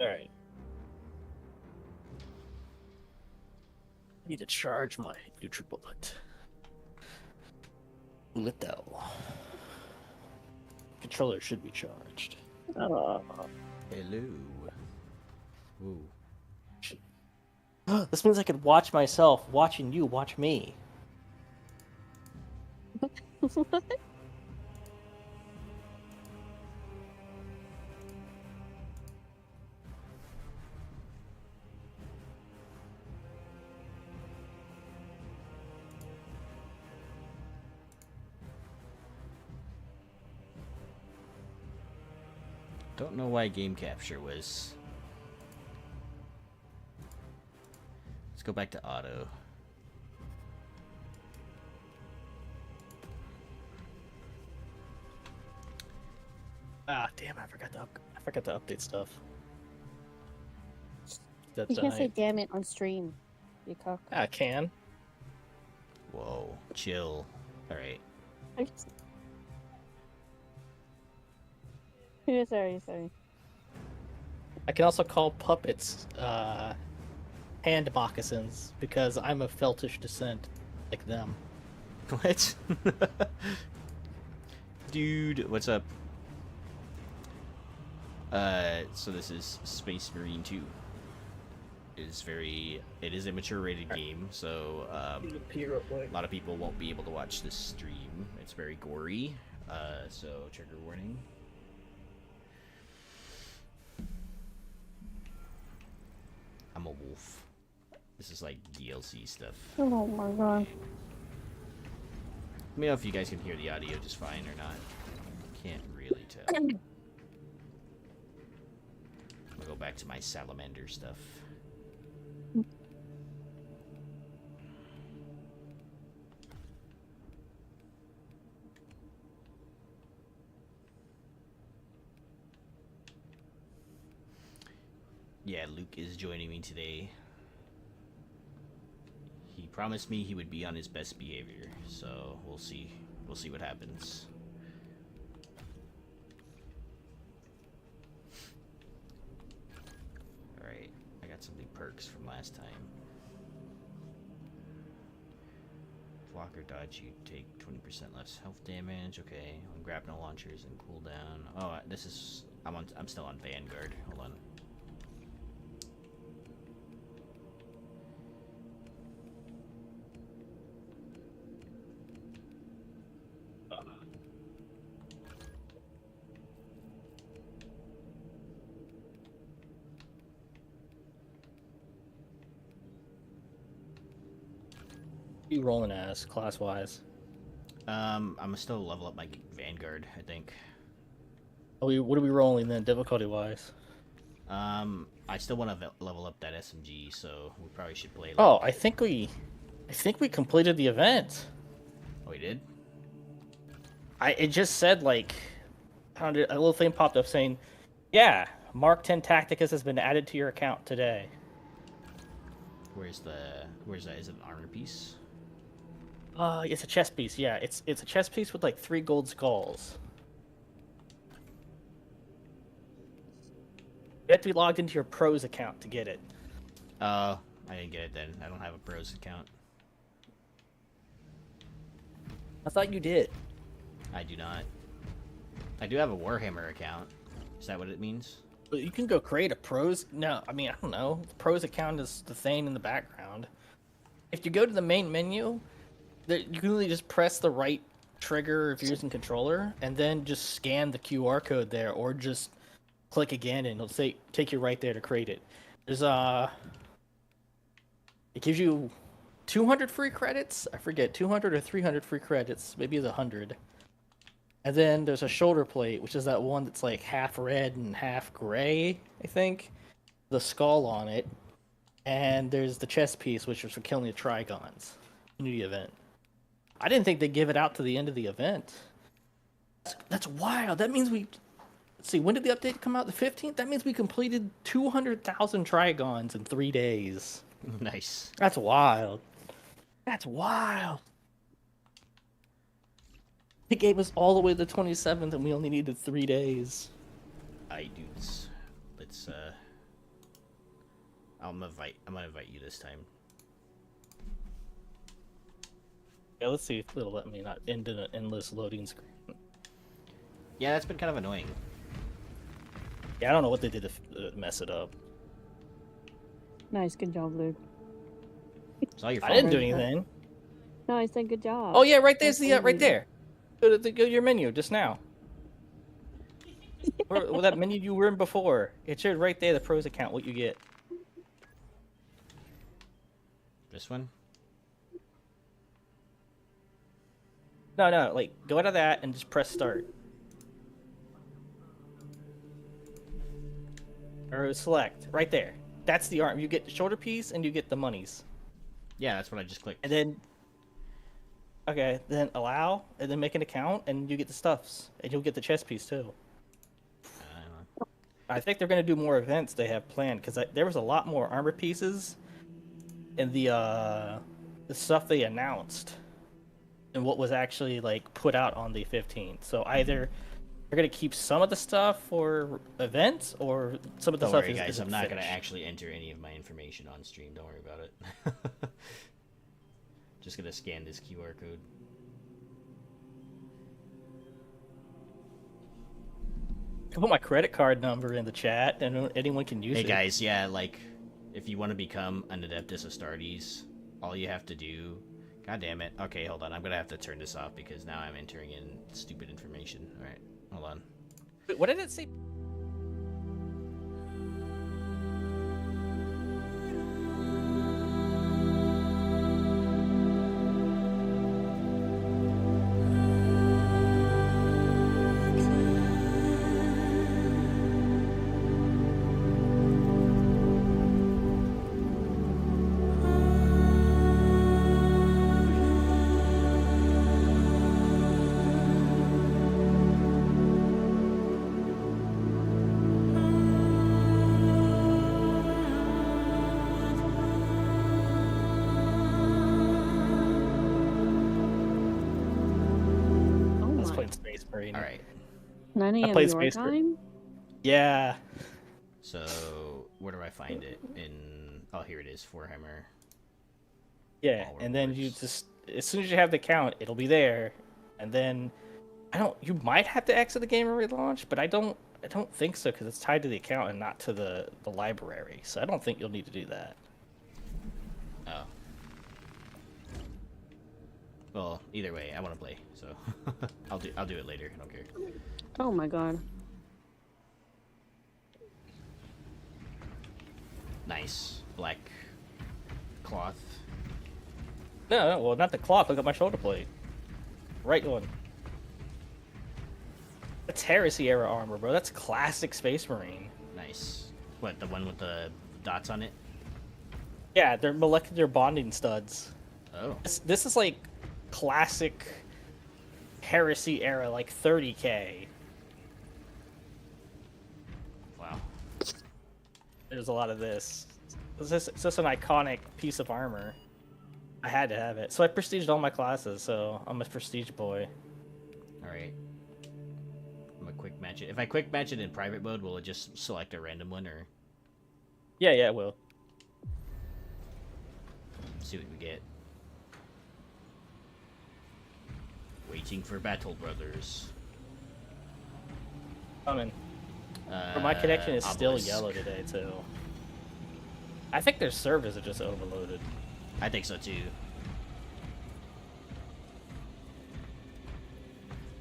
Alright. Need to charge my NutriBullet. Litho. Controller should be charged. Hello. Ooh. This means I could watch myself watching you watch me. What? Don't know why game capture was. Let's go back to auto. Ah, damn! I forgot to update stuff. That's You can't say "damn it" on stream. You cock. I can. Whoa, chill. All right. Sorry. I can also call puppets hand moccasins because I'm of Feltish descent, like them. What? Dude, what's up? So this is Space Marine 2. It is a mature rated game, so a lot of people won't be able to watch this stream. It's very gory, so trigger warning. I'm a wolf. This is like DLC stuff. Oh my god. Let me know if you guys can hear the audio just fine or not. Can't really tell. I'll go back to my salamander stuff. Yeah, Luke is joining me today. He promised me he would be on his best behavior, so we'll see. We'll see what happens. Alright, I got some new perks from last time. Block or dodge, you take 20% less health damage. Okay, when grapnel launchers and cooldown. Oh, this is I'm still on Vanguard. Hold on. You rolling as class wise? I'm still level up my Vanguard, I think. What are we rolling then, difficulty wise? I still want to level up that SMG, so we probably should play. Like... Oh, I think we completed the event. Oh, we did. It just said like, a little thing popped up saying, "Yeah, Mark 10 Tacticus has been added to your account today." Where's that? Is it an armor piece? It's a chess piece. Yeah, it's a chess piece with like 3 gold skulls. You have to be logged into your pros account to get it. I didn't get it then. I don't have a pros account. I thought you did. I do not. I do have a Warhammer account. Is that what it means? But you can go create a pros. No, I mean, I don't know. The pros account is the thing in the background. If you go to the main menu, you can really just press the right trigger if you're using controller, and then just scan the QR code there, or just click again, and it'll take you right there to create it. There's it gives you 200 free credits. I forget, 200 or 300 free credits. Maybe it's 100. And then there's a shoulder plate, which is that one that's like half red and half gray, I think. The skull on it. And there's the chest piece, which is for killing the Trigons in the event. I didn't think they'd give it out to the end of the event. That's wild. That means we... Let's see, when did the update come out? The 15th? That means we completed 200,000 Trigons in 3 days. Nice. That's wild. That's wild. It gave us all the way to the 27th, and we only needed 3 days. Alright, dudes. Let's I'm gonna invite you this time. Yeah, let's see if it'll let me not end in an endless loading screen. Yeah, that's been kind of annoying. Yeah, I don't know what they did to mess it up. Nice, good job, Luke. It's all your I fault. didn't do anything. No, I said good job. Oh yeah, right there's That's the all right you- there. Go to your menu just now. Or that menu you were in before. It showed right there the pros account what you get. This one? No, like go out of that and just press start. Or select right there. That's the arm. You get the shoulder piece and you get the monies. Yeah, that's what I just clicked. And then okay, then allow and then make an account and you get the stuffs and you'll get the chest piece too. I don't know. I think they're going to do more events they have planned because there was a lot more armor pieces in the stuff they announced and what was actually like put out on the 15th. So either they're going to keep some of the stuff for events or some of the Don't stuff worry, guys. isn't I'm not gonna finished. actually enter any of my information on stream. Don't worry about it. Just gonna scan this QR code. I can put my credit card number in the chat and anyone can use Hey it. guys, yeah, like if you want to become an Adeptus Astartes, all you have to do. God damn it. Okay, hold on. I'm gonna have to turn this off because now I'm entering in stupid information. All right, hold on. Wait, what did it say? Oh I was my. playing Space Marine. All right. 9 a.m. played your Space Marine. time? Yeah. So where do I find it? In oh, here it is. Warhammer. Yeah, All and then you rewards. just as soon as you have the account, it'll be there, and then you might have to exit the game and relaunch, but I don't think so because it's tied to the account and not to the library. So I don't think you'll need to do that. Oh. Well, either way, I want to play, so I'll do it later. I don't care. Oh my god. Nice black cloth. No, well, not the cloth. Look at my shoulder plate. Right one. That's Heresy era armor, bro. That's classic Space Marine. Nice. What, the one with the dots on it? Yeah, they're molecular bonding studs. Oh. This is like classic Heresy era, like 30k. Wow. There's a lot of this. It's just an iconic piece of armor. I had to have it. So I prestiged all my classes, so I'm a prestige boy. Alright. I'm gonna quick match it. If I quick match it in private mode, will it just select a random one, or Yeah, it will. see what we get? Waiting for Battle Brothers. Coming. But my connection is still Obelisk. yellow today, too. I think their servers are just overloaded. I think so too.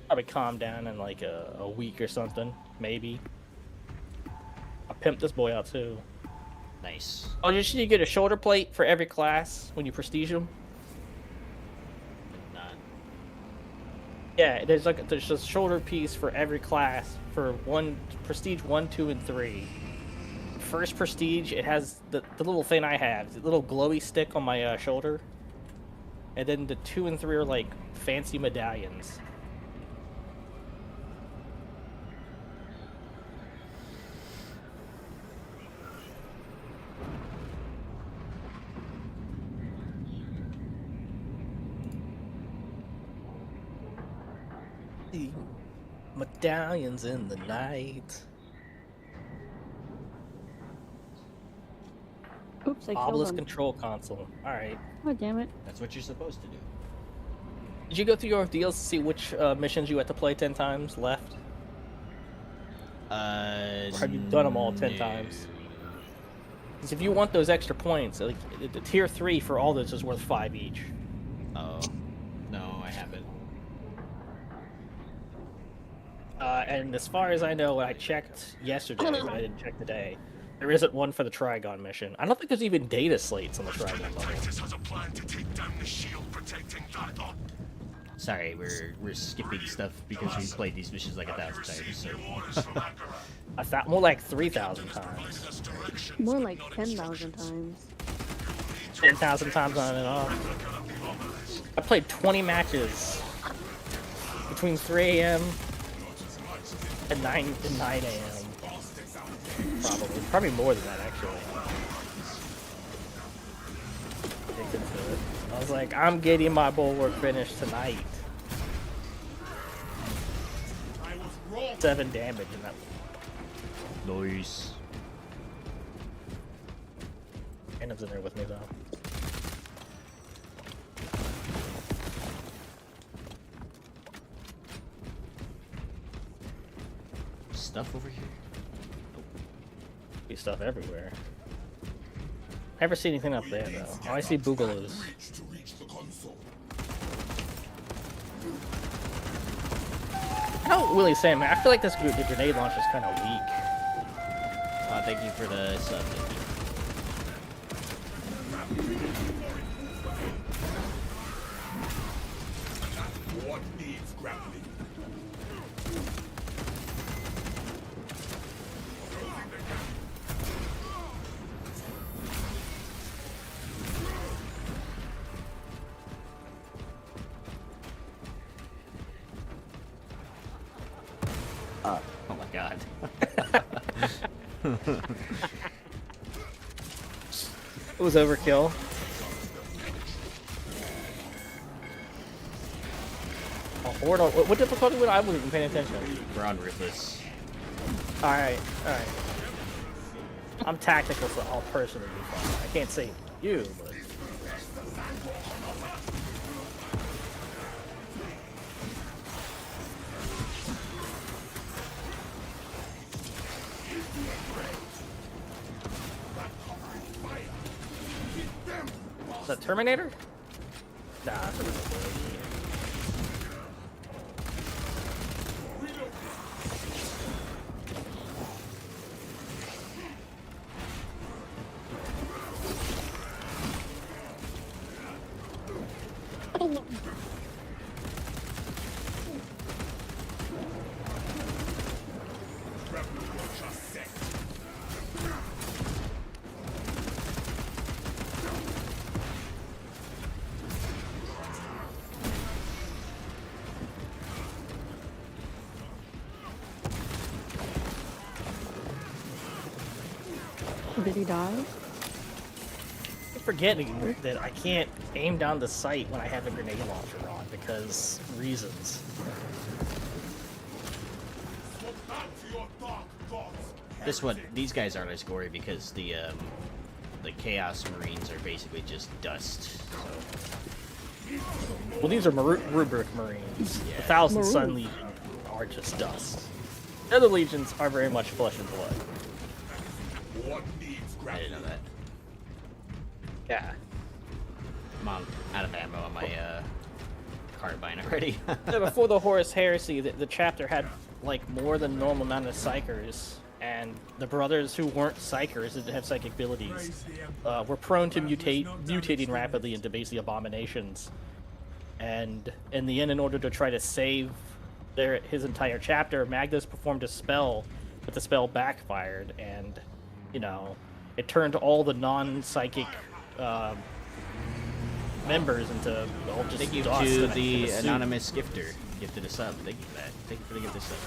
Probably calm down in like a week or something, maybe. I'll pimp this boy out, too. Nice. Oh, you should get a shoulder plate for every class when you prestige them? Not. Yeah, there's a shoulder piece for every class for prestige 1, 2, and 3. First prestige, it has the little thing I have, the little glowy stick on my shoulder, and then the 2 and 3 are like fancy medallions. The medallions in the night. Oops, I killed Obelisk him. control console. Alright. Oh, damn it. That's what you're supposed to do. Did you go through your deals to see which missions you had to play 10 times left? Or have you done them all 10 times? Because if you want those extra points, like the tier 3 for all those is worth 5 each. Oh. No, I haven't. And as far as I know, I checked yesterday, but I didn't check today. There isn't one for the Trigon mission. I don't think there's even data slates on the Trigon level. Has a plan to take down the shield protecting that. Sorry, we're skipping stuff because we've played these missions like 1,000 times. So. More like 3,000 times. More like 10,000 times. 10,000 times on and off. I played 20 matches between 3 a.m. and 9 a.m. Probably more than that actually. I was like, I'm getting my bulwark finished tonight. 7 damage in that. Nice. Random's in there with me though. Stuff over here? Be stuff everywhere. Never see anything up there though. All I see boogaloo. I know Willie saying, man, I feel like this the grenade launch is kind of weak. Thank you for the sub. What needs grappling? Oh my god. It was overkill. Oh, Horde on, what difficulty would I wasn't even paying attention? We're on Ruthless. Alright. I'm tactical, so I'll personally be fine. I can't say you, but... Is that Terminator? Nah, that's a real boy. Did he die? I'm forgetting that I can't aim down the sight when I have a grenade launcher on because reasons. This one, these guys aren't as gory because the Chaos Marines are basically just dust. So. Well, these are Rubric Marines. Yeah. The Thousand Sun Maroon. Legion are just dust. The other legions are very much flesh and blood. What needs I grappling? didn't know that. Yeah. I'm out of ammo on my carbine already. Yeah, before the Horus Heresy, the chapter had like more than normal amount of psychers, and the brothers who weren't psychers didn't have psychic abilities were prone to mutating rapidly into basically abominations. And in the end, in order to try to save his entire chapter, Magnus performed a spell, but the spell backfired, and you know, it turned all the non-psychic members into all just Thank you dust to in the a suit. anonymous gifter. Gifted a sub. Thank you for that. Thank you for the gift of sub.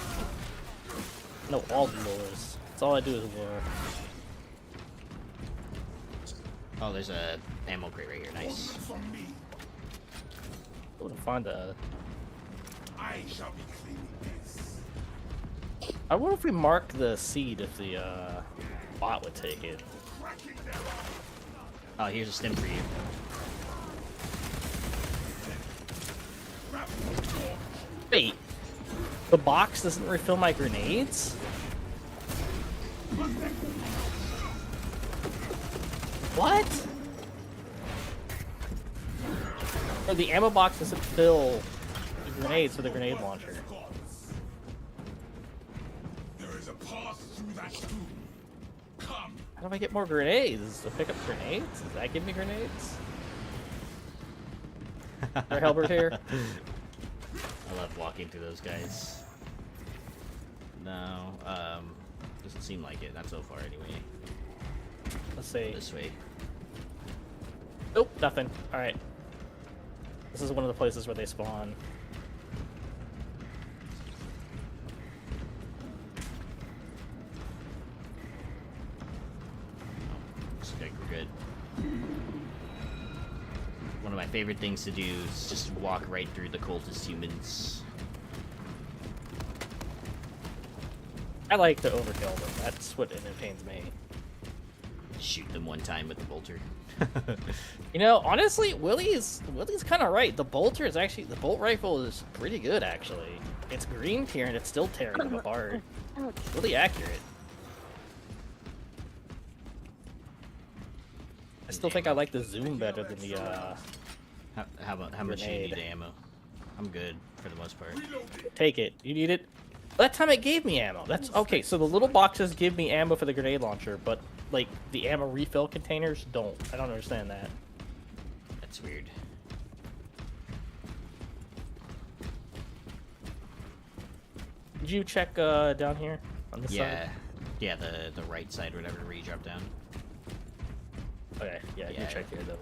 No, all the lures. That's all I do is lure. Oh, there's a ammo crate right here. Nice. I wouldn't find a... I shall be cleaning this. I wonder if we mark the seed if the bot would take it. Oh, here's a stim for you. Wait, the box doesn't refill my grenades? What? Or the ammo box doesn't fill the grenades for the grenade launcher. There is a path through that tomb. Come. How do I get more grenades? To pick up grenades? Does that give me grenades? Or Helbert here? I love walking through those guys. No, doesn't seem like it. Not so far, anyway. Let's see. This way. Nope, nothing. Alright. This is one of the places where they spawn. Looks like we're good. One of my favorite things to do is just walk right through the cultist humans. I like to overkill them. That's what entertains me. Shoot them one time with the bolter. You know, honestly, Willie's kind of right. The bolter is actually the bolt rifle is pretty good actually. It's green tier and it's still tearing them apart. Ouch. Really accurate. I still think I like the zoom better than the How much do you Grenade. need ammo? I'm good for the most part. Take it. You need it. That time it gave me ammo. That's okay. So the little boxes give me ammo for the grenade launcher, but like the ammo refill containers don't. I don't understand that. That's weird. Did you check down here on this Yeah, side? yeah, the right side, whatever, where you drop down. Okay. Yeah, you Yeah. check here though.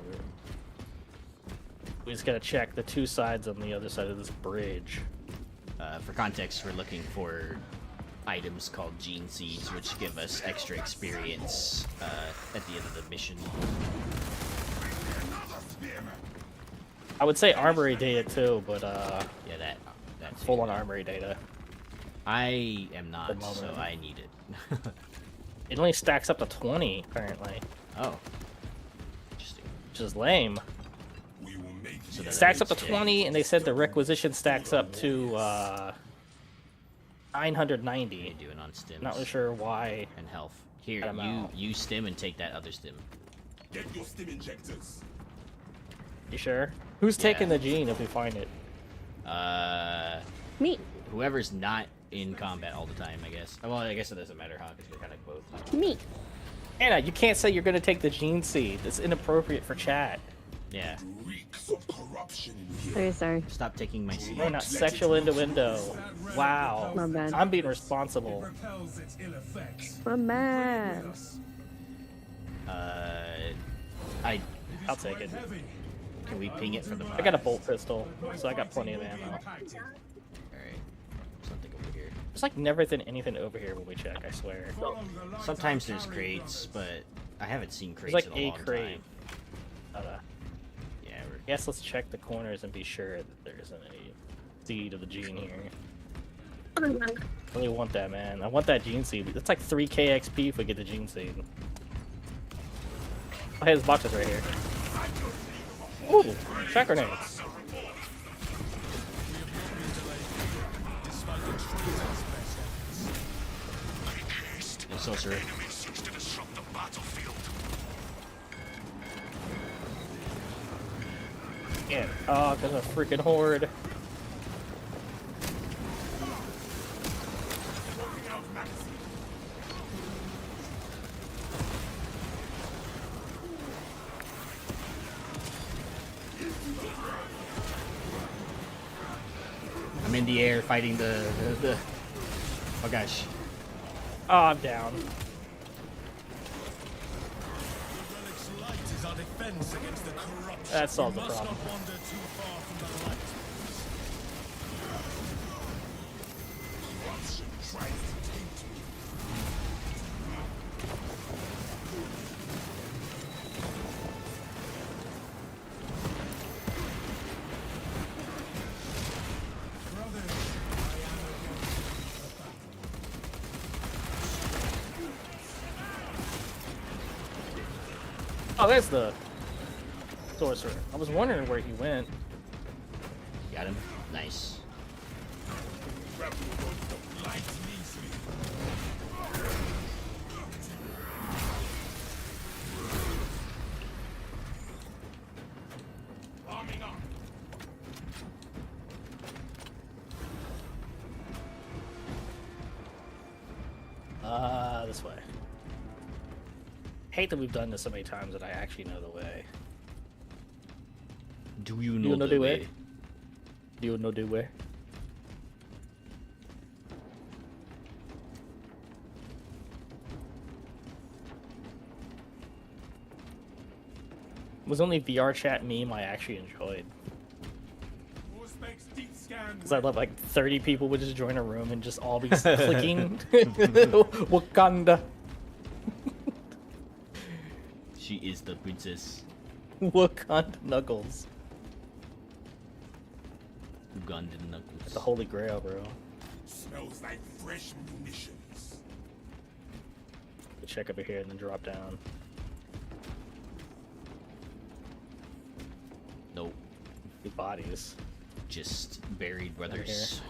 We just gotta check the two sides on the other side of this bridge. For context, we're looking for items called gene seeds, which give us extra experience at the end of the mission. I would say armory data too, but Yeah, that's full on armory data. I am not, The so moment. I need it. It only stacks up to 20 currently, Oh, interesting. which is lame. We will make So the that- Stacks up to Yeah. 20, and they said the requisition stacks up to 990. What are you doing on stims? Not really sure why. And health. Here, I'm out. you stim and take that other stim. Get your stim injectors. You sure? Who's Yeah. taking the gene if we find it? Me. Whoever's not in combat all the time, I guess. Well, I guess it doesn't matter, huh? Because you're kind of both. Me. Anna, you can't say you're gonna take the gene seed. It's inappropriate for chat. Yeah. Reeks of corruption in here. Very sorry. Stop taking my seed. We're not sexual innuendo. Wow. My bad. I'm being responsible. Repels its ill effects. My man. I I'll take it. can we ping it from the. I got a bolt pistol, so I got plenty of ammo. All right. Something over here. There's like never been anything over here when we check, I swear. Sometimes there's crates, but I haven't seen crates There's in like a a long crate. time. Yeah, we're. I guess let's check the corners and be sure that there isn't any seed of the gene here. I really want that, man. I want that gene seed. That's like 3k XP if we get the gene seed. Oh, hey, this box is right here. Ooh, shot grenades. No sorcerer. Seeks to disrupt the battlefield. Yeah. Oh, there's a freaking horde. I'm in the air fighting the. Oh gosh. Oh, I'm down. That solves the problem. Corruption tries to taint me. Oh, there's the sorcerer. I was wondering where he went. Got him. Nice. Light leads me. Arming up. This way. Hate that we've done this so many times that I actually know the way. Do you Do know you know the the way? way? Do you know the way? Was only VR chat meme I actually enjoyed. Force makes deep scan. Because I love like 30 people would just join a room and just all be clicking Wakanda. She is the princess. Wakanda Knuckles. Ugandan knuckles. The Holy Grail, bro. Smells like fresh munitions. Check over here and then drop down. Nope. Two bodies. Just buried brothers.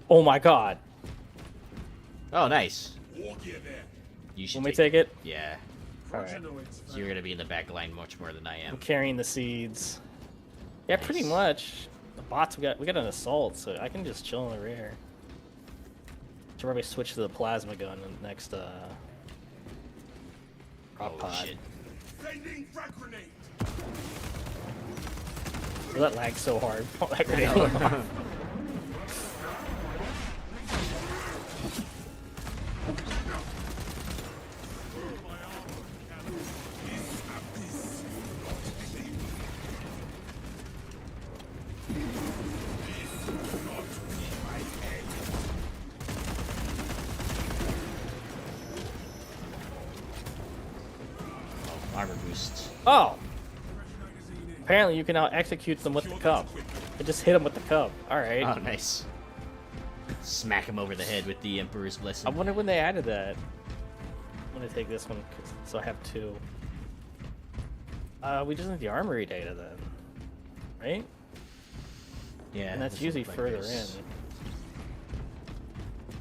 Oh my god. Oh, nice. War gear there. You should When we take it, Yeah. alright. So you're gonna be in the back line much more than I am. I'm carrying the seeds. Yeah, pretty Nice. much. The bots, we got an assault, so I can just chill in the rear. Should probably switch to the plasma gun in the next prop Oh pod. shit. Sending frag grenade. Well, that lags so hard. That grenade went off. Armor boost. Oh! Apparently you can now execute them with the cup. I just hit them with the cup. Alright. Oh, nice. Smack him over the head with the Emperor's I Blessing. wonder when they added that. I'm gonna take this one, so I have two. We just need the armory data then. Right? Yeah. And that's doesn't usually look like further in. there's-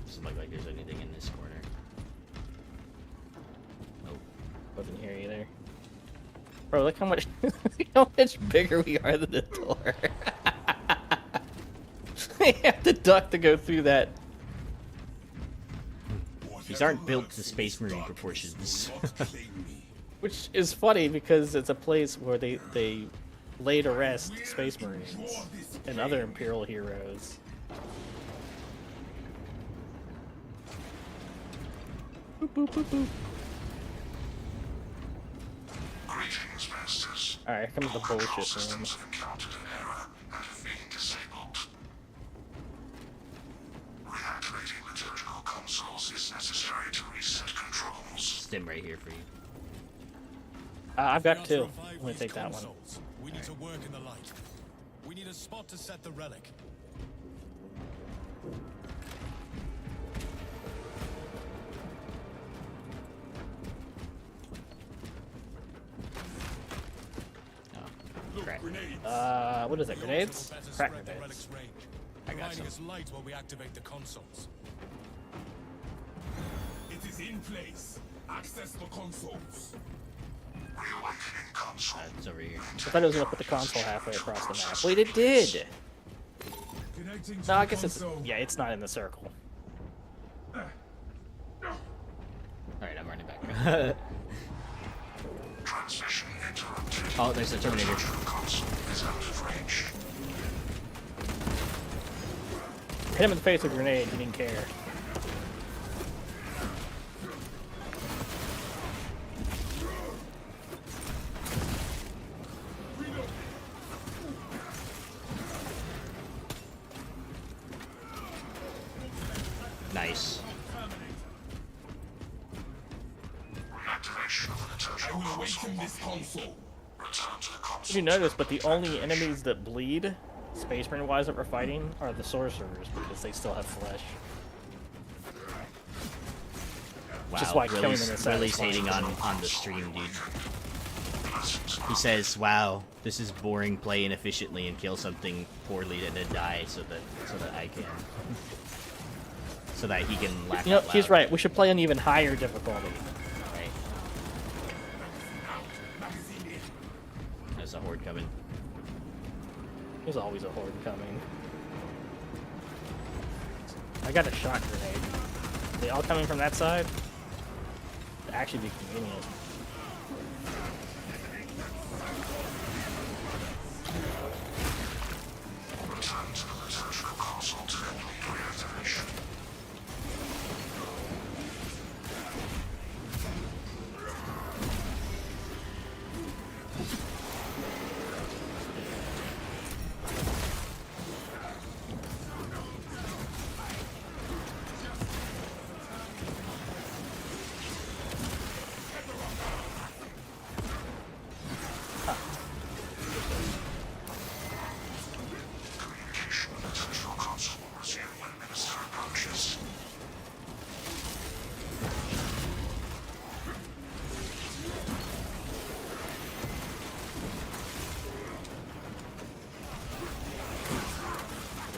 Doesn't look like there's anything in this corner. Nope. Wasn't here either. Bro, look how much how much bigger we are than the door. I have to duck to go through that. These aren't built to Space Marine proportions. Which is funny because it's a place where they lay to rest Space Marines and other Imperial heroes. Boop, boop, boop, boop. Greetings, masters. Alright, here comes the Control bullshit room. systems have encountered an error and have been disabled. Reactivating liturgical consoles is necessary to reset controls. Stim right here for you. I've got We two. are to revive I'm gonna these take that one. consoles. We need to work in the light. We need a spot to set the relic. Oh, crap. Grenades. What is it? We Grenades? also will better Crack spread the grenades. relic's range, I got providing some. us light while we activate the consoles. It is in place. Access the consoles. Reawakening console. It's over here. I thought it was gonna put the console halfway across the map. Wait, it did! Connecting to No, I the guess it's... console. Yeah, it's not in the circle. Alright, I'm running back. Transmission interrupted. Oh, there's the Terminator. Liturgical console is out of range. Hit him in the face with a grenade, he didn't care. Nice. Reactivation of the I liturgical will console. awaken this console. Return to the console. Did you notice, but the only enemies that bleed Space Marine wise that we're fighting are the sorcerers because they still have flesh. Wow, Just why killing them is Willie's satisfying. hating on the stream, dude. He says, "Wow, this is boring. Play inefficiently and kill something poorly and then die so that I can, so that he can laugh." You know, out he's loud." right. We should play on even higher difficulty. Right. There's a horde coming. There's always a horde coming. I got a shot grenade. They all coming from that side? It'd actually be convenient. Return to the liturgical console to complete reactivation. Communication with the liturgical console will resume when Minister approaches.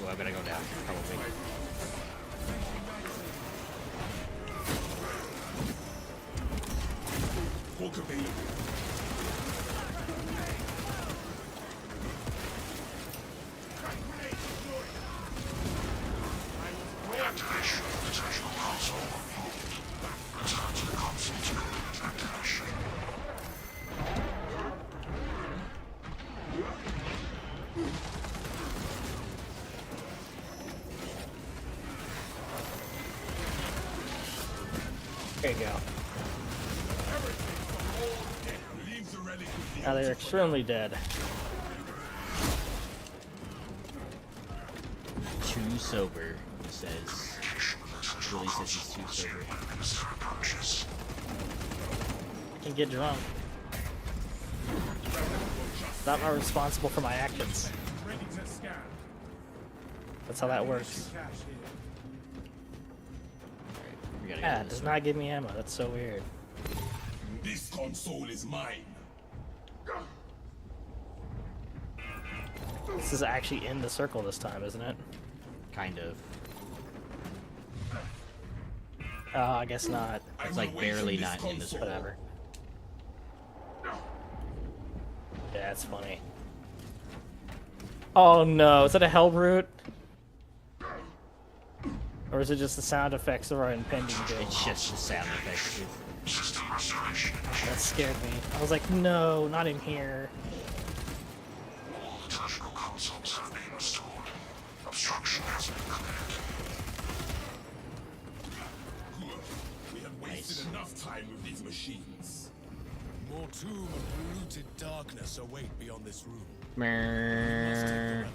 Ooh, I better go down. Probably. Walk available. Reactivation of the liturgical console complete. Return to the console to complete activation. There you go. Leave the relic with the Now they're extremely dead. Too sober, he says. Communication with the liturgical Willie says he's console too will resume sober. when Minister approaches. I can get drunk. Not more responsible for my actions. ready to scan. That's how that works. Cash here. Alright, we gotta Yeah, go it this does way. not give me ammo. That's so weird. This console is mine. This is actually in the circle this time, isn't it? Kind of. Oh, I guess not. I It's will like wait barely from this not in this. console. Whatever. Yeah, it's funny. Oh no, is that a hell brute? Or is it just the sound effects of our impending doom? It's just the sound effects. dude. System restoration initiated. That scared me. I was like, no, not in here. All liturgical consoles have been restored. Obstruction has been cleared. We have wasted Nice. enough time with these machines. More tomb of polluted darkness await beyond this room. Let's take the Meh. relic.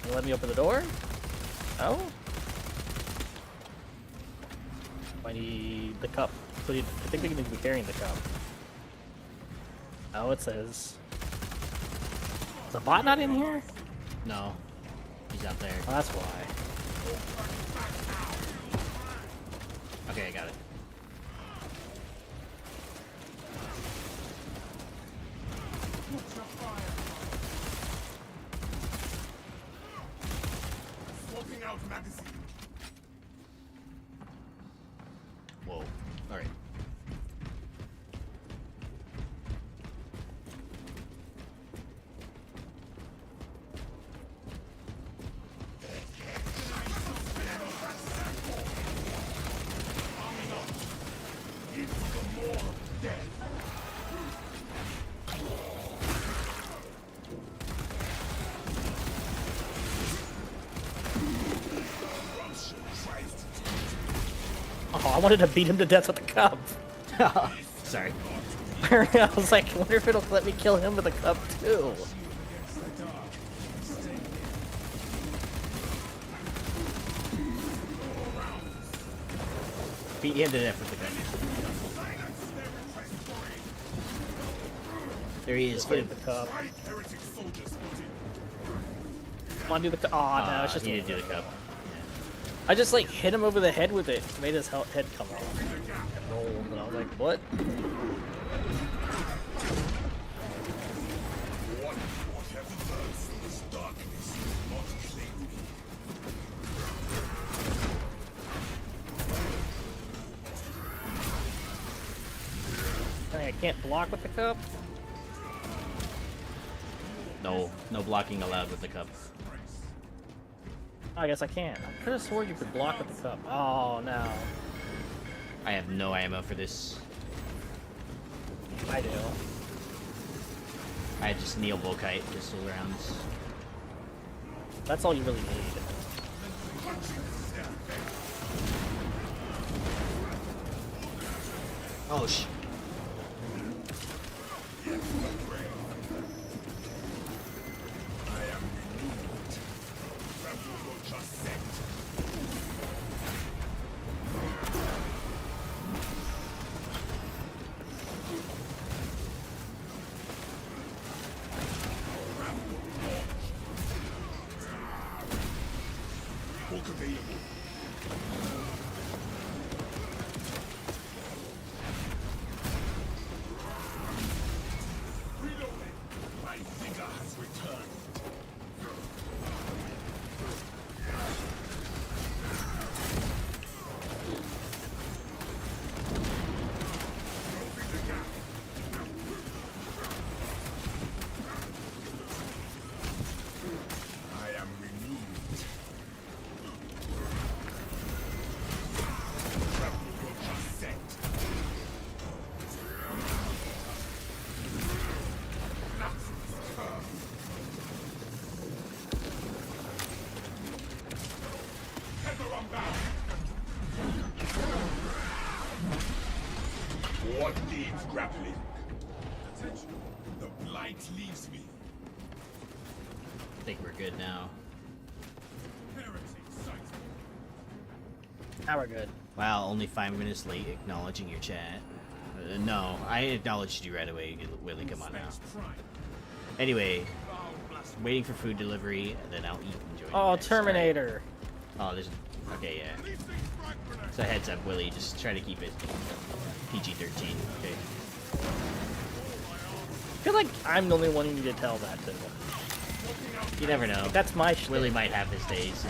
You let me open the door? Oh? I need the cup. I think we need to be carrying the cup. Oh, it says. Is the bot not in here? No. He's out there. Oh, that's why. Okay, I got it. Swapping out magazine. Whoa. Alright. Oh, I wanted to beat him to death with the cup. Sorry. I was like, I wonder if it'll let me kill him with a cup too. He ended it with the gun. There he is. Get the cup. Heretic soldiers spotted. Come on, do the cup. Oh, no, it's just he a didn't do the cup. I just like hit him over the head with it. Made his head come off. And rolled, and I was like, what? Whatever burns from this darkness will not claim me. I can't block with the cup. No, no blocking allowed with the cup. I guess I can't. I could have sworn you could block with the cup. Oh no, I have no ammo for this. I do. I just Neil Volkite pistol rounds. That's all you really need. Oh sh. Book available. Reloading. My vigor has returned. Closing the gap. I am renewed. What needs grappling? Attention. The blight leaves me. I think we're good now. Heretic sighted. Now we're good. Wow, only 5 minutes late acknowledging your chat. No, I acknowledged you right away, Willie. Come on now. Anyway, waiting for food delivery, and then I'll eat and join. Oh, you guys. Terminator. Oh, there's. Okay, yeah. So heads up, Willie. Just try to keep it PG-13. Okay. I feel like I'm the only one you need to tell that to. You never know. That's my shit. Willie might have his days.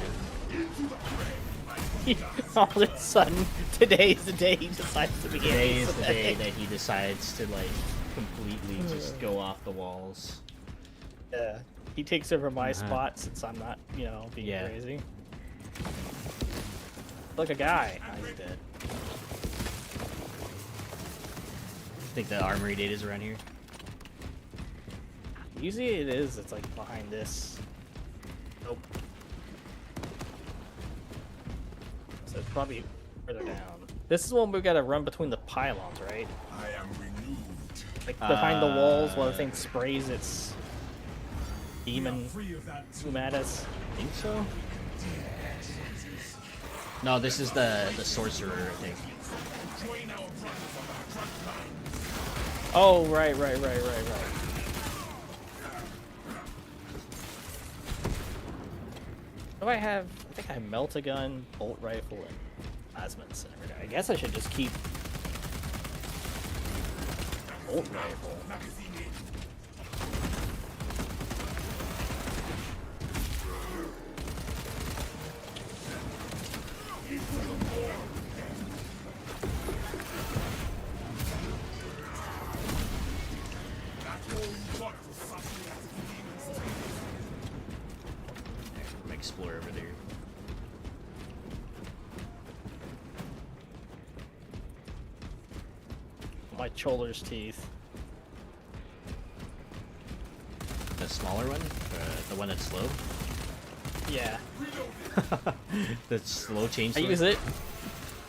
All of a sudden, today's the day he decides to be Today is the day that he decides to like completely just go off the walls. Yeah. He takes over my spot since I'm not, you know, being Yeah. crazy. Look, a guy. Oh, he's dead. Think the armory data is around here? Usually it is. It's like behind this. Nope. So it's probably further down. This is when we gotta run between the pylons, right? I am renewed. Like behind the walls while the thing sprays its demon Free of that boom at us. I think so. No, this is the sorcerer, I think. join our brothers on the front line. Oh, right. Do I have? I think I have melt a gun, bolt rifle, and plasma incinerator. I guess I should just keep bolt rifle. Magazine in. That's all you got for sucking at the demon's Explore over there. My choler's teeth. The smaller one? The one that's slow? Yeah, The slow change. I use it.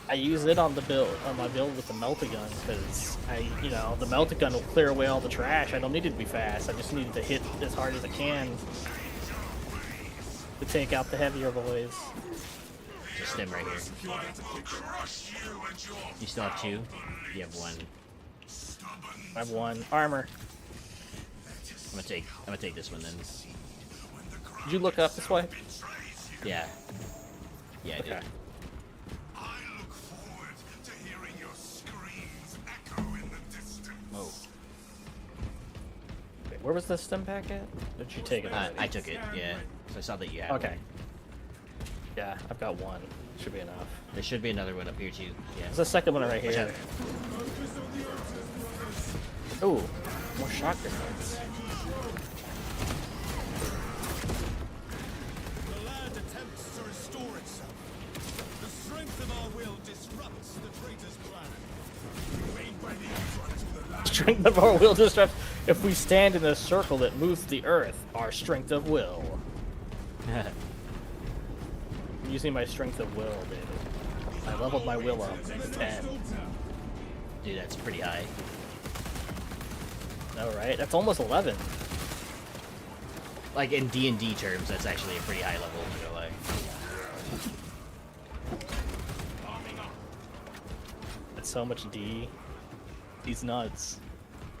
I use it on the build, on my build with the melta gun, because you know, the melta gun will clear away all the trash. I don't need it to be fast. I just need it to hit as hard as I can to take out the heavier boys. There's a stem right here. I will crush you and your You still have 2? You have 1. I have 1 armor. I'm gonna take this one then. Did you look up this way? Yeah. Yeah, I did. Okay. I look forward to hearing your screams echo in the distance. Oh. Wait, where was the stem pack at? Did you take it? I took it, yeah. So I saw that you had Okay. one. Yeah, I've got 1. Should be enough. There should be another one up here too. Yeah. There's a second one right Watch here. out. Ooh, more shock grenades. The land attempts to restore itself. The strength of our will disrupts the traitor's plan. Strength of our will disrupt. If we stand in a circle that moves the earth, our strength of will. I'm using my strength of will, David. I leveled my will up to 10. Dude, that's pretty high. Alright, that's almost 11. Like in D&D terms, that's actually a pretty high level, I'm not gonna lie. That's so much D. He's nuts.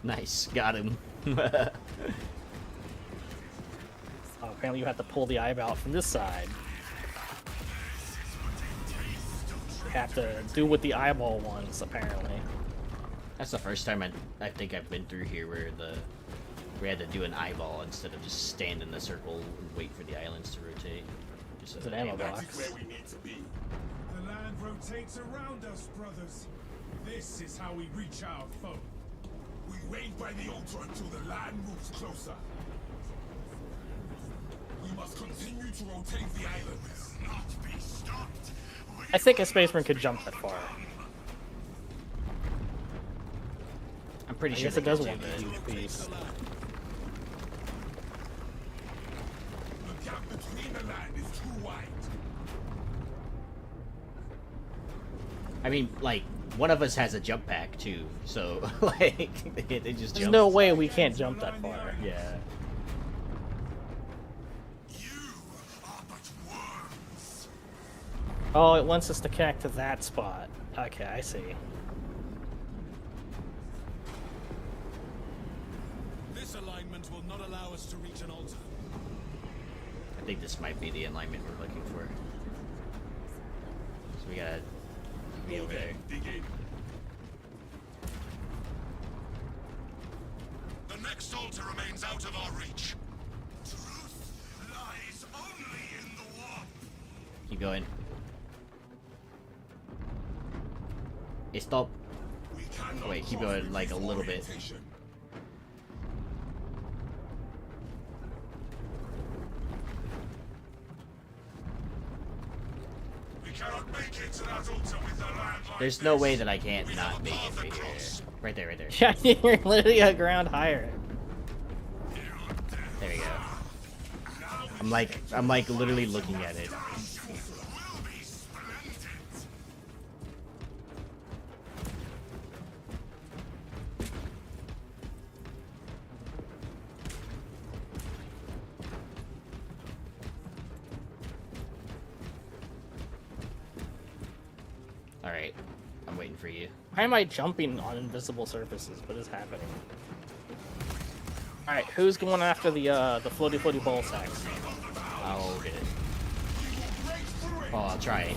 Nice, got him. Oh, apparently you have to pull the eye out from this side. You have to do what the eyeball wants, apparently. That's the first time I think I've been through here where we had to do an eyeball instead of just stand in the circle and wait for the islands to rotate. Just It's an ammo That box. is where we need to be. The land rotates around us, brothers. This is how we reach our foe. We wait by the altar until the land moves closer. We must continue to rotate the islands. Not be stopped. I think a spaceman could jump that far. I'm pretty I sure guess it they does can want do a that. huge piece. The gap between the land is too wide. I mean, like, one of us has a jump pack too, so like they just There's jump. no way we can't jump that far. Yeah. You are but worms. Oh, it wants us to connect to that spot. Okay, I see. This alignment will not allow us to reach an altar. I think this might be the alignment we're looking for. So we gotta be over there. Dig in. The next altar remains out of our reach. Truth lies only in the warp. Keep going. Hey, stop. We cannot Wait, keep cross going with like a this little bit. orientation. We cannot make it to that altar with the land like There's no this. way that I can't We not have a make it path right here. across. Right there, right there. Yeah, you're literally a ground higher. There we go. I'm like literally looking at it. Will be splendid. Alright. I'm waiting for you. Why am I jumping on invisible surfaces? What is happening? Alright, who's going after the floaty ball sacks? I'll get it. Oh, I'll try it.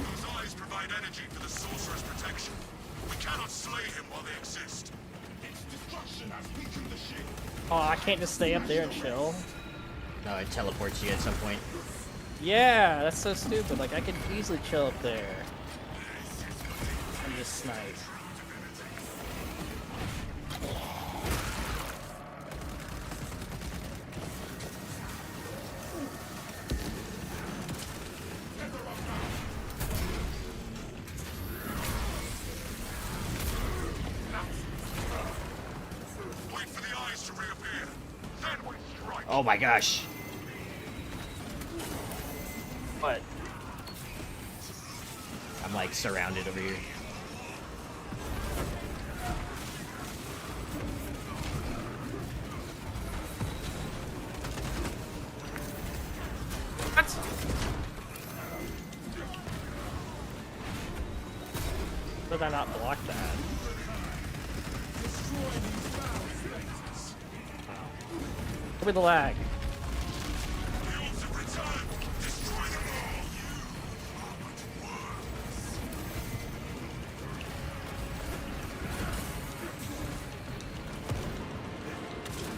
Those eyes provide energy for the sorcerer's protection. We cannot slay him while they exist. Its destruction has weakened the ship. Oh, I can't just stay up there and chill? No, it teleports you at some point. Yeah, that's so stupid. Like, I could easily chill up there. And just snipe. Wait for the eyes to reappear. Then we strike. Oh my gosh. What? I'm like surrounded over here. did I not block that? Give me the lag.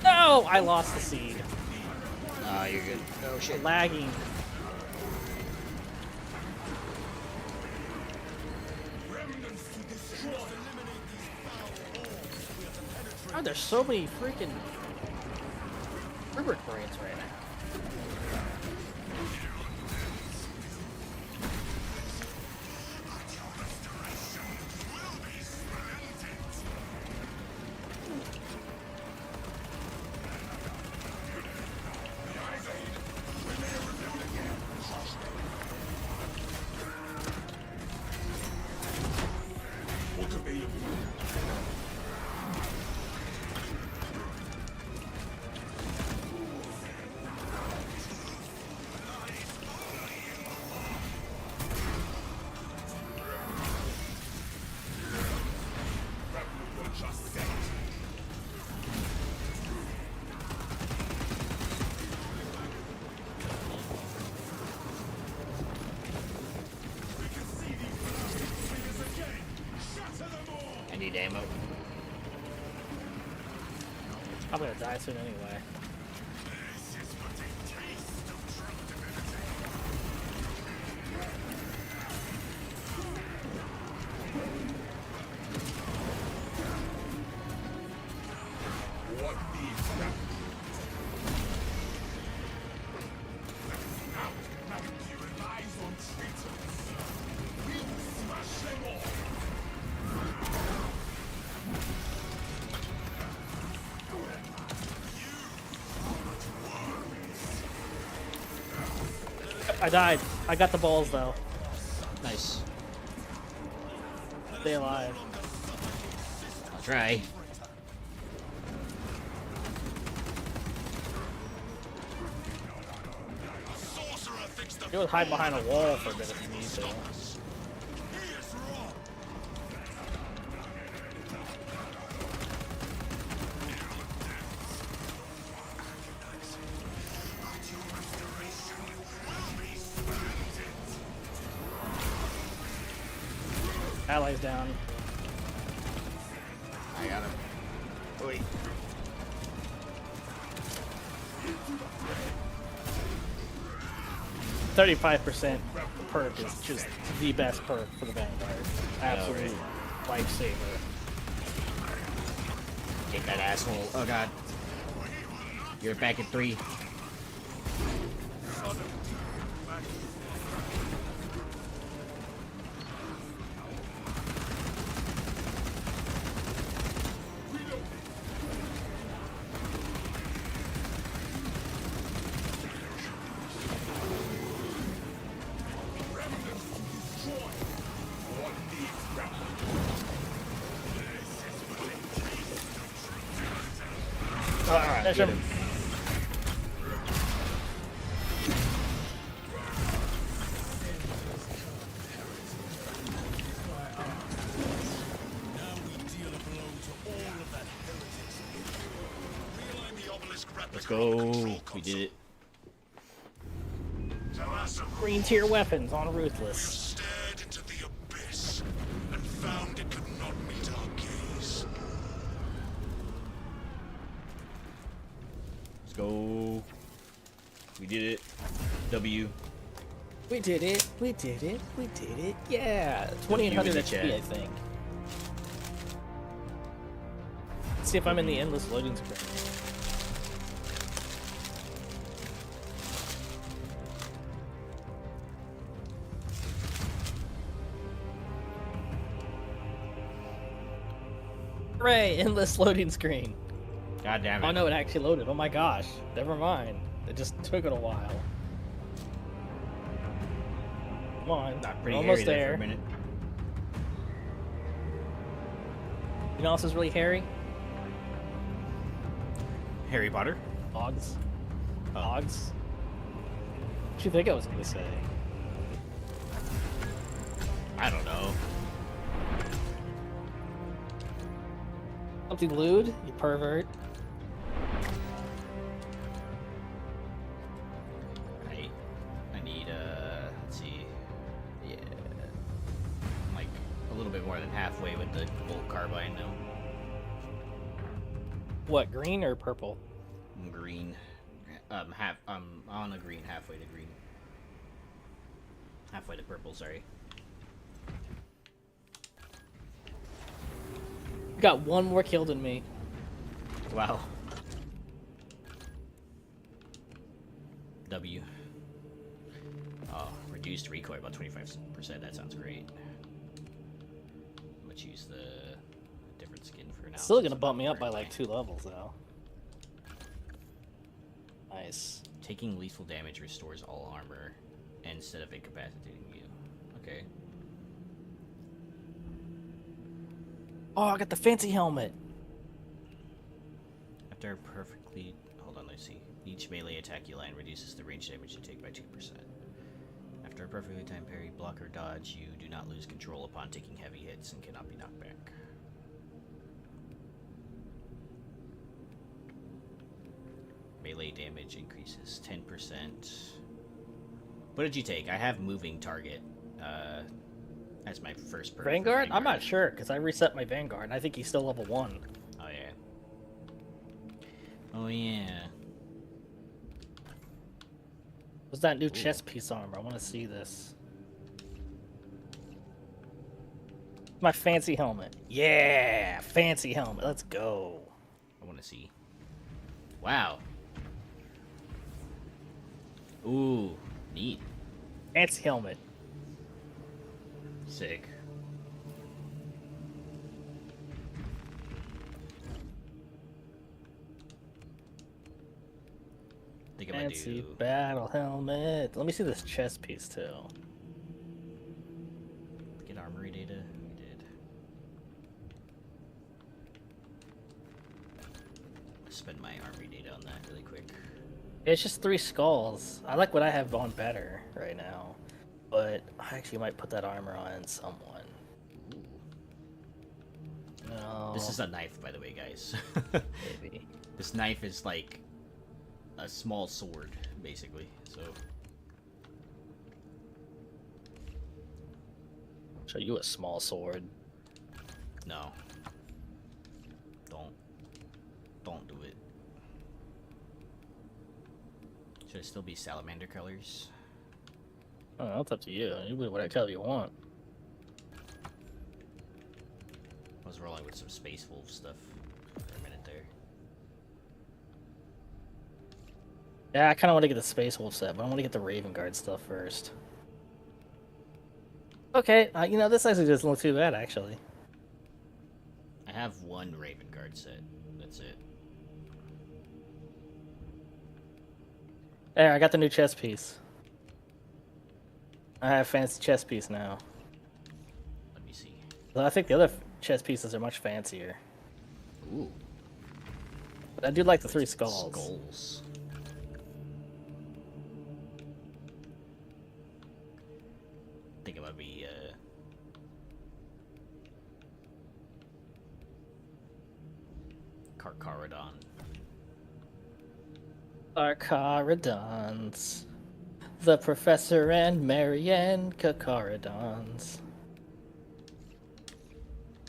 No! I lost the seed. Ah, you're good. Oh shit. Lagging. Oh, there's so many freaking river cranes right now. I need ammo. I'm gonna die soon anyway. What needs that? Now you relies on traitors. We'll smash them all. I died. I got the balls though. Nice. Stay alive. I'll try. You would hide behind a wall for a bit if you need to. Allies down. I got him. Wait. %35% perk is just the best perk for the Vanguard. Absolute lifesaver. Get that asshole. Oh god. You're back at 3. Alright, There's get him. him. Now we deal a blow to all of that heretics. Realign the obelisk replica Let's on the go. control We did it. console. Green tier weapons on Ruthless. Stared into the abyss and found it could not meet our gaze. Let's go. We did it. W. We did it. We did it. We did it. Yeah. 2800 the HP, chat. I think. Let's see if I'm in the endless loading screen. Hooray! Endless loading screen. God damn it. Oh no, it actually loaded. Oh my gosh. Never mind. It just took it a while. Come on. Not We're pretty almost hairy there there. for a minute. You know what else is really hairy? Harry Potter. Hogs. Hogs. What you think I was gonna say? I don't know. Something lewd, you pervert. I need, let's see. Yeah. I'm like a little bit more than halfway with the bolt carbine now. What, green or purple? I'm green. I'm on a green, halfway to green. Halfway to purple, sorry. You got one more kill than me. Wow. W. Oh, reduced recoil about 25%. That sounds great. I'm gonna choose the different skin for now. Still gonna bump me up by like 2 levels though. Nice. Taking lethal damage restores all armor instead of incapacitating you. Okay. Oh, I got the fancy helmet. After perfectly... Hold on, let's see. Each melee attack you land reduces the range damage you take by 2%. After a perfectly timed parry, block, or dodge, you do not lose control upon taking heavy hits and cannot be knocked back. Melee damage increases 10%. What did you take? I have moving target as my first perk. Vanguard? I'm not sure, because I reset my Vanguard, and I think he's still level 1. Oh, yeah. Oh, yeah. What's that new chest piece armor? I want to see this. My fancy helmet. Yeah! Fancy helmet. Let's go. I want to see. Wow. Ooh, neat. Fancy helmet. Sick. Think I'm gonna Fancy do... battle helmet. Let me see this chest piece too. Get armory data. We did. Spend my armory data on that really quick. It's just 3 skulls. I like what I have on better right now. But I actually might put that armor on someone. No. This is a knife, by the way, guys. Maybe. This knife is like a small sword, basically. So Show you a small sword. no, don't do it. Should it still be salamander colors? Oh, that's up to you. You do whatever color you want. I was rolling with some Space Wolf stuff for a minute there. Yeah, I kind of want to get the Space Wolf set, but I want to get the Raven Guard stuff first. Okay, you know, this actually doesn't look too bad, actually. I have one Raven Guard set. That's it. There, I got the new chest piece. I have fancy chest piece now. Let me see. But I think the other chest pieces are much fancier. Ooh. But I do like the 3 skulls. Skulls. I think it might be Carcharodon. Carcharodons. The Professor and Marianne Carcharodons.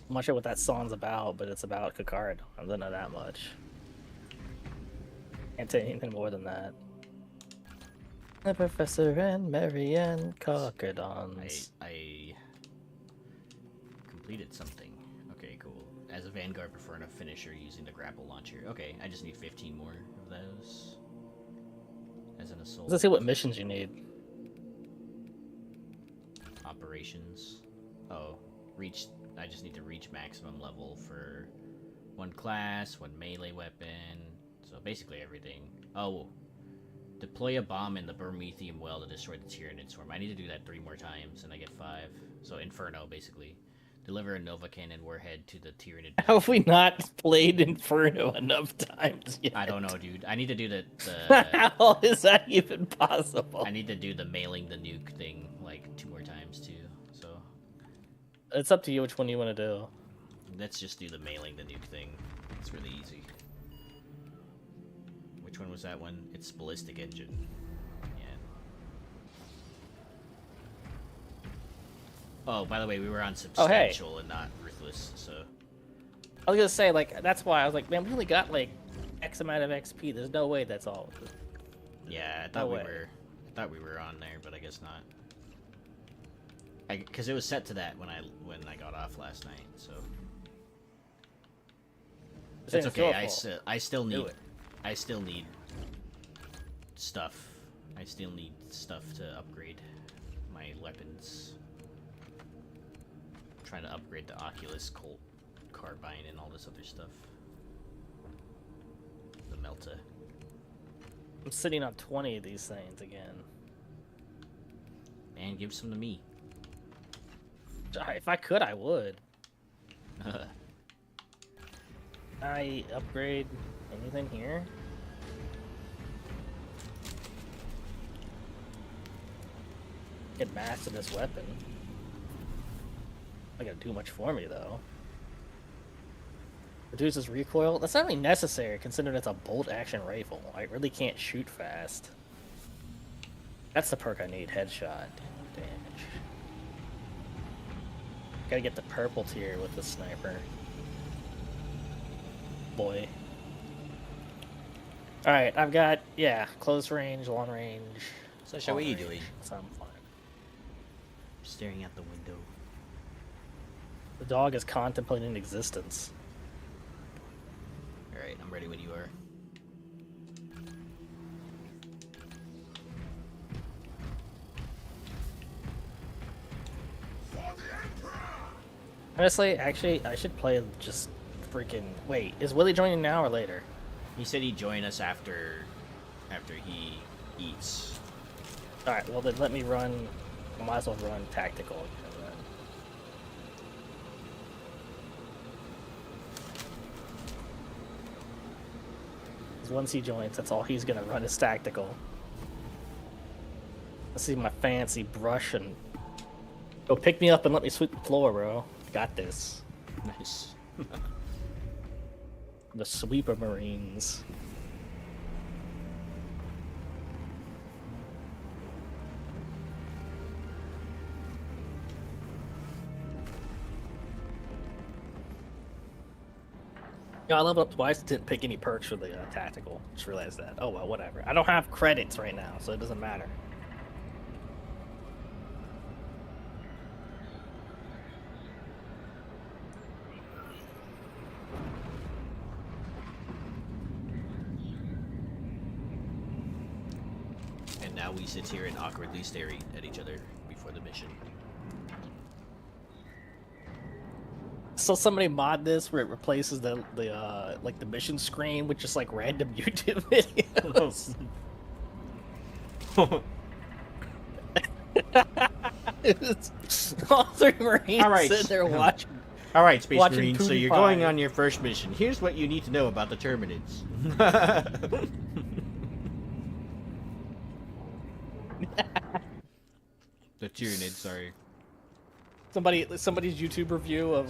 I'm not sure what that song's about, but it's about Carcharodons. I don't know that much. Can't say anything more than that. The Professor and Marianne Carcharodons. I completed something. Okay, cool. As a Vanguard, preferring a finisher using the grapple launcher. Okay, I just need 15 more of those. As an assault. Let's see what missions you need. Operations. Oh, reach. I just need to reach maximum level for one class, one melee weapon. So basically everything. Oh, deploy a bomb in the Prometheum well to destroy the Tyrnid swarm. I need to do that 3 more times, and I get 5. So Inferno, basicly. Deliver a Nova Cannon warhead to the Tyrnid. How have we not played Inferno enough times yet? I don't know, dude. I need to do the How is that even possible? I need to do the mailing the nuke thing like 2 more times too. So It's up to you which one you want to do. let's just do the mailing the nuke thing. It's really easy. Which one was that one? It's ballistic engine. Yeah. Oh, by the way, we were on substantial and not ruthless, so. I was gonna say, like, that's why I was like, man, we only got like X amount of XP. There's no way that's all. Yeah, I thought No we way. were. I thought we were on there, but I guess not. Because it was set to that when I got off last night, so. It's okay. I still need. it. I still need stuff. I still need stuff to upgrade my weapons. I'm trying to upgrade the Oculus Colt carbine and all this other stuff. The Melta. I'm sitting on 20 of these things again. Man, give some to me. If I could, I would. I upgrade anything here? Get master this weapon. Not gonna do much for me though. Reduces recoil. That's not really necessary considering it's a bolt action rifle. I really can't shoot fast. That's the perk I need. Headshot damage. Gotta get the purple tier with the sniper. Boy. Alright, I've got, yeah, close range, long range. Sasha, what are you doing? So I'm fine. Staring out the window. The dog is contemplating existence. Alright, I'm ready when you are. Honestly, actually, I should play just freaking... Wait, is Willie joining now or later? He said he'd join us after he eats. Alright, well then let me run... I might as well run tactical again then. 'Cause once he joins, that's all he's gonna run is tactical. Let's see my fancy brush and... Go pick me up and let me sweep the floor, bro. Got this. Nice. The Sweeper Marines. Yeah, I leveled up twice. Didn't pick any perks for the tactical. Just realized that. Oh well, whatever. I don't have credits right now, so it doesn't matter. And now we sit here and awkwardly stare at each other before the mission. So somebody mod this where it replaces the like the mission screen with just like random YouTube videos. It's all three Marines All right. sitting there watching. All right, Space Watching Marines. So you're PewDiePie. going on your first mission. Here's what you need to know about the Tyrnids. The Tyrnids, sorry. Somebody's YouTube review of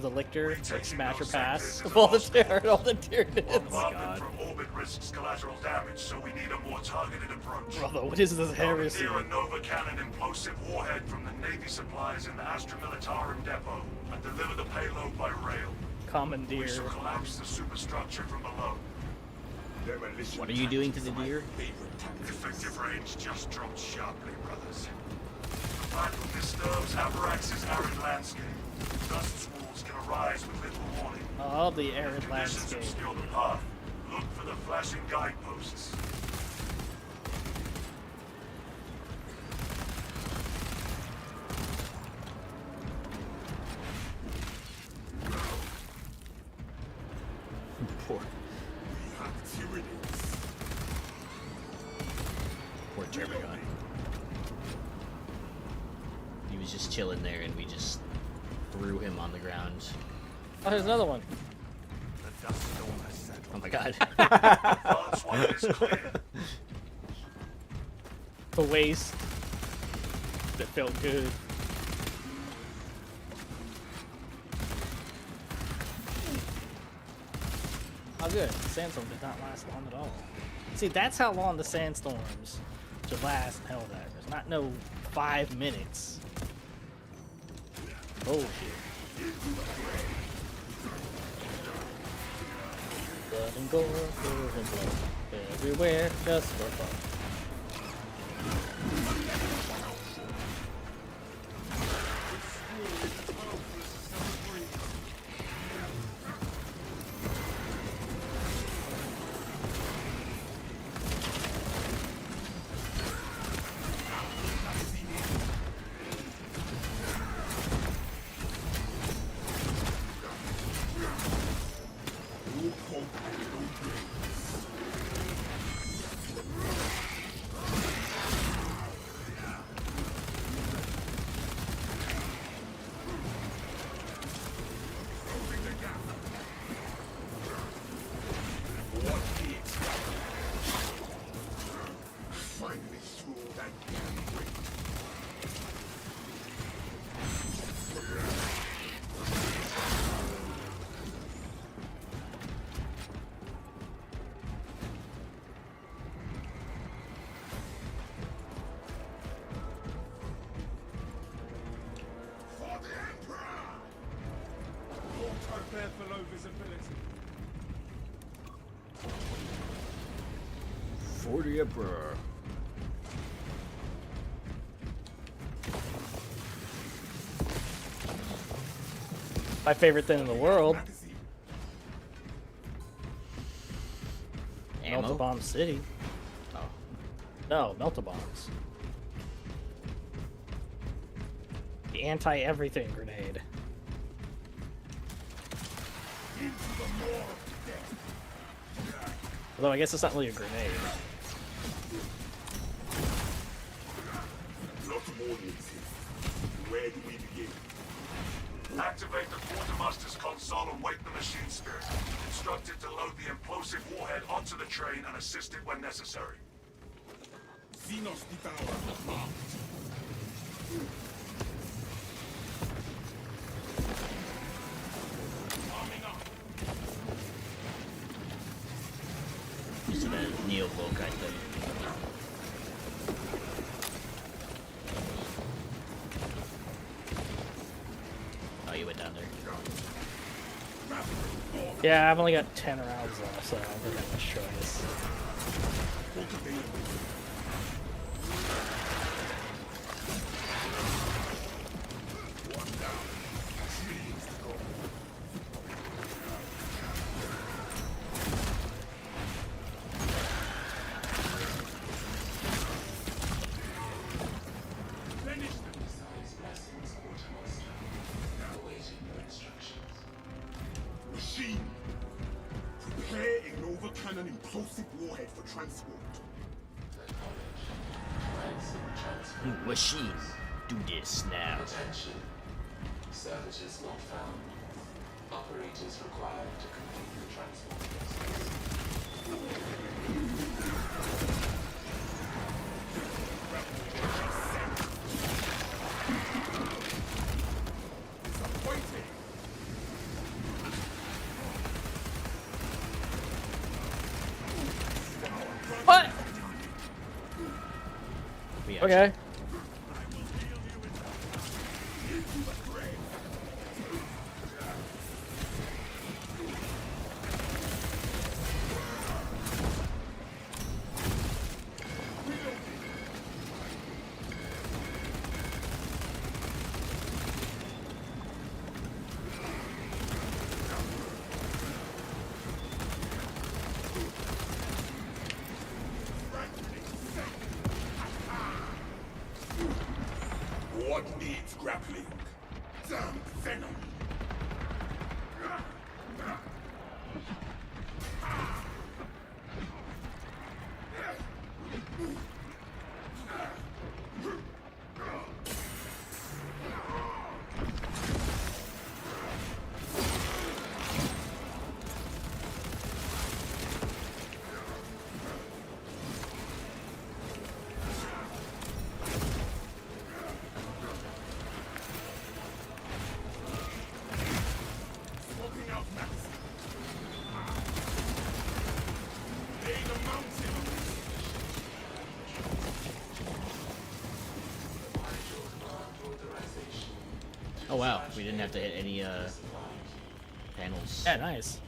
the Lictor, like Smash or Pass, of all the Tyrnids. Bombardment from orbit risks collateral damage, so we need a more targeted approach. Brother, what is this heresy? Commandeer a Nova Cannon implosive warhead from the Navy supplies in the Astra Militarum depot and deliver the payload by rail. Commandeer. We shall collapse the superstructure from below. What are you doing to the deer? Effective range just dropped sharply, brothers. The battle disturbs Avarax's arid landscape. Dust swirls can arise with little warning. Oh, the arid Conditions landscape. obscure the path. Look for the flashing guideposts. Poor Termagon. He was just chilling there and we just threw him on the ground. Oh, there's another one. The dust storm has settled. Oh my god. Advance one is clear. The waste. That felt good. good. The sandstorm did not last long at all. See, that's how long the sandstorms should last in Helldivers. Not no 5 minutes. Oh shit. Blood and gore, blood and blood. Everywhere, just for fun. Prepare for low visibility. For the Emperor. My favorite thing in the world. Ammo? Meltabomb City. Oh. No, Meltabombs. The anti-everything grenade. Although I guess it's not really a grenade. Lot of audiences. Where do we begin? Activate the quartermaster's console and wake the machine spirit. Instruct it to load the implosive warhead onto the train and assist it when necessary. Xenos Devourer marked. Arming up. Just a neo-Volkite thing. Oh, you went down there. Yeah, I've only got 10 rounds left, so I don't think I much choice. Machine. Prepare a Nova Cannon implosive warhead for transport. Machine, do this now. Attention. Savages not found. Operators required to complete the transport process. Disappointing. What? Yeah. Okay. What needs grappling? Damn venom. Oh wow, we didn't have to hit any panels. Yeah, nice.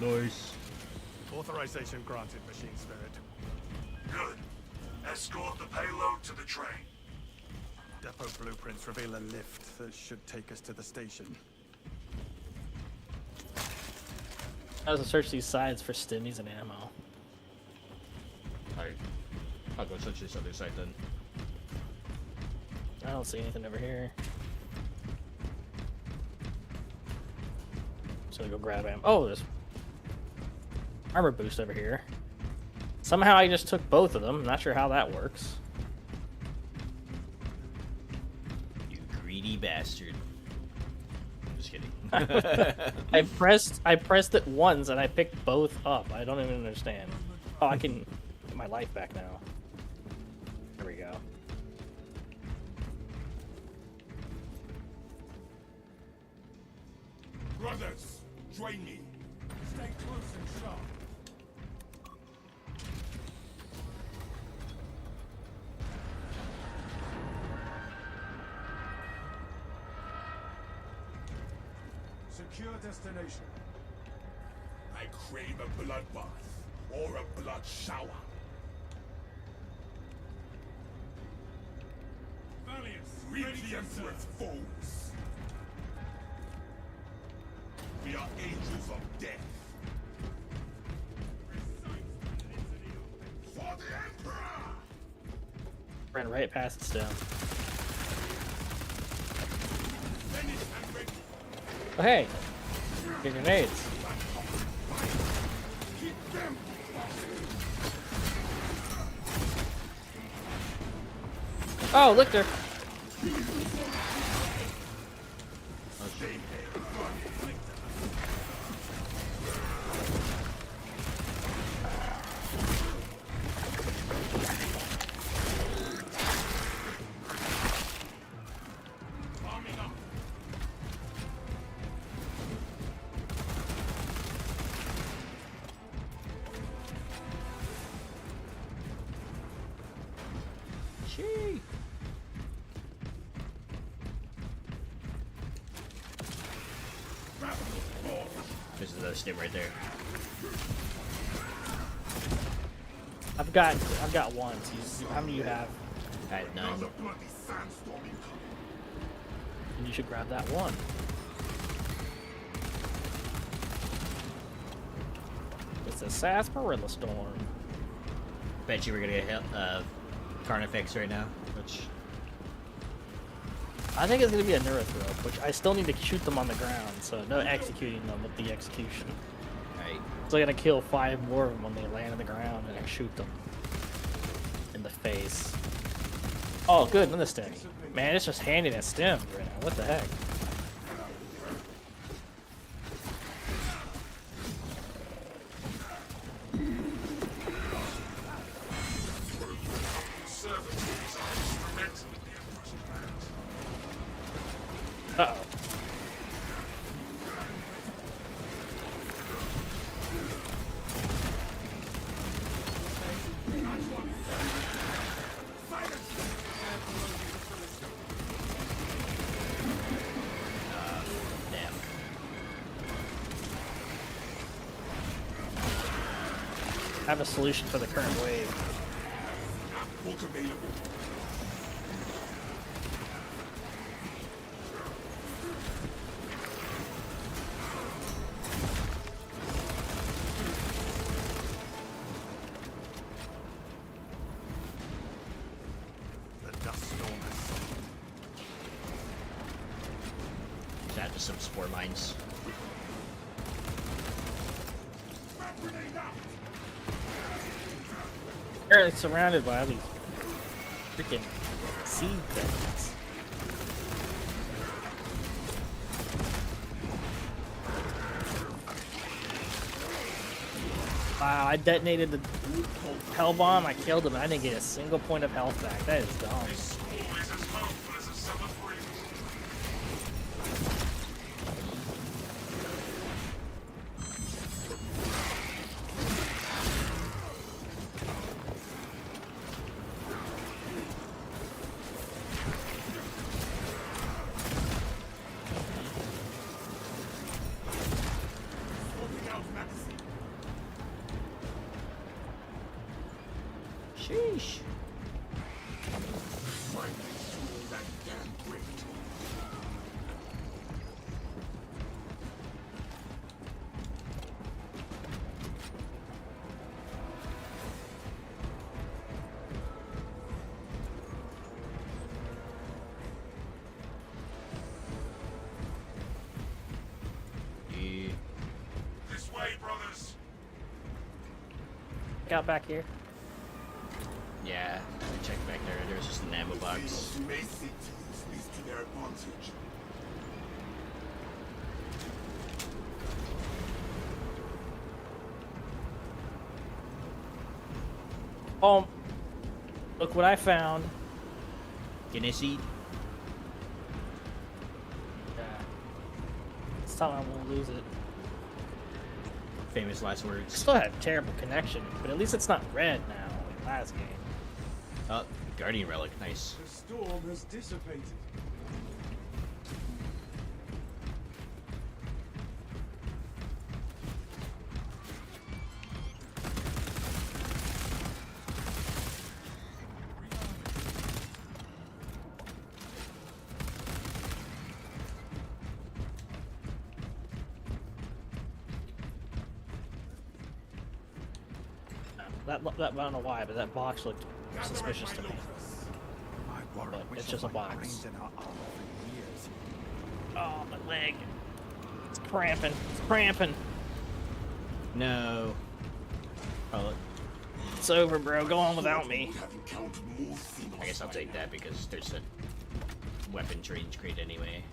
Nice. Authorization granted, Machine Spirit. Good. Escort the payload to the train. Depot blueprints reveal a lift that should take us to the station. I was to search these sides for stimmies and ammo. Alright. I'll go search this other side then. I don't see anything over here. So go grab ammo. Oh, there's armor boost over here. Somehow I just took both of them. I'm not sure how that works. You greedy bastard. Just kidding. I pressed it once and I picked both up. I don't even understand. Oh, I can get my life back now. There we go. Brothers, join me. Stay close and sharp. Secure destination. I crave a bloodbath or a blood shower. Valiance, Reap ready the to Emperor's serve. foes. We are angels of death. For the Emperor! Ran right past it still. Finish and ready. Oh, hey! Get grenades. Keep them. Oh, look there! Gee. There's another stim right there. I've got one. So how many do you have? I had none. Another bloody sandstorm incoming. And you should grab that one. It's a sarsaparilla storm. Bet you were gonna get Carnifex right now, which I think it's gonna be a Neurothrope, which I still need to shoot them on the ground, so no executing them with the execution. right. So I gotta kill 5 more of them when they land on the ground and I shoot them in the face. Oh, good, another stem. Man, it's just handing at stems right now. What the heck? Servitudes are instrumental in the Emperor's plans. Uh-oh. Damn. I have a solution for the current wave. Book available. The dust storm has sunk. Is that just some spore mines? Grenade out. Apparently surrounded by all these freaking seed things. Wow, I detonated the hell bomb, I killed him, and I didn't get a single point of health back. That is dumb. It's always as harmful as a summer breeze. Sheesh. Finally through that damn grate. Yeah. This way, brothers. Got back here. Yeah, I checked back there. There's just an ammo box. Those who may seek to use this to their advantage. Oh, look what I found. Can I see? Yeah. This time I won't lose it. Famous last words. Still have terrible connection, but at least it's not red now, like last game. Oh, Guardian Relic. Nice. The storm has dissipated. That I don't know why, but that box looked suspicious to me. But it's just a box. Oh, my leg. It's cramping. It's cramping. No. Oh, look. It's over, bro. Go on without me. Would have encountered more Xenos I guess I'll by take that because there's a weapon range crate anyway.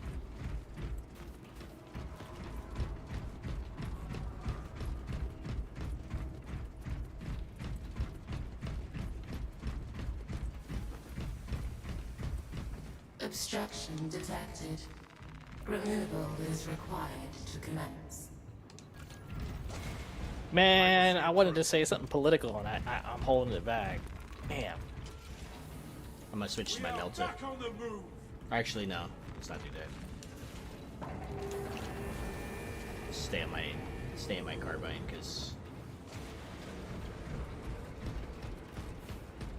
Obstruction detected. Removal is required to commence. Man, I wanted to say something political, and I'm holding it back. Damn. I'm gonna switch to my melter. Back on the move. Actually, no. Let's not do that. Stay on my carbine, because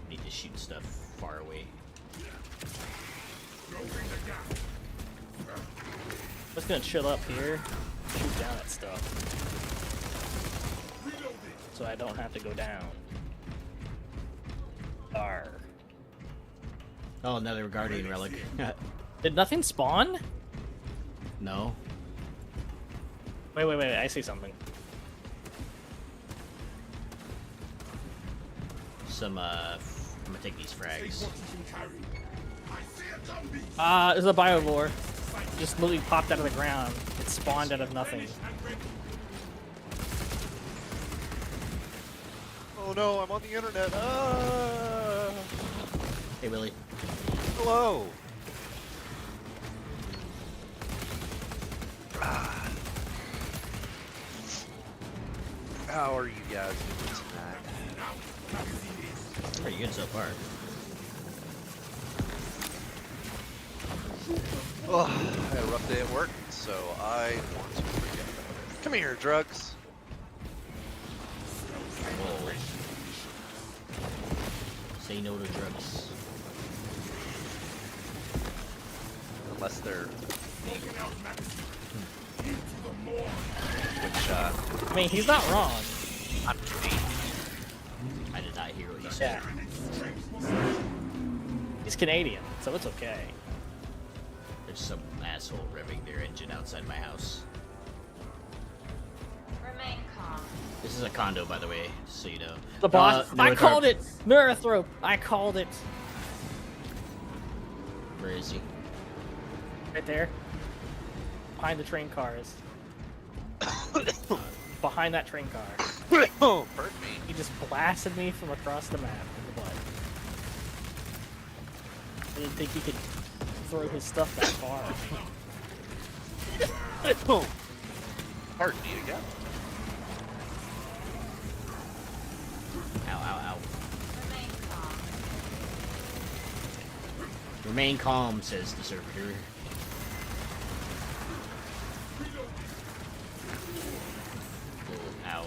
need to shoot stuff far away. I'm just gonna chill up here, shoot down at stuff, so I don't have to go down. Arr. Oh, another Guardian Relic. Did nothing spawn? No. Wait, I see something. Some, I'm gonna take these frags. There's a biovore. Just literally popped out of the ground. It spawned out of nothing. Oh no, I'm on the internet. Hey, Willie. Hello. How are you guys doing tonight? Pretty good so far. Oh, I had a rough day at work, so I want to freaking... Come here, drugs. Whoa. Say no to drugs. Unless they're... Which, I mean, he's not wrong. I'm kidding. I did not hear what you said. Yeah. He's Canadian, so it's okay. There's some asshole revving their engine outside my house. Remain calm. This is a condo, by the way, so you know. The boss. I Neurothorpe. called it. Neurothrope. I called it. Where is he? Right there. Behind the train cars. Behind that train car. Oh, pardon me. He just blasted me from across the map in the butt. I didn't think he could throw his stuff that far. Oh, pardon me again. Ow, ow, ow. Remain calm. Remain calm, says the servitor. Oh, ow.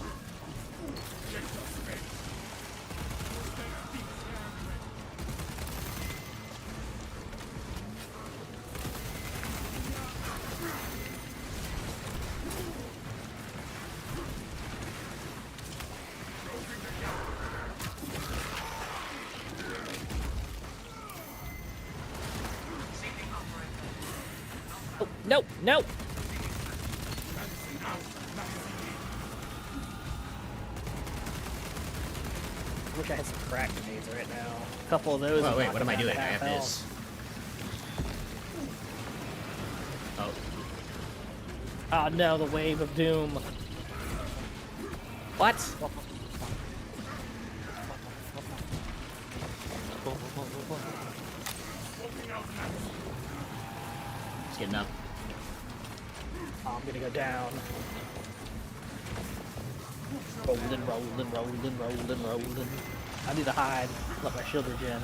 No, no. I wish I had some crack grenades right now. A couple of those. Oh and wait, knock what am I them down doing? to I half have health. this. Oh, Oh no, the wave of doom. What? it's getting up. Oh, I'm gonna go down. Rolling, rolling, rolling, rolling, rolling. I need to hide. Let my shield regen.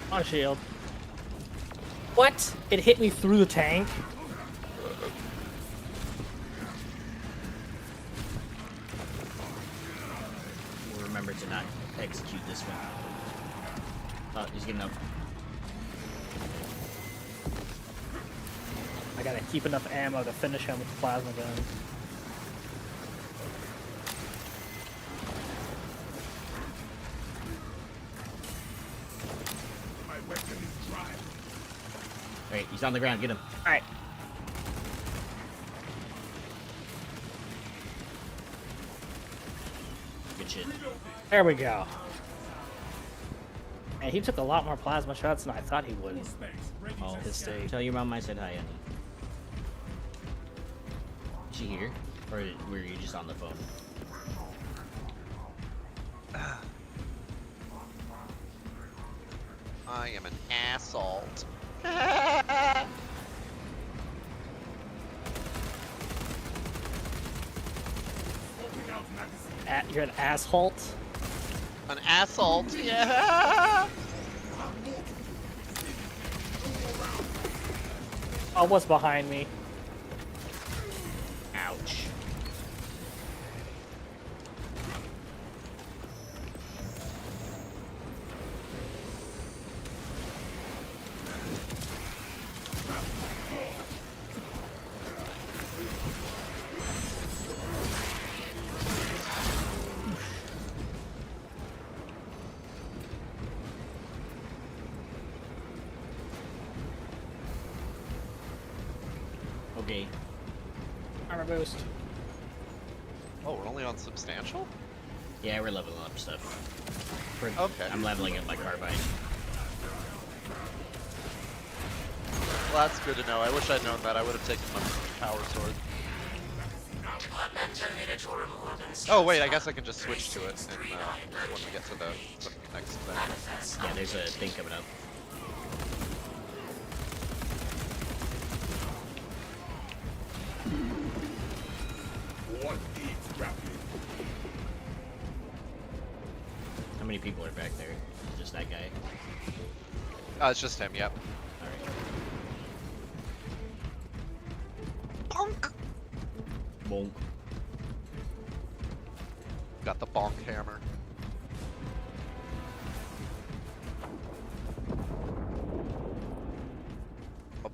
On shield. What? It hit me through the tank? We'll remember to not execute this one. Oh, he's getting up. I gotta keep enough ammo to finish him with the plasma gun. My weapon is dry. Wait, he's on the ground. Get him. Alright. Good shit. There we go. And he took a lot more plasma shots than I thought he would. Oh, his state. Tell your mom I said hi, honey. Is she here? Or were you just on the phone? I am an asshole. You're an asshole. An asshole. Yeah. Oh, what's behind me? Ouch. Okay. Armor boost. Oh, we're only on substantial? Yeah, we're leveling up stuff. Okay. I'm leveling up my carbine. Well, that's good to know. I wish I'd known that. I would have taken my power sword. Oh, wait, I guess I can just switch to it and, when we get to the next thing. Yeah, there's a thing coming up. What needs grappling? How many people are back there? Just that guy? It's just him, yep. Alright. Bonk! Bonk. Got the bonk hammer.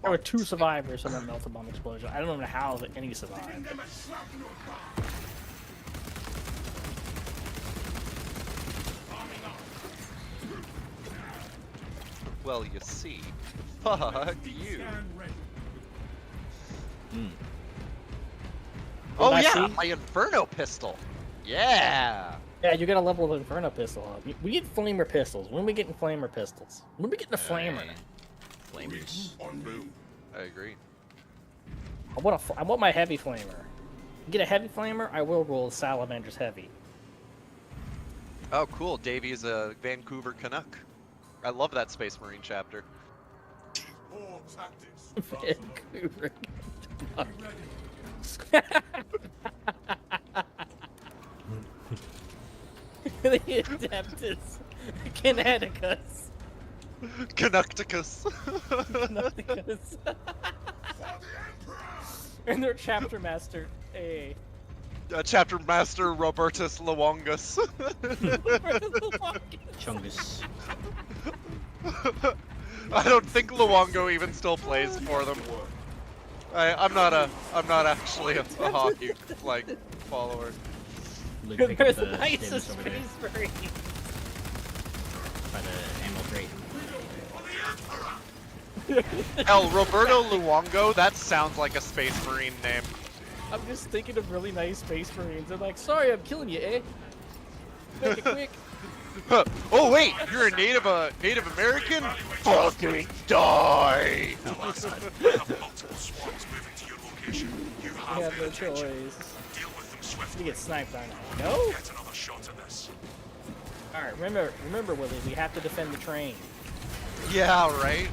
There were 2 survivors from that melted bomb explosion. I don't know how any survived. Them a shrapnel bomb. Arming up. Well, you see. Fuck you. Stand ready. Oh What I yeah, see? my Inferno pistol. Yeah. Yeah, you got a level of Inferno pistol up. We need flamer pistols. When are we getting flamer pistols? When are we getting a flamer? Flamers. On me. I agree. I want my heavy flamer. Get a heavy flamer, I will roll Salamander's heavy. Oh, cool. Davey is a Vancouver Canuck. I love that Space Marine chapter. Poor tactics. Vancouver. The Adeptus. Connecticus. Canucticus. Connecticus. And their chapter master, A. Chapter Master Robertus Lawongus. Chungus. I don't think Luongo even still plays for them. I'm not actually a hockey like follower. Luke, pick up There's the the nicest stamens over there space marine. by the ammo crate. Hell, Roberto Luongo, that sounds like a Space Marine name. I'm just thinking of really nice space marines. I'm like, sorry, I'm killing you, eh? Make it quick. Oh wait, you're a Native American? Fucking die! I have multiple swarms moving to your location. You You have have their no attention. choice. Deal with them You swiftly. get sniped, aren't I? No? Get another shot at this. Alright, remember, Willie, we have to defend the train. Yeah, right?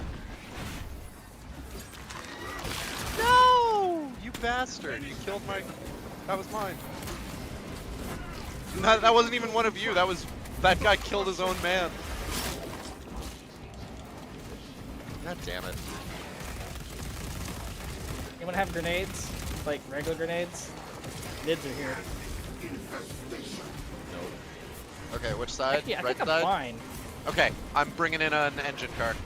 No! You bastard, you killed my... That was mine. That wasn't even one of you, that guy killed his own man. God damn it. Anyone have grenades? Like regular grenades? Nids are here. Okay, which side? Yeah, I Right think side? I'm fine. Okay, I'm bringing in an engine car.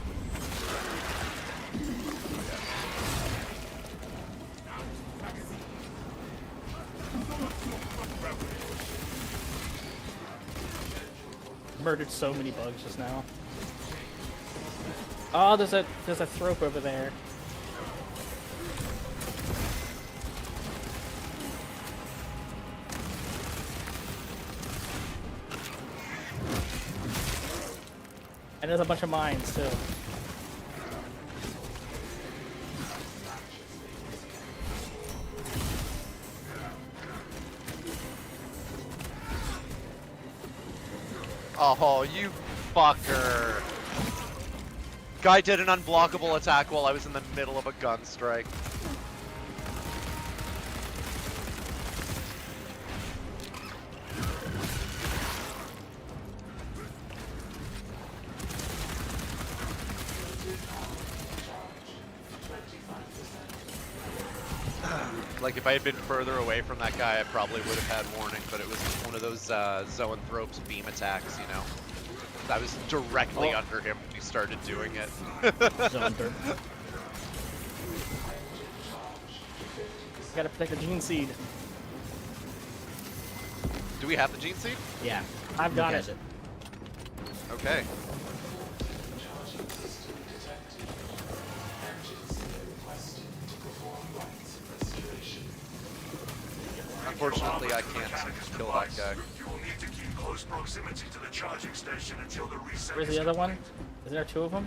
Murdered so many bugs just now. Oh, there's a thrope over there. And there's a bunch of mines too. Oh, you fucker. Guy did an unblockable attack while I was in the middle of a gun strike. Like, if I had been further away from that guy, I probably would have had warning, but it was one of those Zoanthrope's beam attacks, you know? I was directly under him when he started doing it. Zonter. Gotta protect the gene seed. Do we have the gene seed? Yeah, I've got Luke has it. Okay. Unfortunately, I can't kill that guy. You will need to keep close proximity to the charging station until the reset Where's is the other one? Is there two of them?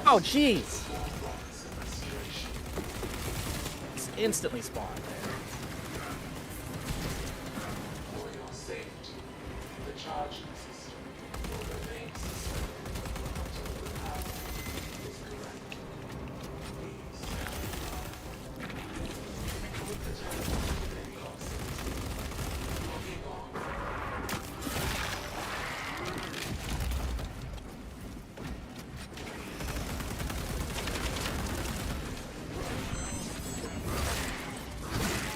Oh, jeez! It's instantly spawned.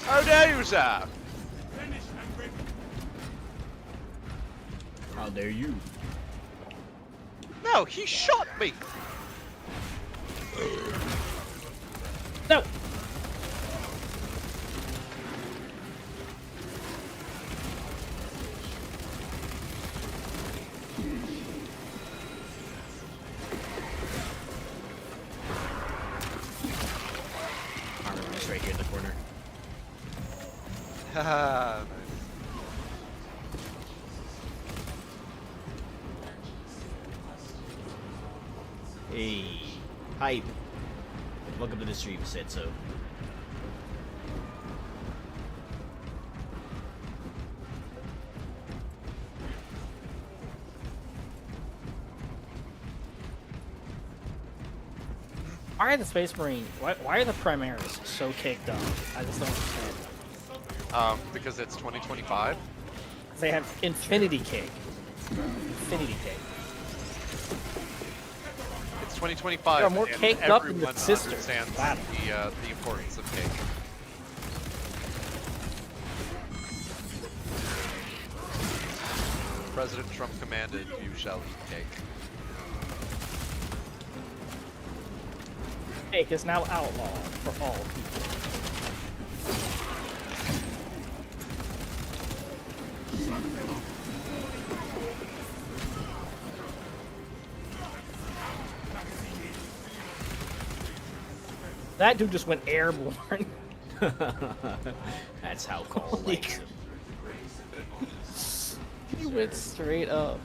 How dare you, sir? How dare you? No, he shot me! No! Armor just right here in the corner. Haha, nice. Hey, hype. Welcome to the stream, said so. Why are the Space Marine? Why are the Primaris so caked up? I just don't understand. Because it's 2025. They have Infinity Cake. Infinity Cake. It's 2025. They're more and caked up than everyone the sisters. understands Wow. the importance of cake. President Trump commanded, "You shall eat cake." Fake is now outlawed for all people. That dude just went airborne. That's how Cole Holy likes him. He went straight up.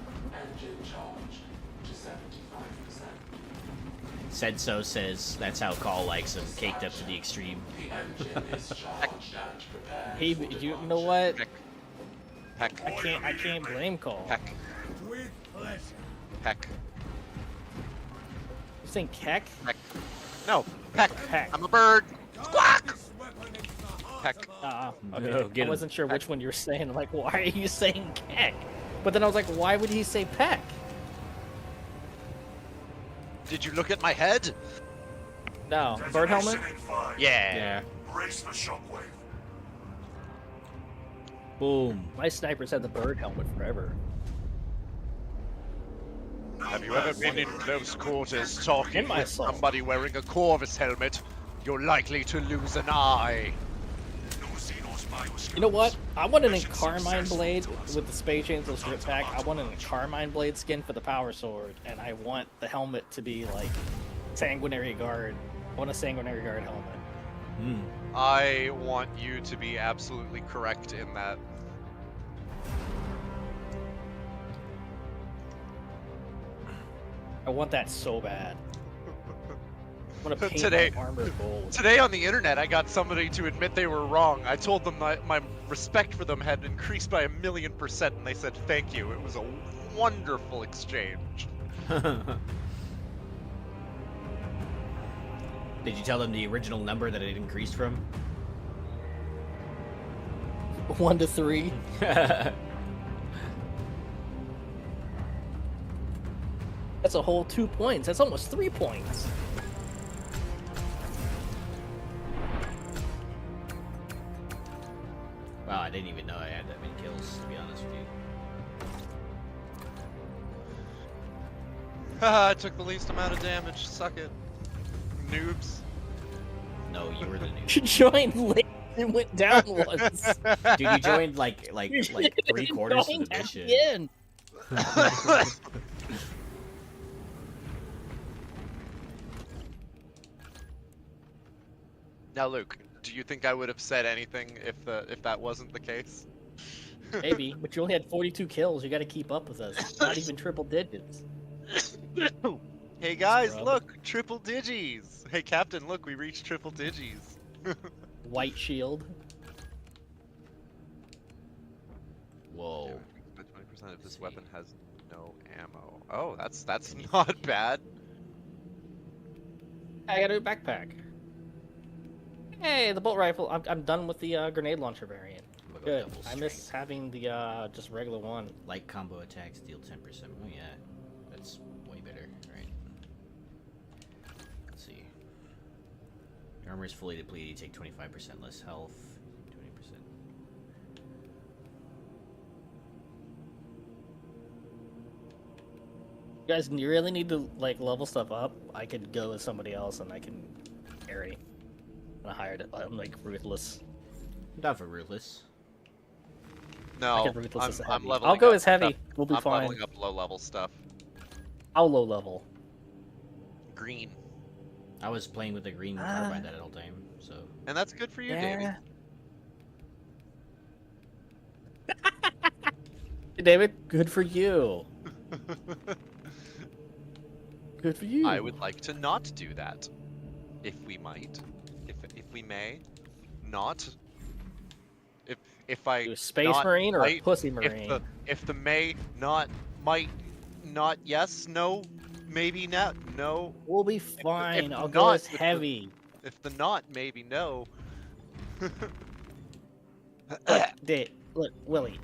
Said so says that's how Call likes him, caked up to the extreme. He, you know what? Heck. I can't blame Cole. Heck. With pleasure. Heck. You saying Keck? Heck. No. Heck. Heck. I'm a bird. Squawk. This weapon into the heart Heck. of our Okay. No, get I him. wasn't sure which one you were saying. Like, why are you saying Keck? But then I was like, why would he say Peck? Did you look at my head? No. Bird helmet? Detonation in 5. Yeah. Yeah. Brace for shockwave. Boom. My snipers had the bird helmet forever. Have you ever been in close quarters talking In my with soul. somebody wearing a Corvus helmet? You're likely to lose an eye. No Xenos bioscope. You know what? I want an Carmine blade with the Space Chainsaw strip pack. I want an Carmine blade skin for the power sword, and I want the helmet to be like Sanguinary Guard. I want a Sanguinary Guard helmet. I want you to be absolutely correct in that. I want that so bad. I want to paint Today- my armor gold. Today on the internet, I got somebody to admit they were wrong. I told them my respect for them had increased by 1,000,000%, and they said thank you. It was a wonderful exchange. Did you tell them the original number that it increased from? 1 to 3. That's a whole 2 points. That's almost 3 points. Wow, I didn't even know I had that many kills, to be honest with you. Haha, I took the least amount of damage. Suck it. Noobs. No, you were the You noob. joined late and went down once. Dude, you joined like You 3 quarters of joined the at mission. the end. Now, Luke, do you think I would have said anything if that wasn't the case? Maybe, but you only had 42 kills. You got to keep up with us. Not even triple digits. Hey guys, Scrub. look, triple digis. Hey Captain, look, we reached triple digis. White shield. Whoa. 20% of this weapon has no ammo. Oh, that's not bad. I got a backpack. Hey, the bolt rifle. I'm done with the grenade launcher variant. We'll go Good. double I miss strength. having the just regular one. Light combo attacks deal 10%. Oh yeah, that's way better. Right. Let's see. Your armor is fully depleted. You take 25% less health. 20%. You guys really need to like level stuff up. I could go with somebody else and I can carry. I hired it. I'm like ruthless. I'm down for ruthless. No, could ruthless as a I'm heavy. leveling I'll go up as heavy. stuff. We'll be I'm fine. leveling up low level stuff. I'll low level. Green. I was playing with the green carbine that whole time, so. And that's good for you, Davey. Hey, David, good for you. Good for you. I would like to not do that. If we might. If we may. Not. If I Do a space not marine or a might, pussy marine? If the may, not, might, not, yes, no, maybe not, no. We'll be fine. the I'll go not as with the- heavy. If the not, maybe no. Look, Willie.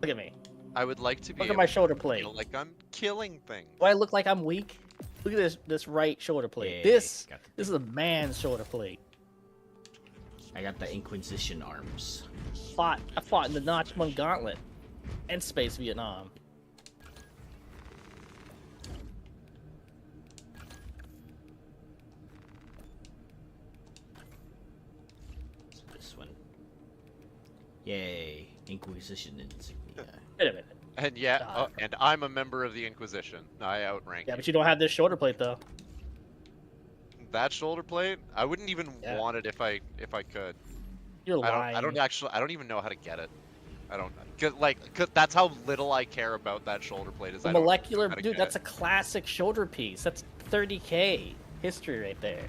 Look at me. I would like to be Look at able my to shoulder plate. feel like I'm killing things. Do I look like I'm weak? Look at this right shoulder plate. Yeah, this got is a man's shoulder plate. I got the Inquisition arms. I fought in the Notch 1 Gauntlet and Space Vietnam. Yay, Inquisition insignia. Wait a minute. And yeah, and I'm a member of the Inquisition. I outrank Yeah, you. but you don't have this shoulder plate though. That shoulder plate, I wouldn't even Yeah. want it if I could. You're lying. I don't even know how to get it. I don't, cause that's how little I care about that shoulder plate. Is The I don't know molecular, how to dude. get That's it. a classic shoulder piece. That's 30K history right there.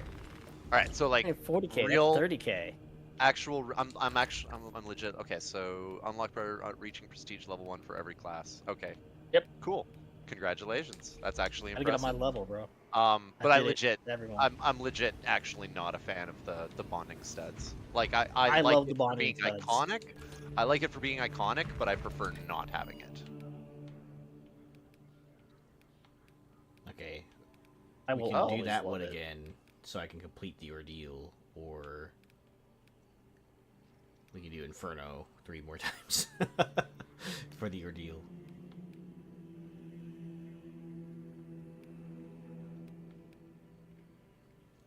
All right, so like 40K, real 30K. actual. I'm legit. Okay, so unlock by reaching prestige level 1 for every class. Okay. Yep. Cool. Congratulations. That's actually Gotta get on impressive. my level, bro. But I did it, legit, everyone. I'm legit actually not a fan of the bonding studs. Like I I like love the it for bonding being studs. iconic. I like it for being iconic, but I prefer not having it. Okay, I we will can do always that love one it. again, so I can complete the ordeal, or we can do Inferno 3 more times for the ordeal.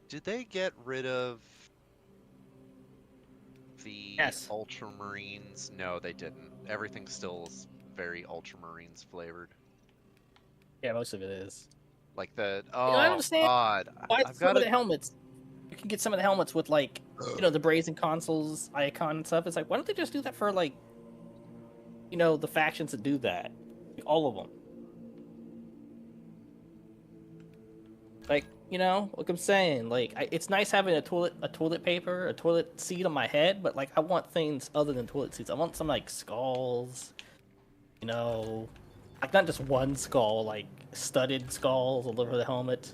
Did they get rid of the Yes. Ultramarines? No, they didn't. Everything still is very Ultramarines flavored. Yeah, most of it is. Like the I don't understand God, why I've some got of the helmets. You can get some of the helmets with like, the brazen consoles icon and stuff. It's like, why don't they just do that for like, the factions that do that, all of them. Like, like I'm saying, like it's nice having a toilet seat on my head, but like I want things other than toilet seats. I want some like skulls, like not just one skull, like studded skulls all over the helmet.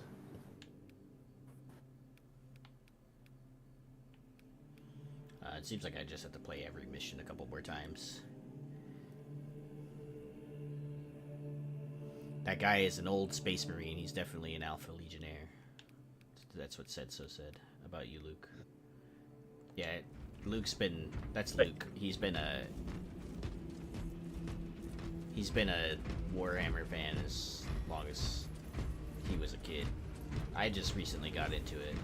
It seems like I just have to play every mission a couple more times. That guy is an old space marine. He's definitely an Alpha Legionnaire. That's what said about you, Luke. Yeah, that's Luke. He's been a Warhammer fan as long as he was a kid. I just recently got into it.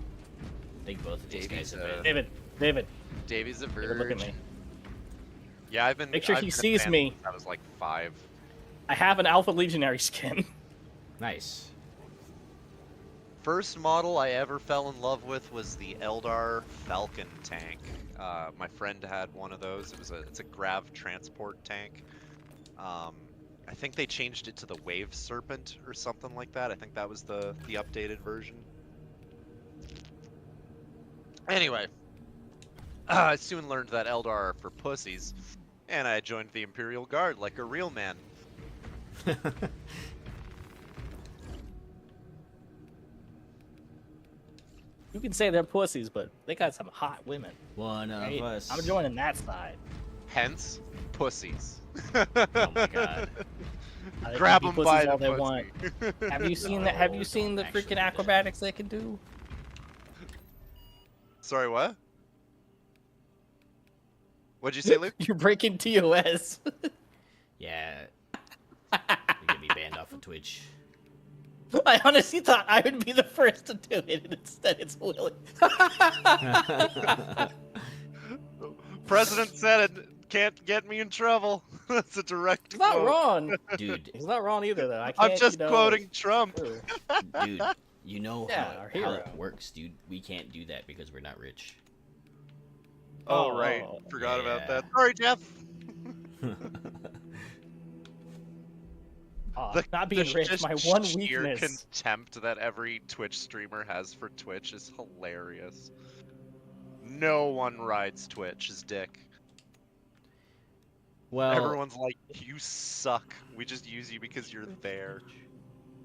I think both of these guys have been. David. Davy's a David, look at virgin. me. Yeah, I've been. Make sure I've he been a sees fan me. since I was like 5. I have an Alpha Legionary skin. Nice. First model I ever fell in love with was the Eldar Falcon tank. My friend had one of those. It's a grav transport tank. I think they changed it to the Wave Serpent or something like that. I think that was the updated version. Anyway, I soon learned that Eldar are for pussies, and I joined the Imperial Guard like a real man. You can say they're pussies, but they got some hot women. One of Right? us. I'm joining that side. Hence, pussies. Oh my god. They Grab can be them by pussies the all they pussy. want. Have you seen that? Have you seen the actually freaking do that. acrobatics they can do? Sorry, what? What'd you say, Luke? You're breaking TOS. Yeah. You're gonna be banned off of Twitch. I honestly thought I would be the first to do it, and instead it's Willie. President said it. Can't get me in trouble. That's a direct He's not quote. wrong. Dude, He's not wrong either, though. I I'm can't, just quoting Trump. True. dude, you know Yeah, how, our it, hero. how it works, dude. We can't do that because we're not rich. Oh, right. Oh, Forgot about yeah. that. Sorry, Jeff. Not being rich, just my one sheer weakness. contempt that every Twitch streamer has for Twitch is hilarious. No one rides Twitch's dick. Well, Everyone's like, you suck. We just use you because you're there.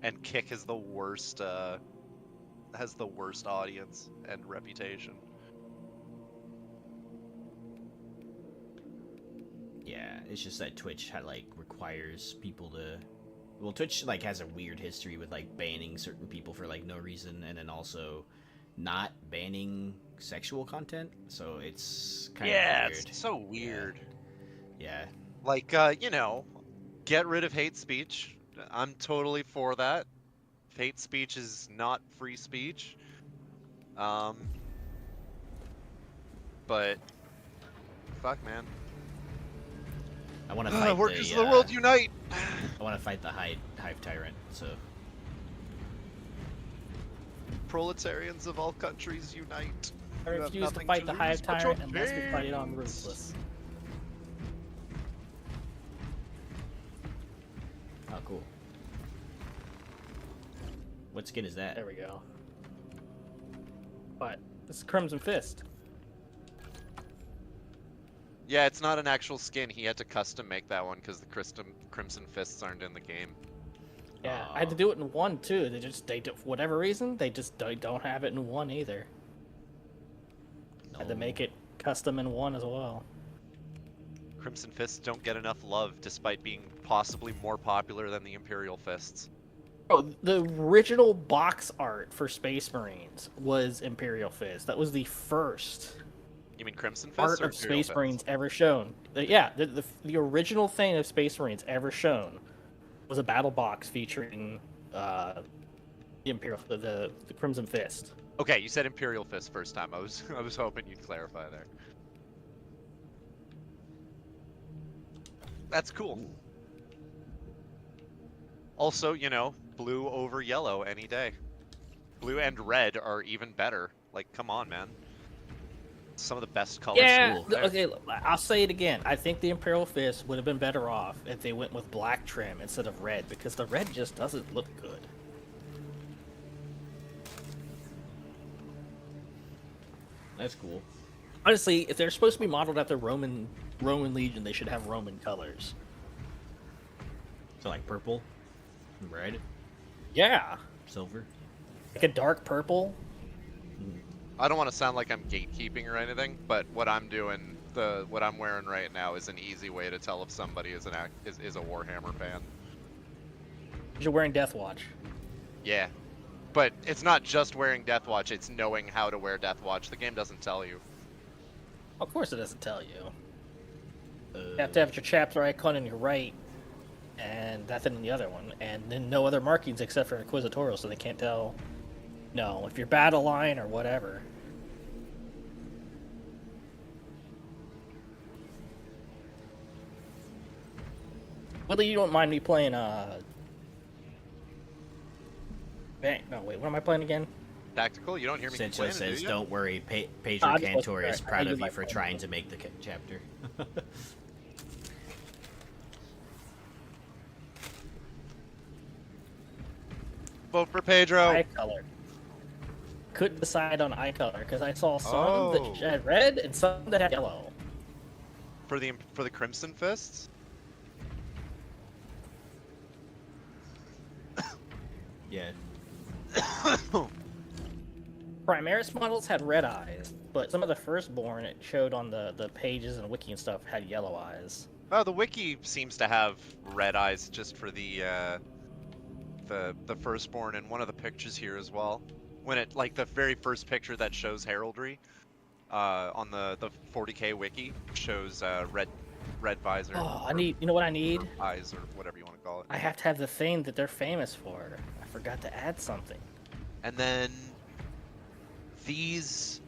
And Kick has the worst audience and reputation. yeah, it's just that Twitch requires people to. Well, Twitch has a weird history with banning certain people for no reason, and then also not banning sexual content. So it's kind of weird. It's so weird. Yeah. Like, get rid of hate speech. I'm totally for that. Hate speech is not free speech. But fuck, man. I want to fight Workers of the world unite! I want to fight the Hive Tyrant. So Proletarians of all countries unite. I You have refuse to nothing fight the lose Hive but your Tyrant unless we fight it on veins. Ruthless. oh, cool. What skin is that? There we go. But this is Crimson Fist. Yeah, it's not an actual skin. He had to custom make that one because the Crimson Fists aren't in the game. Yeah, I had to do it in 1 too. They for whatever reason they just don't have it in 1 either. No. Had to make it custom in 1 as well. Crimson Fists don't get enough love despite being possibly more popular than the Imperial Fists. Oh, the original box art for Space Marines was Imperial Fist. That was the first You mean Crimson Fists art or of Imperial Space Fists? Marines ever shown. Yeah, the original thing of Space Marines ever shown was a battle box featuring the Crimson Fist. Okay, you said Imperial Fist first time. I was hoping you'd clarify there. That's cool. Also, you know, blue over yellow any day. Blue and red are even better. Like, come on, man. Some of the best colors. Yeah, there. okay, I'll say it again. I think the Imperial Fist would have been better off if they went with black trim instead of red, because the red just doesn't look good. That's cool. Honestly, if they're supposed to be modeled after Roman Legion, they should have Roman colors. So like purple, red, Yeah, silver. like a dark purple. I don't want to sound like I'm gatekeeping or anything, but what I'm doing, what I'm wearing right now, is an easy way to tell if somebody is is a Warhammer fan. You're wearing Deathwatch. Yeah, but it's not just wearing Deathwatch; it's knowing how to wear Deathwatch. The game doesn't tell you. Of course, it doesn't tell you. You have to have your chapter icon on your right, and that thing on the other one, and then no other markings except for Inquisitorial, so they can't tell. No, if you're battle line or whatever. Whether you don't mind me playing no, wait, what am I playing again? Tactical? You don't hear me Sencho complaining, says, do you? "Don't worry, Pedro I just Cantor wasn't is there. I proud did of my you for phone. trying to make the chapter." Vote for Pedro. Eye color. Couldn't decide on eye color because I saw some Oh. that had red and some that had yellow. For the Crimson Fists? Yeah. Primaris models had red eyes, but some of the firstborn it showed on the pages and wiki and stuff had yellow eyes. Oh, the wiki seems to have red eyes just for the firstborn in one of the pictures here as well. When it, like, the very first picture that shows heraldry on the 40k wiki shows red visor. Oh, you know what I need? Or eyes, or whatever you want to call it. I have to have the thing that they're famous for. I forgot to add something. And then these,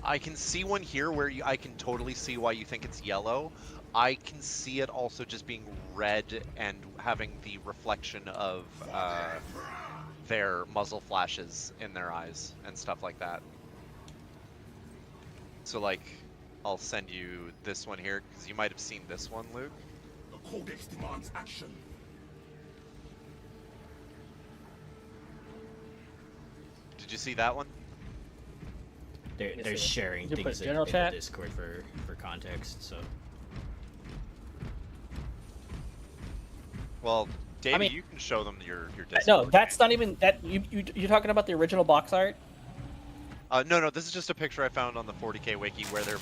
I can see one here where I can totally see why you think it's yellow. I can see it also just being red and having the reflection of their muzzle flashes in their eyes and stuff like that. So, like, I'll send you this one here because you might have seen this one, Luke. The Codex demands action. Did you see that one? They're Yes, sir. sharing You put things in general the chat? Discord for context. So Well, Davey, mean- you can show them your Discord. No, that's not even that. You're talking about the original box art. No, this is just a picture I found on the 40k wiki where their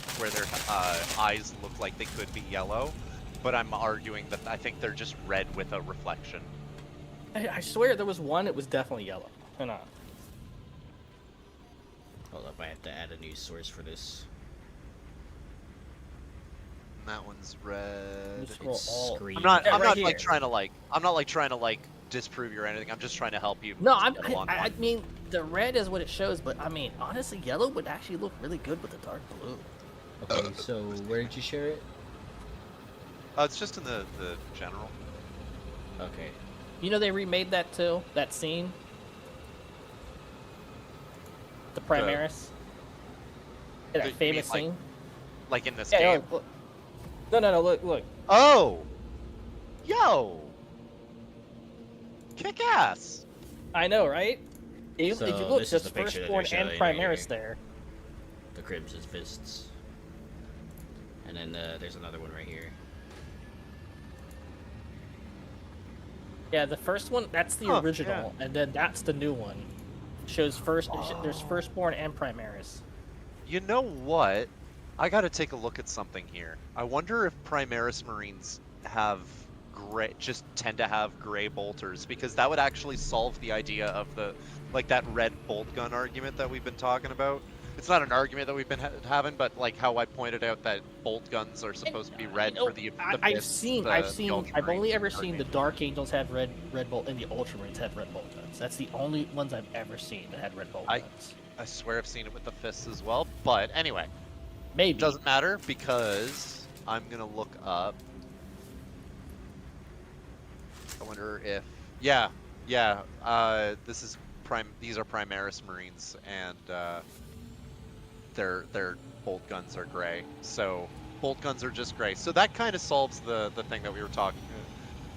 eyes look like they could be yellow, but I'm arguing that I think they're just red with a reflection. I swear there was one. It was definitely yellow. Hold on. hold up, I have to add a new source for this. And that one's red. Scroll It's all. screen. I'm not Yeah, right like here. trying to disprove you or anything. I'm just trying to help you. No, settle on I one. mean the red is what it shows, but I mean honestly, yellow would actually look really good with the dark blue. Okay, so where did you share it? It's just in the general. Okay. You know they remade that too. That scene. The Primaris. Yeah, that you famous mean, scene. Like in this Yeah, game. look. No. Look. Oh! Yo! Kick ass! I know, right? If So you look, this is there's the picture that Firstborn they're and showing Primaris here. there. The Crimson Fists. And then there's another one right here. Yeah, the first one, that's the Huh, original, and then that's the new one. Shows there's Firstborn and Primaris. You know what? I gotta take a look at something here. I wonder if Primaris Marines have just tend to have gray bolters, because that would actually solve the idea of that red bolt gun argument that we've been talking about. It's not an argument that we've been having, but like how I pointed out that bolt guns are supposed to be red for the I've fists, seen, the I've only Ultramarines, ever and seen the Dark Angels have red bolt, and the Ultramarines have red bolt guns. That's the only ones I've ever seen that had red bolt guns. I swear I've seen it with the fists as well, but anyway. Maybe. Doesn't matter, because I'm gonna look up. I wonder if this is these are Primaris Marines, and their bolt guns are gray. So bolt guns are just gray. So that kind of solves the thing that we were talking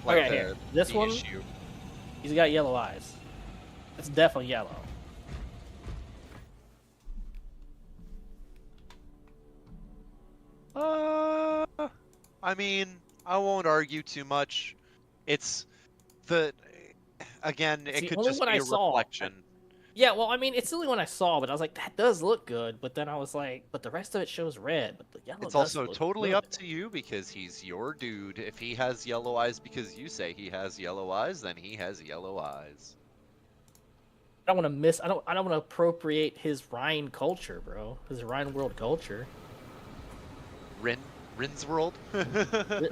about. Okay, here. This one, issue. He's got yellow eyes. It's definitely yellow. I mean, I won't argue too much. It's again, it could just be a reflection. Yeah, well, I mean, it's the only one I saw, but I was like, that does look good. But then I was like, but the rest of it shows red. But the yellow. It's also totally up to you, because he's your dude. If he has yellow eyes because you say he has yellow eyes, then he has yellow eyes. I don't want to I don't want to appropriate his Rhine culture, bro. His Rhine world culture. Rin's world? I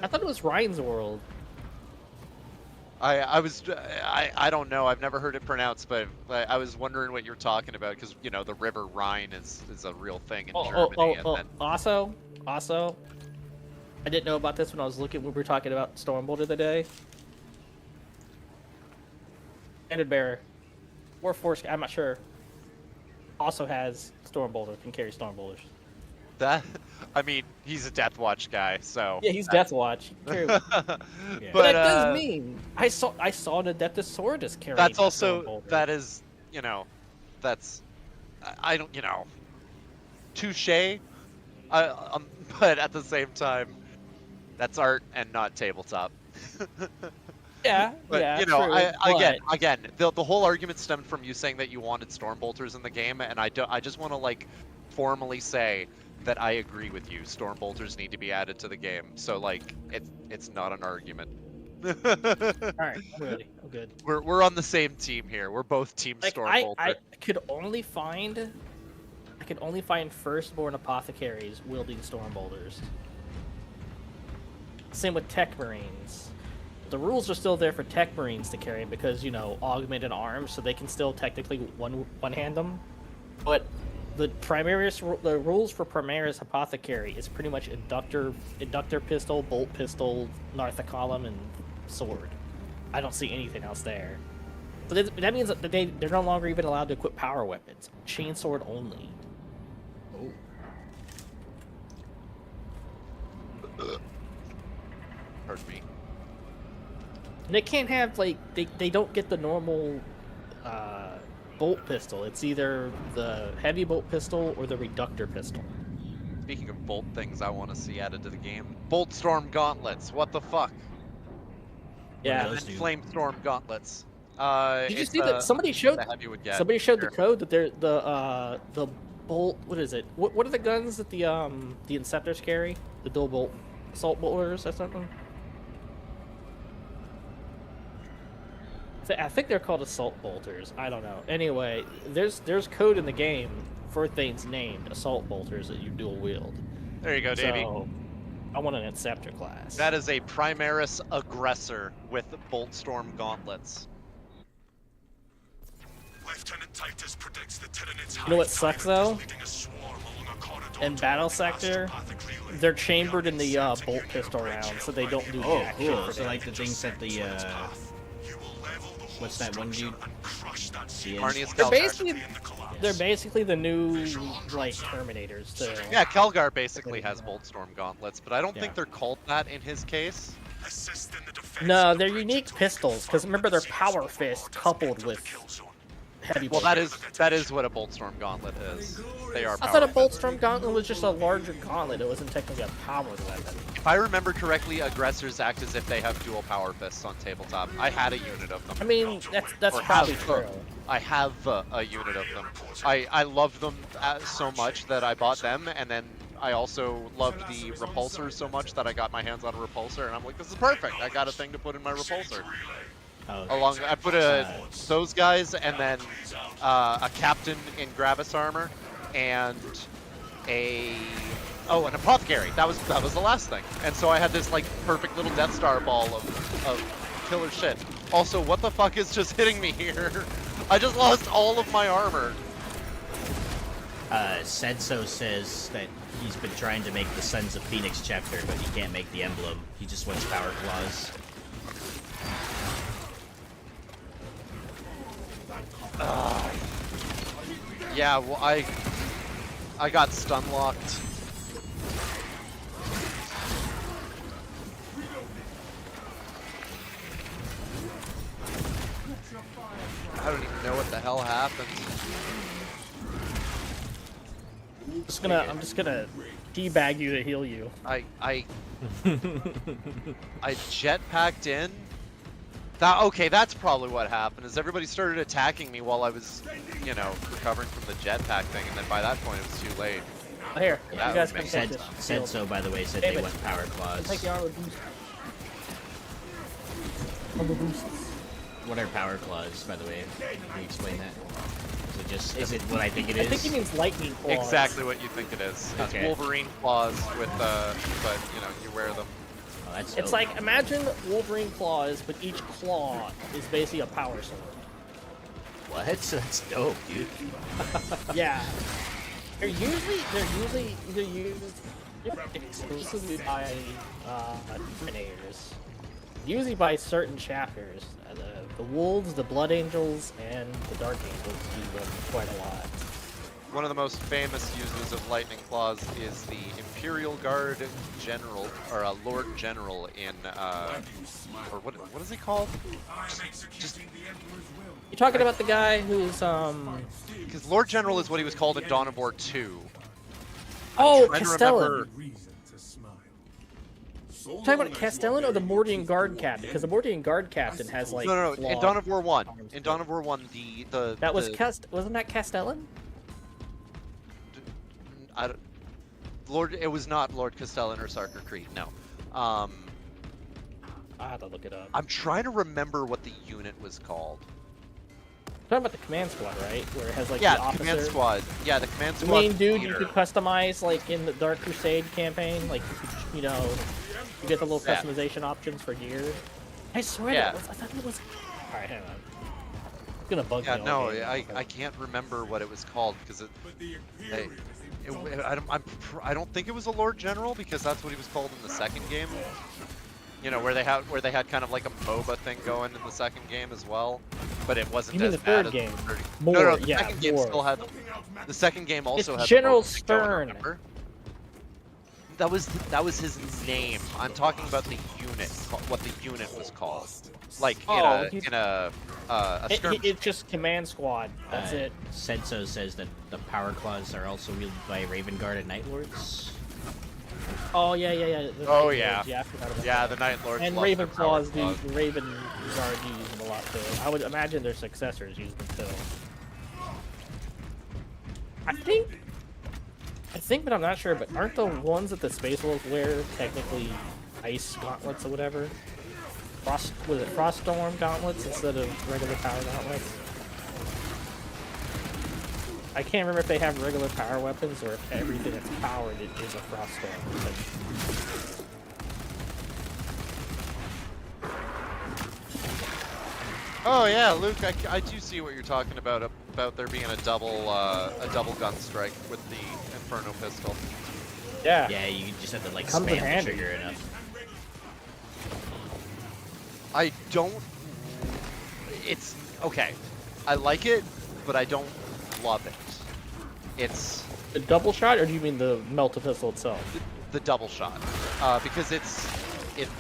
thought it was Rhine's world. I don't know. I've never heard it pronounced, but I was wondering what you're talking about, because the River Rhine is a real thing in Germany. Then... Also, I didn't know about this when we were talking about Stormbolter today. Standard Bearer, Warforce, I'm not sure, also has Stormbolter, can carry Stormbolters. I mean, he's a Death Watch guy, so... Yeah, he's Death Watch. Yeah. But that does mean... I saw an Adeptus Swordus carrying That's also... Stormbolter. That is, that's... I don't, touche. But at the same time, that's art and not tabletop. Yeah, but, yeah, true, again, the whole argument stemmed from you saying that you wanted Stormbolters in the game, and I just want to, formally say that I agree with you. Stormbolters need to be added to the game. So, it's not an argument. Alright, I'm ready. I'm good. We're on the same team here. We're both team Stormbolter. I could only find Firstborn Apothecaries wielding Stormbolters. Same with Tech Marines. The rules are still there for Tech Marines to carry because, augmented arms, so they can still technically one-hand them. But the rules for Primaris Apothecary is pretty much inductor pistol, bolt pistol, Nartha column, and sword. I don't see anything else there. So that means that they're no longer even allowed to equip power weapons. Chainsword only. Oh. Pardon me. And they can't have they don't get the normal bolt pistol. It's either the heavy bolt pistol or the reductor pistol. Speaking of bolt things I want to see added to the game, Bolt Storm Gauntlets. What the fuck? Yeah. And then Flame Storm Gauntlets. Did you see that somebody showed the code that they're the bolt? What is it? What are the guns that the Inceptors carry? The dual bolt assault bolters or something? I think they're called assault bolters. I don't know. Anyway, there's code in the game for things named assault bolters that you dual wield. There you go, Davey. So, I want an Inceptor class. That is a Primaris Aggressor with Bolt Storm Gauntlets. Lieutenant Titus predicts the Tyrnids You know what sucks though? in Battle Sector, they're chambered in the bolt pistol round, so they don't do Oh, jack shit cool. for So like the things that the what's that one dude? Marnius They're Calgar. basically the new like Terminators. So. Yeah, Calgar basically has Boltstorm gauntlets, but I don't think they're called that in his case. No, they're unique pistols because remember they're power fist coupled with heavy. Well, that is what a Boltstorm gauntlet is. They are. I thought a Boltstorm gauntlet was just a larger gauntlet. It wasn't technically a powered weapon. If I remember correctly, aggressors act as if they have dual power fists on tabletop. I had a unit of them. I mean, that's Or probably have, true. I have a unit of them. I love them so much that I bought them, and then I also loved the repulsor so much that I got my hands on a repulsor, and I'm like, this is perfect. I got a thing to put in my repulsor. Oh, I put those guys, and then a captain in Gravis armor, and an apothecary. That was the last thing. And so I had this like perfect little Death Star ball of killer shit. Also, what the fuck is just hitting me here? I just lost all of my armor. Sedso says that he's been trying to make the Sons of Phoenix chapter, but he can't make the emblem. He just wants power claws. Yeah, well, I got stun locked. I don't even know what the hell happened. I'm just gonna debag you to heal you. I jetpacked in. Okay, that's probably what happened. Is everybody started attacking me while I was, recovering from the jetpack thing, and then by that point it was too late. Oh, here, you That guys would can make take sense. this. Said so, by the way, said David, they want power claws. Take the armor boost. Armor boost. What are power claws, by the way? Can you explain that? Is it what I think it is? I think he means lightning claws. Exactly what you think it is. It's Okay. Wolverine claws with, but you wear them. Oh, that's It's dope. like, imagine Wolverine claws, but each claw is basically a power sword. What? That's dope, dude. Yeah. They're usually either used exclusively by Terminators. Usually by certain chapters. The Wolves, the Blood Angels, and the Dark Angels use them quite a lot. One of the most famous uses of lightning claws is the Imperial Guard General, or a Lord General in, or what is he called? Just You're talking about the guy who's because Lord General is what he was called in Dawn of War 2. Oh, trying to Castellan. remember- You're talking about Castellan or the Mordian Guard Captain? Because the Mordian Guard Captain has like No. In claw Dawn of War 1. arms. In Dawn of War 1, the That was the, wasn't that Castellan? It was not Lord Castellan or Sarker Creed. No. I have to look it up. I'm trying to remember what the unit was called. You're talking about the command squad, right? Where it has like Yeah, the officer. command squad. Yeah, the command The squad. main dude you leader. could customize like in the Dark Crusade campaign, like you get the little Yeah. customization options for gear. I swear Yeah. I thought it was. All right, hang on. It's gonna bug Yeah, me. no, all game. I can't remember what it was called because I don't think it was a Lord General because that's what he was called in the second game. Where they had kind of like a MOBA thing going in the second game as well, but it wasn't You mean as the bad third as game? the third. More, No, the yeah, second game more. still had. The second game also It's had General the MOBA thing going, Stern. remember? That was his name. I'm talking about the unit, what the unit was called, like in a skirmish. It's just command squad. That's it. Sedso says that the power claws are also wielded by Raven Guard and Night Lords. Oh yeah. The Oh, Night yeah. Lords, I forgot about Yeah, that. the Night Lords And love their Raven power Claws, claws. the Raven Guard use them a lot too. I would imagine their successors use them too. I think, but I'm not sure. But aren't the ones that the Space Wolves wear technically ice gauntlets or whatever? Was it Froststorm gauntlets instead of regular power gauntlets? I can't remember if they have regular power weapons or if everything that's powered is a Froststorm. But Oh yeah, Luke, I do see what you're talking about there being a double gun strike with the Inferno pistol. Yeah. Yeah, you just have to like Comes in spam the handy. trigger enough. I don't. It's okay. I like it, but I don't love it. It's A double shot, or do you mean the melta pistol itself? the double shot because it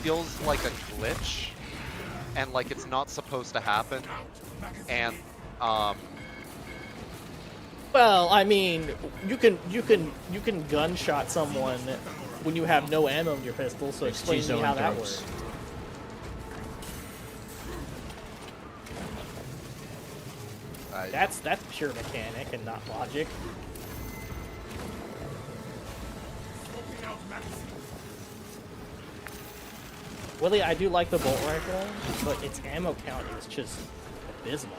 feels like a glitch and like it's not supposed to happen, and Well, I mean, you can gunshot someone when you have no ammo in your pistol. So There's explain two to me how zone that drops. works. That's pure mechanic and not logic. Willie, I do like the bolt rifle, but its ammo count is just abysmal.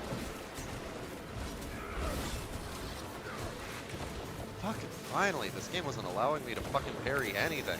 fucking finally, this game wasn't allowing me to fucking parry anything.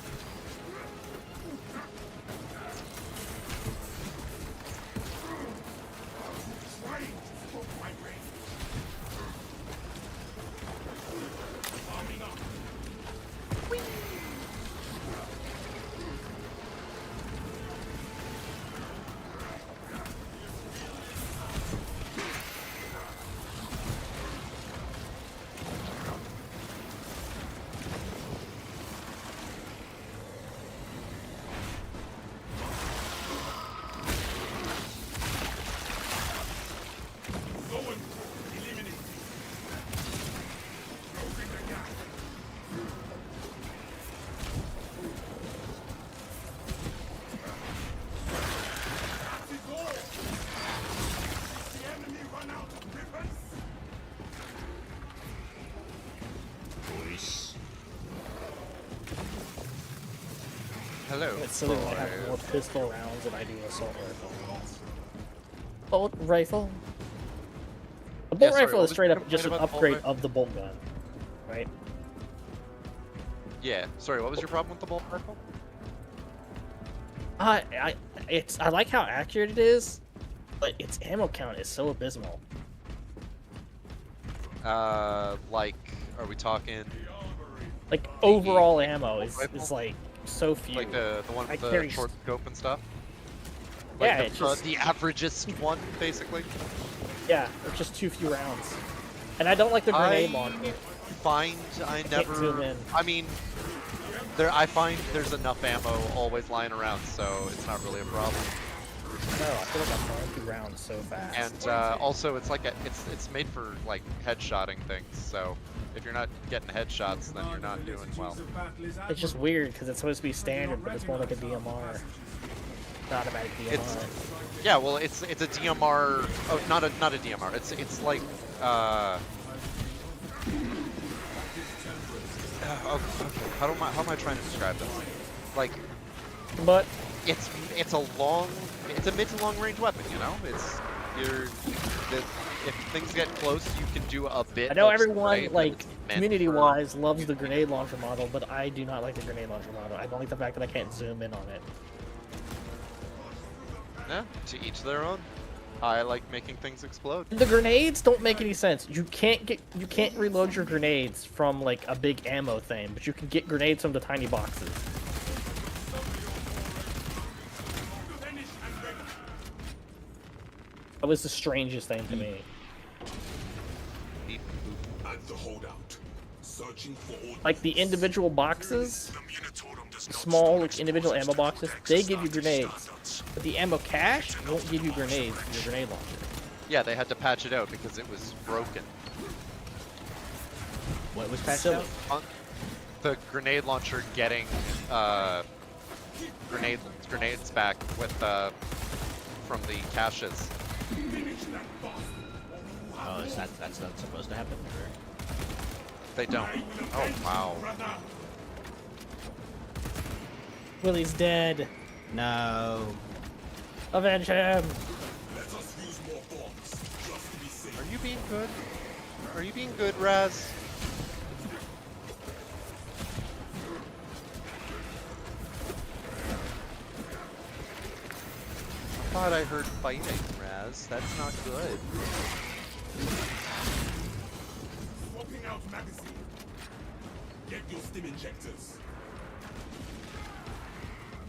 Hello. It's silly that I have more pistol rounds than I do assault rifle rounds. Bolt rifle? The bolt sorry, rifle what is was straight your up just an complaint about the bolt upgrade rifle? of the bolt gun, right? Yeah, sorry, what was your problem with the bolt rifle? I like how accurate it is, but its ammo count is so abysmal. Like, are we talking Like overall ammo is rifle? like so few. like the one I with the carry- short scope and stuff? Yeah, Like it's just the averagest one, basically? yeah, it's just too few rounds. And I don't like the grenade launcher. Find I Can't zoom never. in. I mean, I find there's enough ammo always lying around, so it's not really a problem. No, I feel like I'm going through rounds so fast. And also, it's like it's made for like headshotting things. So if you're not getting headshots, then you're not doing well. It's just weird because it's supposed to be standard, but it's more like a DMR. Automatic DMR. Yeah, well, it's a DMR. Oh, not a DMR. It's like okay. How am I trying to describe this? Like, But it's a mid to long range weapon. You know, if things get close, you can do a bit. I know of everyone, spray, but like, it's meant community-wise, loves the grenade launcher model, but I do not like the grenade launcher model. I don't like the fact that I can't zoom in on it. Yeah, to each their own. I like making things explode. The grenades don't make any sense. You can't reload your grenades from like a big ammo thing, but you can get grenades from the tiny boxes. That was the strangest thing to me. And the holdout. Searching for all Like the individual boxes, small like, individual ammo boxes, they give you grenades, but the ammo cache won't give you grenades for your grenade launcher. Yeah, they had to patch it out because it was broken. What was patched Silly. out? The grenade launcher getting grenades back with from the caches. Oh, that's not supposed to happen? Or... They don't. Oh wow. Willie's dead. No. Avenge him. Let us use more bombs just to be safe. Are you being good? Are you being good, Raz? thought I heard fighting, Raz. That's not good. Swapping out magazine. Get your stim injectors.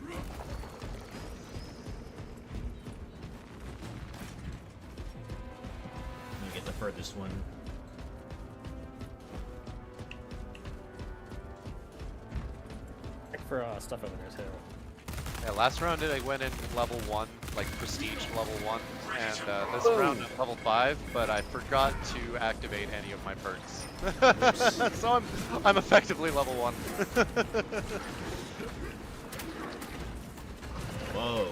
I'm gonna get the furthest one. Check for stuff over there too. Yeah, last round I went in level 1, like prestige level 1, and this round I'm level 5, but I forgot to activate any of my perks. So I'm effectively level 1. Whoa.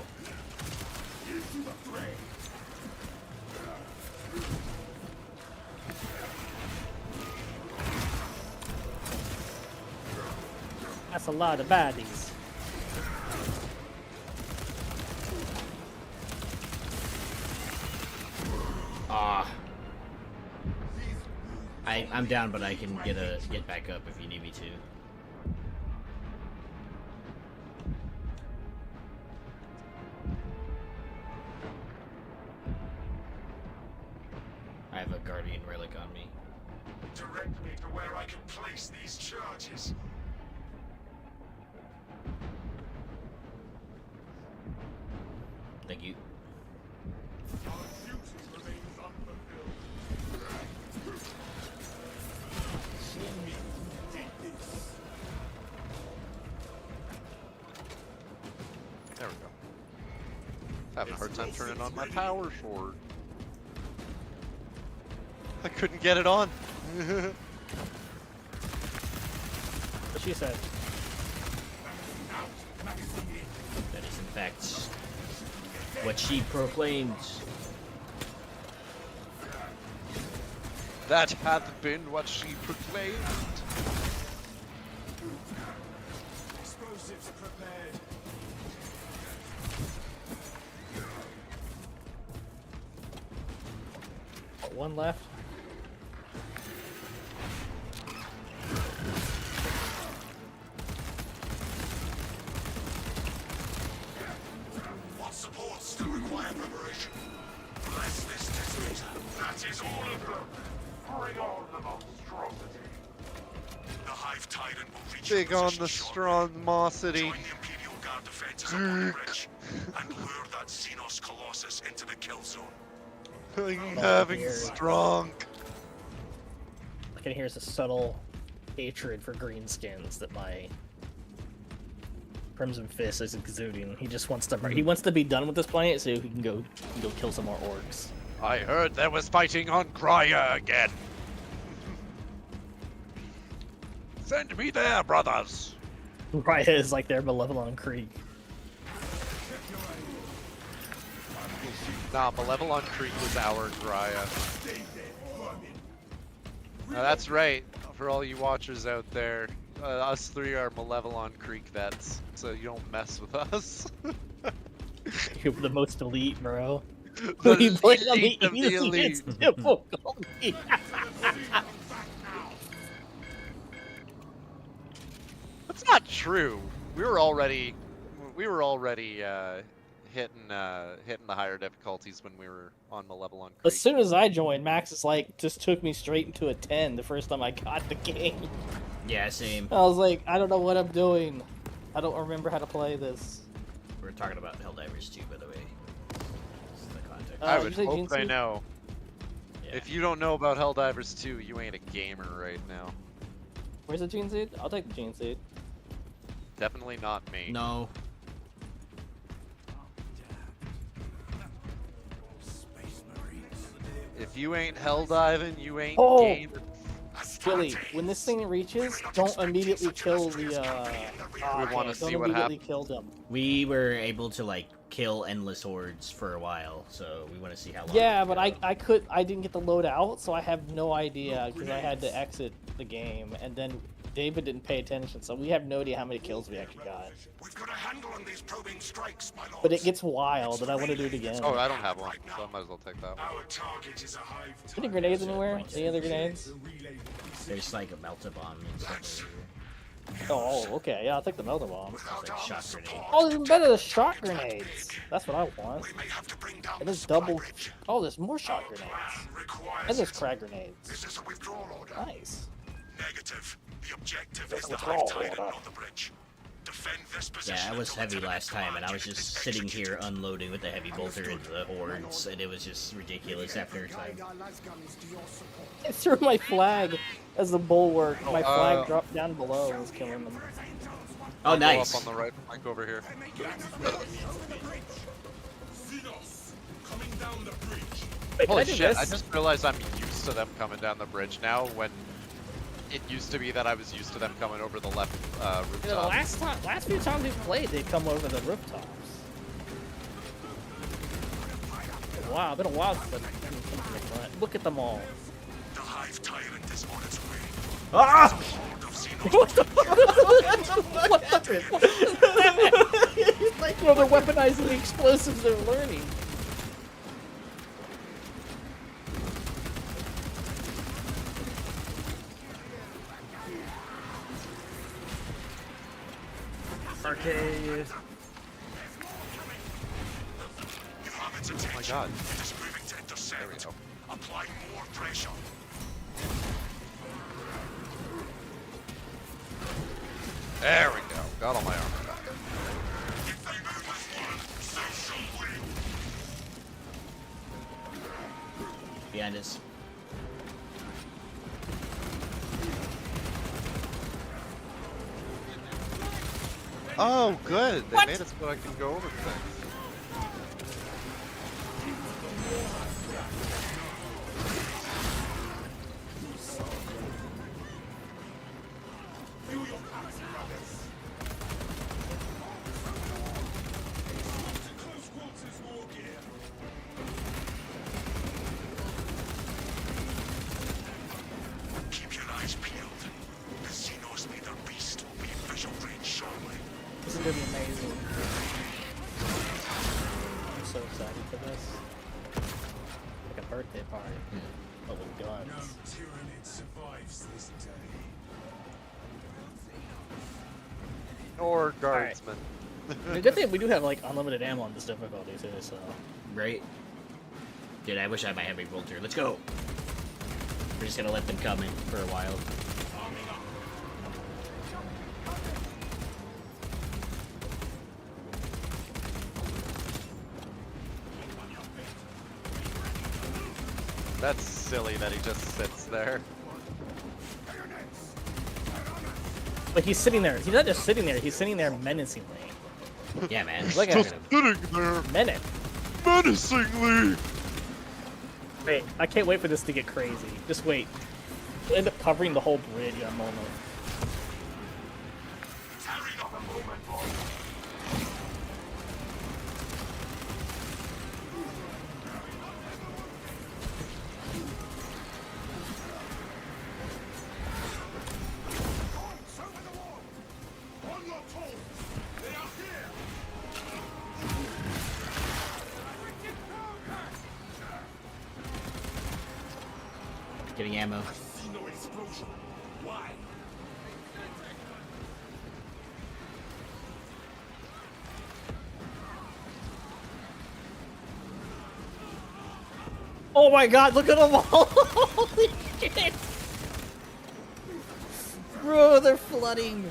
That's a lot of baddies. Ah. I'm down, but I can get back up if you need me to. I have a guardian relic on me. Direct me to where I can place these charges. Thank you. Our duty remains unfulfilled. Show me who did this. There we go. Having a hard time turning on my power sword. I couldn't get it on. What she said. That is in fact what she proclaimed. That hath been what she proclaimed. Explosives prepared. One left. What supports still require preparation? Bless this detonator. That is all of them. Bring on the monstrosity. The Hive Titan will reach Big your on position the shortly. strongmosity. Join the Imperial Guard defenses upon the bridge and lure that Xenos Colossus into the kill zone. I'm having strong. I can hear a subtle hatred for greenskins that my Crimson Fist is exuding. He just wants to he wants to be done with this planet so he can go kill some more orcs. I heard there was fighting on Grya again. Send me there, brothers. Raya is like their Malevelon Creek. Nah, Malevelon Creek was our Grya. Now that's right, for all you watchers out there. Us three are Malevelon Creek vets, so you don't mess with us. You're the most elite, bro. The You play on the elite of the elite. easiest difficulty. That's not true. We were already hitting the higher difficulties when we were on Malevelon Creek. As soon as I joined, Max is like just took me straight into a 10 the first time I got the game. Yeah, same. I was like, I don't know what I'm doing. I don't remember how to play this. We're talking about Helldivers too, by the way. This is the context. I did would you say hope Gene I Seed? know. Yeah. If you don't know about Helldivers 2, you ain't a gamer right now. Where's the Gene Seed? I'll take the Gene Seed. Definitely not me. No. Space Marines. If you ain't Helldiving, you ain't Oh! gaming. Billy, when this thing reaches, don't immediately kill the, We wanna see don't what immediately kill them. We were able to like kill endless hordes for a while, so we want to see how long. Yeah, we but go. I didn't get the load out, so I have no idea because I had to exit the game, and then David didn't pay attention, so we have no idea how many kills we actually got. We've got a handle on these probing strikes, my lords. But it gets wild, and I want to do it again. Oh, I don't have one, so I might as well take that one. Our target is a Hive Any Titan. grenades anywhere? Any other grenades? There's like a melta bomb and stuff over here. Oh, okay. Yeah, I'll take the melter bombs. It's like shot grenade. Oh, this is better than shot grenades. That's what I want. We may have to bring down And the there's supply double. bridge. Oh, there's more shot Our grenades. plan requires And there's it. crag grenades. This is a withdrawal order. Nice. Negative. The objective is the withdrawal Hive Titan order. on the bridge. Defend this position. Yeah, I was until heavy the last time, and I was command just unit is sitting here executed. unloading with the heavy bolter into the hordes, and it was just ridiculous after a time. I threw my flag as the bulwark. My flag dropped down below and was killing them. Oh, Go nice. up on the right flank over here. Xenos, coming down the bridge. Wait, can Holy I do shit, this? I just realized I'm used to them coming down the bridge now, when it used to be that I was used to them coming over the left Yeah, the rooftop. last few times we've played, they come over the rooftops. Wow, been a while since I've seen something like that. Look at them all. The Hive Tyrant is on its way. Ah! Horde of Xenos. What the fuck? No, they're weaponizing the explosives they're learning. Arcade. You have its attention. Oh my god. It is moving to intercept. There we go. Apply more pressure. There we go. Got all my armor back. If they move as one, so shall we. Behind us. Oh, good. They made it so I can go over things. Close quarters war gear. Keep your eyes peeled. The Xenos Leader Beast will be in visual range shortly. This is gonna be amazing. I'm so excited for this. Like a birthday party. But with No guns. Tyranid survives this day. Or guardsmen. The good thing we do have like unlimited ammo on this difficulty too, so. Right? Dude, I wish I had my heavy bolter. Let's go! We're just gonna let them come in for a while. That's silly that he just sits there. But he's sitting there. He's not just sitting there. He's sitting there menacingly. Yeah, man. Look at him. Sitting there Menace. menacingly. Wait, I can't wait for this to get crazy. Just wait. We'll end up covering the whole bridge in a moment. Carry up a moment, boy. Points over the wall. On your toes. They are here. Getting ammo. I see no explosion. Why? Oh my god, look at them all! Holy shit! Bro, they're flooding!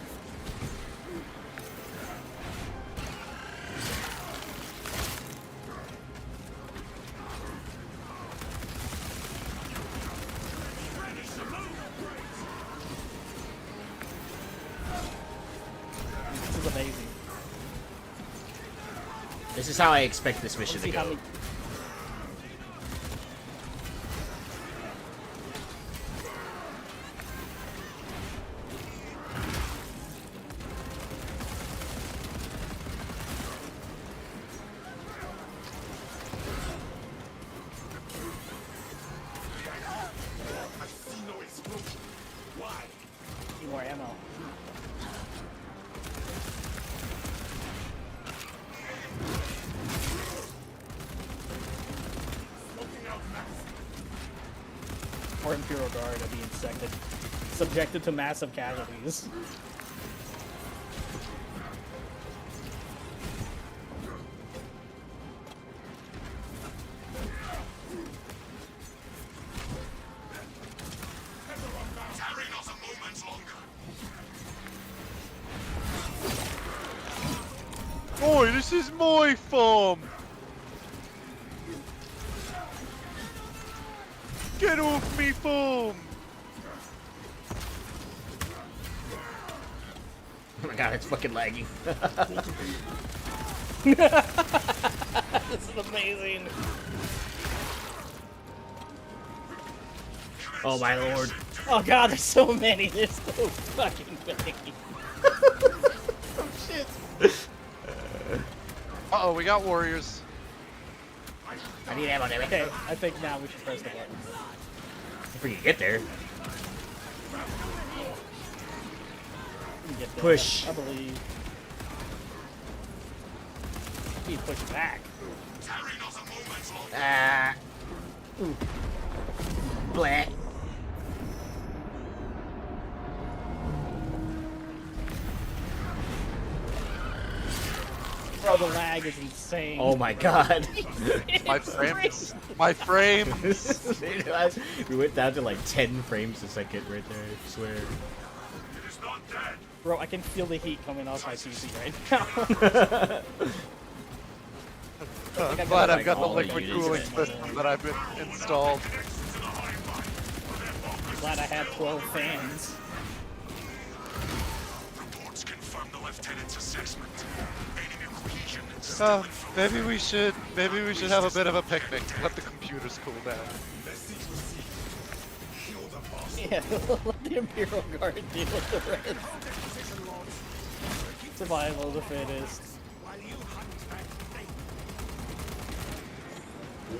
This is amazing. This is how I expect this mission to See how go. many... I see no explosion. Why? Need more ammo. Smoking out max. Or Imperial Guard are being subjected to massive casualties. boy, this is my farm. Get off me farm. Oh my god, it's fucking lagging. This is amazing. Oh my lord. Oh god, there's so many. There's so fucking many. Oh shit. Uh-oh, we got warriors. I need ammo, damn it. Okay, I think now we should press the button. If we can get there. We can get there, Push. I believe. You push back. Ah. Ooh. Blah. Bro, the lag is insane. Oh my god. My frames. My frames. We went down to like 10 frames a second right there, I swear. Bro, I can feel the heat coming off my PC right now. I'm glad I've got the all the liquid units cooling in it. system that I've been installed. Glad I have 12 fans. Reports confirm the lieutenant's assessment. Enemy cohesion and Maybe we should have a bit of a picnic. Let the computers cool down. Yeah, let the Imperial Guard deal with the rest. Survival of the fittest.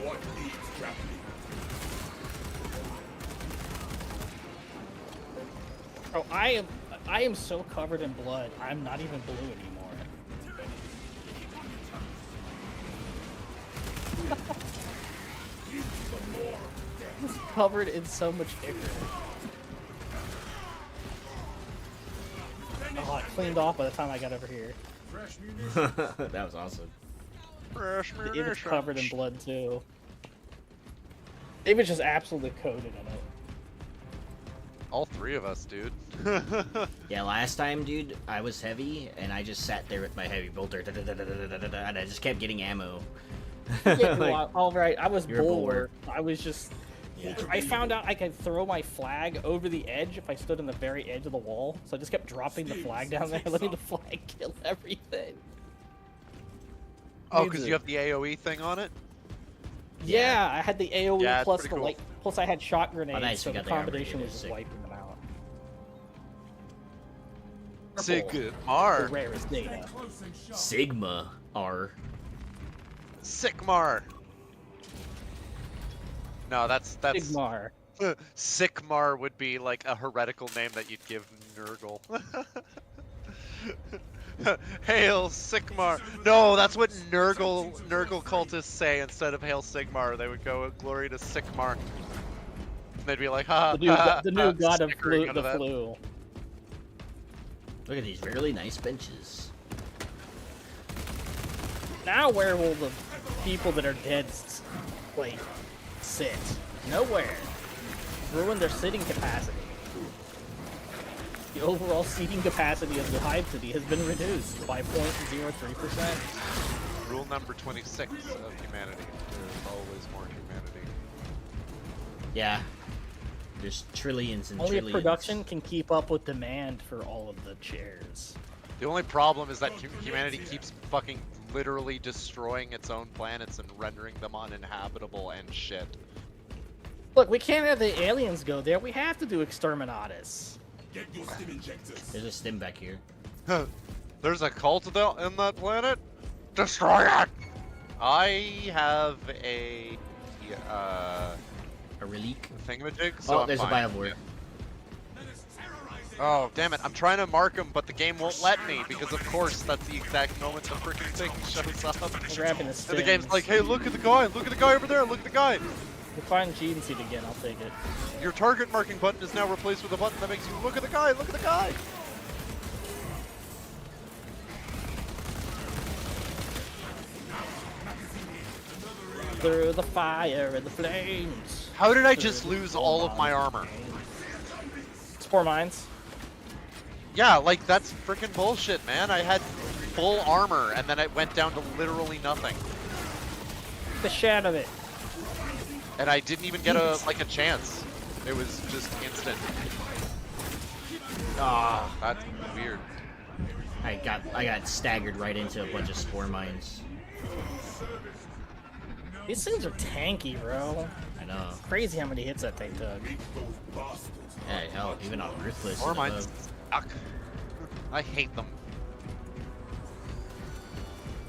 What needs grappling? Bro, I am so covered in blood. I'm not even blue anymore. I was covered in so much ichor. Oh, I cleaned off by the time I got over here. That was awesome. Fresh It was covered in blood too. It was just absolutely coated in it. All three of us, dude. Yeah, last time, dude, I was heavy, and I just sat there with my heavy bolter, and I just kept getting ammo. Yeah, Like, all right, I was you're bulwark. I was just. I found out I could throw my flag over the edge if I stood on the very edge of the wall. So I just kept dropping the flag down there, letting the flag kill everything. Oh, because you have the AoE thing on it? Yeah, I had the AoE Yeah, it's plus pretty the cool. plus I had shot grenades, nice, so you the got the armor combination grenade, was just sick. wiping them out. Sigmar. The rarest data. Sigma R. Sigmar. No, that's Sigmar. Sigmar would be like a heretical name that you'd give Nurgle. Hail Sigmar. No, that's what Nurgle cultists say instead of Hail Sigmar. They would go glory to Sigmar. And they'd be like, ha, The new god of snickering flu. out of The that. flu. Look at these really nice benches. Now where will the people that are dead like sit? Nowhere. Ruin their sitting capacity. The overall seating capacity of the Hive City has been reduced by 0.03%. Rule number 26 of humanity. There's always more humanity. Yeah. There's trillions and Only trillions. production can keep up with demand for all of the chairs. The only problem is that humanity keeps fucking literally destroying its own planets and rendering them uninhabitable and shit. Look, we can't have the aliens go there. We have to do Exterminatus. Get your stim injectors. There's a stim back here. There's a cult in that planet? Destroy it! I have a relique. thingamajig, so Oh, I'm there's fine. a Biovore. Oh, damn it. I'm trying to mark him, but the game won't let me, because of course that's the exact moment the freaking thing shows up. I'm grabbing the And the game's stims. like, hey, look at the guy over there, look at the guy! We'll find Gene Seed again, I'll take it. Your target marking button is now replaced with a button that makes you look at the guy, look at the guy! Through the fire and the flames. How did I just lose all of my armor? Spore mines. Yeah, like, that's freaking bullshit, man. I had full armor, and then it went down to literally nothing. The shit out of it. And I didn't even get a chance. It was just instant. Ah, That's weird. I got staggered right into a bunch of spore mines. These things are tanky, bro. I know. Crazy how many hits that thing took. Hey, hell, even on Ruthless. Or and mine above. suck. I hate them.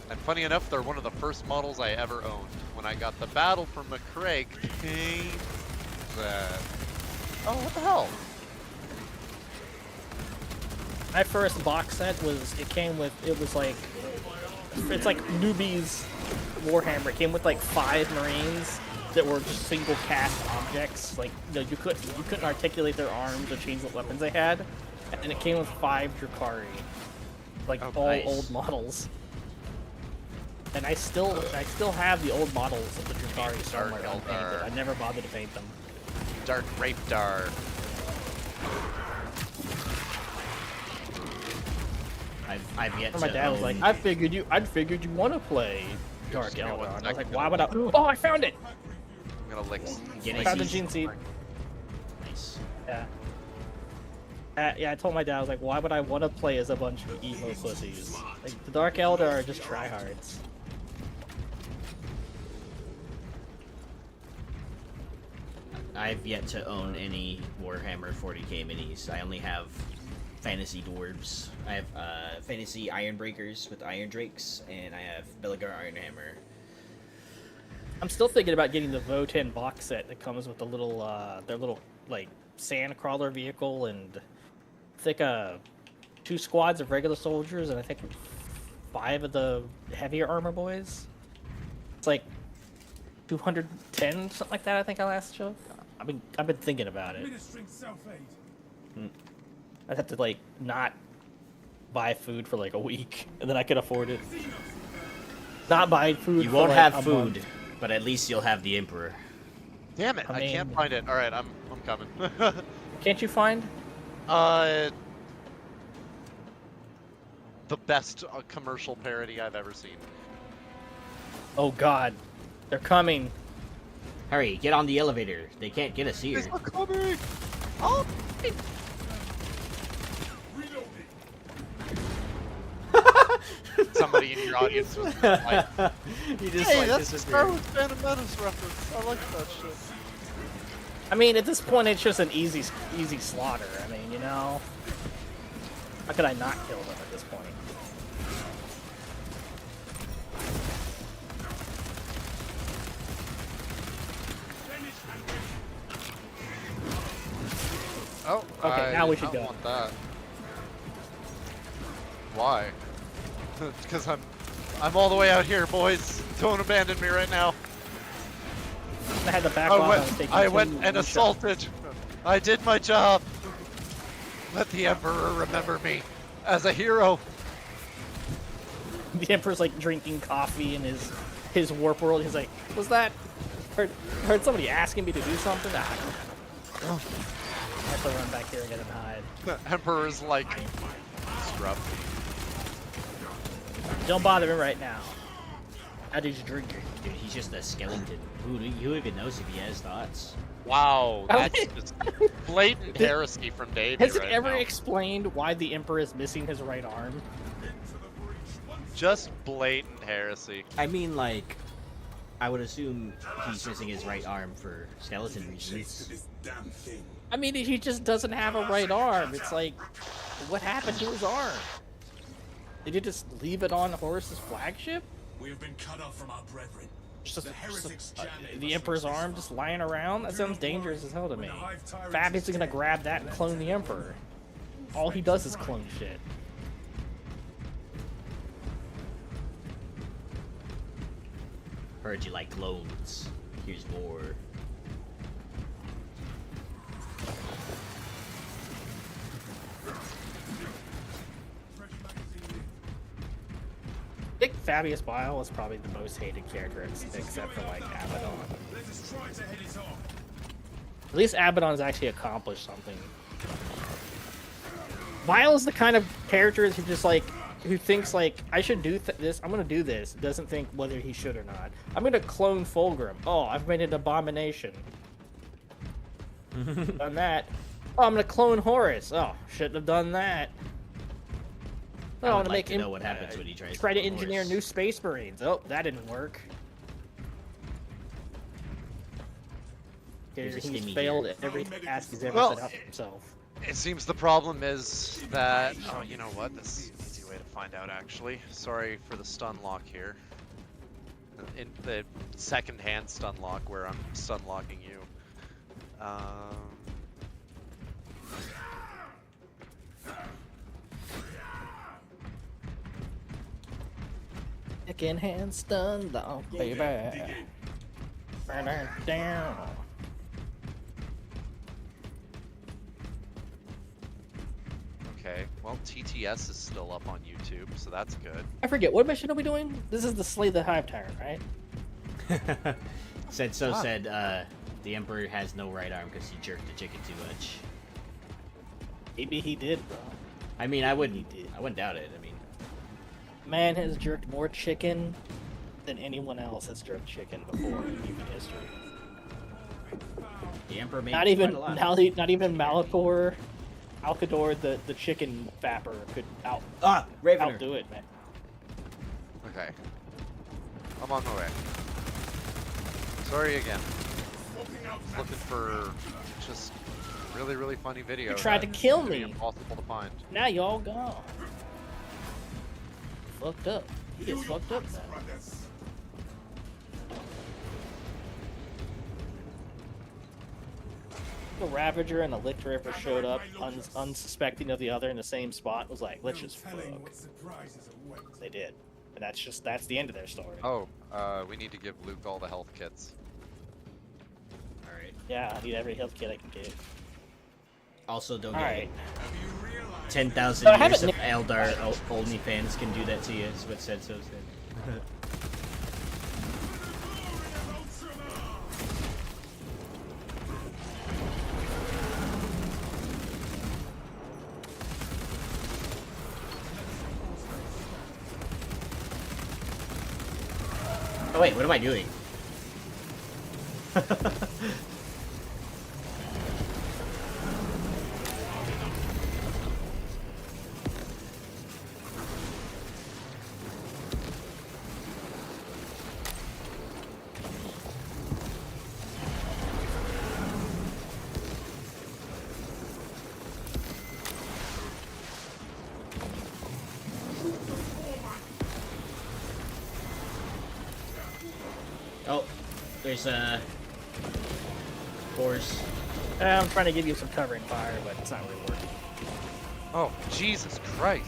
And funny enough, they're one of the first models I ever owned. When I got the Battle for McCraig, came that. Oh, what the hell? My first box set was, it's like newbies Warhammer. It came with like 5 Marines that were just single cast objects. Like, you know, you couldn't articulate their arms or change what weapons they had. And it came with 5 Drukhari. Like all nice. old models. And I still have the old models of the Drukhari somewhere unpainted. I never bothered to paint them. Dark Rape Dar. I've yet My to dad was like, own- I'd figured you want to play Dark Just give me one Eldar. And I was like, second. why would I? Oh, I found it! I'm gonna lick. Getting Found the seized. gene seed. Nice. Yeah. Yeah, I told my dad, I was like, why would I want to play as a bunch of emo pussies? Like, the Dark Eldar are just tryhards. I've yet to own any Warhammer 40k minis. I only have Fantasy Dwarves. I have Fantasy Ironbreakers with Iron Drakes, and I have Beligar Ironhammer. I'm still thinking about getting the Votan box set that comes with the little, their little, like, sand crawler vehicle, and I think 2 squads of regular soldiers, and I think 5 of the heavier armor boys. It's like 210, something like that. I think I last showed. I've been thinking about it. Administering self-aid. I'd have to like not buy food for like a week, and then I could afford it. Not buy food. You for, won't like, have a food, month. but at least you'll have the Emperor. Damn it! I can't mean- find it. All right, I'm coming. Can't you find? The best commercial parody I've ever seen. Oh God, they're coming. Hurry, get on the elevator. They can't get us here. They're coming! Oh! Somebody in your audience was like, You just "Hey, like that's a disappeared. Star Wars Phantom Menace reference. I like that shit." I mean, at this point, it's just an easy slaughter. I mean, you know, how could I not kill them at this point? Oh, Okay, now we should I go. want that. Why? Because I'm all the way out here, boys. Don't abandon me right now. I had the back I off. went, I went and assaulted. I did my job. Let the Emperor remember me as a hero. The Emperor's like drinking coffee in his warp world. He's like, was that? Heard somebody asking me to do something? I have to run back here again and hide. The Emperor's like, scrub. Don't bother me right now. How did you drink it? Dude, he's just a skeleton. Who even knows if he has thoughts? Wow, that's just blatant heresy from Davey Has it right ever now. explained why the Emperor is missing his right arm? Just blatant heresy. I mean, like, I would assume he's missing his right arm for skeleton reasons. This damn thing. I mean, he just doesn't have a right arm. It's like, what happened to his arm? Did you just leave it on Horus's flagship? We have been cut off from our brethren. Just The heretics jamming the us Emperor's with this arm just lying around? That sounds dangerous as hell to When me. the Hive Tyrnids Fabius is gonna attack, grab that and clone the Emperor. All he does is clone shit. Heard you like clones. Here's more. I think Fabius Bile is probably the most hated character except for like Abaddon. Let us try to head it off. At least Abaddon's actually accomplished something. Vile is the kind of character who just like, who thinks like I should do this, I'm gonna do this, doesn't think whether he should or not. I'm gonna clone Fulgrim. Oh, I've made an abomination. Done that. Oh, I'm gonna clone Horus. Oh, shouldn't have done that. Oh, I I'm would gonna like make to him know what happens when he tries try to clone engineer Horus. new Space Marines. Oh, that didn't work. Here's a He's stimmy failed here. at every task he's ever Well, set up for himself. It seems the problem is that... Oh, you know what? This is an easy way to find out, actually. Sorry for the stun lock here. In the second-hand stun lock where I'm stun locking you. Second hand stun lock, baby. Burn down. Okay, well, TTS is still up on YouTube, so that's good. I forget, what mission are we doing? This is the Slay the Hive Tyrant, right? Said the Emperor has no right arm because he jerked the chicken too much. Maybe he did, bro. I mean, I wouldn't doubt it. I mean, Man has jerked more chicken than anyone else has jerked chicken before in human history. the Emperor made Not even quite a lot. not even Malachor, Alcador, the chicken fapper could Ravener. outdo it, man. Okay. I'm on my way. Sorry again. Looking for just really, really funny video. You tried to that's kill gonna be me. Impossible to find. Now y'all gone. Fucked up. He gets fucked up now. The Ravager and the Lictor ever showed up, unsuspecting of the other in the same spot, was like, let's just fuck. They did. And that's the end of their story. Oh, we need to give Luke all the health kits. Alright. Yeah, I need every health kit I can get. Also, don't Alright. get 10,000 So I years of haven't- Eldar OnlyFans can do that to you, is what said so said. Oh wait, what am I doing? Oh, there's force. I'm trying to give you some covering fire, but it's not really working. Oh, Jesus Christ.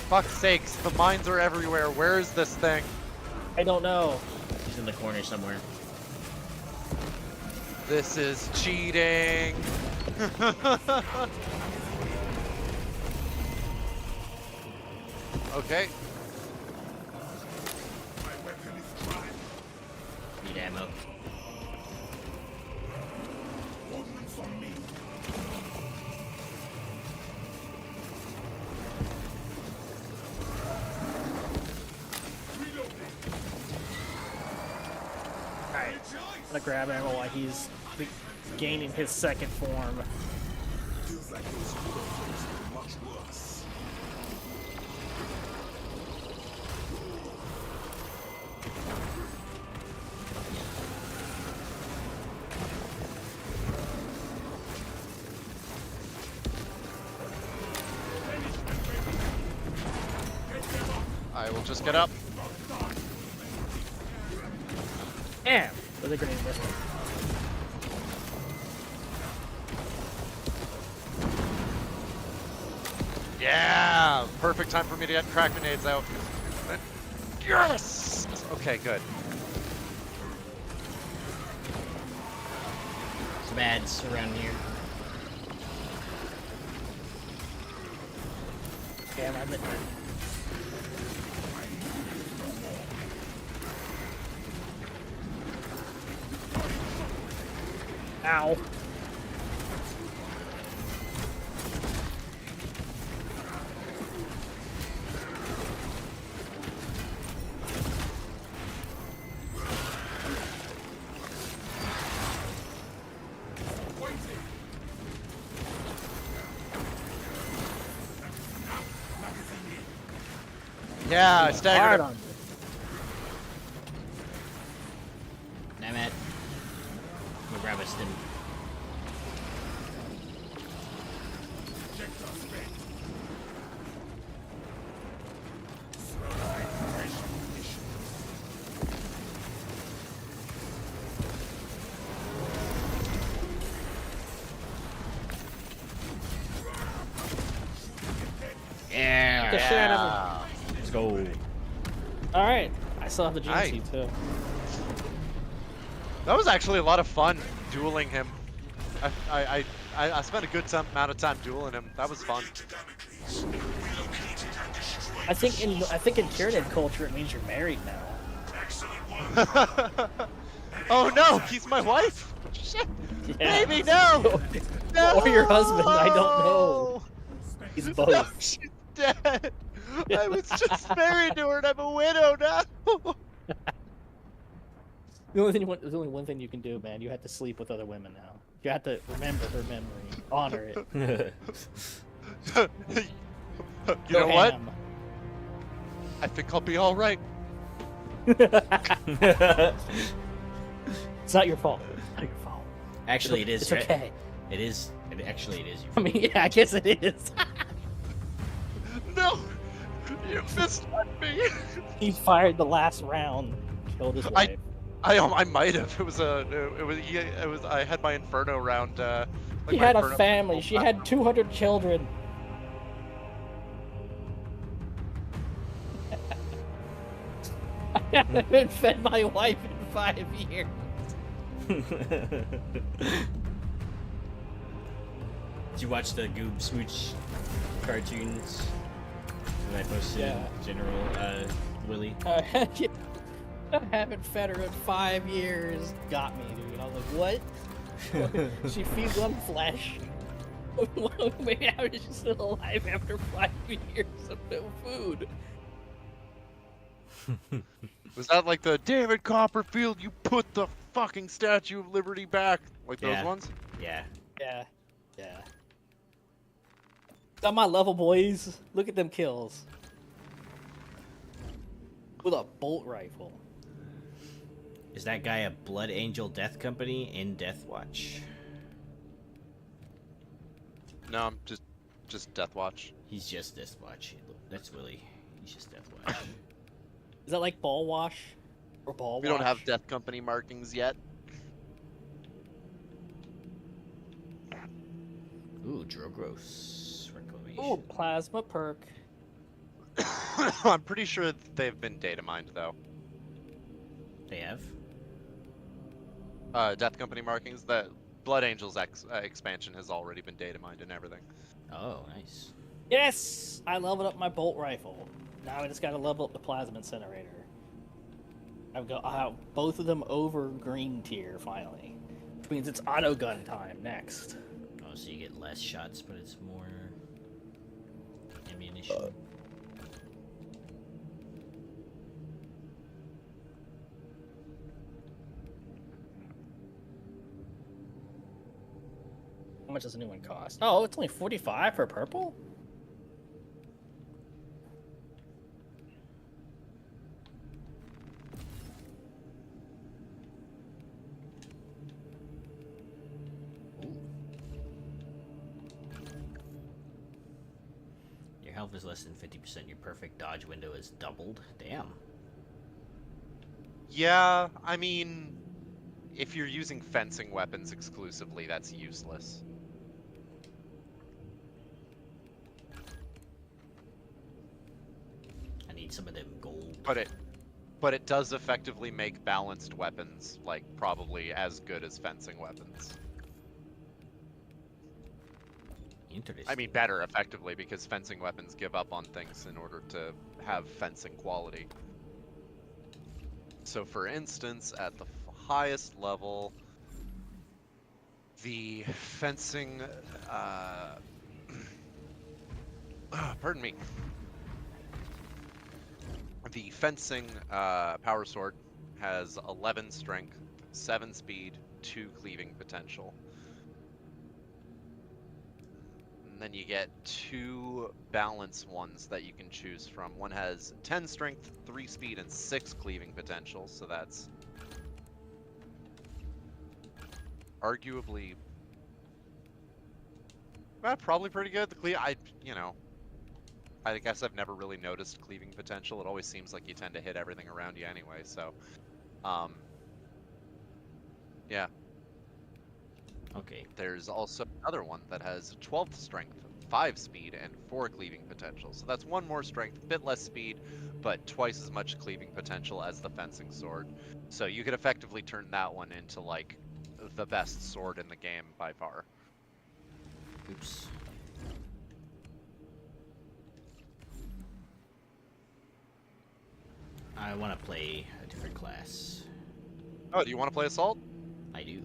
Fuck's sakes, the mines are everywhere. Where is this thing? I don't know. He's in the corner somewhere. This is cheating. Okay. Need ammo. Alright, I'm gonna grab ammo while he's gaining his second form. Feels like those things are much worse. I will just get up. Damn! Where's the grenade missing? Yeah! Perfect time for me to get crack grenades out. Yes! Okay, good. Some ads around here. Damn, I'm in. Ow. Yeah, I Hard staggered him. on you. Damn it. We'll grab a stim. Yeah. Get the shit out of me. Let's go. All right, I still have the Nice. GMC too. That was actually a lot of fun dueling him. I spent a good amount of time dueling him. That was fun. I think in Tyranid culture it means you're married now. Oh no, he's my wife. Shit, Yeah. baby, no. No. Or your husband, I don't know. He's both. No, she's dead. I was just married to her and I'm a widow now. There's only one thing you can do, man. You have to sleep with other women now. You have to remember her memory, honor it. You Go know what? ham. I think I'll be all right. It's not your fault. It's not your fault. Actually, it is. It's okay. It is. Actually, it is. I mean, yeah, I guess it is. No, you misled me. He fired the last round, killed his wife. I might have. I had my Inferno round. She had a family. She had 200 children. I haven't fed my wife in 5 years. Did you watch the Goob Smooch cartoons that I posted? Yeah. General Willie. I haven't fed her in 5 years. Got me, dude. I was like, what? She feeds on flesh. Maybe how is she still alive after 5 years of no food? Was that like the David Copperfield? You put the fucking Statue of Liberty back, like Yeah. those ones? Yeah. Yeah. Got my level, boys. Look at them kills. With a bolt rifle. Is that guy a Blood Angel Death Company in Death Watch? No, I'm just Death Watch. He's just Death Watch. That's Willie. He's just Death Watch. Is that like ball wash? Or ball We wash? don't have Death Company markings yet. Ooh, Drogros. Reclamation. Ooh, plasma perk. I'm pretty sure they've been data mined though. They have? Death Company markings. The Blood Angels expansion has already been data mined and everything. Oh, nice. Yes! I leveled up my bolt rifle. Now I just gotta level up the plasma incinerator. I'll have both of them over green tier finally. Which means it's auto gun time next. Oh, so you get less shots, but it's more ammunition. How much does a new one cost? Oh, it's only 45 for purple? Your health is less than 50%. Your perfect dodge window is doubled. Damn. Yeah, I mean, if you're using fencing weapons exclusively, that's useless. I need some of them gold. But it does effectively make balanced weapons like probably as good as fencing weapons. Interesting. I mean, better effectively because fencing weapons give up on things in order to have fencing quality. So, for instance, at the highest level, the fencing, pardon me. The fencing power sword has 11 strength, 7 speed, 2 cleaving potential. And then you get 2 balance ones that you can choose from. One has 10 strength, 3 speed, and 6 cleaving potential, so that's arguably probably pretty good. I guess I've never really noticed cleaving potential. It always seems like you tend to hit everything around you anyway, so yeah. Okay. There's also another one that has 12 strength, 5 speed, and 4 cleaving potential. So that's 1 more strength, a bit less speed, but twice as much cleaving potential as the fencing sword. So you could effectively turn that one into like the best sword in the game by far. Oops. I want to play a different class. Oh, do you want to play assault? I do.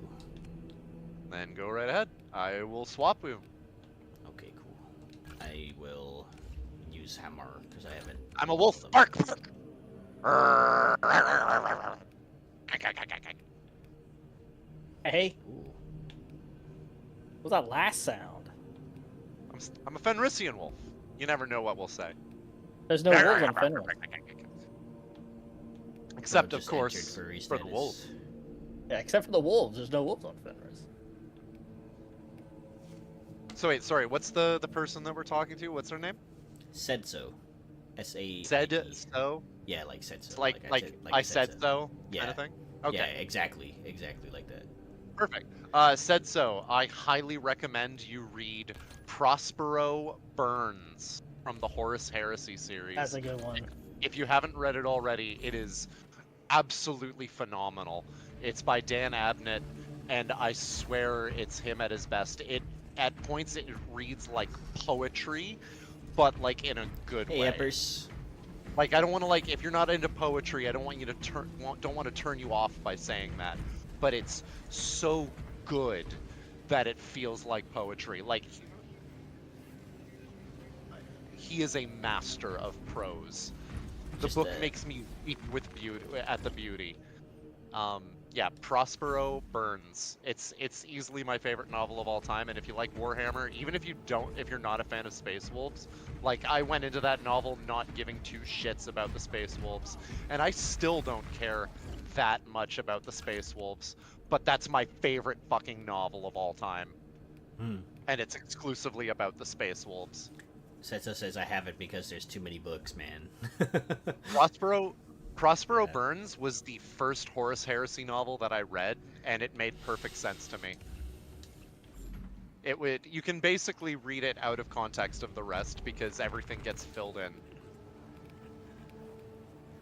Then go right ahead. I will swap you. Okay, cool. I will use hammer because I haven't. I'm a wolf. Bark! Hey, Ooh. what was that last sound? I'm a Fenrisian wolf. You never know what we'll say. There's no wolves on Fenris. Except, Well, of just course, entered furry for the status. wolves. Yeah, except for the wolves. There's no wolves on Fenris. So wait, sorry, what's the person that we're talking to? What's their name? Said so. S-A. Said so? Yeah, like said so. It's like I said so Yeah. kind of thing? Okay. Yeah, exactly like that. Perfect. Said so. I highly recommend you read Prospero Burns from the Horus Heresy series. That's a good one. If you haven't read it already, it is absolutely phenomenal. It's by Dan Abnett, and I swear it's him at his best. At points it reads like poetry, but like in a good way. Eppers. Like I don't want to like if you're not into poetry, I don't want you to don't want to turn you off by saying that. But it's so good that it feels like poetry. Like he is a master of prose. The book makes me weep with beauty at the beauty. Yeah, Prospero Burns. It's easily my favorite novel of all time, and if you like Warhammer, even if you're not a fan of Space Wolves, like I went into that novel not giving 2 shits about the Space Wolves, and I still don't care that much about the Space Wolves, but that's my favorite fucking novel of all time. And it's exclusively about the Space Wolves. Setso says I have it because there's too many books, man. Prospero Burns was the first Horus Heresy novel that I read, and it made perfect sense to me. You can basically read it out of context of the rest because everything gets filled in.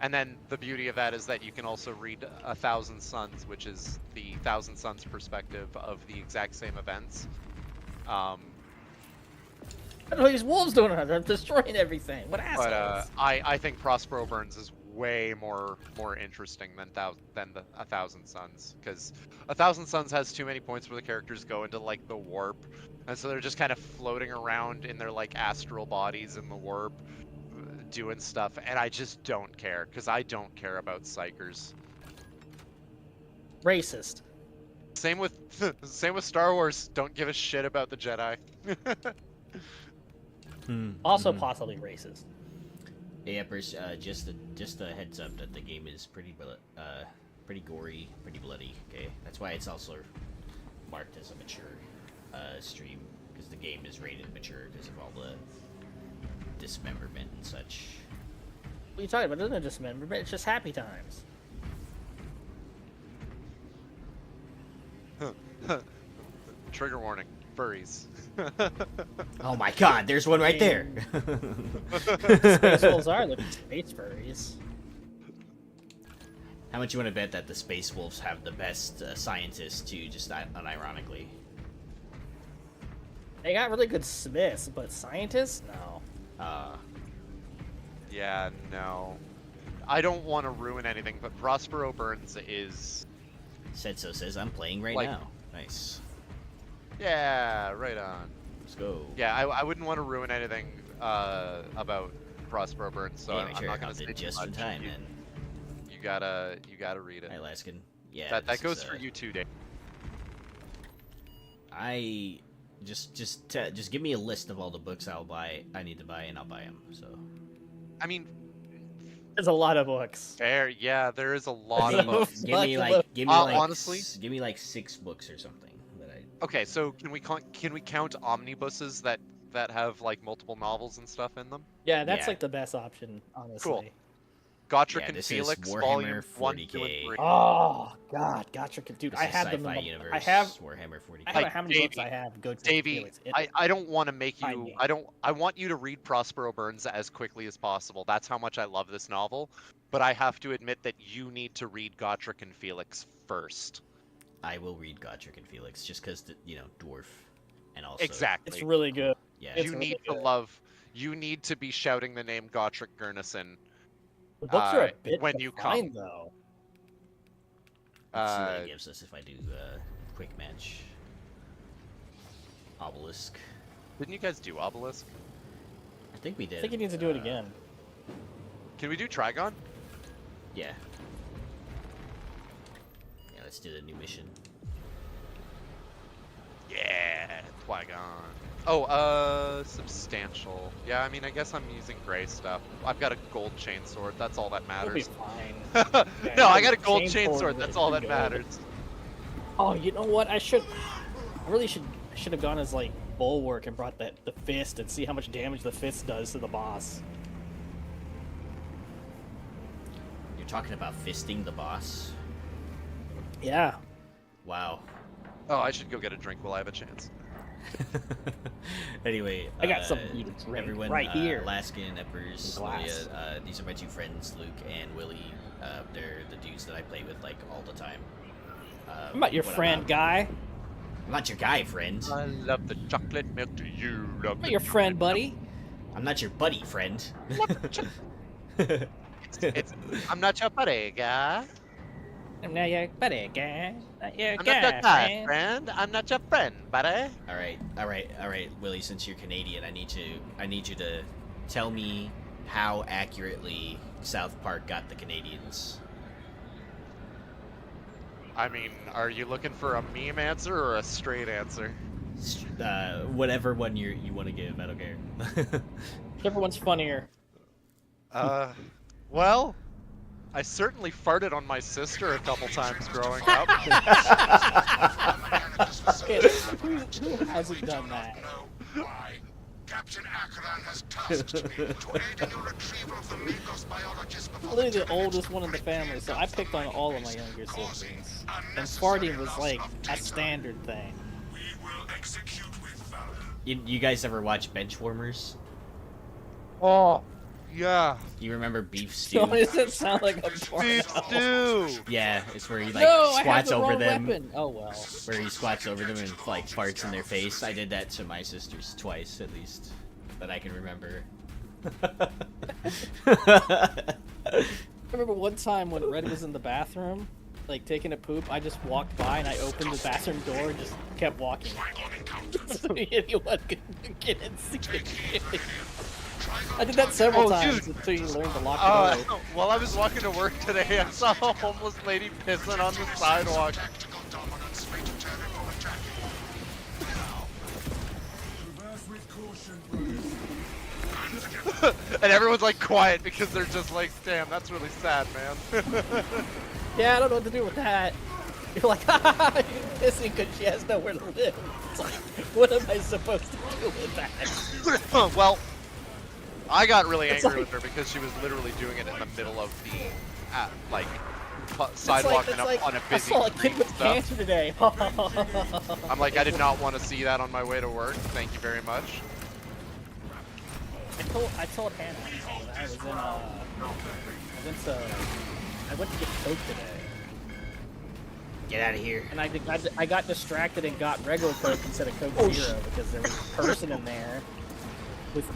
And then the beauty of that is that you can also read A Thousand Suns, which is the Thousand Suns perspective of the exact same events. What are these wolves doing? They're destroying everything. What assholes? But I think Prospero Burns is way more interesting than the A Thousand Suns, because A Thousand Suns has too many points where the characters go into like the warp, and so they're just kind of floating around in their like astral bodies in the warp, doing stuff, and I just don't care because I don't care about psychers. Racist. Same with Star Wars. Don't give a shit about the Jedi. Also possibly racist. Hey, Eppers, just a heads up that the game is pretty gory, pretty bloody. Okay, that's why it's also marked as a mature stream, because the game is rated mature because of all the dismemberment and such. What are you talking about? There's no dismemberment. It's just happy times. Trigger warning. Furries. Oh my god, there's one right there! Space wolves are looking space furries. How much you want to bet that the Space Wolves have the best scientists too, just unironically? They got really good smiths, but scientists? No. Yeah, no. I don't want to ruin anything, but Prospero Burns is... Said so says I'm playing right like, now. Nice. Yeah, right on. Let's go. Yeah, I wouldn't want to ruin anything about Prospero Burns, so I'm not going to say just in time then. You gotta read it. Hi, Laskin. Yeah. That goes for you too, Dave. I Just give me a list of all the books I need to buy, and I'll buy them. So. I mean, There's a lot of books. fair. Yeah, there is a lot of books. Give me honestly, give me like 6 books or something that I. Okay, so can we count omnibuses that have like multiple novels and stuff in them? Yeah, that's Yeah. like the best option, honestly. Cool. Gotrek Yeah, and this is Felix, Warhammer Volume 1, 2, 40K. and 3. Oh God, gotcha, dude! This I is had them. Sci-Fi In the, Universe, I have. Warhammer 40K. I don't know Like, how many books I have. Go to Davey, Felix. I don't want to make Find you. me. I want you to read Prospero Burns as quickly as possible. That's how much I love this novel. But I have to admit that you need to read Gotrek and Felix first. I will read Gotrek and Felix just because dwarf, and also Exactly. It's really good. yeah. It's You really need to good. love. You need to be shouting the name Gotrek Gurnison. The books are a bit when to you find, come. though. Let's see what it gives us if I do quick match. Obelisk. Didn't you guys do Obelisk? I think we did. I think you need to do it again. Can we do Trigon? Yeah. Yeah, let's do the new mission. Yeah, Twagon. Oh, substantial. Yeah, I mean, I guess I'm using gray stuff. I've got a gold chainsword. That's all that You'll be matters. fine. No, I got a gold Chainsword chainsword. is That's all that good. matters. Oh, you know what? I really should have gone as like bulwark and brought the fist and see how much damage the fist does to the boss. You're talking about fisting the boss? Yeah. Wow. Oh, I should go get a drink while I have a chance. Anyway, I got something for you to drink everyone, right here. Alaskan, Eppers, Glass. Leah, these are my 2 friends, Luke and Willie. They're the dudes that I play with like all the time. I'm not your when friend, guy. I'm not your guy, friend. I love the chocolate milk. Do you love I'm not your friend, buddy. I'm not your buddy, friend. I'm not your buddy, guy. I'm not your buddy, guy. Not your I'm guy, not your guy, friend. friend. I'm not your friend, buddy. All right, Willie. Since you're Canadian, I need you to tell me how accurately South Park got the Canadians. I mean, are you looking for a meme answer or a straight answer? Whatever one you want to give, I don't care. Whichever one's funnier. Well, I certainly farted on my sister a couple times growing up. Okay, who hasn't done that? No, why? Captain Akran has tasked me to aid in your retrieval of the Magos biologist before Literally the oldest one in the family, so I picked on all of my younger siblings. And farting was like a standard thing. we will execute with valor. You guys ever watch Benchwarmers? Oh, yeah. You remember Beef Why Stew? does it sound like a porno? Beef stew. Yeah, it's where he like No, I have squats the over wrong them. weapon. Oh well. Where he squats over them and like farts in their face. I did that to my sisters twice at least, that I can remember. I remember one time when Red was in the bathroom, like taking a poop. I just walked by and I opened the bathroom door and just kept walking. So anyone could get in and see it. I did that several times until you learned to lock the door. While I was walking to work today, I saw a homeless lady pissing on the sidewalk. Tactical dominance may deter him from attacking. Reverse with caution, brothers. And everyone's like quiet because they're just like, damn, that's really sad, man. Yeah, I don't know what to do with that. You're like, ha ha ha, you're pissing because she has nowhere to live. It's like, what am I supposed to do with that? Well, I got really It's angry like- with her because she was literally doing it in the middle of the, It's sidewalk like, and up on a I busy saw a street kid and with stuff. cancer today. I'm like, I did not want to see that on my way to work. Thank you very much. I told Hannah that I went to get Coke today, Get out of here. and I got distracted and got regular Coke instead of Coke Zero because there was a person in there with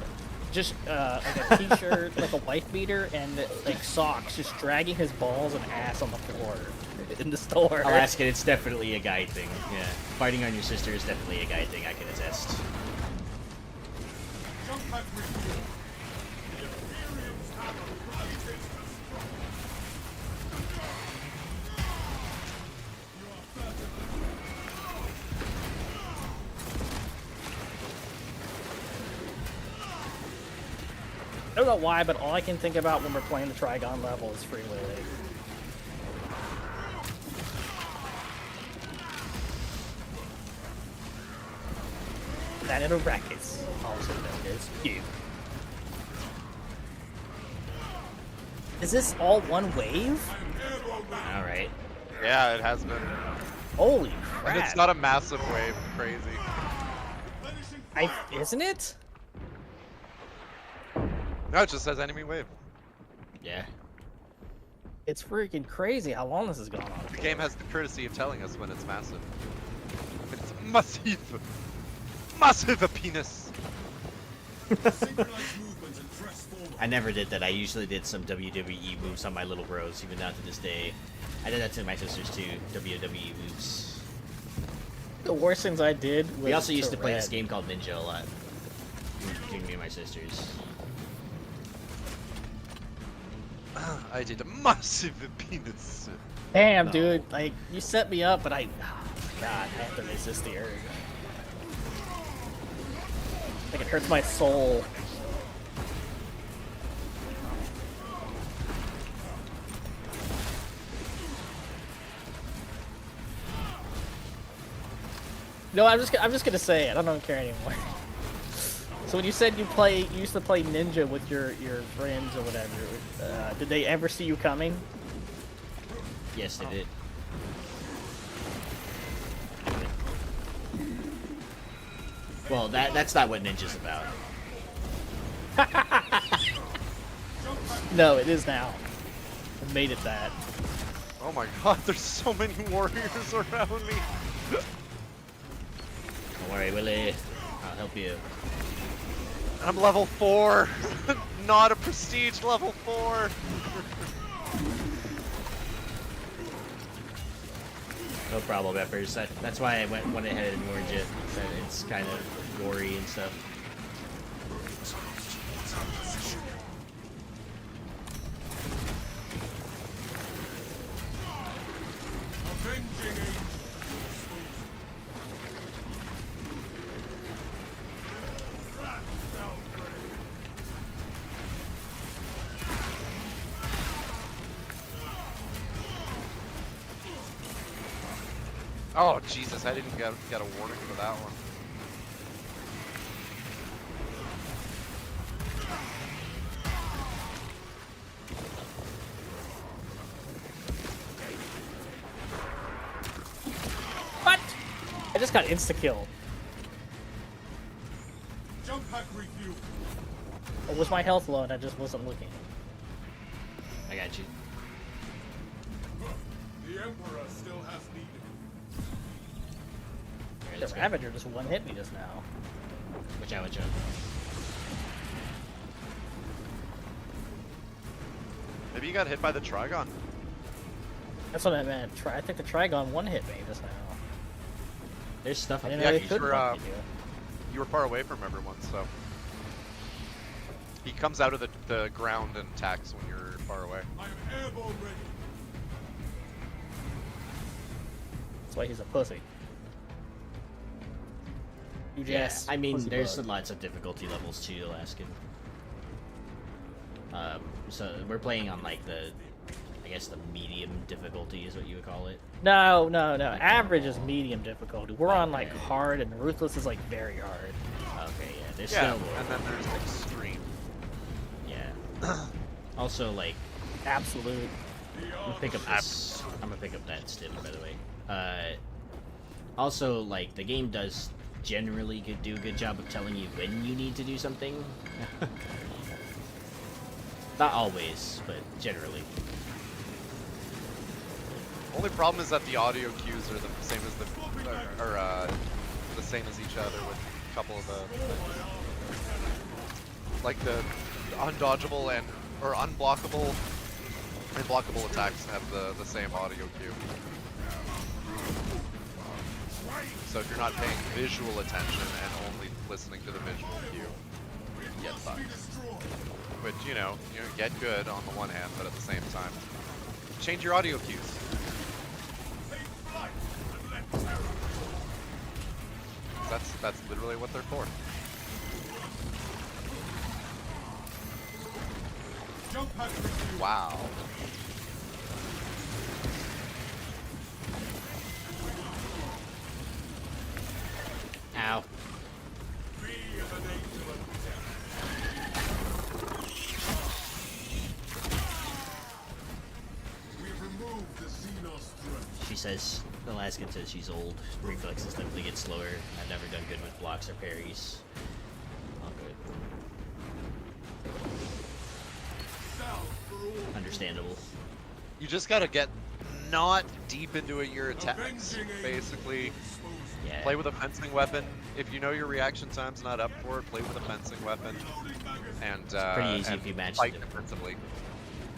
just like a t-shirt, like a wife beater, and like socks, just dragging his balls and ass on the floor in the store. Alaskan, it's definitely a guy thing. Yeah, fighting on your sister is definitely a guy thing. I can attest. I don't know why, but all I can think about when we're playing the Trigon level is Free Willy. That in a brackets, also known as you. Is this all one wave? All right. Yeah, it has been. Holy And crap! it's not a massive wave. Crazy. Isn't it? No, it just says enemy wave. Yeah. It's freaking crazy how long this has gone on. The game has the courtesy of telling us when it's massive. It's massive. Massive penis. Synchronize movement and press forward. I never did that. I usually did some WWE moves on my little bros, even down to this day. I did that to my sisters too. WWE moves. The worst things I did was We also used to play Red. this game called Ninja a lot. Between me and my sisters. I did a massive penis. Damn, dude, like you set me up, but oh my god, I have to resist the urge. Like it hurts my soul. No, I'm just gonna say it. I don't care anymore. So when you said you used to play Ninja with your friends or whatever, did they ever see you coming? Yes, they did. Well, that's not what Ninja's about. No, it is now. I've made it that. Oh my god, there's so many warriors around me. Don't worry, Willie. I'll help you. I'm level 4. Not a prestige level 4. No problem, Peppers. That's why I went ahead and warned you. That it's kind of gory and stuff. Avenging angel. Oh Jesus, I didn't get a warning for that one. What? I just got insta-killed. Jump pack refuel. Or was my health low and I just wasn't looking? I got you. The Emperor still has need of you. Alright, The let's go. Ravager just one-hit me just now. Watch out, watch out. Maybe you got hit by the Trigon. That's what I meant. I think the Trigon one-hit me just now. There's stuff I up didn't there. know Yeah, it could you're, fuck you. You were far away from everyone, so. He comes out of the ground and attacks when you're far away. I am airborne ready. That's why he's a pussy. You Yeah, just I mean, pussy there's bug. lots of difficulty levels too, Alaskan. So we're playing on like I guess the medium difficulty is what you would call it. No. Average is medium difficulty. We're on like hard, and Ruthless is like very hard. Okay, yeah, there's Yeah, still and then there's extreme. yeah. Also, like, Absolute. I'm gonna pick up this. I'm gonna pick up that stim, by the way. Also, like, the game does generally do a good job of telling you when you need to do something. Not always, but generally. Only problem is that the audio cues are the same as the same as each other with a couple of like the undodgeable or unblockable and blockable attacks have the same audio cue. So if you're not paying visual attention and only listening to the visual cue, you get fucked. Which, you get good on the one hand, but at the same time, change your audio cues. That's literally what they're for. Wow. Ow. She says, Alaskan says she's old. Reflexes definitely get slower. I've never done good with blocks or parries. All good. Understandable. You just gotta get not deep into your attacks. Basically, Yeah. play with a fencing weapon. If you know your reaction time's not up for it, play with a fencing weapon. And Pretty easy and if you match fight it. defensively.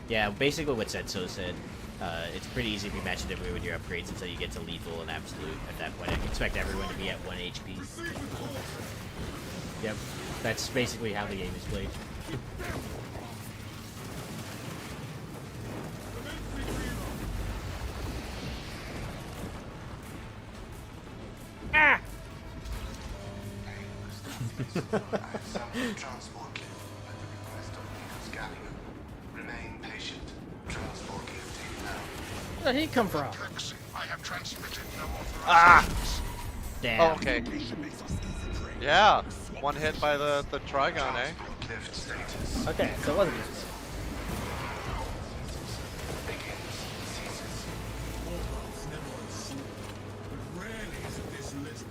Yeah, basically what Setso said. It's pretty easy if you match it every with your upgrades until you get to lethal and absolute. At that point, I expect everyone to be at 1 HP. Yep, that's basically how the game is played. Ah! Transport kit at the request of Leader's Gallium. Remain patient. Transport kit taken out. Where did he come from? I have transmitted no Damn. Oh, okay. Yeah, one hit by the Trigon, eh? Lift status. Okay, so it wasn't just Begins. Ceases. Warlords never assume, but rarely is it this little.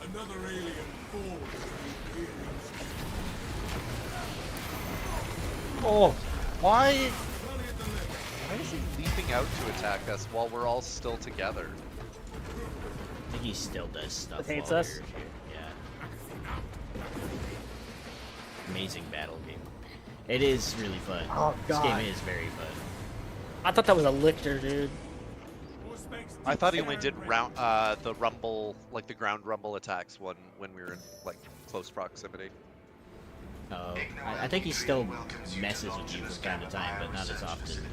Another alien falls to the aliens. Oh, why? Rally at the left. Why is he leaping out to attack us while we're all still together? I think he still does stuff. It hates while us? we're here. Yeah. Amazing battle game. It is really fun. Oh, This God. game is very fun. I thought that was a lictor, dude. I thought he only did round the rumble, like the ground rumble attacks when we were in like close proximity. I think he still messes with you from time to time, but not as often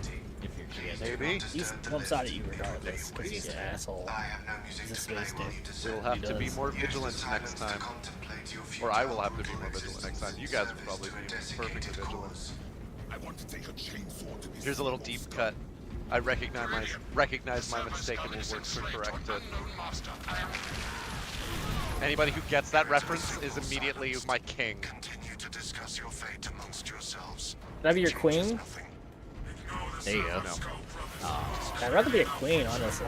if you're together. Maybe. He's one side at you regardless, because he's an asshole. I have no music He's a to play space while dick. you descend. We'll have to be does. more Use vigilant the next silence time. to contemplate your Or I will futile have to be more vigilant existence next time. in You guys will service probably of a be desiccated perfectly vigilant. cause. I want to take a chainsaw to this Here's a little deep cut. I recognize my mistake and will work to correct it. Anybody who gets that reference is immediately my king. Continue to discuss your fate amongst yourselves. Can I be your queen? Nothing. There you go. I'd rather be a queen, honestly.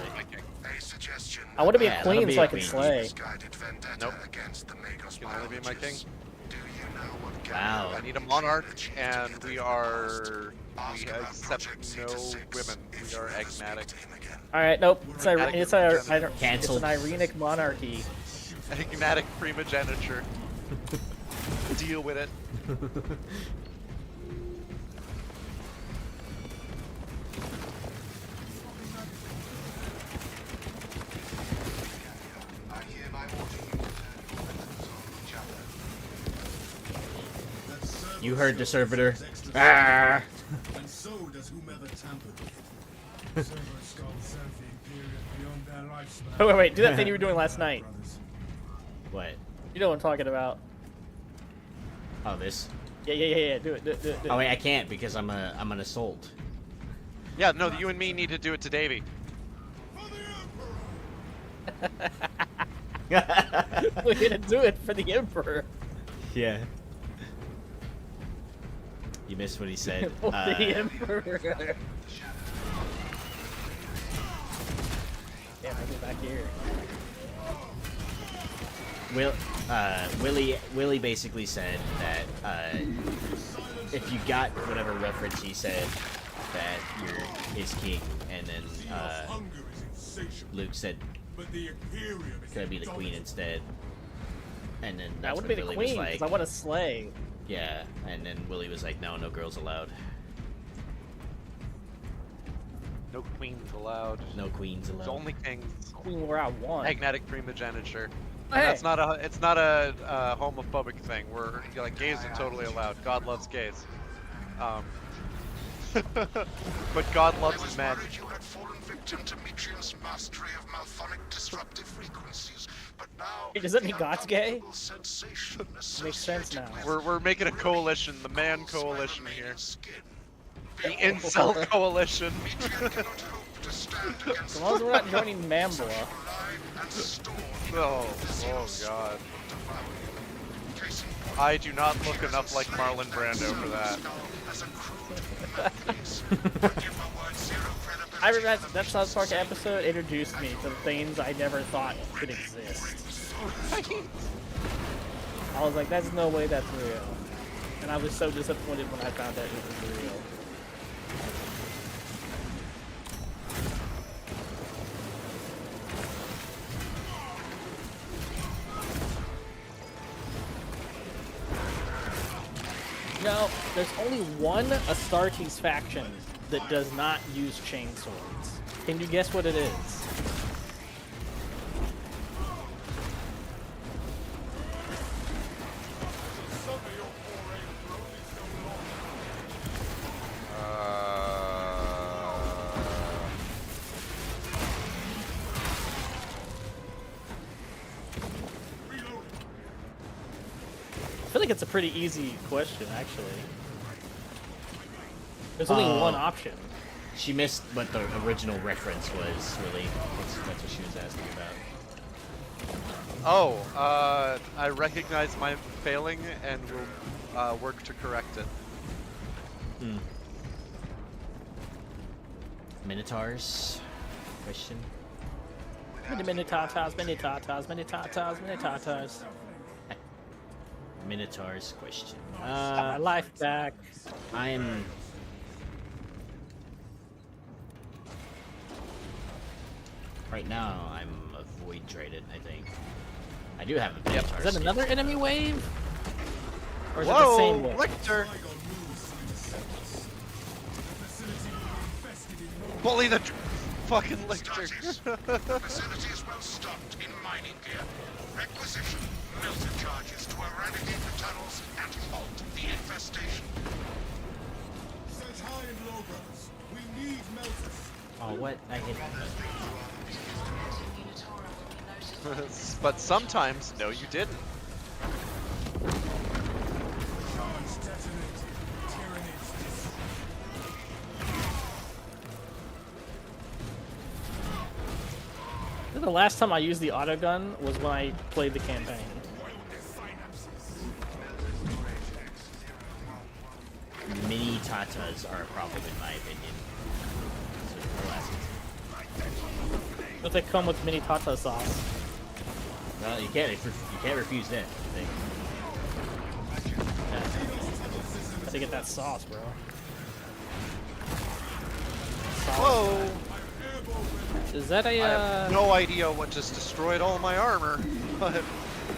A suggestion. I want to be Yeah, a let queen him be so a I can queen. slay. Misguided vendetta Nope. against the Magos You can only be my king. biologists. Do you know what Wow. I need a monarch, and we accept no women. We are agmatic. Alright, nope. It's an Cancelled. Irenic monarchy. Agmatic primogeniture. Deal with it. I hereby order you to turn your weapons on each other. You heard the servitor. Ah! And so does whomever tampered with it. Server skulls serve the Imperium beyond their lifespan. Oh, wait, do that thing you were doing last night. Brothers. What? You know what I'm talking about. Oh, this? Yeah. Do it. Oh wait, I can't because I'm an assault. Yeah, no, you and me need to do it to Davey. We're gonna do it for the Emperor. Yeah. You missed what he said. For the Emperor. Damn, I'll be back here. Willie basically said that if you got whatever reference he said that you're his king, and then Hunger is insatiable, Luke said but the Imperium is could I be the queen indomitable. instead, and then I that's want when to be the Willie queen was because like, I want to slay. yeah, and then Willie was like, no girls allowed, No queens allowed. no queens It's allowed. only kings. Queen where I want. Agmatic primogeniture. Hey. And it's not a homophobic thing. We're like gays are totally allowed. God loves gays. But God I loves was men. worried you had fallen victim to Mitrium's mastery of malphonic disruptive frequencies, but now Hey, does that the mean God's gay? uncomfortable sensation Makes sense associated now. with We're making a coalition, the man pulse by coalition remaining here. skin. The incel coalition. Mitrium cannot hope to stand against As long as we're not joining Mambla. lie and store Oh God. I do not look enough like Marlon Brando for that. I remember that South Park episode introduced me to things I never thought could exist. I was like, "There's no way that's real," and I was so disappointed when I found out it was real. No, there's only one Astartes faction that does not use chainswords. Can you guess what it is? I feel like it's a pretty easy question, actually. There's only one option. She missed what the original reference was, really. That's what she was asking about. Oh, I recognize my failing and will work to correct it. Hmm. Minotaurs? Question? Minotaurs. Minotaurs question. My life back. I'm... Right now, I'm a void traded, I think. I do have a Minotaur. Is that another enemy wave? Or is it the Whoa, same wave? Lictor! Bully the fucking Lictor! Facility is well stocked in mining gear. Requisition melter charges to eradicate the tunnels and halt the infestation. Search high and low, brothers. We need melters. Oh, what? I hit... But sometimes, no you didn't. Charge detonated. Tyrnids I think the last time I used the autogun was when I played the campaign. Mini tatas are a problem in my opinion. But they come with mini tata sauce. Well, you can't refuse that thing. Yeah. To get that sauce, bro. Whoa! Is that a I have no idea what just destroyed all my armor, but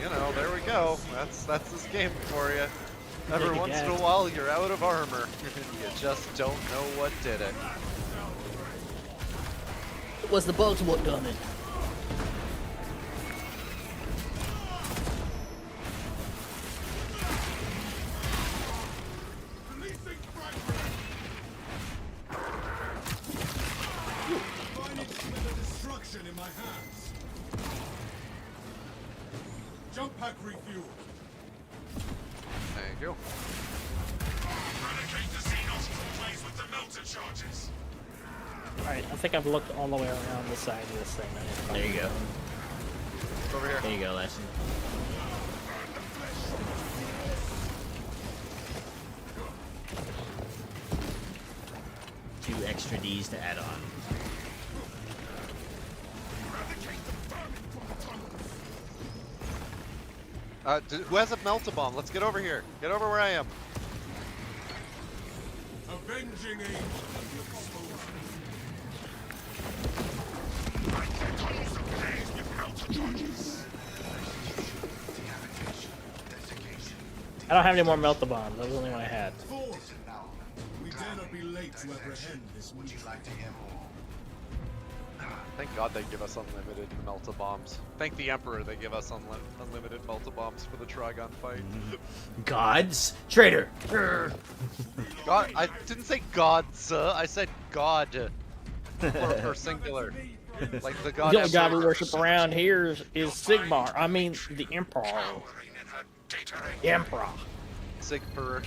you know, there we go. That's this game for you. Every once in a while, you're out of armor, and you just don't know what did it. It was the bugs what done it. in my hands. Jump pack refuel. Thank you. Eradicate the Xenos from plays with the melter charges. Alright, I think I've looked all the way around the side of this thing. There you go. It's over here. There you go, Lesson. Two extra Ds to add on. Who has a melt-a-bomb? Let's get over here. Get over where I am. Avenging angel. I don't have any more melt the bombs. That was the only one I had. We dare not be late to apprehend this. Would you like to hear more? Thank God they give us unlimited melta bombs. Thank the Emperor they give us unlimited melta bombs for the Trigon fight. Gods? Traitor! God, I didn't say gods, I said God. Or singular. Like the God The only god we Emperor. worship around here is Sigmar. I mean, the Emperor. The Emperor. Sigper.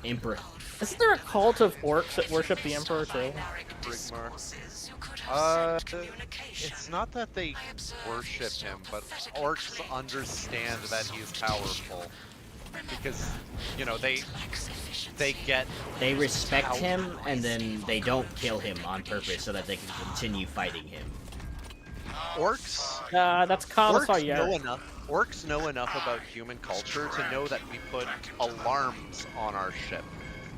Emperor. Isn't there a cult of orcs that worship the Emperor too? Brigmar. It's not that they worship him, but orcs understand that he's powerful. Because, you know, they get... They respect him, and then they don't kill him on purpose so that they can continue fighting him. Orcs? That's Commissar. Orcs know enough about human culture to know that we put alarms on our ship.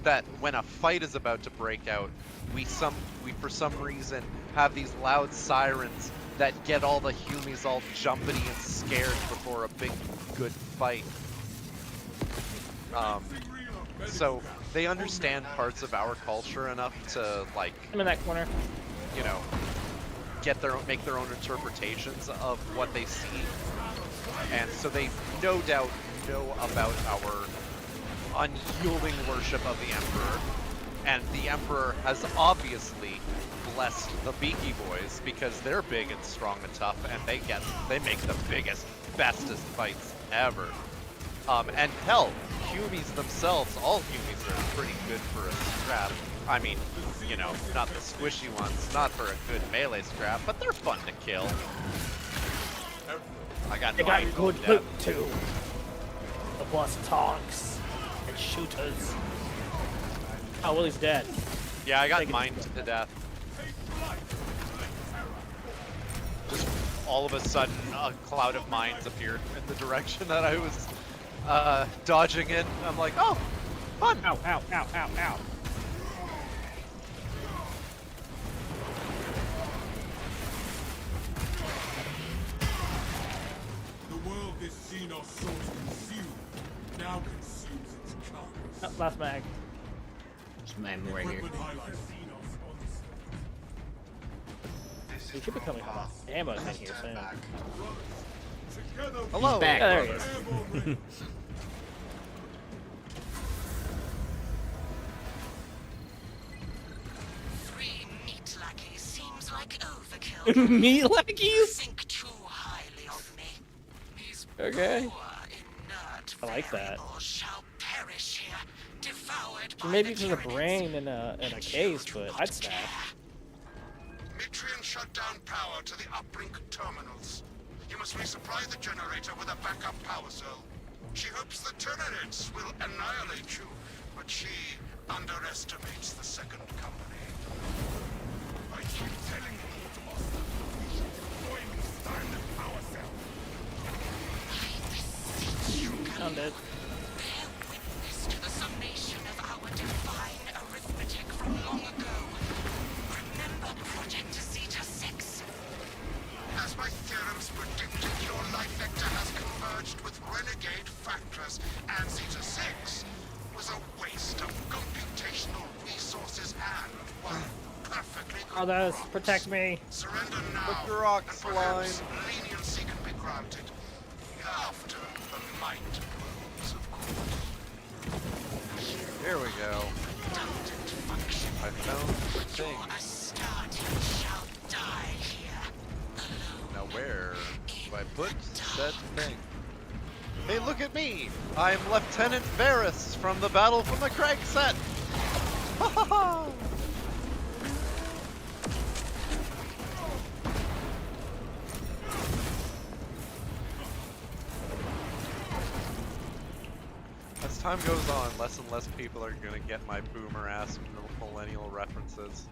That when a fight is about to break out, we for some reason have these loud sirens that get all the humies all jumpity and scared before a big good fight. So they understand parts of our culture enough to, like, I'm in that corner. you know, make their own interpretations of what they see, and so they no doubt know about our unyielding worship of the Emperor, and the Emperor has obviously blessed the Beaky Boys because they're big and strong and tough, and they make the biggest, bestest fights ever. And hell, humies themselves, all humies are pretty good for a scrap. I mean, you know, not the squishy ones, not for a good melee scrap, but they're fun to kill. They got good loot too. The plus tanks and shooters. Oh, Willie's dead. Yeah, I got mined to death. Just all of a sudden, a cloud of mines appeared in the direction that I was dodging in. I'm like, oh, fun! Ow, ow, ow, ow, ow. The world this Xenos sought to consume now consumes its carcass. Oh, last mag. There's a man right here. Equipment highlights Xenos on the We should be coming from ammo in here soon. Hello! He's back. Yeah, there he is. Three meat lackeys seems like overkill. Me lackeys? Think too highly of me. These Okay. poor, inert I like that. variables shall perish here, devoured by Maybe the there's a Tyrnids. brain in a case, but I'd snap. Mitrian shut down power to the uplink terminals. You must resupply the generator with a backup power cell. She hopes the Tyrnids will annihilate you, but she underestimates the second company. I keep telling you, Automaster, we should deploy this standard power cell. I'm dead. Bear witness to the summation of our divine arithmetic from long ago. Remember Project Zeta 6? As my theorems predicted, your life vector has converged with renegade factors, and Zeta 6 was a waste of computational resources and, well, perfectly good Others, prompts. protect me. Surrender now. Put your rocks and perhaps line. leniency can be granted. After the might moves, of course. Here we go. Redundant function. I found the thing. Your Astartes shall die here. Now where do I put said thing? Hey, look at me! I'm Lieutenant Varys from the Battle from the Crag set! Ha ha ha! As time goes on, less and less people are gonna get my boomer-ass millennial references.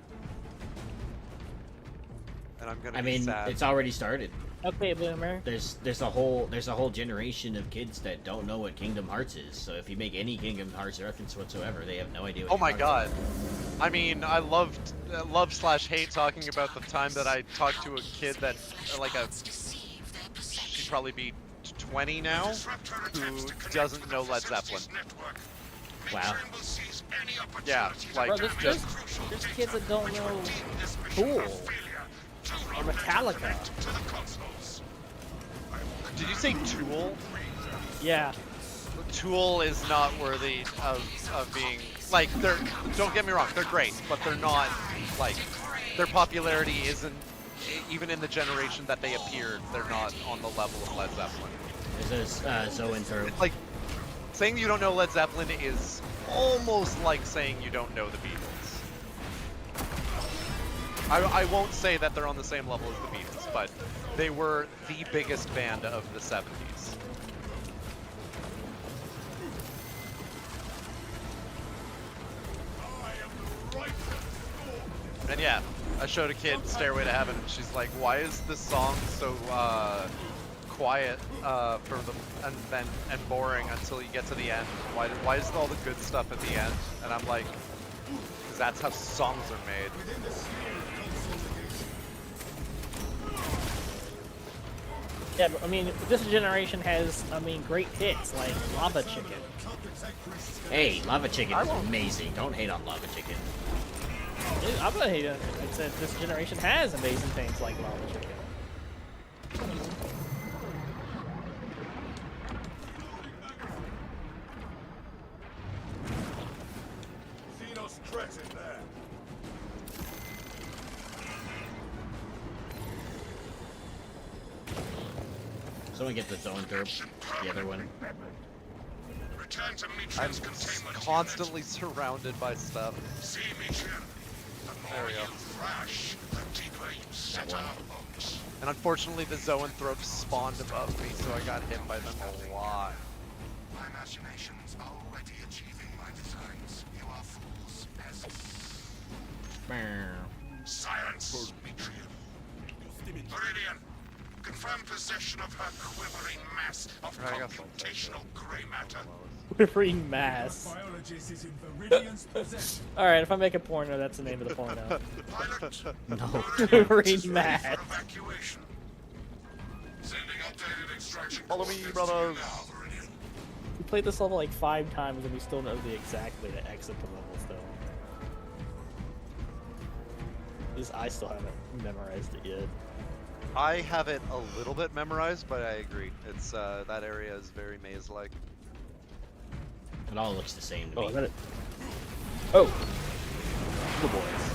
And I'm gonna I be mean, sad. it's already started. Okay, Boomer. There's a whole generation of kids that don't know what Kingdom Hearts is. So if you make any Kingdom Hearts reference whatsoever, they have no idea what Oh you're my talking god. I mean, I love / hate talking about the time that I talked to a kid that, like she'd probably be 20 now, who doesn't know Led Zeppelin. Wow. Yeah, like, Bro, there's kids that don't know Tool or Metallica. To the consoles. Did you say Tool? Yeah. Tool is not worthy of being like they're. Don't get me wrong, they're great, but they're not like their popularity isn't even in the generation that they appeared. They're not on the level of Led Zeppelin. There's Zoanthrope. It's like saying you don't know Led Zeppelin is almost like saying you don't know the Beatles. I won't say that they're on the same level as the Beatles, but they were the biggest band of the 70s. And yeah, I showed a kid Stairway to Heaven, and she's like, "Why is this song so quiet for the and boring until you get to the end? Why is all the good stuff at the end?" And I'm like, "Because that's how songs are made." Yeah, but I mean, this generation has, I mean, great hits like Lava Chicken. Hey, Lava Chicken is amazing. Don't hate on Lava Chicken. Dude, I'm gonna hate it. I said this generation has amazing things like Lava Chicken. See those threats in there. Someone get the Zoanthrope, the other one. Return to I'm Metrian's containment constantly surrounded by stuff. unit. See, Metrian? The There more we go. you thrash, the deeper you set our hooks. And unfortunately, the Zoanthrope spawned above me, so I got hit by them a lot. My machinations are already achieving my designs. You are fools, peasants. Silence, Metrian. Viridian, confirm possession of her quivering mass of Right, I got some. computational grey matter. Quivering mass. Biologist is in Viridian's possession. Alright, if I make a porno, that's the name of the porno. Pilot, No. Quivering is ready mass. for evacuation. Sending updated extraction Follow me, coordinates brothers. to you now, Viridian. We played this level like 5 times and we still know the exact way to exit the level still. At least I still haven't memorized it yet. I have it a little bit memorized, but I agree. It's that area is very maze-like. It all looks the same to Oh, me. is that it? Oh! The boys.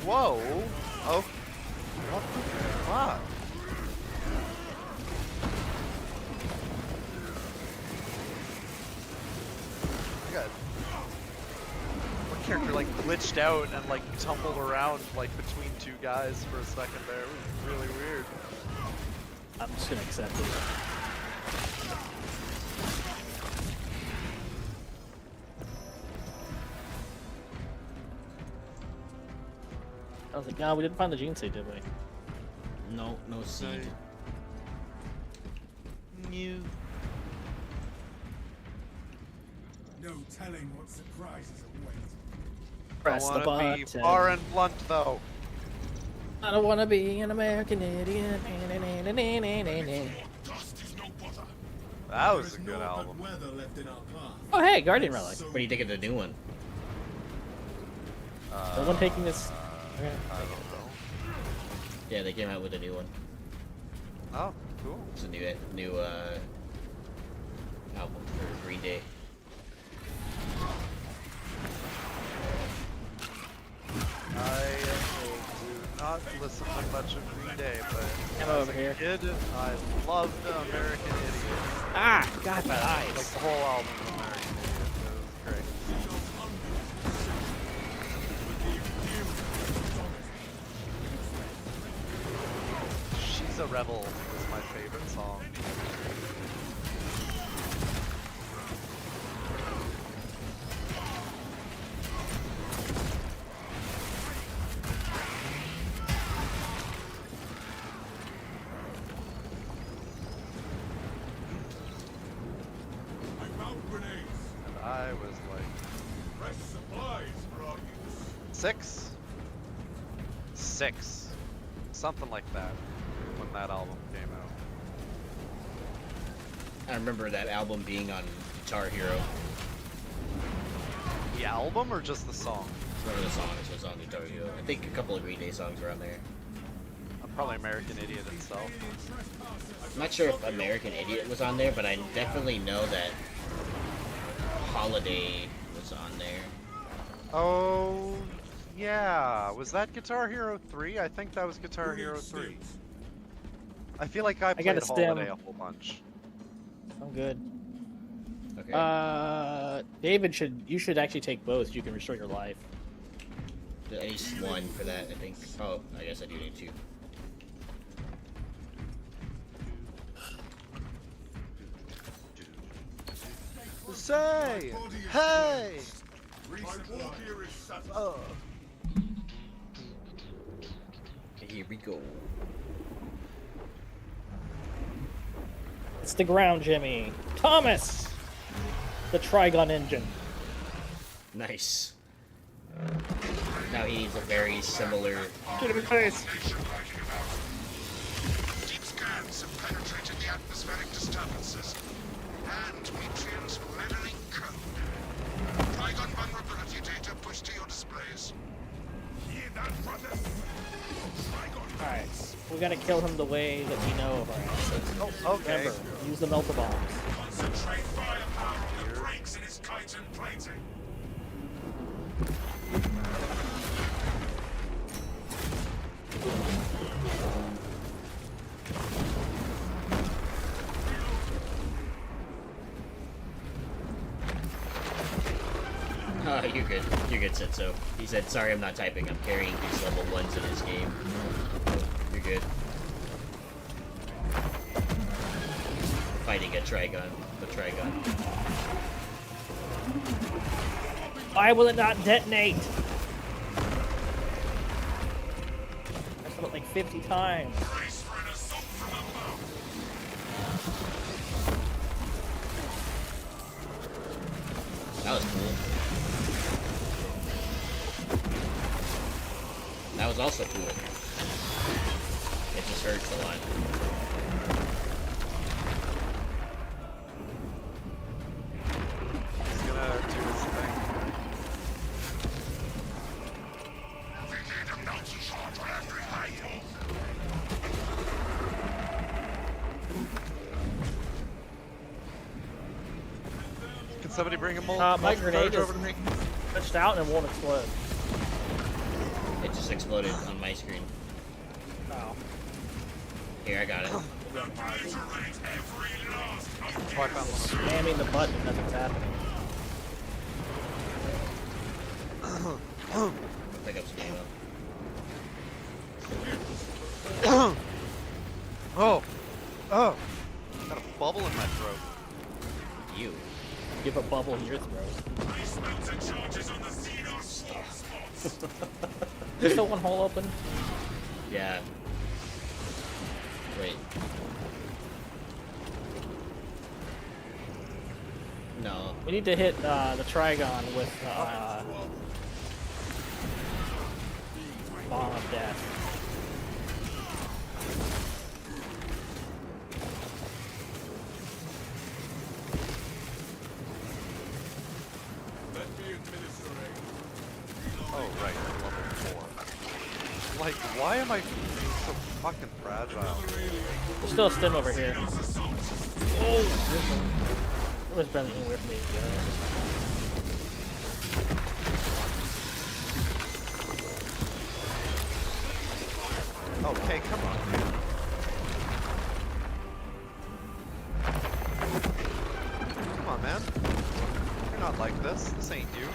Whoa! Oh, what the fuck? I got my character like glitched out and like tumbled around like between two guys for a second there. It was really weird. I'm just gonna accept it. I was like, no, we didn't find the gene seed, did we? No, no seed. New. No telling what surprises await. Press I the wanna be button. far and blunt though. I don't wanna be an American idiot. Dust is no bother. That was There a is good no album. but weather left in our path. Oh, hey, Guardian Relic. What do you think of the new one? No one taking this. Okay. I don't know. Yeah, they came out with a new one. Oh, cool. It's a new album for Green Day. I do not listen to much of Green Day, but I'm as over a here. kid, I loved American Idiot. Ah, God, my Like eyes. the whole album of American Idiot. It was great. She's a Rebel was my favorite song. I found grenades. And I was like, Fresh supplies for our use. 6? 6. Something like that when that album came out. I remember that album being on Guitar Hero. The album or just the song? One of the songs was on Guitar Hero. I think a couple of Green Day songs were on there. Probably American Idiot itself. I'm not sure if American Idiot was on there, but I definitely know that Holiday was on there. Oh, yeah. Was that Guitar Hero 3? I think that was Guitar Hero 3. I feel like I got played a stem. Holiday a whole bunch. I'm good. Okay. David you should actually take both. You can restore your life. At least one for that, I think. Oh, I guess I do need two. Say, hey! Here we go. It's the ground, Jimmy. Thomas! The Trigon engine. Nice. Now he needs a very similar... Get him in face! Deep scans have penetrated the atmospheric disturbances and Matrian's meddling code. Trigon vulnerability data pushed to your displays. Hear that, brothers? Trigon. Alright, we gotta kill him the way that we know of our assets. Oh, okay. Remember, use the melter bombs. Concentrate firepower on the brakes in his chitin plating. Oh, you're good. You're good, Setso. He said, sorry I'm not typing. I'm carrying these level 1s in this game. You're good. Fighting a Trigon. The Trigon. Why will it not detonate? I said it like 50 times. Brace for an assault from above. That was cool. That was also cool. It just hurts a lot. He's gonna do his thing. We need a melty shot for every hiding. Can somebody bring him My grenade is over to me? switched out and it won't explode. It just exploded on my screen. Oh. Here, I got it. Reiterate every last Oh, I found one. Spamming the button, nothing's happening. I'll pick up some ammo. Oh! Oh! Got a bubble in my throat. You. You have a bubble in your throat. melter charges on the Xenos swamp spots. There's still one hole open. Yeah. Wait. No. We need to hit the Trigon with Bomb of Death. Let me administer Oh, right. Level 4. Like, why am I being so fucking fragile? There's still a stim over here. Oh! It was better than with me. Okay, come on, dude. Come on, man. You're not like this. This ain't you.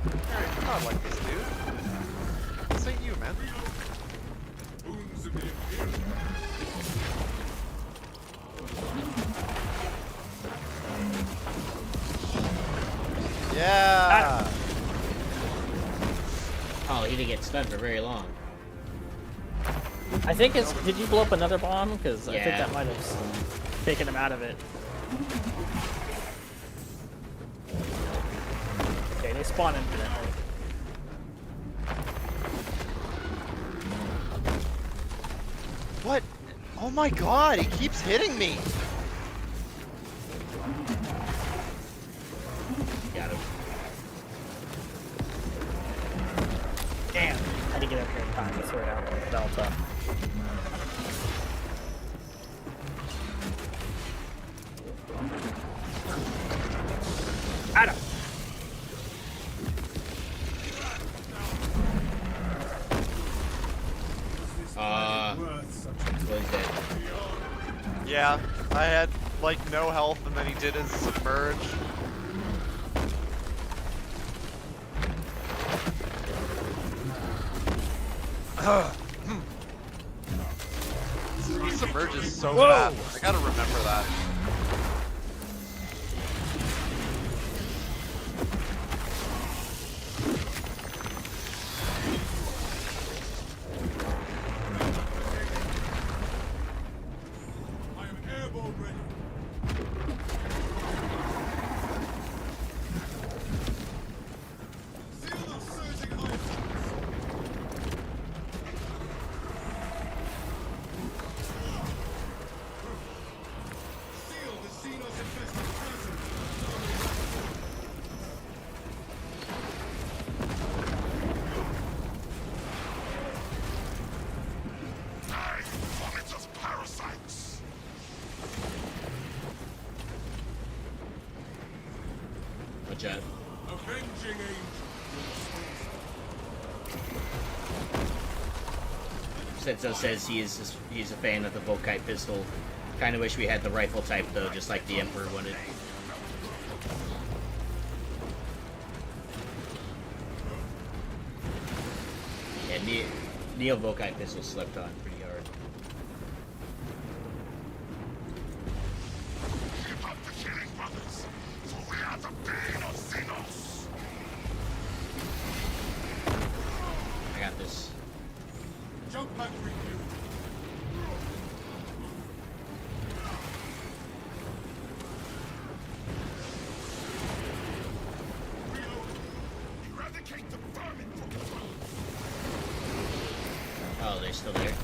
Alright, you're not like this, dude. This ain't you, man. wounds of the Imperium. Yeah! Oh, he didn't get stunned for very long. I think it's. Did you blow up another bomb? Because I think Yeah. that might have taken him out of it. Okay, they spawn infinitely. What? Oh my god, he keeps hitting me! swear down Delta. Adam! Willie's dead. Yeah, I had like no health, and then he did his submerge. He submerges so fast. I gotta remember that. I am airborne ready. Seal the surging heights. Seal the Xenos infested person. I vomit of parasites. Watch out. Avenging angel. Senzo says he's a fan of the Volkite pistol. Kind of wish we had the rifle type though, just like the Emperor wanted. Yeah, Neo Volkite pistol slept on pretty hard. Keep up the killing, brothers, for we are the bane of Xenos. I got this. Jump back review. Eradicate the vermin from the world. Oh, they're still there. Okay.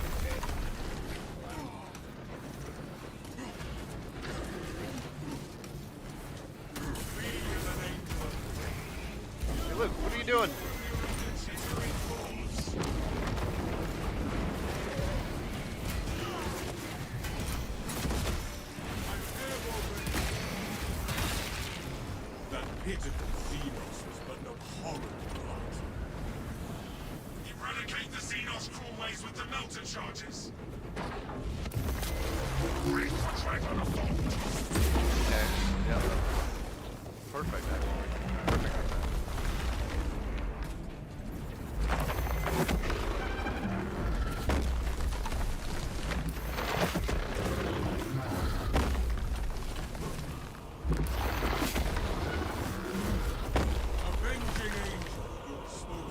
Hey, Luke, what are you doing? That pitiful Xenos was but an abhorrent rot. Eradicate the Xenos crawlways with the melter charges. Wait for Dragon Assault. Okay, yeah. Perfect, actually. Perfect. Avenging angel. Your disposal.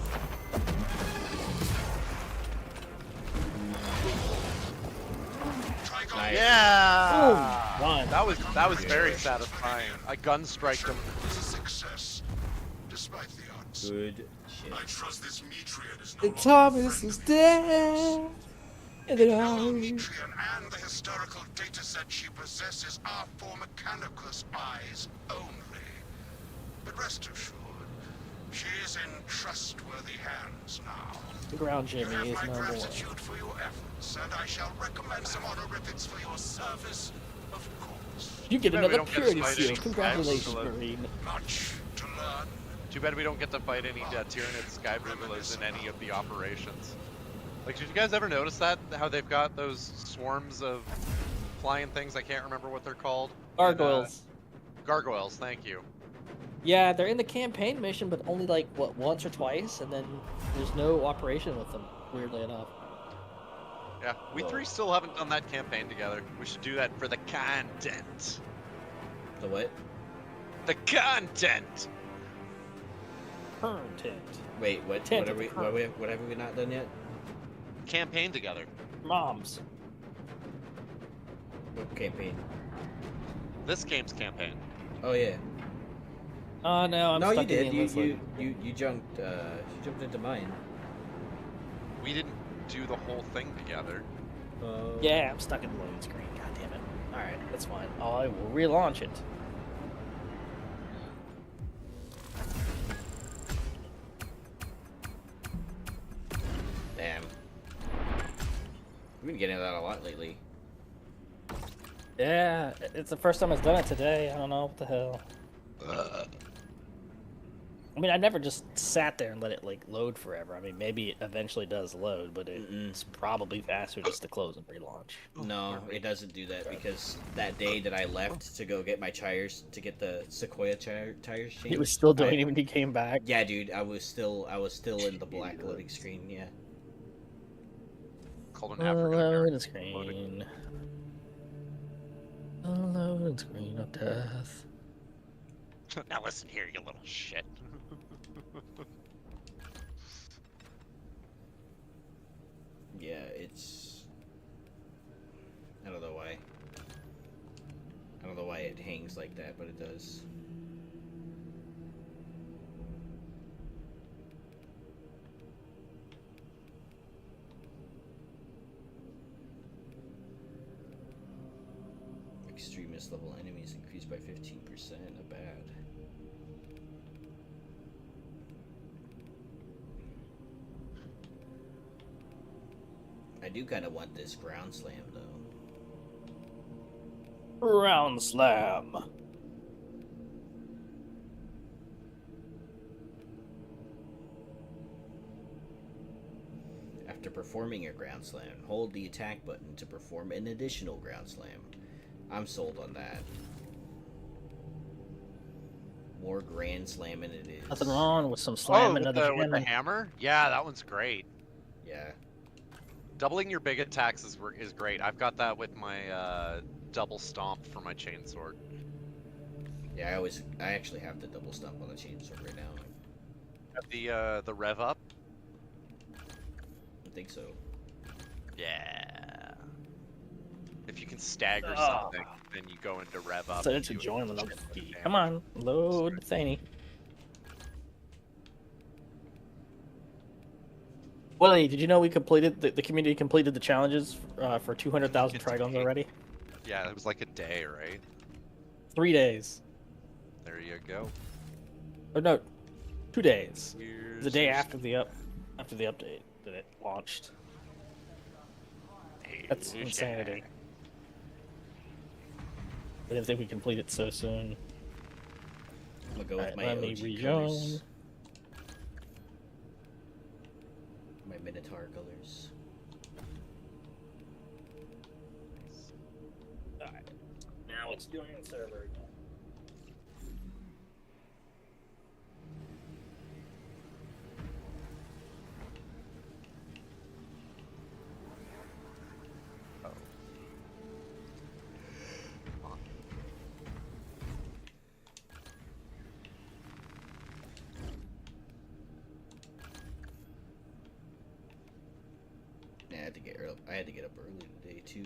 Nice. Yeah! One. That was very satisfying. I gun striked him. It's a success, despite the odds. Good shit. I trust this Metrian is no Thomas is dead. And then Fellow I... Metrian and the historical dataset she possesses are for Mechanicus eyes only. But rest assured, she is in trustworthy hands now. The ground You Jimmy have is my no more. gratitude for your efforts, and I shall recommend some honorifics for your service, of course. You get Too bad we another don't get purity to fight seal. any Congratulations, Skyboogers. Marine. Much to learn. Too bad we don't get to fight any Tyrnids Skybooglers in any of the operations. Like, did you guys ever notice that? How they've got those swarms of flying things? I can't remember what they're called. Gargoyles. Gargoyles, thank you. Yeah, they're in the campaign mission, but only like, what, once or twice? And then there's no operation with them, weirdly enough. Yeah, we three still haven't done that campaign together. We should do that for the content. The what? The content! Content. Wait, what? Tent What, at the what have we not done yet? Campaign together. Moms. What campaign? This game's campaign. Oh yeah. Oh no, I'm No, stuck you in did. the endless loop. You jumped. You jumped into mine. We didn't do the whole thing together. Yeah, I'm stuck in the loading screen. God damn it. Alright, that's fine. I will relaunch it. Damn. getting that a lot lately. Yeah, it's the first time it's done it today. I don't know what the hell. I mean, I never just sat there and let it like load forever. I mean, maybe it eventually does load, but it's probably faster just to close and relaunch. No, it doesn't do that because that day that I left to go get my tires, to get the Sequoia tires changed. It was still doing it when you came back. Yeah, dude, I was still in the black loading screen. Yeah. Called an African American. Loading screen. Loading screen of death. Now listen here, you little shit. Yeah, it's. I don't know why. I don't know why it hangs like that, but it does. Extremist level enemies increased by 15%. Not bad. I do kind of want this ground slam though. Round slam. After performing a ground slam, hold the attack button to perform an additional ground slam. I'm sold on that. More grand slamming it is. Nothing wrong with some slamming of the with the hammer? Yeah, that one's great. Yeah. Doubling your big attacks is great. I've got that with my double stomp for my chainsword. Yeah, I actually have the double stomp on the chainsword right now. The rev up? I think so. Yeah. If you can stagger something, then you go into rev up. So it's a join with Come on, load thingy. Willie, did you know we completed the community completed the challenges for 200,000 Trigons already? Yeah, it was like a day, right? 3 days. There you go. Oh no, 2 days. Here's The day your after the update that it launched. That's insanity. I didn't think we completed it so soon. I'm gonna go with my let me OG rejoin. colors. My Minotaur colors. Alright. Now it's doing server again. I had to get up early today too.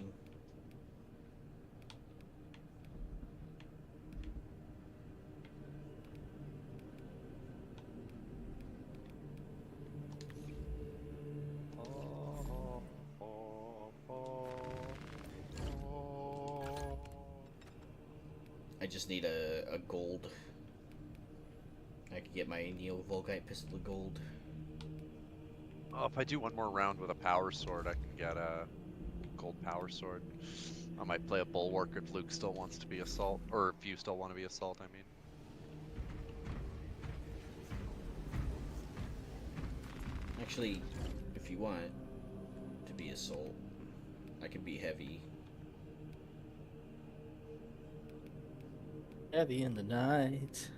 I just need a gold. I could get my Neo-Volkite pistol of gold. Oh, if I do one more round with a power sword, I can get a gold power sword. I might play a bulwark if Luke still wants to be assault, or if you still want to be assault, I mean. Actually, if you want to be assault, I can be heavy. Heavy in the night.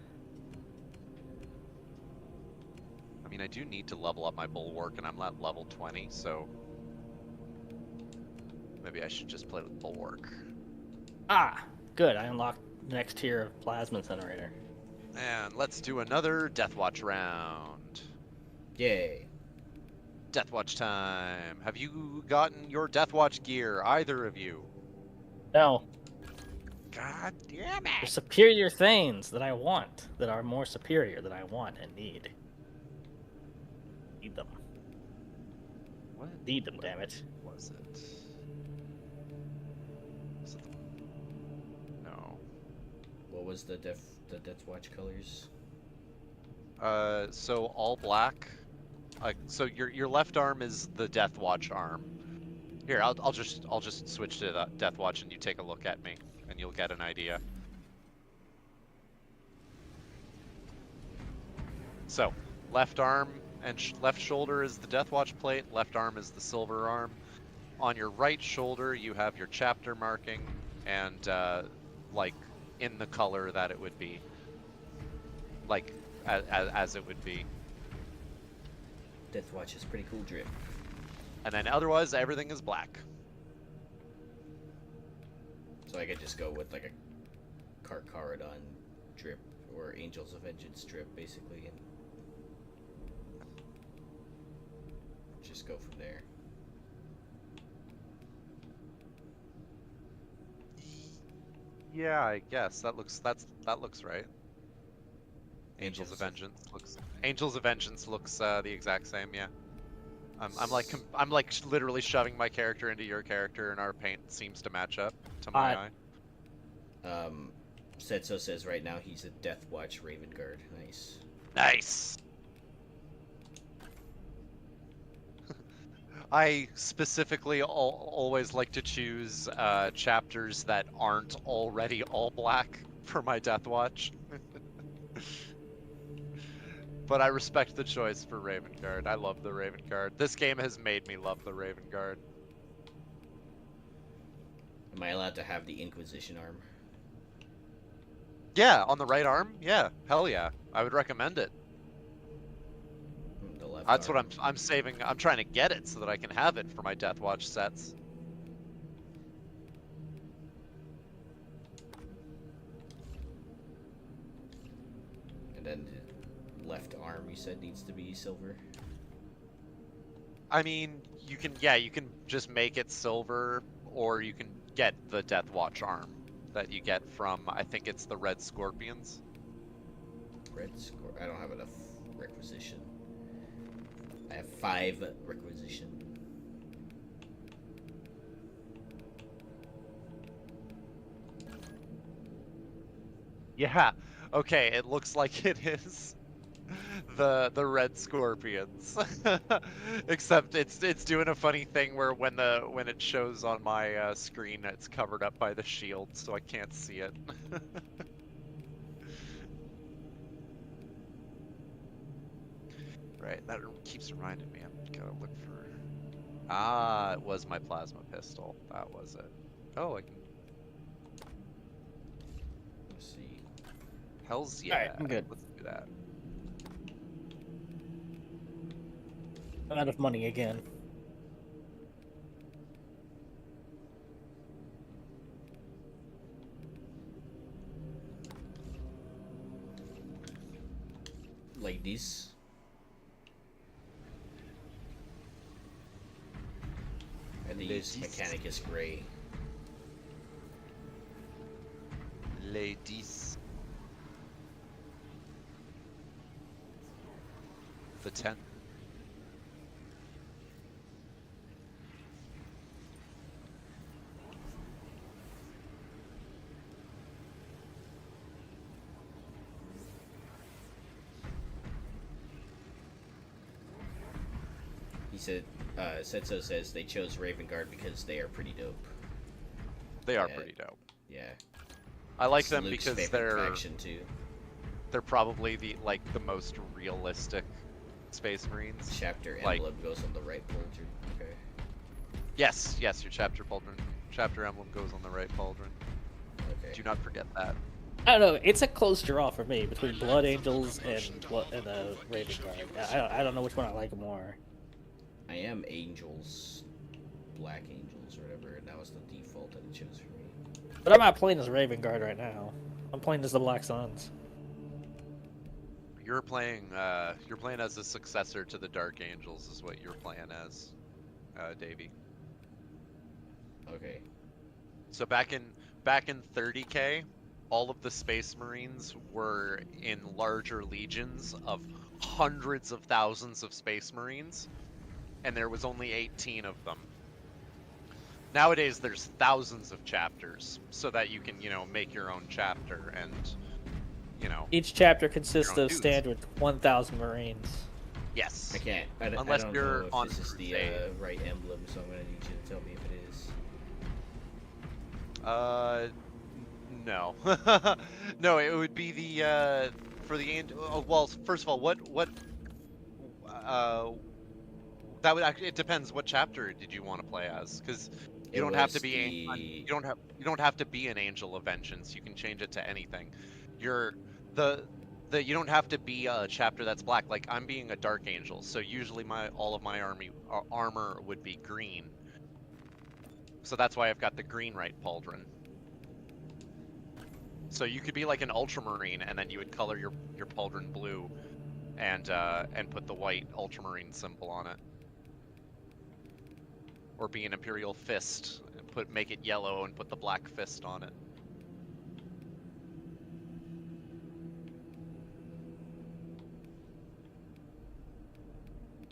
I mean, I do need to level up my bulwark, and I'm at level 20, so maybe I should just play with bulwark. Ah, good. I unlocked the next tier of plasma incinerator. And let's do another Deathwatch round. Yay. Deathwatch time. Have you gotten your Deathwatch gear, either of you? No. God damn There's it! superior things that I want, that are more superior, that I want and need. Need them. What? Need them, damn it. Was it? Was it no. What was the Death Watch colors? So all black. So your left arm is the Deathwatch arm. Here, I'll just switch to the Death Watch and you take a look at me, and you'll get an idea. So, left arm and left shoulder is the Death Watch plate. Left arm is the silver arm. On your right shoulder, you have your chapter marking, and like in the color that it would be, like as it would be. Death Watch is pretty cool drip. And then otherwise, everything is black. So I could just go with like a Carcharodon drip or Angels of Vengeance drip, basically, and just go from there. Yeah, I guess that looks right. Angels of Vengeance looks the exact same, yeah. I'm like literally shoving my character into your character, and our paint seems to match up to my eye. Setso says right now he's a Death Watch Raven Guard. Nice. Nice. I specifically always like to choose chapters that aren't already all black for my Death Watch. But I respect the choice for Raven Guard. I love the Raven Guard. This game has made me love the Raven Guard. Am I allowed to have the Inquisition arm? Yeah, on the right arm? Yeah, hell yeah. I would recommend it. The left That's arm. what I'm saving. I'm trying to get it so that I can have it for my Death Watch sets. And then the left arm, you said, needs to be silver? I mean, you can just make it silver, or you can get the Death Watch arm that you get from, I think it's the Red Scorpions. I don't have enough requisition. I have 5 requisition. Yeah. Okay, it looks like it is the Red Scorpions. Except it's doing a funny thing where when it shows on my screen, it's covered up by the shield, so I can't see it. Right, that keeps reminding me. I'm gotta look for. Ah, it was my plasma pistol. That was it. Oh, I can. Let's see. Hell's yeah. Alright, I'm good. Let's do that. I'm out of money again. Like this. And they use Mechanicus Gray. Ladies. The 10. He said, Setso says they chose Raven Guard because they are pretty dope. They are pretty dope. Yeah. I like It's them Luke's because favorite faction too. they're probably the most realistic Space Marines. Chapter Like- emblem goes on the right pauldron. Okay. Yes, your chapter emblem goes on the right pauldron. Okay. Do not forget that. I don't know. It's a close draw for me between Blood Angels and Raven Guard. I don't know which one I like more. I am Angels, Black Angels, or whatever, and that was the default that it chose for me. But I'm not playing as Raven Guard right now. I'm playing as the Black Suns. You're playing as a successor to the Dark Angels, is what you're playing as, Davey. Okay. So back in 30K, all of the Space Marines were in larger legions of hundreds of thousands of Space Marines, and there was only 18 of them. Nowadays, there's thousands of chapters, so that you can, make your own chapter, and, Each chapter consists own of dudes. standard 1,000 Marines. Yes. I can't. I Unless don't you're know if on this is the crusade. right emblem, so I'm gonna need you to tell me if it is. No. No, it would be the for the well, first of all, uh that would actually, it depends what chapter did you want to play as, because you It don't have to was be the. you don't have to be an angel of vengeance. You can change it to anything. You're the you don't have to be a chapter that's black. Like I'm being a dark angel, so usually all of my armor would be green. So that's why I've got the green right pauldron. So you could be like an ultramarine, and then you would color your pauldron blue, and put the white ultramarine symbol on it. Or be an Imperial Fist and make it yellow and put the black fist on it.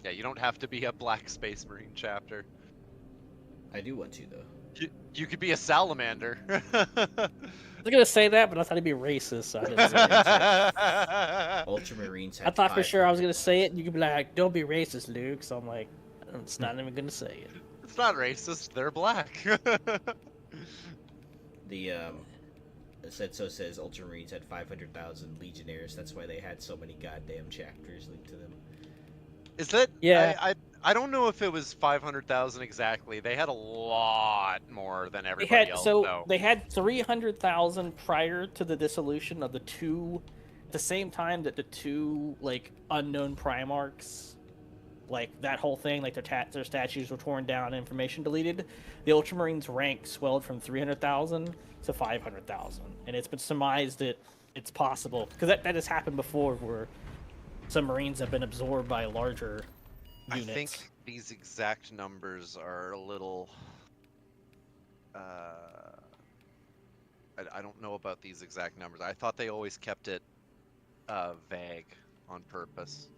Yeah, you don't have to be a Black Space Marine chapter. I do want to though. You could be a salamander. I was gonna say that, but I thought it'd be racist, so I didn't say it. Ultramarines had I thought for sure I was gonna 500,000. say it, and you could be like, "Don't be racist, Luke." So I'm like, it's not even gonna say it. It's not racist. They're black. The it says Ultramarines had 500,000 legionnaires. That's why they had so many goddamn chapters linked to them. Is that? Yeah. I don't know if it was 500,000 exactly. They had a lot more than They everybody had else. so they had 300,000 prior to the dissolution of the two, at the same time that the two like unknown Primarchs, like that whole thing, like their statues were torn down and information deleted. The Ultramarines' rank swelled from 300,000 to 500,000, and it's been surmised that it's possible because that has happened before, where some Marines have been absorbed by larger units. I think these exact numbers are a little. I don't know about these exact numbers. I thought they always kept it vague on purpose.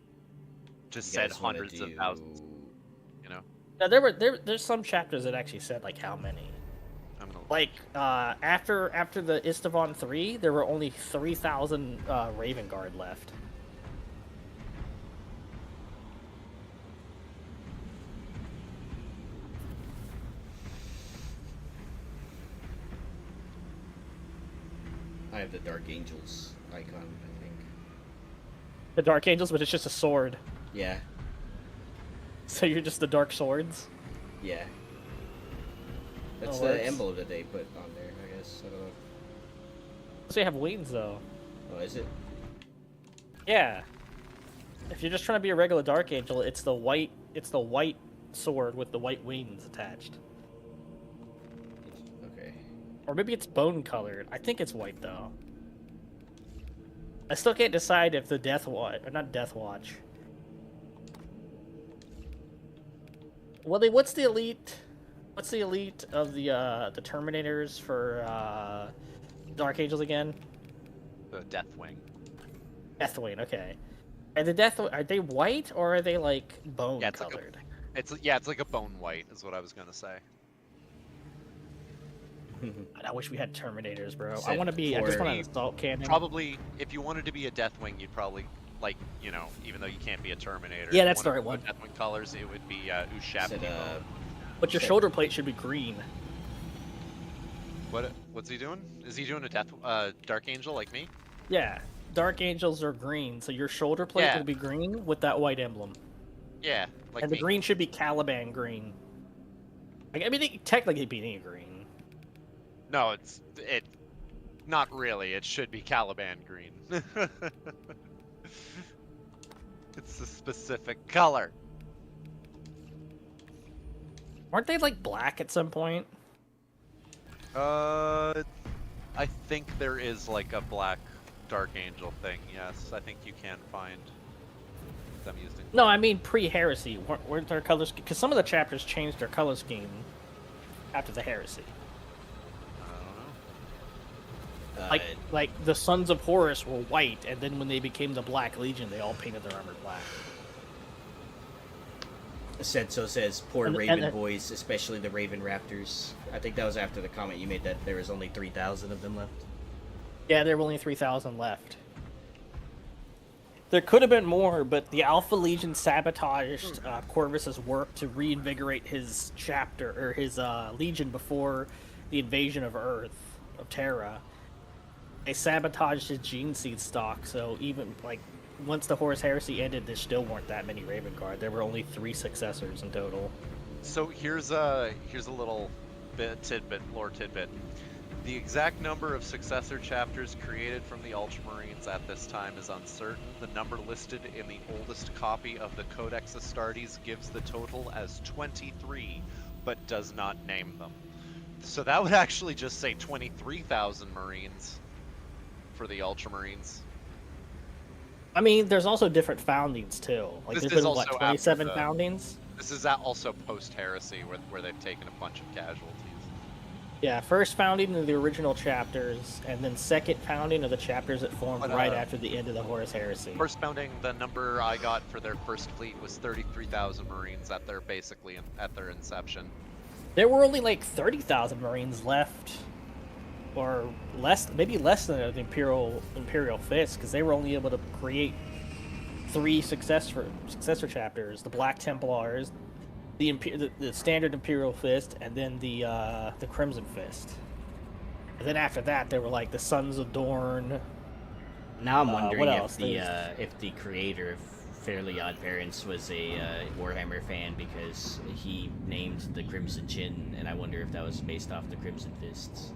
Just You said guys wanna hundreds of do- thousands. You know. Now there's some chapters that actually said like how many. I'm gonna. Like after the Istvan 3, there were only 3,000 Raven Guard left. I have the Dark Angels icon, I think. The Dark Angels, but it's just a sword. Yeah, So you're just the Dark Swords. yeah. That's That the works. emblem that they put on there, I guess. I don't know. So you have wings though. Oh, is it? Yeah. If you're just trying to be a regular Dark Angel, it's the white sword with the white wings attached. Okay. Or maybe it's bone colored. I think it's white though. I still can't decide if the Death Watch, or not Death Watch. Well, what's the elite? What's the elite of the Terminators for Dark Angels again? The Deathwing. Deathwing. Okay. Are they white or are they like bone Yeah, it's like colored? It's like a bone white, is what I was gonna say. I wish we had Terminators, bro. I Said want to be. I just for- want an assault cannon. Probably, if you wanted to be a Deathwing, you'd probably even though you can't be a Terminator. Yeah, if you that's the wanted right to go Deathwing colors, it would be Ushap. Said, But your shoulder plate should be green. What's he doing? Is he doing a Dark Angel like me? Yeah, Dark Angels are green, so your shoulder plate Yeah. will be green with that white emblem. Yeah, like And me. the green should be Caliban green. I mean, it technically could be any green. No, not really. It should be Caliban green. It's a specific color. Aren't they like black at some point? I think there is like a black Dark Angel thing. Yes, I think you can find them used in. No, I mean pre-heresy. Weren't their colors? Because some of the chapters changed their color scheme after the heresy. I don't know. Like the Sons of Horus were white, and then when they became the Black Legion, they all painted their armor black. Senso says, poor And- Raven and- boys, especially the Raven Raptors. I think that was after the comment you made that there was only 3,000 of them left. Yeah, there were only 3,000 left. There could have been more, but the Alpha Legion sabotaged Corvus's work to reinvigorate his chapter or his legion before the invasion of Earth, of Terra. They sabotaged his gene seed stock, so even like once the Horus Heresy ended, there still weren't that many Raven Guard. There were only 3 successors in total. So here's a little lore tidbit. The exact number of successor chapters created from the Ultramarines at this time is uncertain. The number listed in the oldest copy of the Codex Astartes gives the total as 23, but does not name them. So that would actually just say 23,000 Marines for the Ultramarines. I mean, there's also different foundings too. Like This there's is been also what, after 27 the- foundings? This is also post-heresy where they've taken a bunch of casualties. Yeah, first founding of the original chapters, and then second founding of the chapters that formed But, right after the end of the Horus Heresy. First founding, the number I got for their first fleet was 33,000 Marines at their inception. There were only like 30,000 Marines left, or less, maybe less than the Imperial Fist, because they were only able to create 3 successor chapters: the Black Templars, the standard Imperial Fist, and then the Crimson Fist. And then after that, there were like the Sons of Dorn. Now I'm wondering what if else? the creator of Fairly Odd Parents was a Warhammer fan, because he named the Crimson Chin, and I wonder if that was based off the Crimson Fists.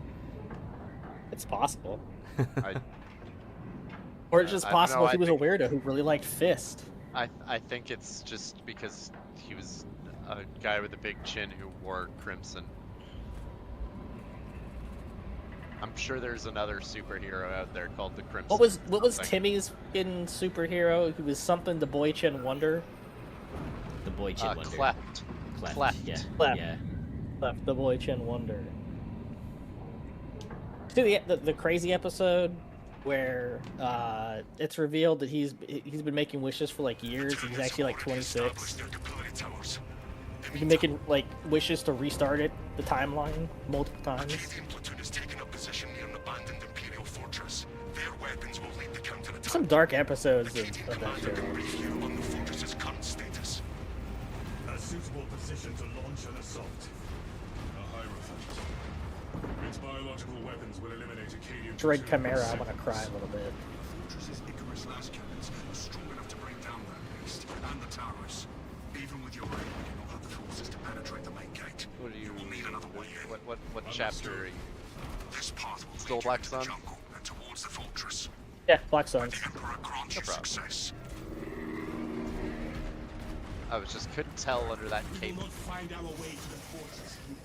It's possible. I, Or it's just possible I he was a think- weirdo who really liked Fist. I think it's just because he was a guy with a big chin who wore crimson. I'm sure there's another superhero out there called the Crimson. What was something. Timmy's in superhero? He was something the Boy Chin Wonder. The Boy Chin Wonder. Cleft. Cleft. Yeah. Cleft. Yeah. Left the Boy Chin Wonder. See the crazy episode where it's revealed that he's been making wishes for like years. He's actually like 26. He's been making like wishes to restart the timeline multiple times. Some dark episodes of that show. A suitable position to launch an assault. A Hierophant. Its biological weapons will eliminate Acadian Dread platoon Chimera, I'm seconds. gonna cry a little bit. Fortress's Icarus las cannons are strong enough to bring down that beast and the Tyrnids. Even with your aid, we do not have the forces to penetrate the main gate. What do you? will need another way in. What chapter are you? This path will Still lead Black you into the Sun? jungle and towards the fortress. Yeah, Black Suns. The Emperor grants you problem. success. I couldn't tell under that cape. Find our way to the fortress here.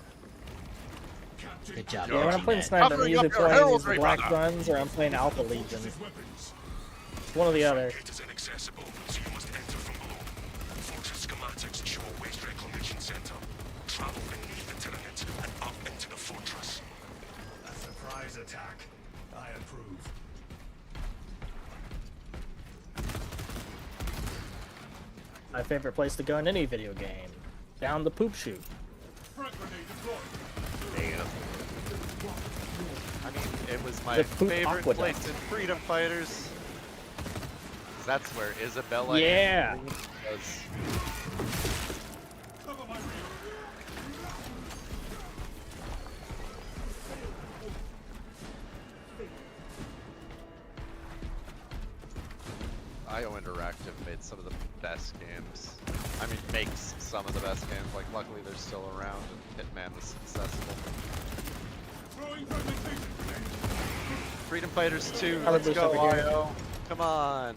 Captain Good job. Yeah, when I'm playing Matt. Sniper, I'm Covering either up your playing as heraldry, the Black brother. Suns or I'm playing Alpha Legion. weapons. One or the other. Gate is inaccessible, so you must enter from below. Fortress schematics show a waste reclamation center. Travel beneath the Tyrnids and up into the fortress. A surprise attack. I approve. My favorite place to go in any video game. Down the poop chute. Frag grenade deployed. There you go. I mean, it was my The poop favorite aqueduct. place in Freedom Fighters. 'Cause that's where Isabella Yeah. was. Cover my rear. IO Interactive made some of the best games. I mean, makes some of the best games. Like, luckily they're still around, and Hitman was successful. Throwing fragmentation grenade. Freedom Fighters 2, Power let's boost go, over here. IO. Come on.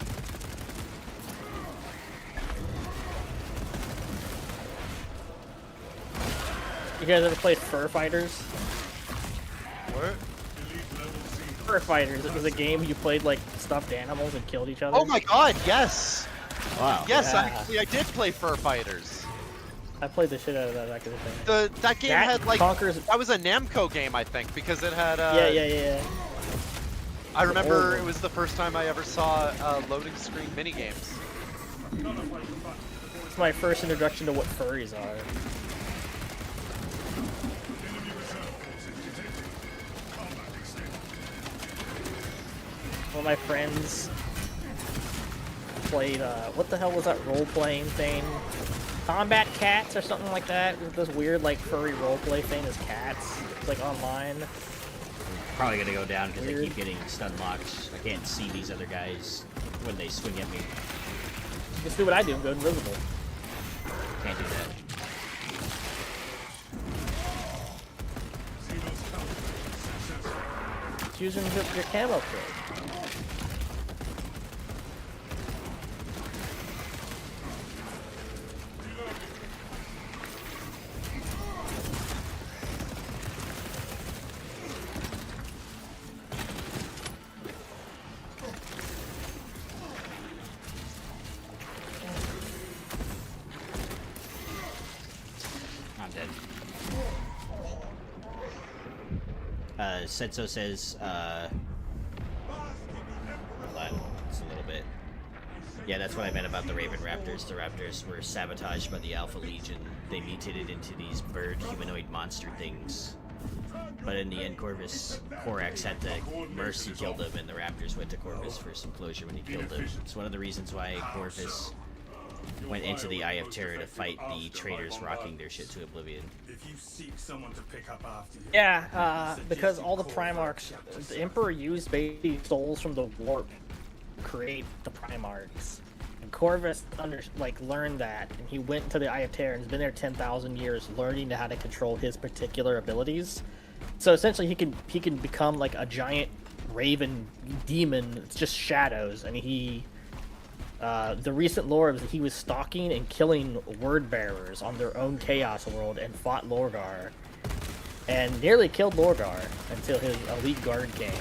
You guys ever played Fur Fighters? What? Elite level C. Fur Fighters. It was a game you played like stuffed animals and killed each other. Oh my god, yes! Wow. Yes, Yeah. I did play Fur Fighters. I played the shit out of that back in the day. That game That had like conquers- that was a Namco game, I think, because it had. Yeah. I remember old it was the first time I ever saw loading screen minigames. It's my first introduction to what furries are. Enemy reserve forces detected. Combat extended. One of my friends played, what the hell was that role-playing thing? Combat Cats or something like that? This weird, like, furry role-play thing as cats. It's, like, online. Probably gonna go down because I Weird. keep getting stun locked. I can't see these other guys when they swing at me. Just do what I do and go invisible. Can't do that. It's using your camo kit. I'm dead. Setso says, hold on, it's a little bit. Yeah, that's what I meant about the Raven Raptors. The Raptors were sabotaged by the Alpha Legion. They mutated into these bird humanoid monster things. But in the end, Korax had to mercy kill them, and the Raptors went to Corvus for some closure when he killed them. It's one of the reasons why Corvus went into the Eye of Terror to fight the traitors rocking their shit to oblivion. If you seek someone to pick up after you, Yeah, because all the Primarchs, the Emperor used baby souls from the warp to create the Primarchs. And Corvus learned that, and he went into the Eye of Terror and has been there 10,000 years learning how to control his particular abilities. So essentially he can become like a giant raven demon. It's just shadows, and the recent lore was that he was stalking and killing word bearers on their own Chaos World and fought Lorgar. And nearly killed Lorgar until his elite guard came.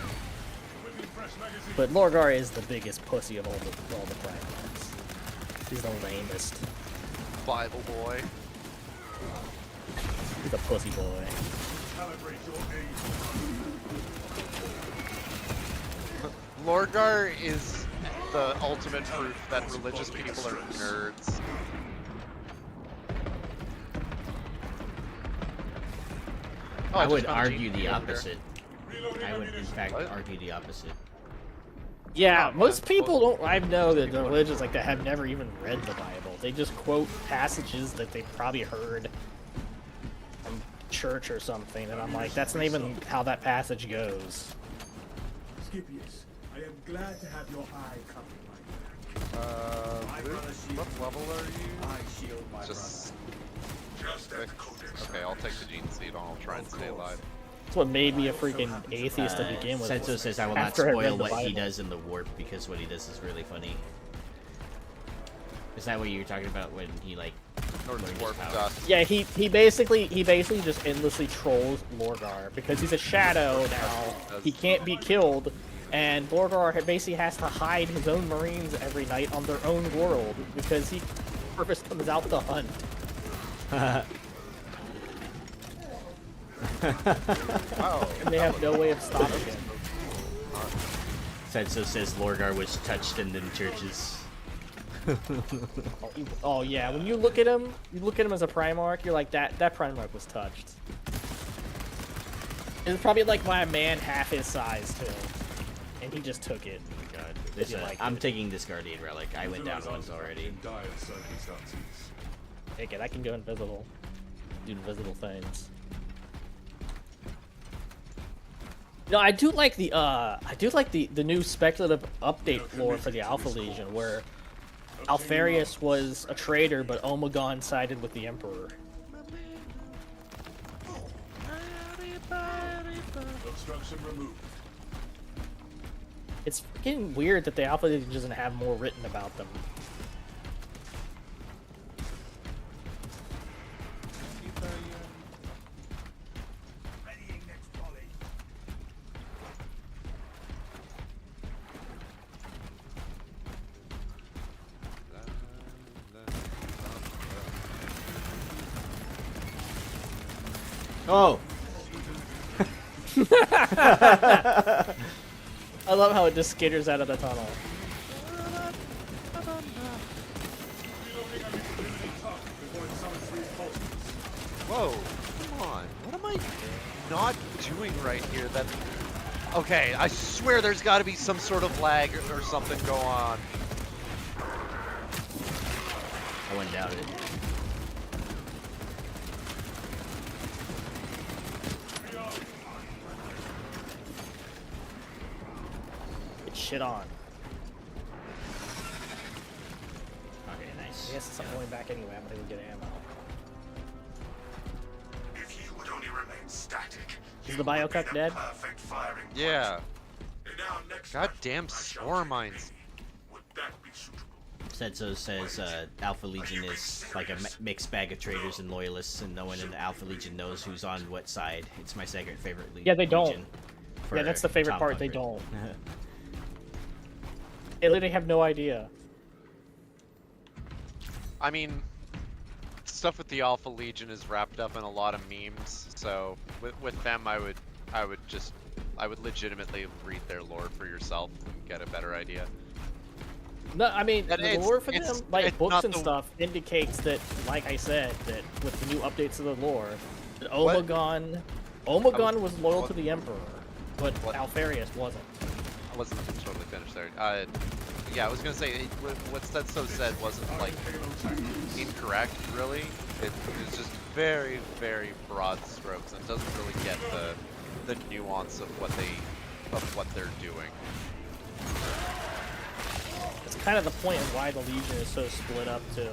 But Lorgar is the biggest pussy of all the Primarchs. He's the lamest. Bible boy. He's a pussy boy. Lorgar is the ultimate proof that religious people are nerds. Oh, I just would found argue Gene the over opposite. I would, in fact, What? argue the opposite. Yeah, Oh, most man. people don't. I know that the religions like that have never even read the Bible. They just quote passages that they probably heard from church or something, and I'm like, that's not even how that passage goes. Scipius, I am glad to have your eye covered, my friend. What level are you? I shield my Just Just as Codex. okay. I'll take the gene seed on. I'll try and stay alive. That's what made me a freaking atheist to begin with. Senso says I will not After I read spoil the what he Bible. does in the warp because what he does is really funny. Is that what you were talking about when he like North learned his Warp powers? dust. Yeah, he basically just endlessly trolls Lorgar because he's a shadow now. He can't be killed, and Lorgar basically has to hide his own Marines every night on their own world because he purpose comes out to hunt. Oh, And they have no way of stopping him. Senso says Lorgar was touched in them churches. Oh yeah, when you look at him as a Primarch, you're like, that Primarch was touched. It's probably like by a man half his size too, and he just took it. Oh my god. If you like I'm it. taking this Guardian Relic. I went down once already. In dire circumstances. Take it. I can go invisible, do invisible things. No, I do like the new speculative update lore for the Alpha Legion, where Alfarius was a traitor, but Omegon sided with the Emperor. Obstruction removed. It's freaking weird that the Alpha Legion doesn't have more written about them. Oh! I love how it just skitters out of the tunnel. whoa! Come on. What am I not doing right here? That. Okay, I swear there's got to be some sort of lag or something go on. doubt it. Get shit on. Okay, nice. I guess I'm going back anyway. I'm gonna go get ammo. If you would only remain static, Is you the would be biocuck dead? perfect firing point. Yeah. In our next Goddamn battle, I shall spore take mines. Navy. Would that be suitable? Setzo says Alpha Legion is like a mixed bag of traitors and loyalists, and no one in the Alpha Legion knows who's on what side. It's my second favorite legion. Yeah, they don't. Yeah, that's the favorite Tom part. They Conquered. don't. They literally have no idea. I mean, stuff with the Alpha Legion is wrapped up in a lot of memes, so with them I would legitimately read their lore for yourself and get a better idea. No, I mean, And the it's- lore for it's- them, like it's books not and the- stuff, indicates that, like I said, that with the new updates of the lore, that What? Omegon was loyal to the Emperor, but What? Alfarius wasn't. I wasn't totally finished there. Yeah, I was gonna say what Setso said wasn't like incorrect, really. It was just very, very broad strokes and doesn't really get the nuance of what they're doing. It's kind of the point of why the Legion is so split up too.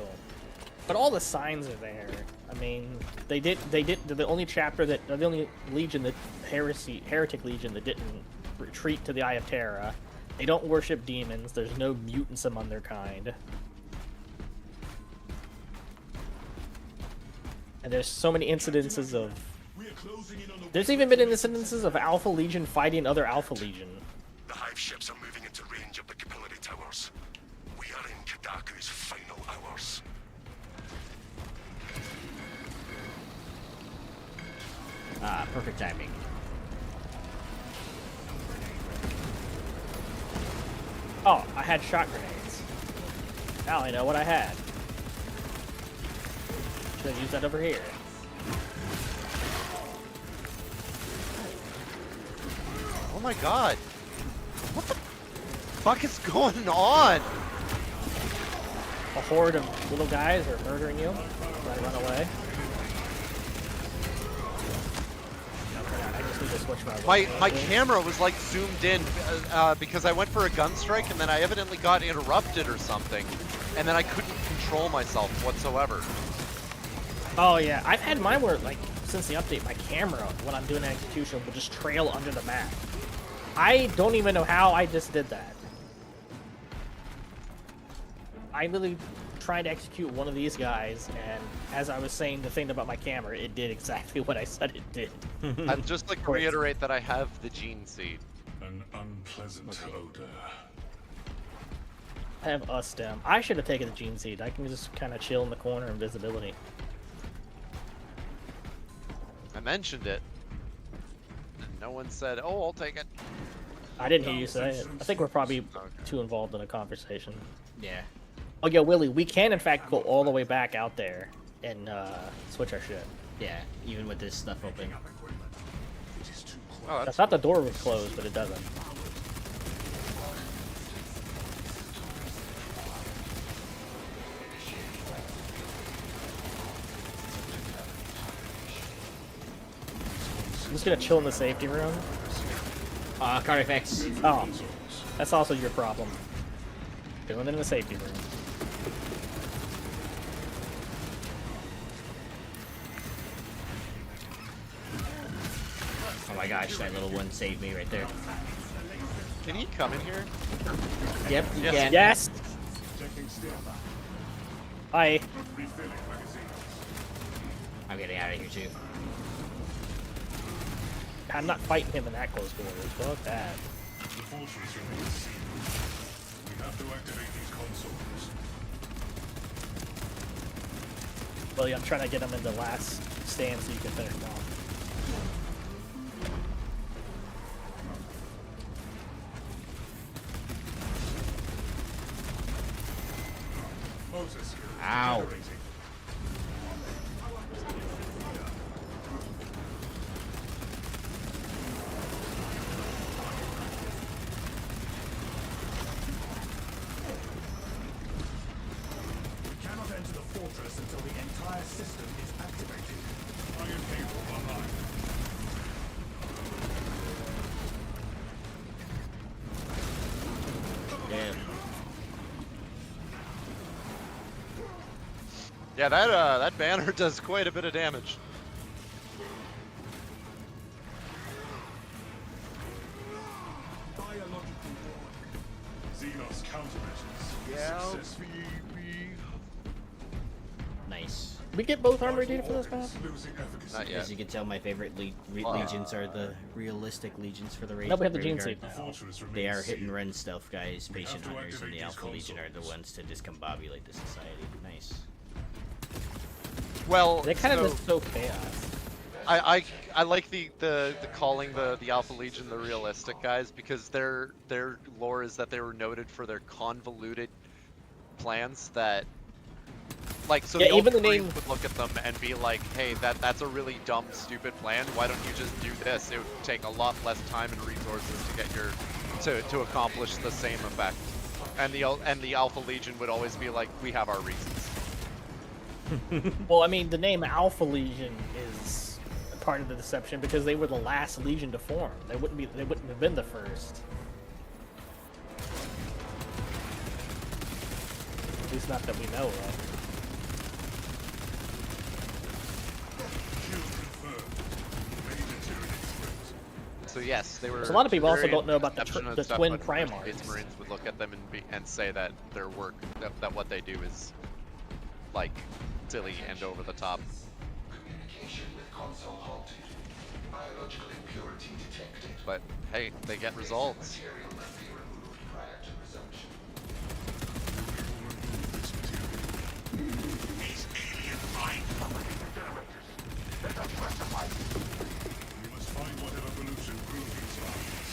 But all the signs are there. I mean, they're the only chapter that, the only Legion that Heretic Legion that didn't retreat to the Eye of Terra. They don't worship demons. There's no mutants among their kind. And there's so many incidences of... There's even been incidences of Alpha Legion fighting other Alpha Legion. The hive ships are moving into range of the capillary towers. We are in Kadaku's final hours. Ah, perfect timing. Oh, I had shot grenades. Now I know what I had. Should have used that over here. Oh my god! What the fuck is going on? A horde of little guys are murdering you. I run away. I just need to switch My camera was like zoomed in because I went for a gun strike and then I evidently got interrupted or something, and then I couldn't control myself whatsoever. Oh yeah, I've had mine where, like, since the update, my camera, when I'm doing an execution, will just trail under the map. I don't even know how I just did that. I literally tried to execute one of these guys, and as I was saying the thing about my camera, it did exactly what I said it did. I'd just like to reiterate that I have the gene seed. An unpleasant odor. I have a stem. I should have taken the gene seed. I can just kind of chill in the corner, invisibility. I mentioned it, and no one said, "Oh, I'll take it." I didn't hear you say it. I think we're probably too involved in a conversation. Yeah. Oh yeah, Willie, we can in fact go all the way back out there and switch our shit. Yeah, even with this stuff open. Oh, I that's thought the door was closed, but it doesn't. I'm just gonna chill in the safety room. Card effects. Oh, that's also your problem. Chilling in the safety room. Oh my gosh, that little one saved me right there. Can he come in here? Yep, you can. Yes. Hi. I'm getting out of here too. I'm not fighting him in that close quarters. Fuck that. The fortress remains sealed. We have to activate these consoles. Willie, I'm trying to get him in the last stand so you can finish him off. Moses, Ow. generating. We cannot enter the fortress until the entire system is activated. Iron cable online. Damn. Yeah, that banner does quite a bit of damage. Biological war. Xenos countermeasures. Yeah. Success for you, Nice. We get both armor data for this map? losing efficacy. Not As yet. you can tell, my favorite legions are the realistic legions for the raid. No, we have the gene Graveyard. seed now. Fortress They are remains hit and sealed. run stealth guys, We have patient to hunters, and activate the these Alpha Legion are the consoles. ones to discombobulate the society. Nice. Well, They kind so of just so chaos. I like the calling the Alpha Legion the realistic guys because their lore is that they were noted for their convoluted plans that like so Yeah, the even the Ultramarines name- would look at them and be like, hey, that's a really dumb, stupid plan. Why don't you just do this? It would take a lot less time and resources to get your to accomplish the same effect. And the Alpha Legion would always be like, we have our reasons. Well, I mean, the name Alpha Legion is part of the deception because they were the last Legion to form. They wouldn't have been the first. At least not that we know of. Shield confirmed. Major Tyrnids threat. So yes, they were. There's a lot of people also very don't know about the deception and the stuff, twin but Primars. Space Marines would look at them and say that their work, that what they do is like silly and over the top. Communication with console halted. Biological impurity detected. But hey, they get results. Material must be removed prior to resumption. These alien mind pummeling generators. Let us rectify it. We must find whatever pollution grew these lines.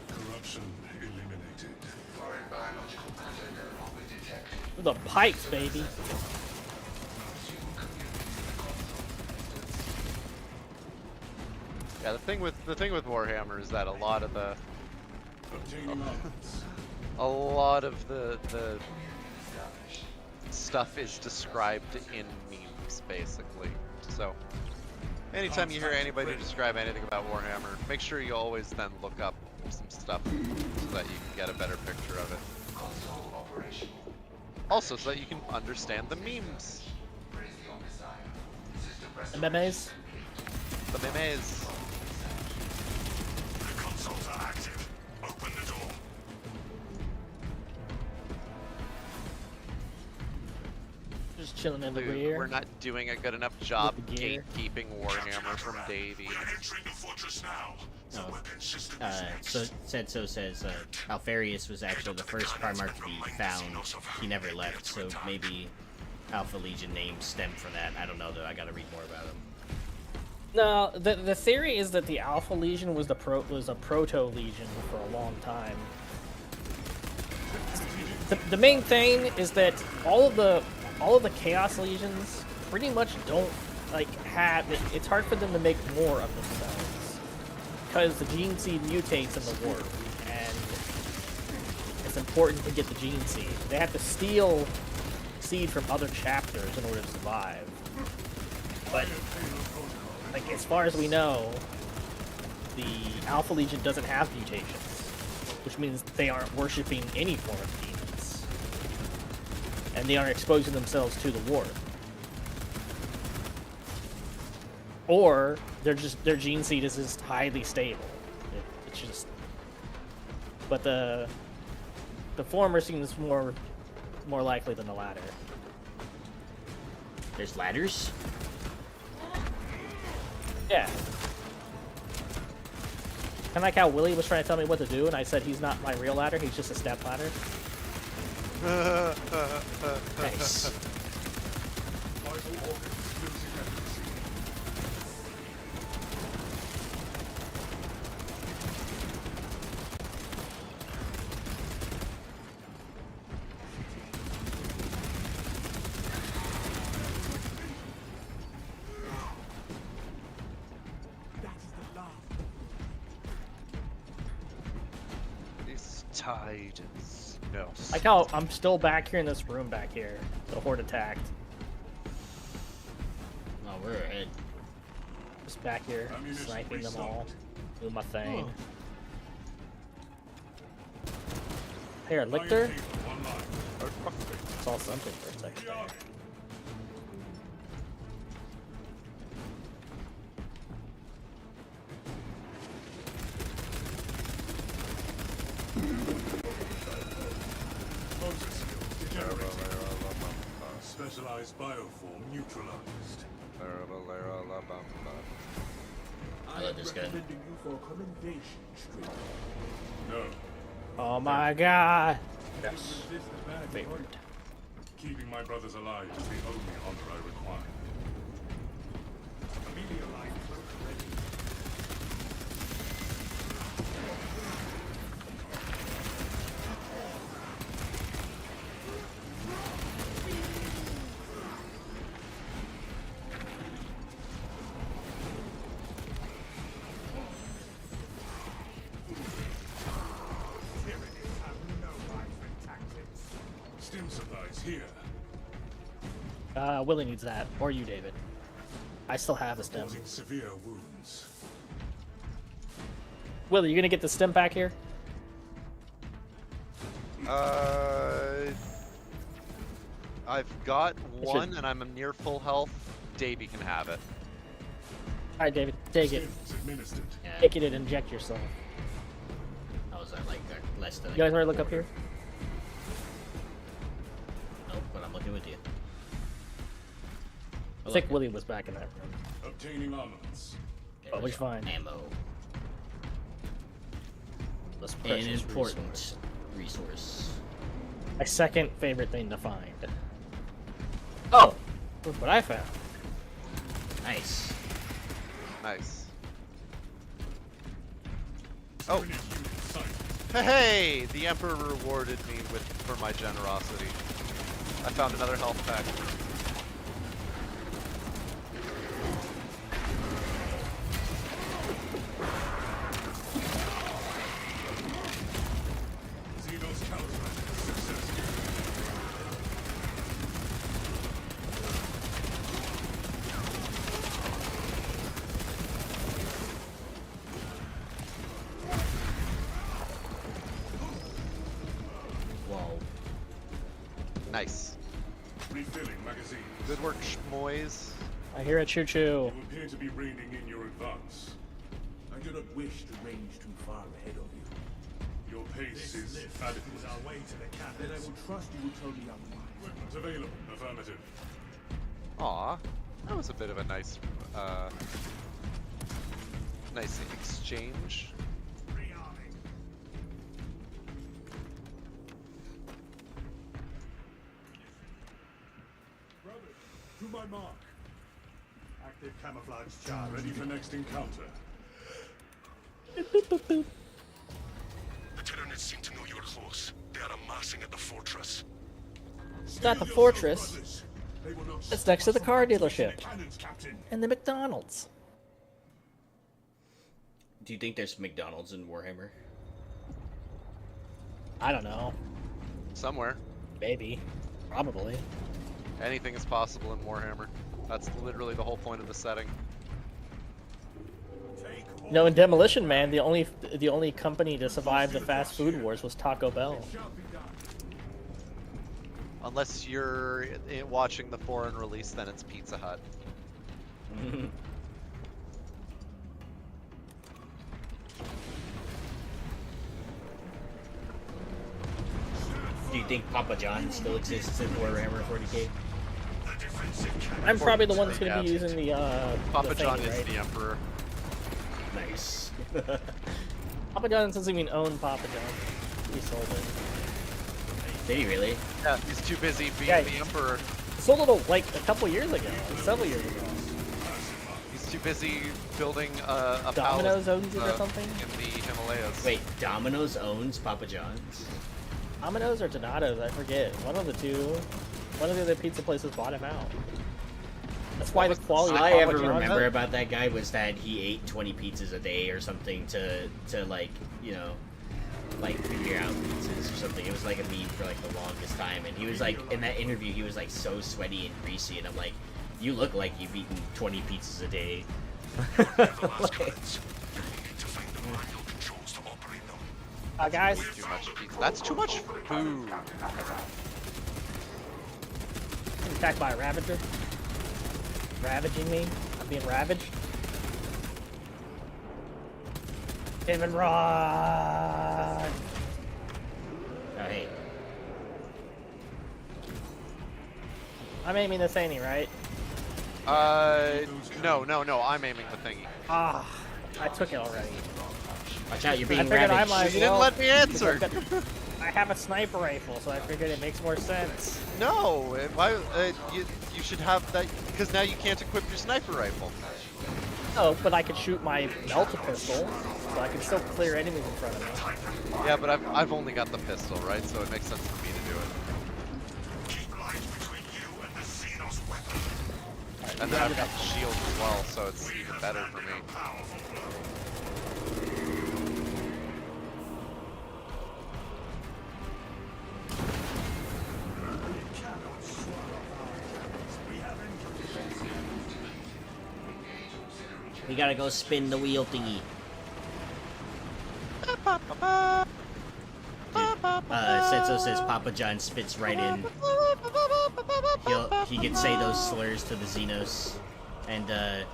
Corruption eliminated. Foreign biological matter no longer detected. The pipes, baby. Yeah, the thing with Warhammer is that a lot of the stuff is described in memes, basically. So, anytime you hear anybody describe anything about Warhammer, make sure you always then look up some stuff so that you can get a better picture of it. Also, so that you can understand the memes. MMAs? The memes. The consoles are active. Open the door. Just chilling in the Dude, rear. we're not doing a good enough job With the gear. gatekeeping Warhammer from Davey. We're entering the fortress now. The Oh. weapon system So says Alfarius was actually the first Primarch to be found. He never left, so maybe Alpha Legion name stemmed from that. I don't know though. I gotta read more about him. No, the theory is that the Alpha Legion was a proto Legion for a long time. The main thing is that all of the Chaos Legions pretty much don't like have. It's hard for them to make more of themselves because the gene seed mutates in the warp, and it's important to get the gene seed. They have to steal seed from other chapters in order to survive. But like as far as we know, the Alpha Legion doesn't have mutations, which means they aren't worshipping any form of demons, and they aren't exposing themselves to the warp. Or their gene seed is just highly stable. It's just, but the former seems more likely than the latter. There's ladders. Yeah. Kind of like how Willie was trying to tell me what to do, and I said he's not my real ladder, he's just a step ladder. Nice. Vital organs losing efficacy. Tyrnids. No. Like how I'm still back here in this room back here. The horde attacked. Oh, we're ahead. Just back here, sniping them all. Do my thing. Here, Lictor? Saw something for a second there. Specialized bioform neutralized. I love this guy. No. Oh my god! Yes. Favorite. Keeping my brothers alive is the only honor I require. Amelia line cloak ready. Stim supplies here. Willie needs that. Or you, David. I still have a stem. Causing severe wounds. Willie, you gonna get the stem back here? I've got one, and I'm near full health. Davey can have it. Alright, David. Take it. Stims administered. Yeah. Take it and inject yourself. How was that like less than? You guys want to look up here? Nope, but I'm looking with you. I think Willie was back in that room. Obtaining armaments. But which fine. Ammo. Let's An precious important resource. My second favorite thing to find. Oh! Look what I found. Nice. Nice. Oh, Unit unit sighted. hey! The Emperor rewarded me for my generosity. I found another health pack. Xenos countermeasures successful. Whoa. Nice. Refilling magazine. Good work, Schmoys. I hear a choo-choo. You appear to be reining in your advance. I do not wish to range too far ahead of you. Your pace is adequate. Our way to the cannons. Then I will trust you will tell me otherwise. Equipment available. Affirmative. Aw, that was a bit of a nice, nice exchange. Rearming. Brothers, to my mark. Active camouflage charge. Ready for next encounter. The Tyrnids seem to know you're close. They are amassing at the fortress. It's not the Yourself, fortress. brothers. They will not It's next to the car the dealership. cannons, Captain. And the McDonald's. Do you think there's McDonald's in Warhammer? I don't know. Somewhere. Maybe. Probably. Anything is possible in Warhammer. That's literally the whole point of the setting. Take You know, in Demolition Man, the only company to survive the fast food wars was Taco Bell. Shall be done. Unless you're watching the foreign release, then it's Pizza Hut. Do you think Papa John still exists in Warhammer 40k? I'm probably the one that's going to be Yeah. using the Papa the thing, John is right? the Emperor. Nice. Papa John doesn't even own Papa John. He sold it. Did he really? Yeah, he's too busy being Yeah. the Emperor. He sold it like a couple years ago, several years ago. He's too busy building a Domino's palace owns it or something? in the Himalayas. Wait, Domino's owns Papa John's? Domino's or Donatos, I forget. One of the two. One of the other pizza places bought him out. That's why the quality All of I Papa ever John's- remember about that guy was that he ate 20 pizzas a day or something to like, you know, like figure out pizzas or something. It was like a meme for like the longest time, and he was like in that interview he was like so sweaty and greasy, and I'm like, you look like you've eaten 20 pizzas a day. Like, guys. Too much pizza. That's too much food. I'm attacked by a ravager. Ravaging me. I'm being ravaged. Even run! oh hey, I'm aiming the thingy, right? No, I'm aiming the thingy. Ah, I took it already. watch out! You're I being figured I ravaged. might You didn't let me answer. I have a sniper rifle, so I figured it makes more sense. No, why? You should have that because now you can't equip your sniper rifle. Oh, but I could shoot my melta pistol, so I can still clear enemies in front of me. Yeah, but I've only got the pistol, right? So it makes sense for me to do it. Keep light between you and the Xenos weapon. And then I've got the shield as well, so it's even better for me. We gotta go spin the wheel thingy. Setso says Papa John spits right in. He could say those slurs to the Xenos, and then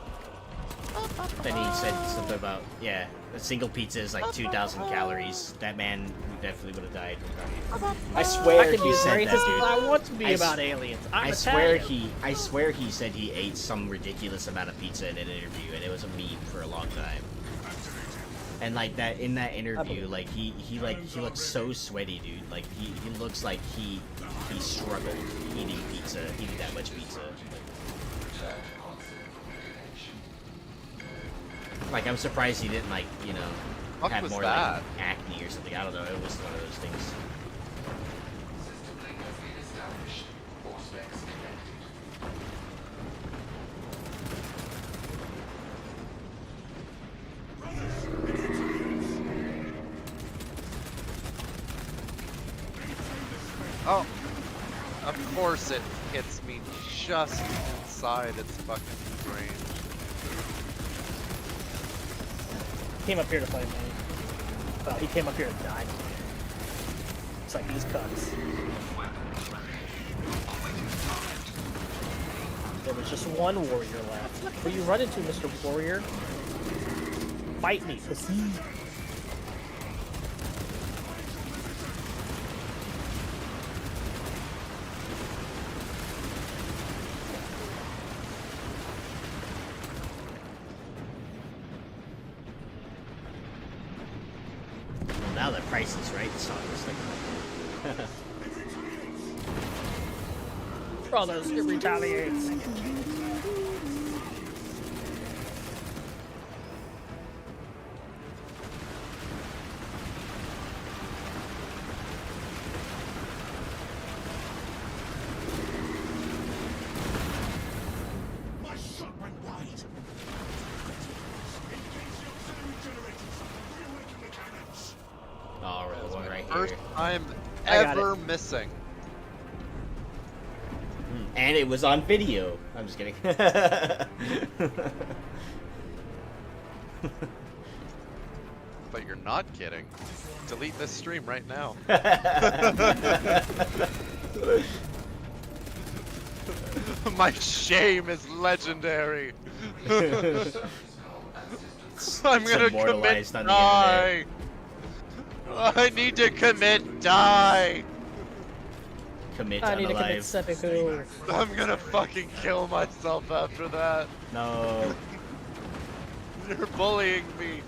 he said something about, yeah, a single pizza is like 2,000 calories. That man definitely would have died. I swear I can he be said racist, that, dude. but I want to be I about s- aliens. I swear he said he ate some ridiculous amount of pizza in an interview, and it was a meme for a long time. And like that in that interview, like he looks so sweaty, dude. Like he looks like he struggled eating that much pizza. Like I'm surprised he didn't like, you know, What have was more that? like acne or something. I don't know. It was one of those things. Oh, of course it hits me just inside its fucking range. Came up here to fight me. Well, he came up here to die. It's like these cuts. There was just one warrior left. Where you run into, Mr. Warrior? Fight me, pussy. Well, now the price is right. Song this thing. Brothers, it retaliates. My shot went wide. Engage the auxiliary generators. Reawaken the cannons. Oh, there's one right First here. time I got ever missing. And it was on video. I'm just kidding. But you're not kidding. Delete this stream right now. My shame is legendary. I'm gonna commit immortalized on the die. I need to commit die. Commit I need to unalive. commit seppuku. I'm gonna fucking kill myself after that. No. You're bullying me.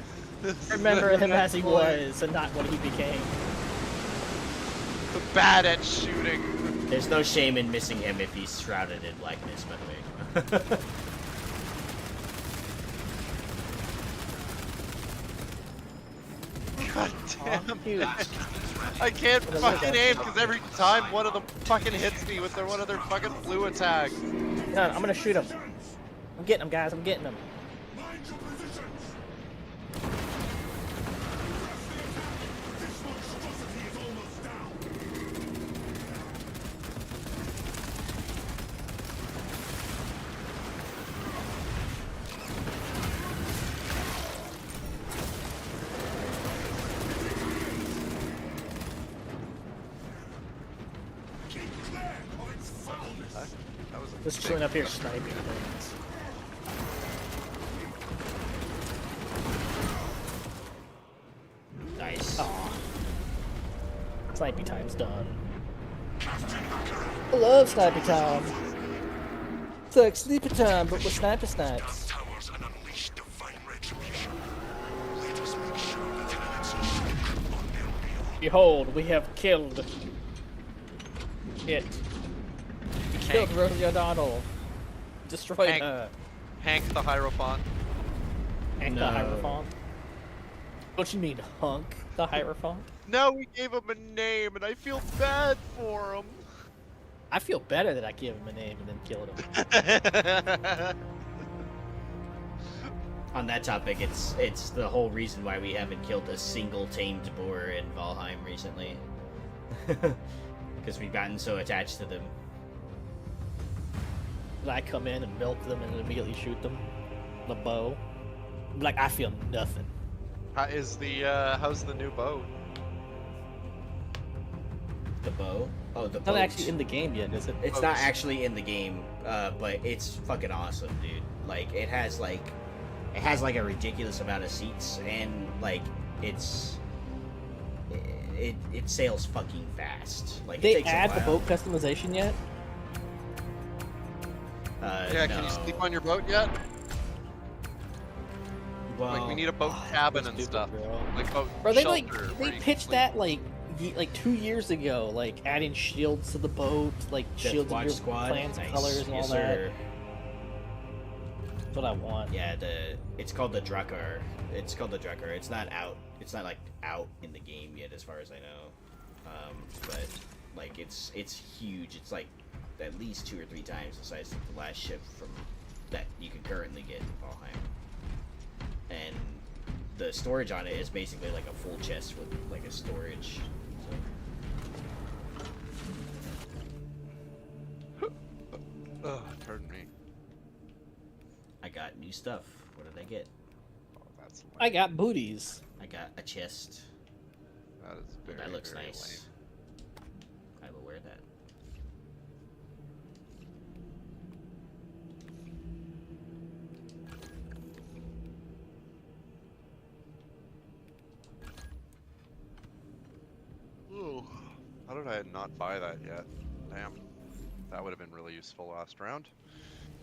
Remember him as he was and not what he became. Bad at shooting. There's no shame in missing him if he's shrouded in blackness, by the way. God damn Huge. it. I can't fucking aim because every time one of them fucking hits me with their one of their fucking blue attacks. No, I'm gonna shoot him. I'm getting him, guys. I'm getting him. Mind your positions. Just chilling up here sniping things. Nice. Aw. Snipey time's done. I love snipey time. It's like sleepy time, but with sniper snipes. Towers and unleash divine retribution. Let us make sure the Tyrnids choke on their meal. Behold, we have killed it. We killed Rosie O'Donnell. Destroyed Hank. her. Hank the Hierophant. Hank the Hierophant. What you mean, Hunk the Hierophant? No, we gave him a name, and I feel bad for him. I feel better that I gave him a name and then killed him. On that topic, it's the whole reason why we haven't killed a single tamed boar in Valheim recently. Because we've gotten so attached to them. Then I come in and milk them and then immediately shoot them. The bow. Like, I feel nothing. How's the new bow? The bow? Oh, the It's not boat. actually in the game yet, is it? It's not actually in the game, but it's fucking awesome, dude. Like, it has like a ridiculous amount of seats, and like it sails fucking fast. Like, it They takes add a the while. boat customization yet? Yeah, can you no. sleep on your boat yet? Well, Like, we need a boat cabin and stuff. Like boat Bro, they shelter. like where they you can pitched sleep. that like 2 years ago, like adding shields to the boat, like Death shields of Watch your Squad. clans Nice. and colors and all Yes, that. sir. That's what I want. Yeah, it's called the Drakkar. It's called the Drakkar. It's not out. It's not like out in the game yet, as far as I know. But like it's huge. It's like at least 2 or 3 times the size of the last ship from that you can currently get in Valheim. And the storage on it is basically like a full chest with like a storage. Ugh, pardon me. I got new stuff. What did I get? Oh, that's lame. I got booties. I got a chest. That is very, That looks very nice. I will wear that. lame. Ooh, how did I not buy that yet? Damn. That would have been really useful last round.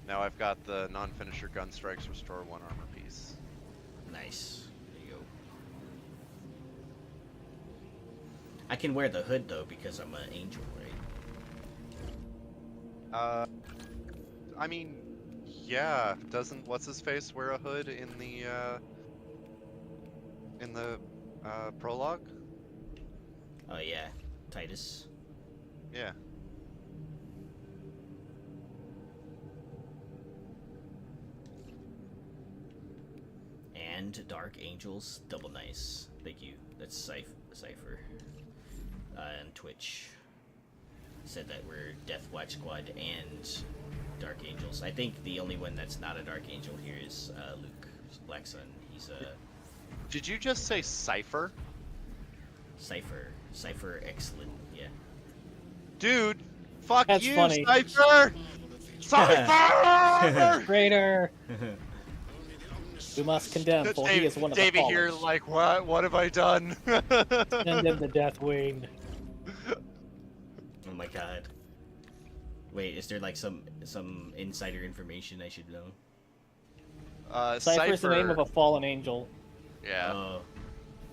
Now I've got the non-finisher gun strikes restore 1 armor piece. Nice. There you go. I can wear the hood though because I'm an angel, right? I mean, yeah. Doesn't what's his face wear a hood in the prologue? Oh yeah, Titus. Yeah. And Dark Angels, double nice. Thank you. That's Cypher. And Twitch said that we're Death Watch Squad and Dark Angels. I think the only one that's not a Dark Angel here is Luke Blacksun. He's a Did you just say Cypher? Cypher. Cypher, excellent. Yeah. Dude, fuck That's you, funny. Cypher! Cypher! Traitor! We must condemn, for he is one of the Davey here, fallen. like, what? What have I done? Send him the death wing. Oh my god. Wait, is there like some insider information I should know? Cypher's the name of a fallen angel. Yeah. Oh,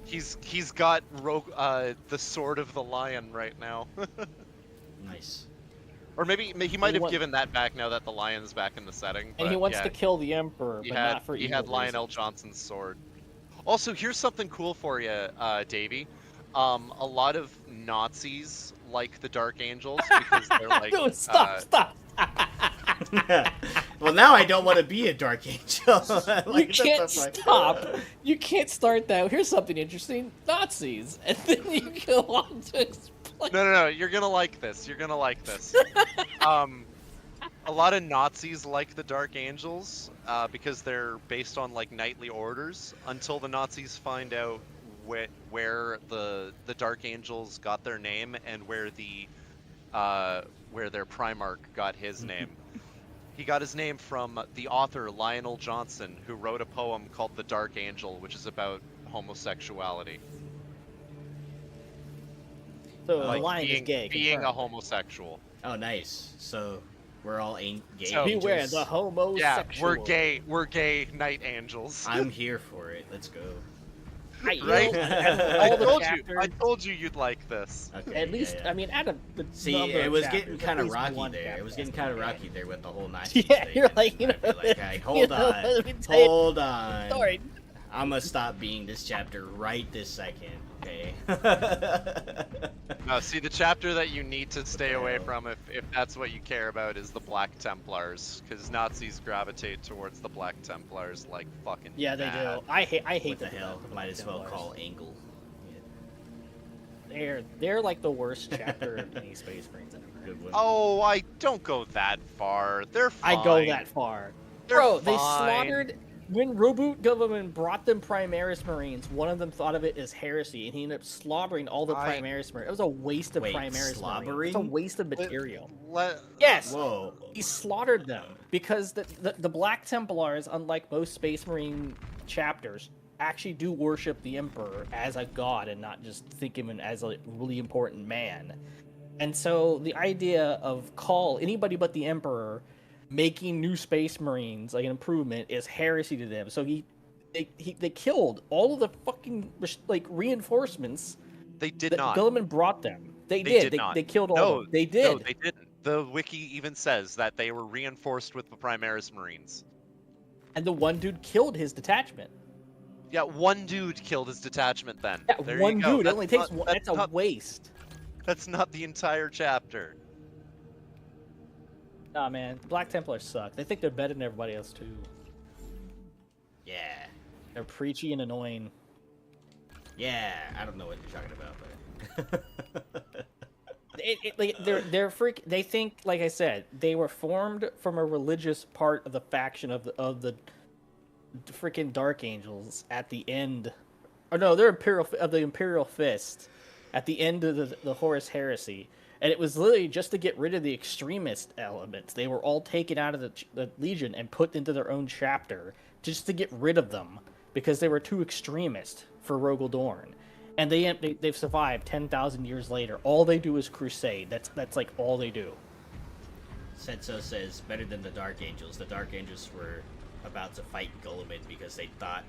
He's got the sword of the lion right now. nice. Or maybe he might have want- given that back now that the lion's back in the setting. And he but wants yeah, to kill the Emperor, he but had not for he evil had Lionel reasons. Johnson's sword. Also, here's something cool for you, Davey. A lot of Nazis like the Dark Angels because they're like. Dude, stop! Well, now I don't want to be a Dark Angel. You can't stop. You can't start that. Here's something interesting. Nazis. And then you go on to explain. No. You're gonna like this. You're gonna like this. A lot of Nazis like the Dark Angels because they're based on like knightly orders. Until the Nazis find out where the Dark Angels got their name and where their Primarch got his name. He got his name from the author Lionel Johnson, who wrote a poem called The Dark Angel, which is about homosexuality. So Like the line is being, gay. being a confirmed. homosexual. Oh, nice. So we're all gay So- Beware angels. the homosexual. Yeah, we're gay. We're gay night angels. I'm here for it. Let's go. You Right? know, all the chapters, I told you you'd like this. Okay, at least, yeah. I mean, out of the See, number it of was chapters, getting at kind of least rocky one there. chapter It was has getting to kind of be gay. rocky there with the whole Nazi Yeah, thing. you're like, and you know, I'd be like, you hold know, on, let me tell you- hold on. Sorry. I'm gonna stop being this chapter right this second, okay? No, see, the chapter that you need to stay away hell? from, if that's what you care about, is the Black Templars, because Nazis gravitate towards the Black Templars like fucking Yeah, they mad. do. I hate What the them. hell? Might as well call Angle. They're like the worst chapter of any Space Marines ever. Good one. Oh, I don't go that far. They're fine. I go that far. They're Bro, they fine. slaughtered when Reboot government brought them Primaris Marines. One of them thought of it as heresy, and he ended up slobbering all the Primaris Marines. It was a waste of Wait, Primaris Marines. slobbering? It's a waste of material. Yes. Whoa. He slaughtered them because the Black Templars, unlike most Space Marine chapters, actually do worship the Emperor as a god and not just think him as a really important man. And so the idea of anybody but the Emperor making new Space Marines like an improvement is heresy to them. So they killed all of the fucking like reinforcements. They did that not. Guilliman brought them. They did did. not. They killed all No, of them. They did. No, they didn't. The wiki even says that they were reinforced with the Primaris Marines. And the one dude killed his detachment. Yeah, one dude killed his detachment then. Yeah, There one you go. dude. It only That's takes not- one. that's That's a not- waste. That's not the entire chapter. Nah, man. Black Templars suck. They think they're better than everybody else too. Yeah. They're preachy and annoying. Yeah. I don't know what you're talking about, but. They think, like I said, they were formed from a religious part of the faction of the freaking Dark Angels at the end. Or no, they're the Imperial Fist at the end of the Horus Heresy. And it was literally just to get rid of the extremist elements. They were all taken out of the Legion and put into their own chapter just to get rid of them because they were too extremist for Rogel Dorn. And they've survived 10,000 years later. All they do is crusade. That's like all they do. Setso says better than the Dark Angels. The Dark Angels were about to fight Guilliman because they thought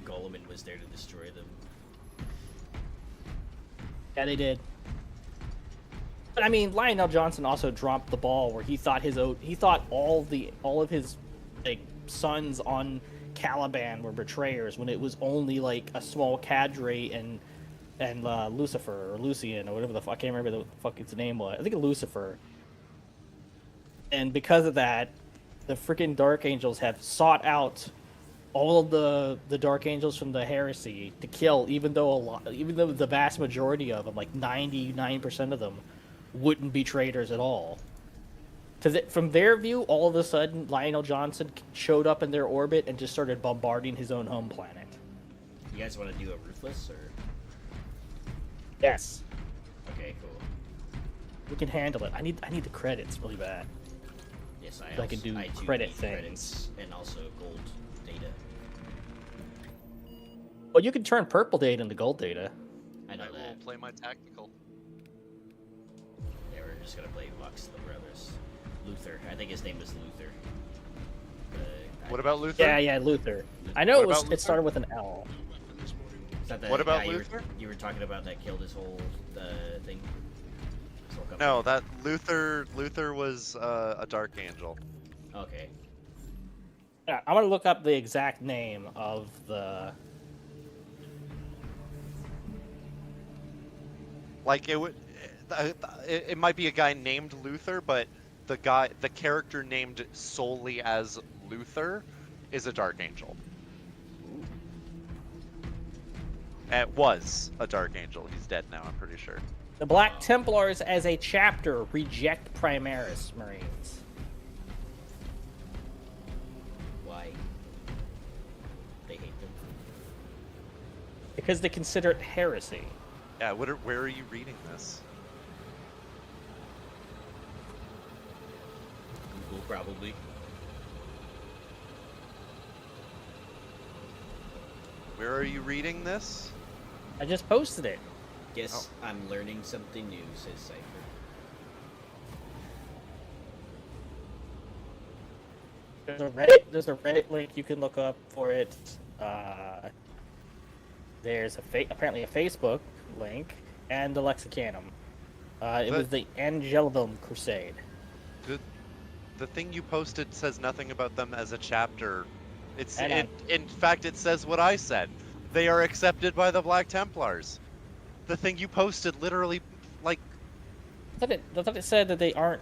Guilliman was there to destroy them. Yeah, they did. But I mean, Lionel Johnson also dropped the ball where he thought all of his like sons on Caliban were betrayers when it was only like a small cadre and Lucifer or Lucian or whatever the fuck, I can't remember the fuck its name was. I think Lucifer. And because of that, the freaking Dark Angels have sought out all of the Dark Angels from the Heresy to kill, even though the vast majority of them, like 99% of them, wouldn't be traitors at all. From their view, all of a sudden, Lionel Johnson showed up in their orbit and just started bombarding his own home planet. You guys want to do a Ruthless, or? Yes. Okay, cool. We can handle it. I need the credits really bad. Yes, So I can do too credit need things. credits and also gold data. Well, you can turn purple data into gold data. I know I will that. play my tactical. Yeah, we're just gonna play Lux the Brothers. Luther. I think his name was Luther. What about Luther? Yeah, Luther. I know What about it started with an L. Is that the What about guy Luther? You were talking about that killed his whole thing? His whole company? No, that Luther was a Dark Angel. Okay. Yeah, I'm gonna look up the exact name of the. Like it might be a guy named Luther, but the character named solely as Luther is a Dark Angel. It was a Dark Angel. He's dead now, I'm pretty sure. The Black Templars, as a chapter, reject Primaris Marines. Why? They hate them. Because they consider it heresy. Yeah, where are you reading this? Google, probably. Where are you reading this? I just posted it. Guess I'm learning something new, says Cypher. There's a Reddit link you can look up for it. There's apparently a Facebook link and the Lexicanum. It was the Angelum Crusade. The thing you posted says nothing about them as a chapter. And In fact, it says what I said. They are accepted by the Black Templars. The thing you posted literally, like... I thought it said that they aren't...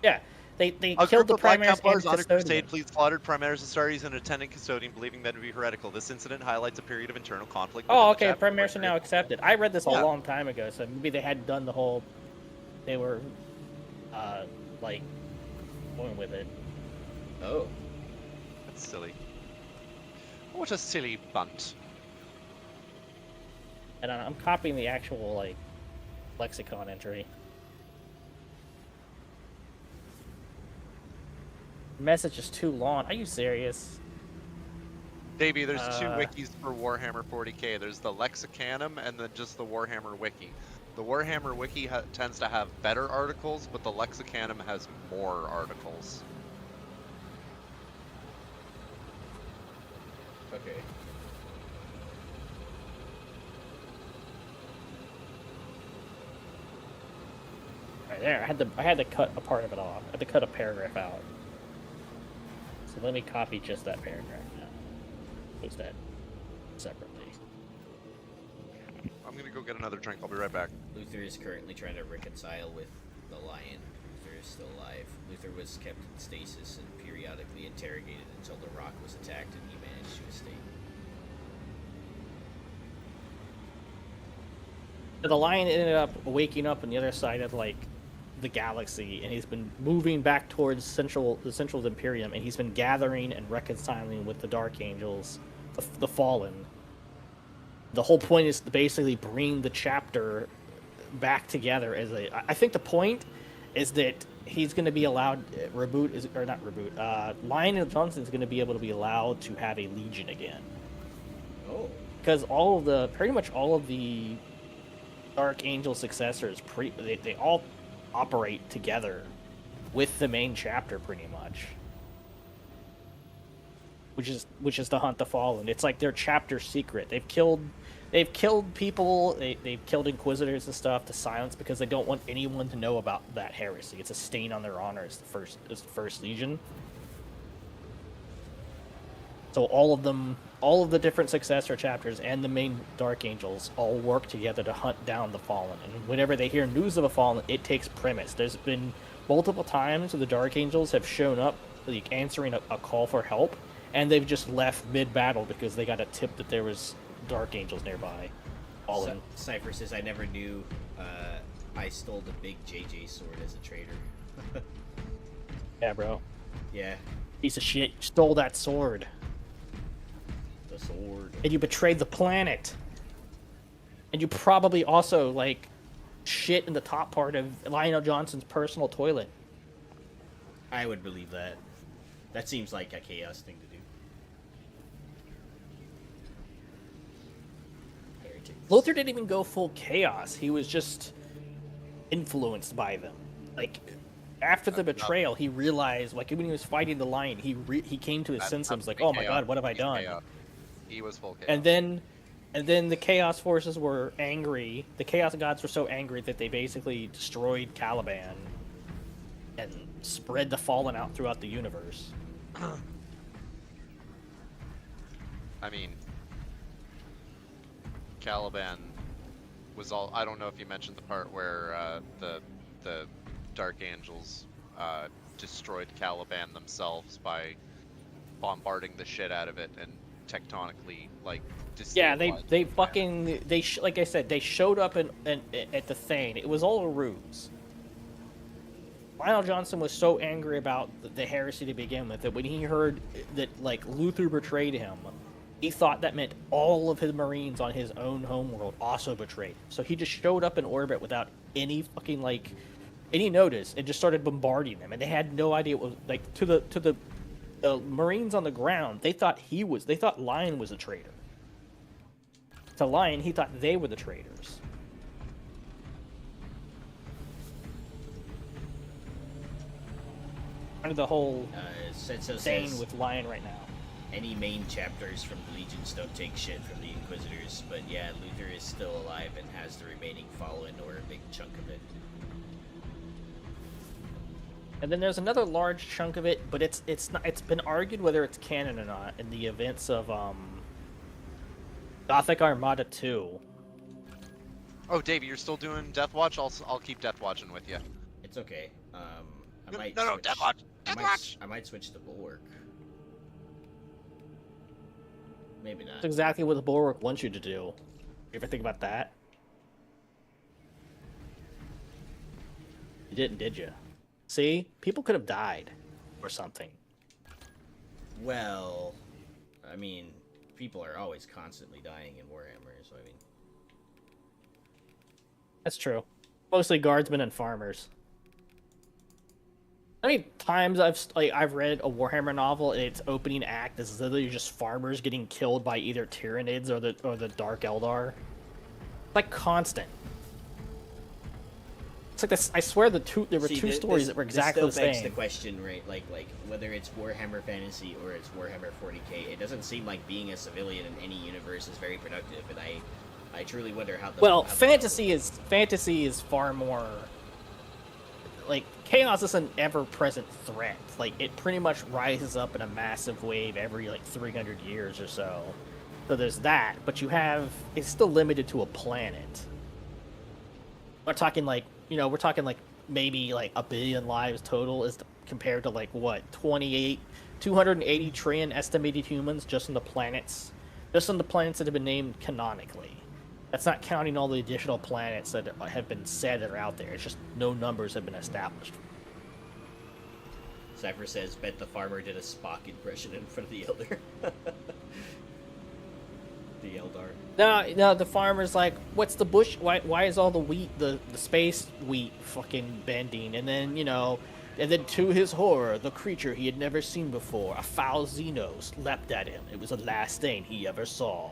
Yeah, they A killed group the of Black Primaris Templars and on a crusade Custodian. fleet slaughtered Primaris Astartes and attendant Custodian, believing them to be heretical. This incident highlights a period of internal conflict. Oh, within okay, the chapter. Primaris are now accepted. I read this a Yeah. long time ago, so maybe they hadn't done the whole... They were, like, going with it. Oh. That's silly. What a silly bunt. And I'm copying the actual, like, lexicon entry. Message is too long. Are you serious? Davey, there's two wikis for Warhammer 40k. There's the Lexicanum and then just the Warhammer wiki. The Warhammer wiki tends to have better articles, but the Lexicanum has more articles. Okay. Right there, I had to cut a part of it off. I had to cut a paragraph out. So let me copy just that paragraph now. Post that separately. I'm gonna go get another drink. I'll be right back. Luther is currently trying to reconcile with the Lion. Luther is still alive. Luther was kept in stasis and periodically interrogated until the rock was attacked and he managed to escape. The Lion ended up waking up on the other side of, like, the galaxy, and he's been moving back towards the Central Imperium, and he's been gathering and reconciling with the Dark Angels, the Fallen. The whole point is to basically bring the chapter back together as I think the point is that he's going to be allowed Lion Johnson is going to be able to be allowed to have a legion again. Oh. Because pretty much all of the Dark Angel successors, they all operate together with the main chapter pretty much, which is to hunt the Fallen. It's like their chapter secret. They've killed people. They've killed Inquisitors and stuff to silence because they don't want anyone to know about that heresy. It's a stain on their honor as the first Legion. So all of the different successor chapters and the main Dark Angels all work together to hunt down the Fallen. And whenever they hear news of a Fallen, it takes premise. There's been multiple times where the Dark Angels have shown up, like, answering a call for help, and they've just left mid-battle because they got a tip that there was Dark Angels nearby. Fallen. Cypher says, I never knew I stole the big JJ sword as a traitor. Yeah, bro. Yeah. Piece of shit. You stole that sword. The sword. And you betrayed the planet. And you probably also, like, shit in the top part of Lionel Johnson's personal toilet. I would believe that. That seems like a chaos thing to do. Heretics. Lothar didn't even go full chaos. He was just influenced by them. Like, after the betrayal, he realized, like, when he was fighting the Lion, he came to his senses. He was like, oh my god, what have I done? Chaos. He was full chaos. And then the Chaos Forces were angry. The Chaos Gods were so angry that they basically destroyed Caliban and spread the Fallen out throughout the universe. I mean, Caliban was all. I don't know if you mentioned the part where the Dark Angels destroyed Caliban themselves by bombarding the shit out of it and tectonically, like, Yeah, destabilized they it. fucking like I said, they showed up at the Thane. It was all a ruse. Lionel Johnson was so angry about the heresy to begin with that when he heard that, like, Luther betrayed him, he thought that meant all of his Marines on his own homeworld also betrayed him. So he just showed up in orbit without any fucking, like, any notice and just started bombarding them. And they had no idea what was, like, to the Marines on the ground. They thought Lion was a traitor. to Lion, he thought they were the traitors. Under the whole Setso thing says with Lion right now. any main chapters from the Legions don't take shit from the Inquisitors, but yeah, Luther is still alive and has the remaining fallen, or a big chunk of it. And then there's another large chunk of it, but it's not. It's been argued whether it's canon or not in the events of Gothic Armada 2. Oh, Davey, you're still doing Death Watch? I'll keep Death Watching with you. It's okay. I might No, switch, Death Watch! Death Watch! I might switch to Bulwark. Maybe not. That's exactly what the Bulwark wants you to do. You ever think about that? You didn't, did you? See? People could have died. Or something. Well, I mean, people are always constantly dying in Warhammer, so I mean... That's true. Mostly guardsmen and farmers. How many times I've read a Warhammer novel and its opening act is literally just farmers getting killed by either Tyrnids or the Dark Eldar? Like constant. It's like this. I swear there were two stories that were exactly the This still begs same. the question, right? Like whether it's Warhammer Fantasy or it's Warhammer 40k, it doesn't seem like being a civilian in any universe is very productive, and I truly wonder how. Fantasy is far more. Like, chaos is an ever-present threat. Like, it pretty much rises up in a massive wave every, 300 years or so. So there's that, but it's still limited to a planet. We're talking, maybe, a billion lives total is compared to, 280 trillion estimated humans just on the planets. Just on the planets that have been named canonically. That's not counting all the additional planets that have been said that are out there. It's just no numbers have been established. Cypher says, bet the farmer did a Spock impression in front of the Elder. The Eldar. No, the farmer's like, what's the bush? Why is all the wheat, the space wheat fucking bending? And then, and then to his horror, the creature he had never seen before, a foul Xenos, leapt at him. It was the last thing he ever saw.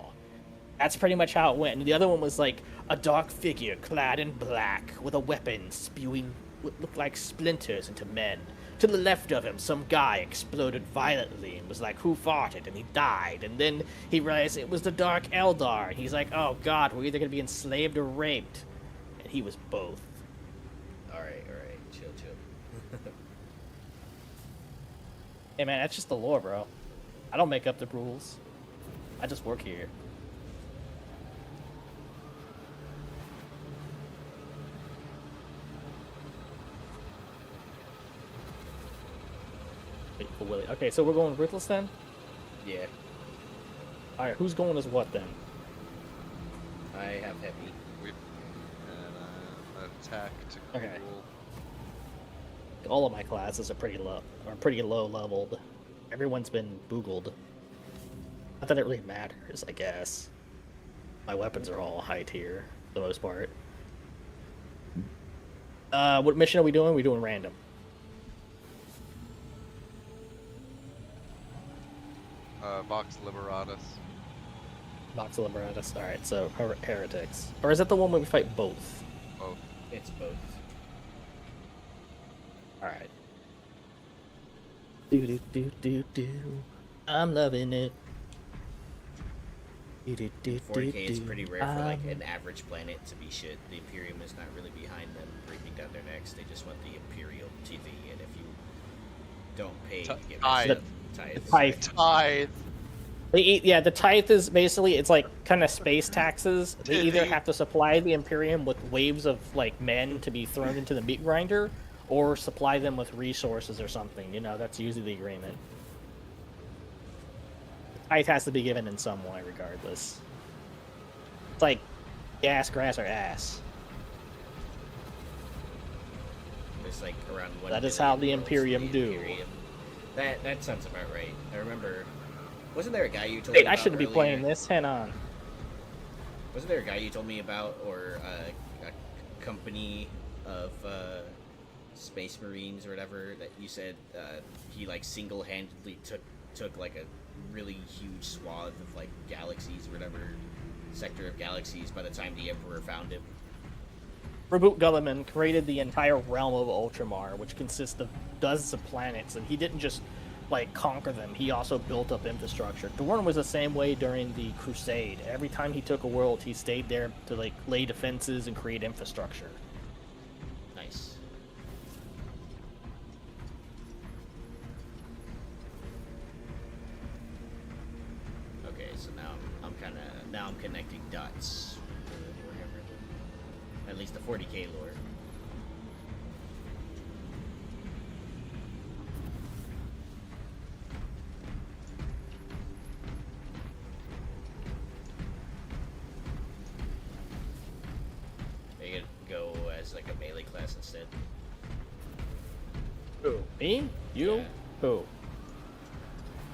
That's pretty much how it went. And the other one was like a dark figure clad in black with a weapon spewing what looked like splinters into men. To the left of him, some guy exploded violently and was like, who farted? And he died. And then he realized it was the Dark Eldar. And he's like, oh god, we're either going to be enslaved or raped. And he was both. Alright. Chill. Hey man, that's just the lore, bro. I don't make up the rules. I just work here. Okay, so we're going Ruthless then? Yeah. Alright, who's going as what then? I have Heavy. And attack to Okay. cool. All of my classes are pretty low leveled. Everyone's been boogled. Not that it really matters, I guess. My weapons are all high tier, for the most part. What mission are we doing? We're doing random. Vox Liberatus. Vox Liberatus. Alright, so Heretics. Or is that the one where we fight both? Both. It's both. Alright. Do. I'm loving it. 4K is pretty rare for an average planet to be shit. The Imperium is not really behind them breathing down their necks. They just want the Imperial TV, and if you don't pay, you get Tithe. They eat, the tithe is basically, it's like kind of space taxes. They either have to supply the Imperium with waves of men to be thrown into the meat grinder, or supply them with resources or something. That's usually the agreement. Tithe has to be given in some way, regardless. It's like gas, grass, or ass. There's around 1 That is billion how the worlds Imperium to do. Imperium. That sounds about right. I remember. Wasn't there a guy you told Wait, me I about shouldn't be earlier? playing this. Hang on. Wasn't there a guy you told me about, or a company of Space Marines or whatever that you said he single-handedly took a really huge swath of galaxies or whatever sector of galaxies by the time the Emperor found him. Reboot Gulliman created the entire realm of Ultramar, which consists of dozens of planets, and he didn't just like conquer them. He also built up infrastructure. Dorn was the same way during the Crusade. Every time he took a world, he stayed there to like lay defenses and create infrastructure. Nice. Okay, so now I'm connecting dots. At least the 40k lore. They could go as like a melee class instead. Who? Me? You? Yeah. Who?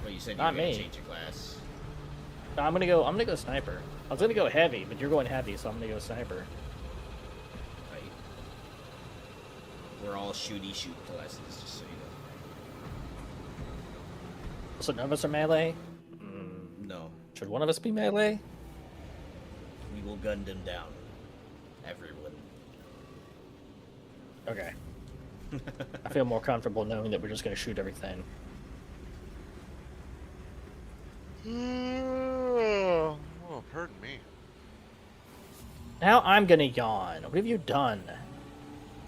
Well, you said you Not were gonna me. change your class. No, I'm gonna go sniper. I was gonna go heavy, but you're going heavy, so I'm gonna go sniper. Right? We're all shooty shoot classes, just so you So none of us are melee? know. No. Should one of us be melee? We will gun them down. Everyone. Okay. I feel more comfortable knowing that we're just gonna shoot everything. Oh, pardon me. Now I'm gonna yawn. What have you done?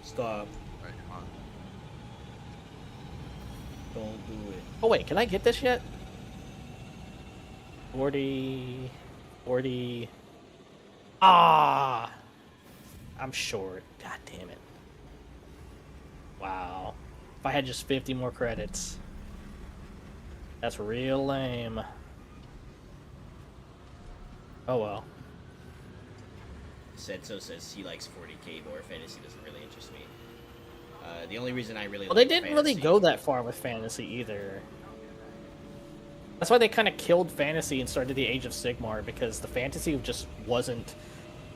Stop. Right, come on. Don't do it. Oh wait, can I get this yet? 40... Ah! I'm short. God damn it. Wow. If I had just 50 more credits. That's real lame. Oh well. Setso says he likes 40k lore. Fantasy doesn't really interest me. The only reason I really Well, they like didn't really fantasy- go that far with fantasy either. That's why they kind of killed fantasy and started the Age of Sigmar, because the fantasy just wasn't...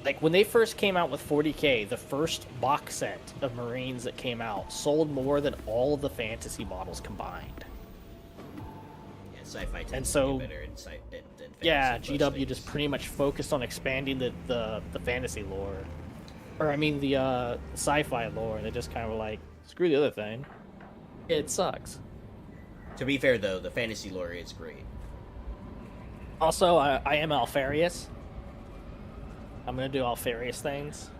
Like, when they first came out with 40k, the first box set of Marines that came out sold more than all of the fantasy models combined. Yeah, sci-fi tends And to so- get better than fantasy. Yeah, most GW things. just pretty much focused on expanding the fantasy lore. Or, I mean, the sci-fi lore, and they just kind of were like, screw the other thing. It sucks. To be fair, though, the fantasy lore is great. Also, I am Alfarius. I'm gonna do Alfarius things.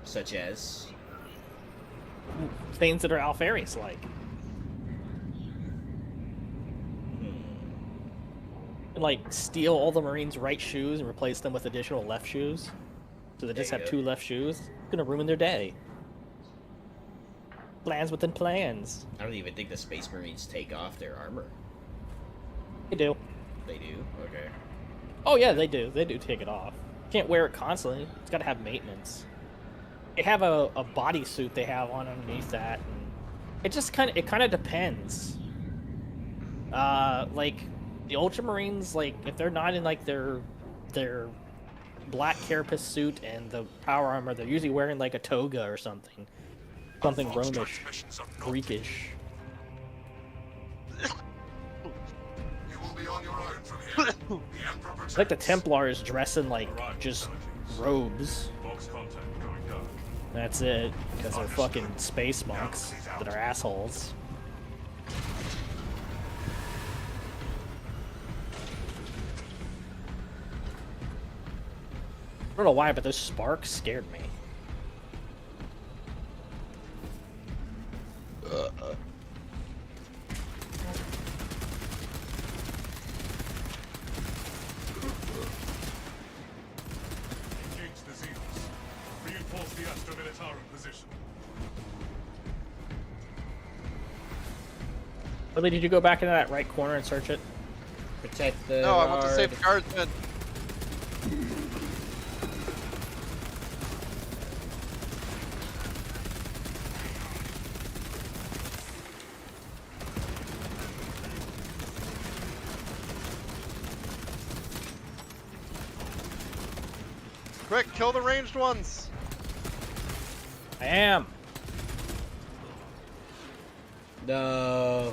Such as... Things that are Alfarius-like. And, like, steal all the Marines' right shoes and replace them with additional left shoes. So they just There have you 2 left shoes. It's gonna ruin their day. Plans within plans. I don't even think the Space Marines take off their armor. They do. They do? Okay. Oh yeah, they do. They do take it off. Can't wear it constantly. It's gotta have maintenance. They have a bodysuit they have on underneath that. And it just kind of depends. Like the Ultramarines, like if they're not in like their black carapace suit and the power armor, they're usually wearing like a toga or something Romish, Greekish. You will be on your own from here. The Emperor It's like the protects. Templars dress in like just robes. Box contact going down. That's it, because they're fucking space monks that are assholes. I don't know why, but those sparks scared me. Engage the Xenos. Reinforce the Astra Militarum position. Really, did you go back into that right corner and search it? Protect the... No, I want to save the guardsmen. Quick, kill the ranged ones. I am. No.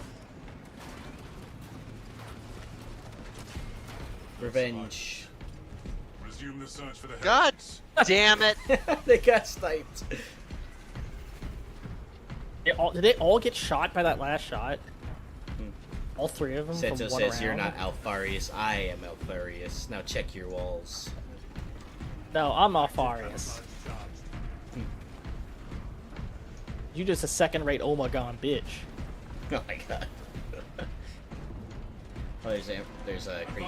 Revenge. Resume the search for the God heretics. damn it! They got sniped. Did they all get shot by that last shot? All three of them. Seto from one says round? you're not Alfarius. I am Alfarius. Now check your walls. No, I'm Alfarius. You just a second-rate Omegon bitch. Oh my god. Oh, there's a green.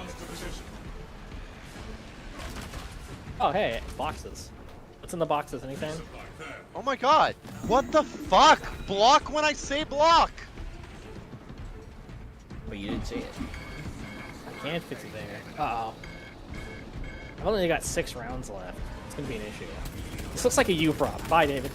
Oh, hey, boxes. What's in the boxes? Anything? Oh my god! What the fuck? Block when I say block! But you didn't see it. I can't fix it there. Uh-oh. I've only got 6 rounds left. It's gonna be an issue. This looks like a U-prop. Bye, David.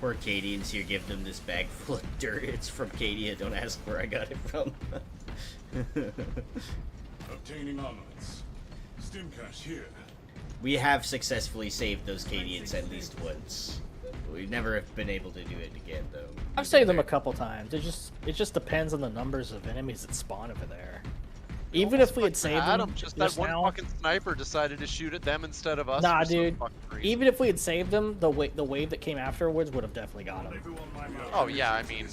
Poor Cadians here, give them this bag full of dirt. It's from Cadia, don't ask where I got it from. Obtaining armaments. Stim cache here. We have successfully saved those Cadians at least once. We've never been able to do it again, though. I've saved them a couple times. It just depends on the numbers of enemies that spawn over there. Even if we had saved them, just that one now, fucking sniper decided to shoot at them instead of us. Nah, for some dude. fucking reason. Even if we had saved them, the wave that came afterwards would have definitely got them. Oh yeah, I mean,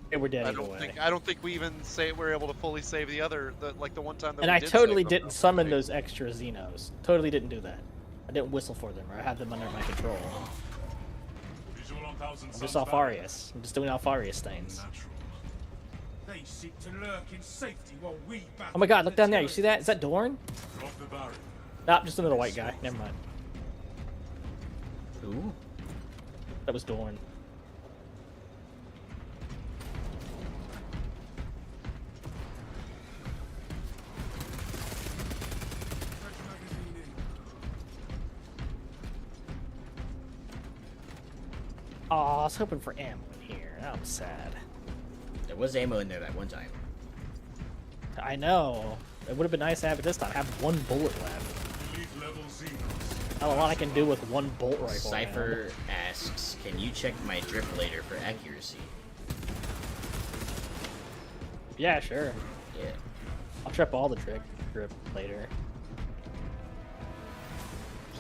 They were dead I either don't way. think we even we're able to fully save the other, like the one time that And we I did totally save them, didn't summon those extra Xenos. Totally didn't do that. I didn't whistle for them, or I had them under my control. I'm just Alfarius. I'm just doing Alfarius things. They seek to lurk in safety while we battle Oh my god, look the down there. You see that? Is that Dorn? Drop the barrier. Nope, just another white guy. Never mind. Who? That was Dorn. Oh, I was hoping for ammo in here. That was sad. There was ammo in there that one time. I know. It would have been nice to have it this time. I have 1 bullet left. Elite level Xenos. Not a lot I can do with 1 bolt rifle. Cypher asks, can you check my drip later for accuracy? Yeah, sure. Yeah. I'll trip all the drip later.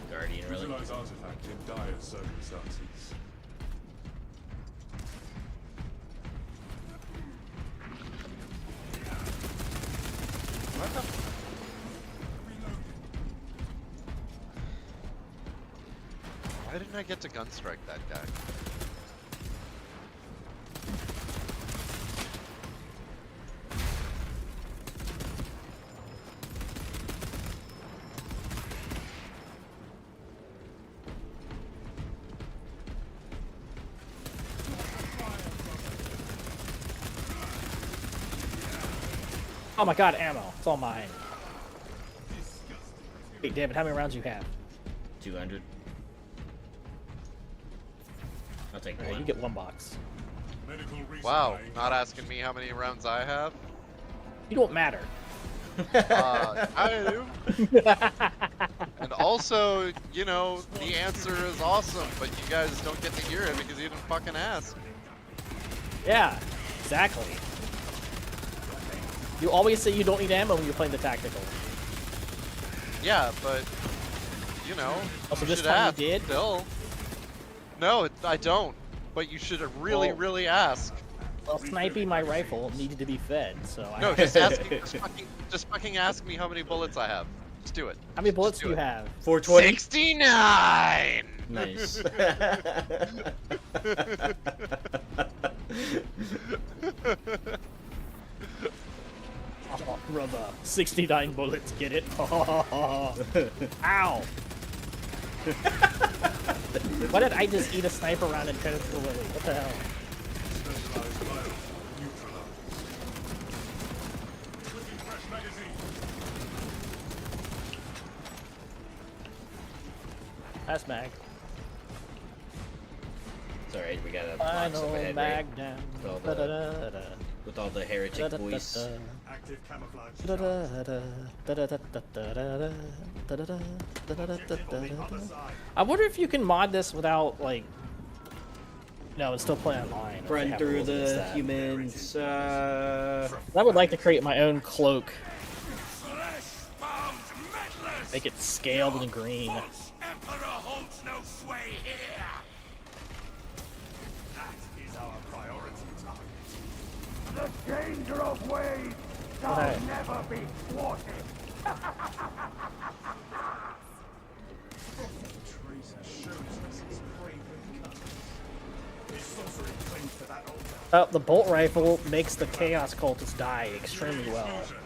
Guardian, really? Utilize artifact in dire circumstances. Why didn't I get to gunstrike that guy? Oh my god, ammo. It's all mine. Hey, David, how many rounds you have? 200. I'll take Alright, one. you get 1 box. Wow, not asking me how many rounds I have? You don't matter. I do. And also, you know, the answer is awesome, but you guys don't get to hear it because you didn't fucking ask. Yeah, exactly. You always say you don't need ammo when you're playing the tactical. Yeah, but you know. Also, you this should time you ask, did? Still. No, I don't. But you should really, Well- really ask. Well, sniping my rifle needed to be fed, so I. No, just ask me. Just fucking ask me how many bullets I have. Just do it. How many bullets Just do you have? 420. 69. Nice. Oh, brother. 69 bullets, get it? Ow! Why did I just eat a sniper round and turn it to Lily? What the hell? Specialized bio neutralized. Switching fresh magazine. Pass mag. It's alright, we got a box up Final ahead, mag right? down. With all the- Da-da-da-da. With all the heretic voice. Active camouflage. Da-da-da-da. Da-da-da-da-da-da. Da-da-da. Objective on the Da-da-da-da-da. other side. I wonder if you can mod this without, like... No, it's still playing online. if they Run have through rules against the that. humans. I would like to create my own cloak. Flesh-bound meddlers! Make it scaled and green. Emperor holds no sway here! That is our priority target. The danger of waves Okay. never be thwarted! Traitor shows us his craven colors. His sorcery claims to that altar. The bolt rifle makes the chaos cultists die extremely well. Explosion.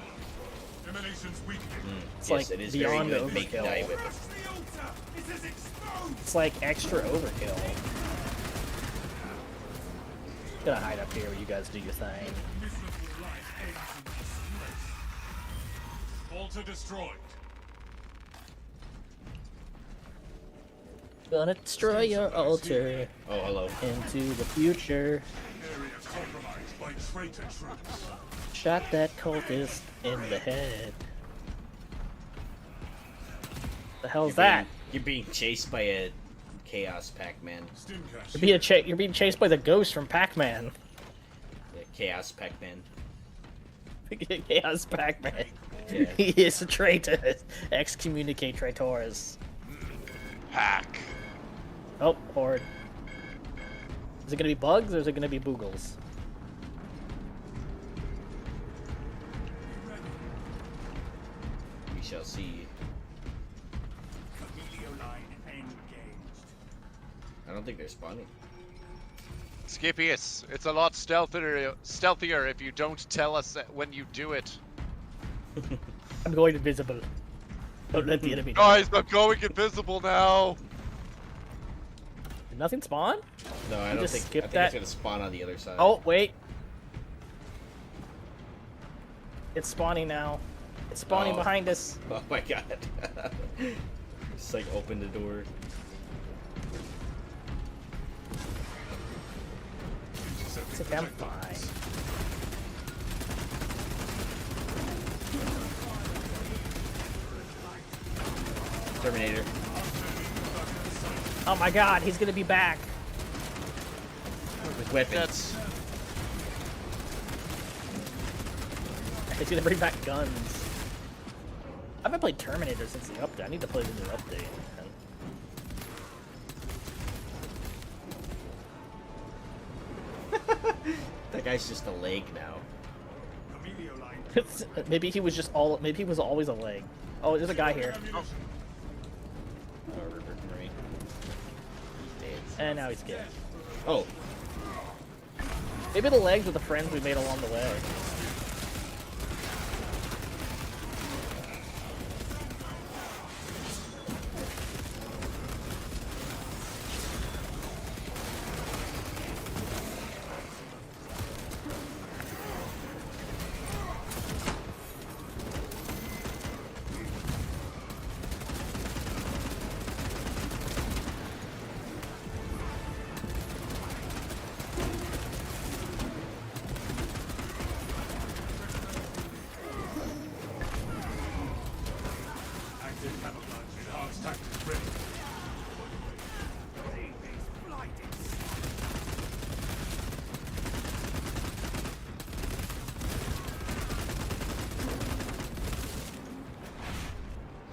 Emanations weakening. It's Yes, like it is beyond very good. Make overkill. die with it. Watch the altar. It is exposed. It's like extra overkill. Gonna hide up here where you guys do your thing. Miserable life ends in disgrace. Altar destroyed. Gonna destroy your altar Oh, hello. into the future. Area compromised by traitor troops. Shot that cultist in the head. The hell's that? You're being chased by a Chaos Pac-Man. Stimcash. You're being chased by the ghost from Pac-Man. The Chaos Pac-Man. Chaos Pac-Man. Yeah. He is a traitor. Excommunicate traitors. Hack. Oh, horde. Is it gonna be bugs or is it gonna be boogles? We shall see. Camilio line engaged. I don't think they're spawning. Skipius, it's a lot stealthier if you don't tell us when you do it. I'm going invisible. Don't let the enemy know. Guys, I'm going invisible now. Did nothing spawn? No, I You don't just think. I skip think that? it's gonna spawn on the other side. Oh, wait. It's spawning now. It's spawning Oh. behind us. Oh my god. Just like open the door. It's like I'm fine. Terminator. Oh my god, he's gonna be back. With weapons. That's He's gonna bring back guns. I haven't played Terminator since the update. I need to play the new update. man. That guy's just a leg now. Camilio line. Maybe he was just all. Maybe he was always a leg. Oh, there's a guy here. Oh, Rupert Marine. And now he's dead. Oh, Maybe the legs are the friends we made along the way. Active camouflage. Enhanced tactics ready.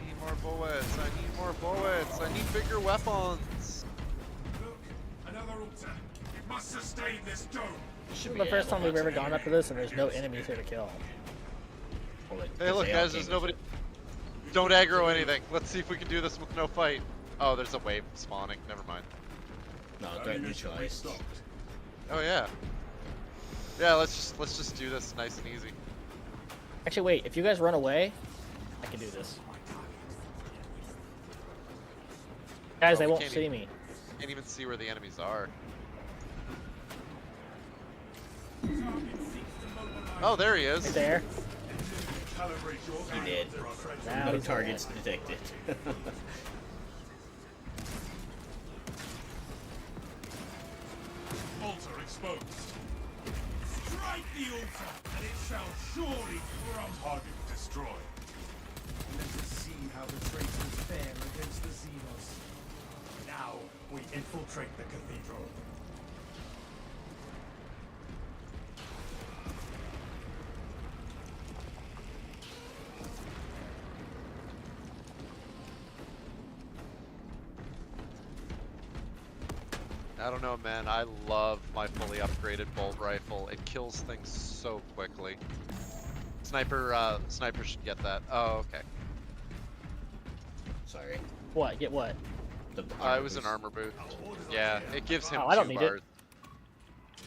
need more bullets. bullets. I need more bullets. I need bigger weapons. Look, another altar. It must sustain this dome. This is the first time we've ever gone up to this and there's no enemies here to kill. Hey, look, guys, there's nobody. Don't aggro anything. Let's see if we can do this with no fight. Oh, there's a wave spawning. Never mind. No, threat neutralized. Oh yeah. Yeah, let's just do this nice and easy. Actually, wait. If you guys run away, I can do this. Guys, they we won't can't see even- me. Can't even see where the enemies are. Oh, there he is. Right there. He did. Now No he's targets detected. Altar exposed. Strike the altar, and it shall surely crumble. Target destroyed. Let us see how the traitors fare against the Xenos. Now we infiltrate the cathedral. I don't know, man. I love my fully upgraded bolt rifle. It kills things so quickly. Sniper should get that. Oh, okay. Sorry. What? Get what? The It was an armor boot. Yeah, it gives him Oh, I don't 2 need bars. it.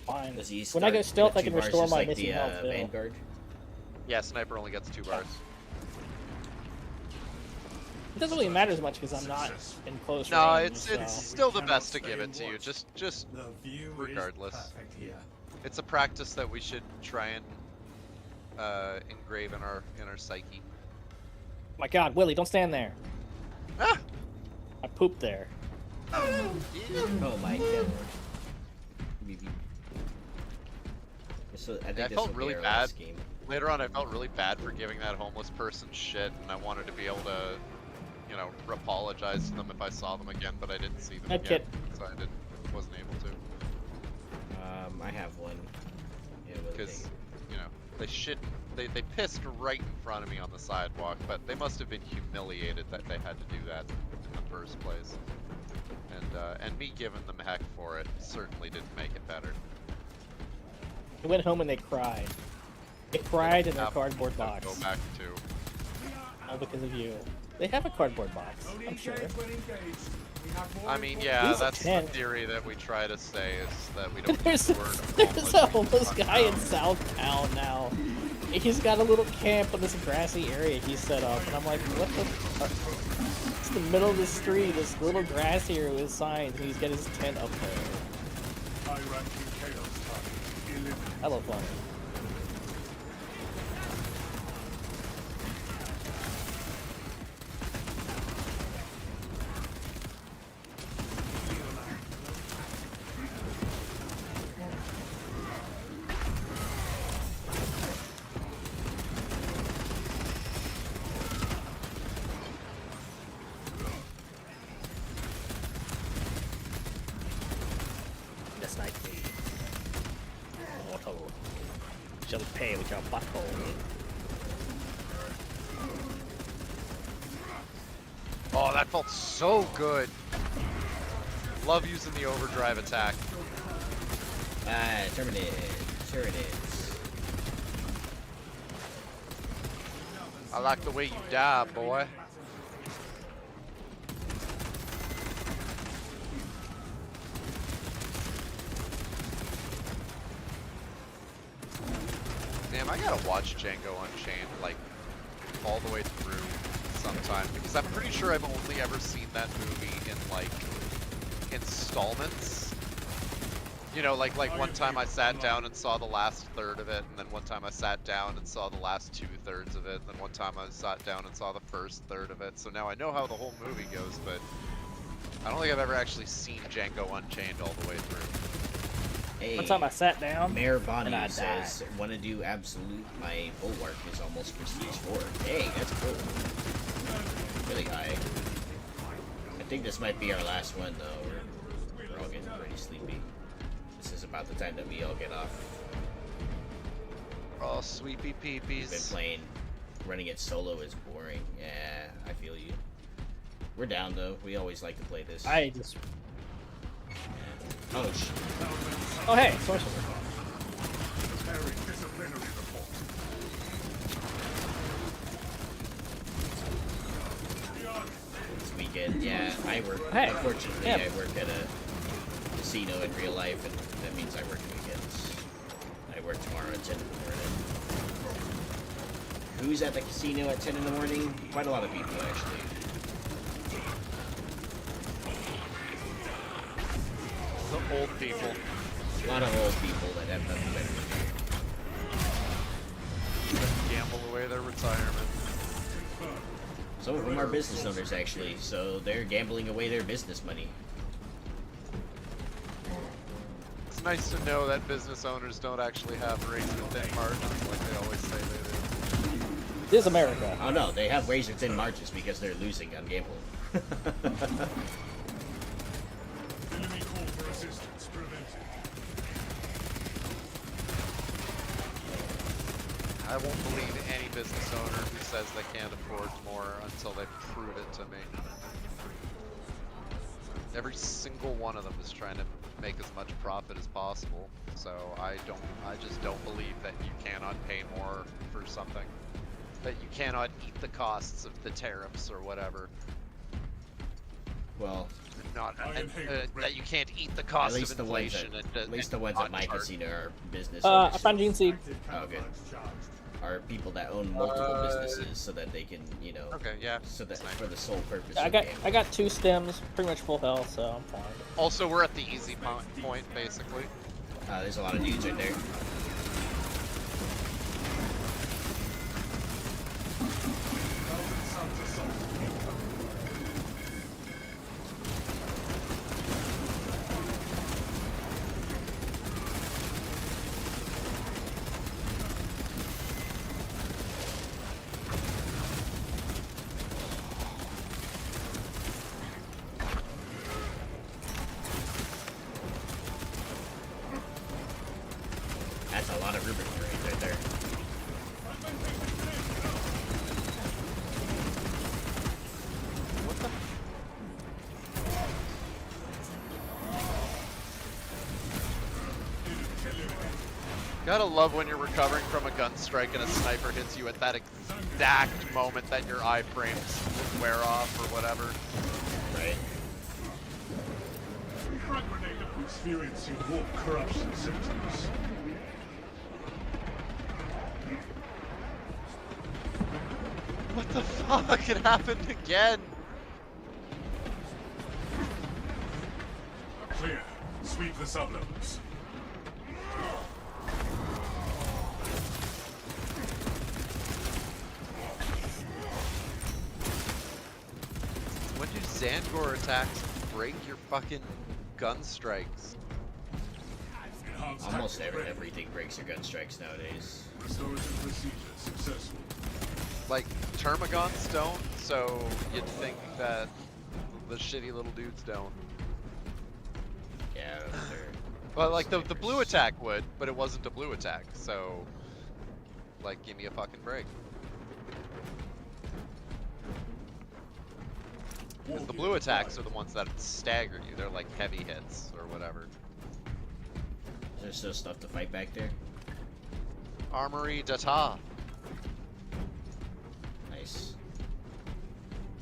Fine. Does he When I go start stealth, I with can 2 bars restore just my like missing the health. too. Vanguard? Yeah, sniper only gets 2 bars. It doesn't really matter as much because I'm not in close No, range. it's so. still the best to give it to you. Just The view regardless. is perfect here. It's a practice that we should try and engrave in our psyche. My God, Willie, don't stand there. Ah! I pooped there. Oh my god. So I think I this felt will be really our bad. last game. Later on, I felt really bad for giving that homeless person shit, and I wanted to be able to, you know, apologize to them if I saw them again, but I didn't see them Med again, kit. so I wasn't able to. I have one. Because, you know, they pissed right in front of me on the sidewalk, but they must have been humiliated that they had to do that in the first place. And me giving them heck for it certainly didn't make it better. They went home and they cried. They cried in their Have- cardboard box. Go back to. All because of you. They have a cardboard box, Only I'm sure. engage when engaged. We have more I mean, yeah, These are that's the 10. theory that we try to say is that we don't There's use a, the word there's a homeless we guy in fuck Southtown now. He's got a little camp in this grassy area he set up, and I'm like, what the fuck? It's the middle of the street, this little grassy area with signs, and he's got his tent up there. High-ranking chaos target eliminated. Hello, funny. That's nice. Mortal. Shall pay with your butthole. Oh, that felt so good. Love using the overdrive attack. Tyrnids. I like the way you die, boy. Damn, I gotta watch Django Unchained, like, all the way through sometime, because I'm pretty sure I've only ever seen that movie in, like, installments. You know, like one time I sat down and saw the last third of it, and then one time I sat down and saw the last 2/3 of it, and then one time I sat down and saw the first third of it. So now I know how the whole movie goes, but I don't think I've ever actually seen Django Unchained all the way through. Hey, One time I sat down, Mayor and Bonnie I says, want to do absolute, my bulwark is almost prestige 4. Hey, that's cool. Really high. I think this might be our last one though. We're all getting pretty sleepy. This is about the time that we all get off. Oh, sweepy We've been peepees. playing, running it solo is boring. Yeah, I feel you. We're down though. We always like to play this. I just. Oh, sh Oh hey, sorcerer. Very disciplinary report. This weekend, yeah, I work. Hey, Unfortunately, yeah. I work at a casino in real life, and that means I work weekends. I work tomorrow at 10 in the morning. Who's at the casino at 10 in the morning? Quite a lot of people, actually. The old people. A lot of old people that have nothing better to do. Gamble away their retirement. Some of them are business owners, actually, so they're gambling away their business money. It's nice to know that business owners don't actually have razor-thin margins like they always say they do. This is America. Oh no, they have razor-thin margins because they're losing on gambling. Enemy call for assistance prevented. I won't believe any business owner who says they can't afford more until they prove it to me. Every single one of them is trying to make as much profit as possible. So I just don't believe that you cannot pay more for something. That you cannot eat the costs of the tariffs or whatever. Well, that you can't eat the cost of inflation. At least the ones at my casino are business I owners. found Gene Seed. Oh, good. Are people that own multiple businesses so that they can, you know, Okay, yeah. so that nice. for the sole purpose I of got gambling. I got 2 stems, pretty much full health, so I'm fine. Also, we're at the easy point, basically. There's a lot of dudes right there. That's a lot of Rubik Marines right there. What the? Gotta love when you're recovering from a gun strike and a sniper hits you at that exact moment that your iframes wear off or whatever. Right. Experiencing more corruption symptoms. What the fuck? It happened again! Clear. Sweep the sublevels. When do Zangor attacks break your fucking gun strikes? Almost everything breaks your gun strikes nowadays. Restorative procedure successful. Like, Termagants don't, so you'd think that the shitty little dudes don't. Yeah, they're... Well, like, the blue attack would, but it wasn't a blue attack, so... Like, give me a fucking break. 'Cause the blue attacks are the ones that stagger you, they're like heavy hits, or whatever. Is there still stuff to fight back there? Armory Data. Nice.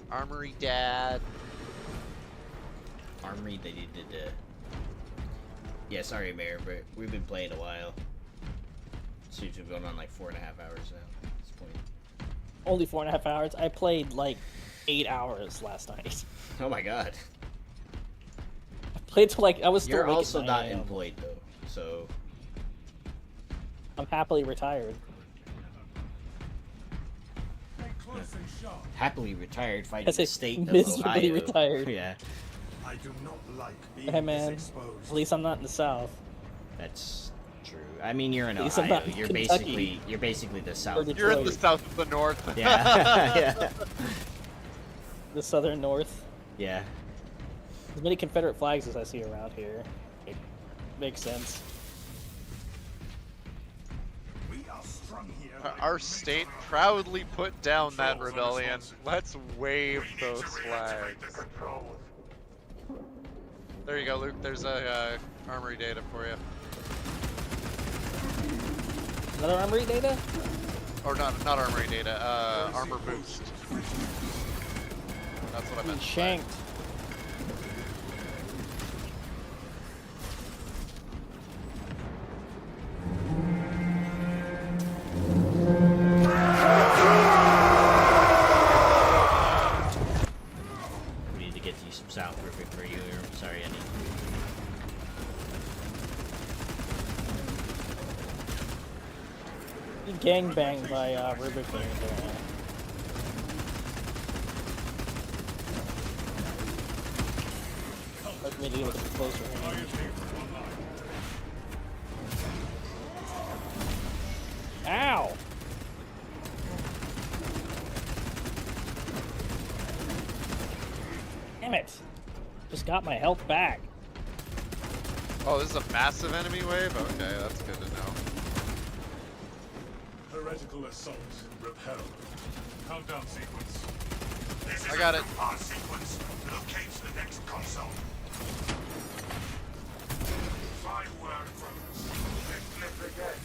Armory Dad. Armory, they did yeah, sorry, Mayor, but we've been playing a while. Seems to be going on like 4.5 hours now at this point. Only 4.5 hours. I played like 8 hours last night. Oh my god. I played till like I was still. You're awake at also 9 not a.m. employed though, so I'm happily retired. happily retired fighting I the say state of miserably Ohio. retired. Yeah, I do not like being Hey man, exposed. at least I'm not in the South. that's true. I mean, you're in At least I'm Ohio. not in You're Kentucky. basically the South. Detroit. You're in the south of the north. Yeah, yeah, The Southern North. yeah. As many Confederate flags as I see around here. It makes sense. We are strung here Our state proudly put down that rebellion. Let's wave those flags. There you go, Luke. There's a armory data for you. Another armory data? Or not armory data. Armor boost. That's what I meant. Shanked. We need to get you some sound perfect for you. Sorry, Eddie. Gang banged by Rubik there. Let me deal with it closer. Ow! Damn it! Just got my health back. Oh, this is a massive enemy wave? Okay, that's good to know. Heretical assault. Repel. Countdown sequence. This is I got it. Our sequence. Locate the next console. 5 word words. Then flip again.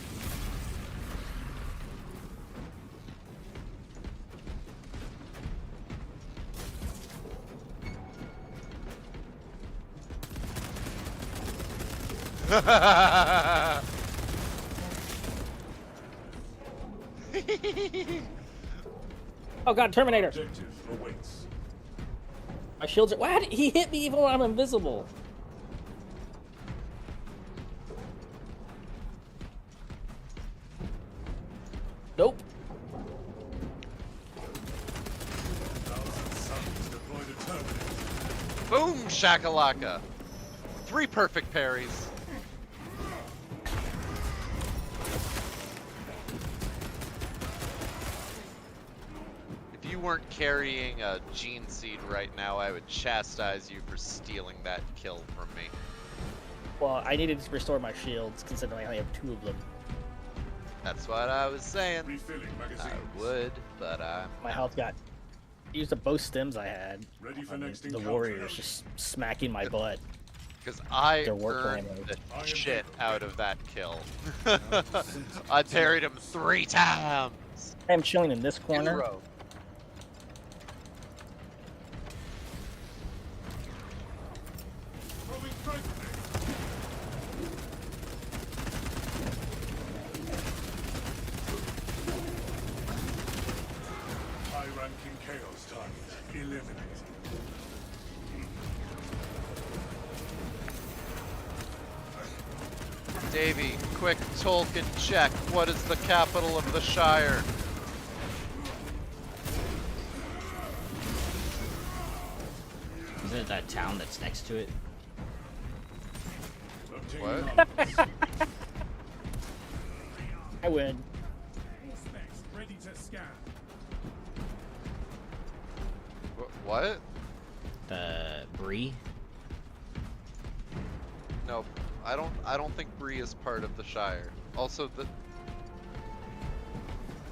Oh god, Terminator! Objective awaits. My shields are. What? He hit me even when I'm invisible. Nope. Thousand suns deploy the Tyrnids. Boom shakalaka. 3 perfect parries. If you weren't carrying a gene seed right now, I would chastise you for stealing that kill from me. Well, I needed to restore my shields, considering I only have 2 of them. That's what I was saying. Refilling magazines. I would, but I'm... My health got used up both stems I had. Ready for on next the encounter. warriors just smacking my butt. Because I Their work earned plan. the shit out of that kill. I parried him 3 times. I am chilling in this In a corner. row. Throwing strike grenade. High-ranking chaos target eliminated. Davey, quick Tolkien check. What is the capital of the Shire? Isn't it that town that's next to it? Obtaining What? armors. I win. Specs ready to scan. What? The Bree? No, I don't think Bree is part of the Shire. Also, the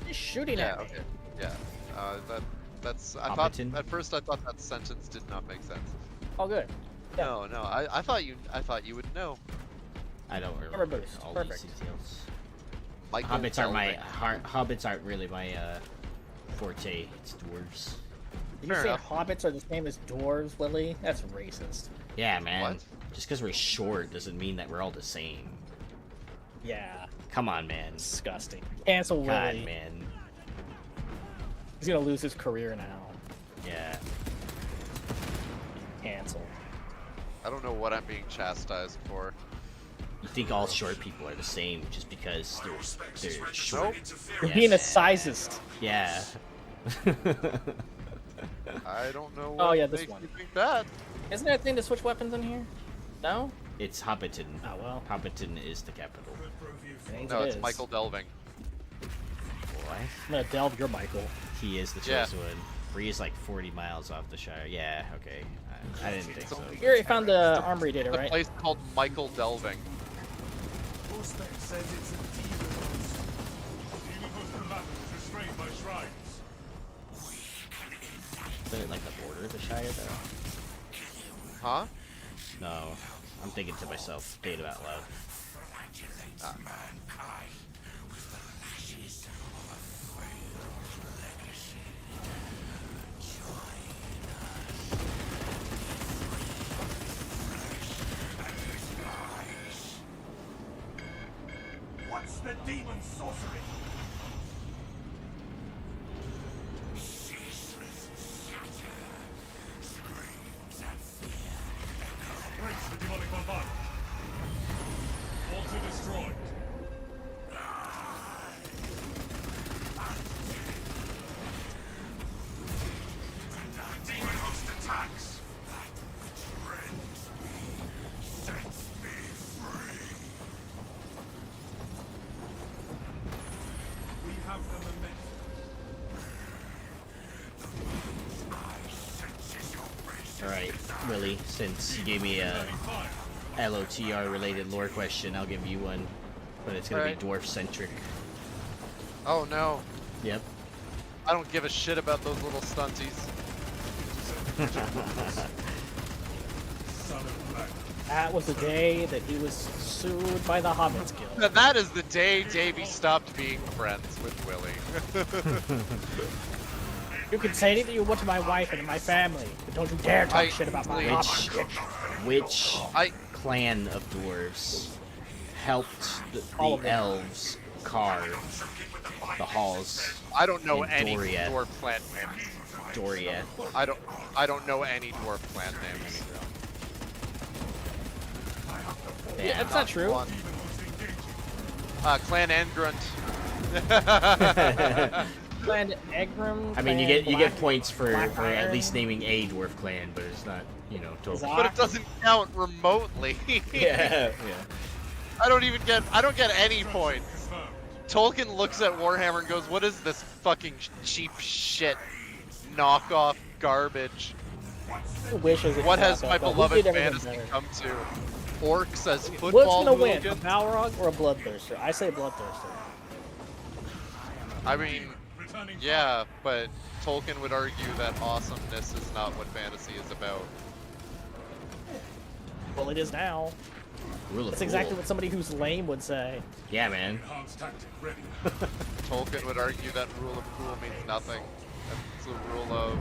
He's shooting yeah, at me. okay, yeah. That's I Hobbiton? thought at first I thought that sentence did not make sense. All good. Yeah. No, I thought you would know. I don't Armor remember boost, all perfect. these details. Michael Hobbits are my Delving. hobbits aren't really my forte. It's dwarves. Did you Fair say enough. hobbits are the same as dwarves, Lily? That's racist. Yeah, man. What? Just because we're short doesn't mean that we're all the same. Yeah. Come on, man. Disgusting. Cancel God, Willie. man. He's gonna lose his career now. Yeah. Cancel. I don't know what I'm being chastised for. You think all short people are the same just because they're short? Nope. You're Yes. being a sizist. Yeah. I don't know what Oh, yeah, this makes one. you think that. Isn't there a thing to switch weapons in here? No? It's Hobbiton. Oh, well. Hobbiton is the capital. Thanks No, it it's is. Michael Delving. What? I'm gonna delve your Michael. He is the Yeah. chosen one. Bree is like 40 miles off the Shire. Yeah, okay. I didn't think so. You already found the armory data, A right? place called Michael Delving. Prospect says it's a demon. Dealing with tribes. Isn't it like the border of the Shire, though? Huh? No. I'm thinking to myself, thinking out loud. What's the demon sorcery? Breach the demonic bombardment. Altar destroyed. Demon host attacks. We have the momentum. Alright, Willie, since you gave me a LOTR related lore question, I'll give you one. But it's gonna Alright. be dwarf centric. Oh no. Yep. I don't give a shit about those little stunties. Son of Black. That was the day that he was sued by the Hobbits Guild. Now that is the day Davey stopped being friends with Willie. You can say anything you want to my wife and my family, but don't you dare talk shit about my Hobbits. Which I clan of dwarves helped All of the them. elves carve the halls I don't know in any Doriath? dwarf clan names. Doriath. I don't know any dwarf clan names. Yeah, that's not true. One. Clan Engrunt. Clan Egram. I mean, you Clan get points for Black at Iron. least naming a dwarf clan, but it's not, you know, totally. But it doesn't count remotely. Yeah, yeah. I don't get any points. Tolkien looks at Warhammer and goes, "What is this fucking cheap shit, knockoff garbage? I wish it was What has knockoff, my but we beloved did everything fantasy better. come to? Orcs as What's football gonna win, a hooligans? Balrog or a Bloodthirster? I say Bloodthirster. I mean, yeah, but Tolkien would argue that awesomeness is not what fantasy is about. Well, it is now. Rule of That's exactly cool. what somebody who's lame would say. Yeah, man. Enhanced tactic ready. Tolkien would argue that rule of cool means nothing. It's a rule of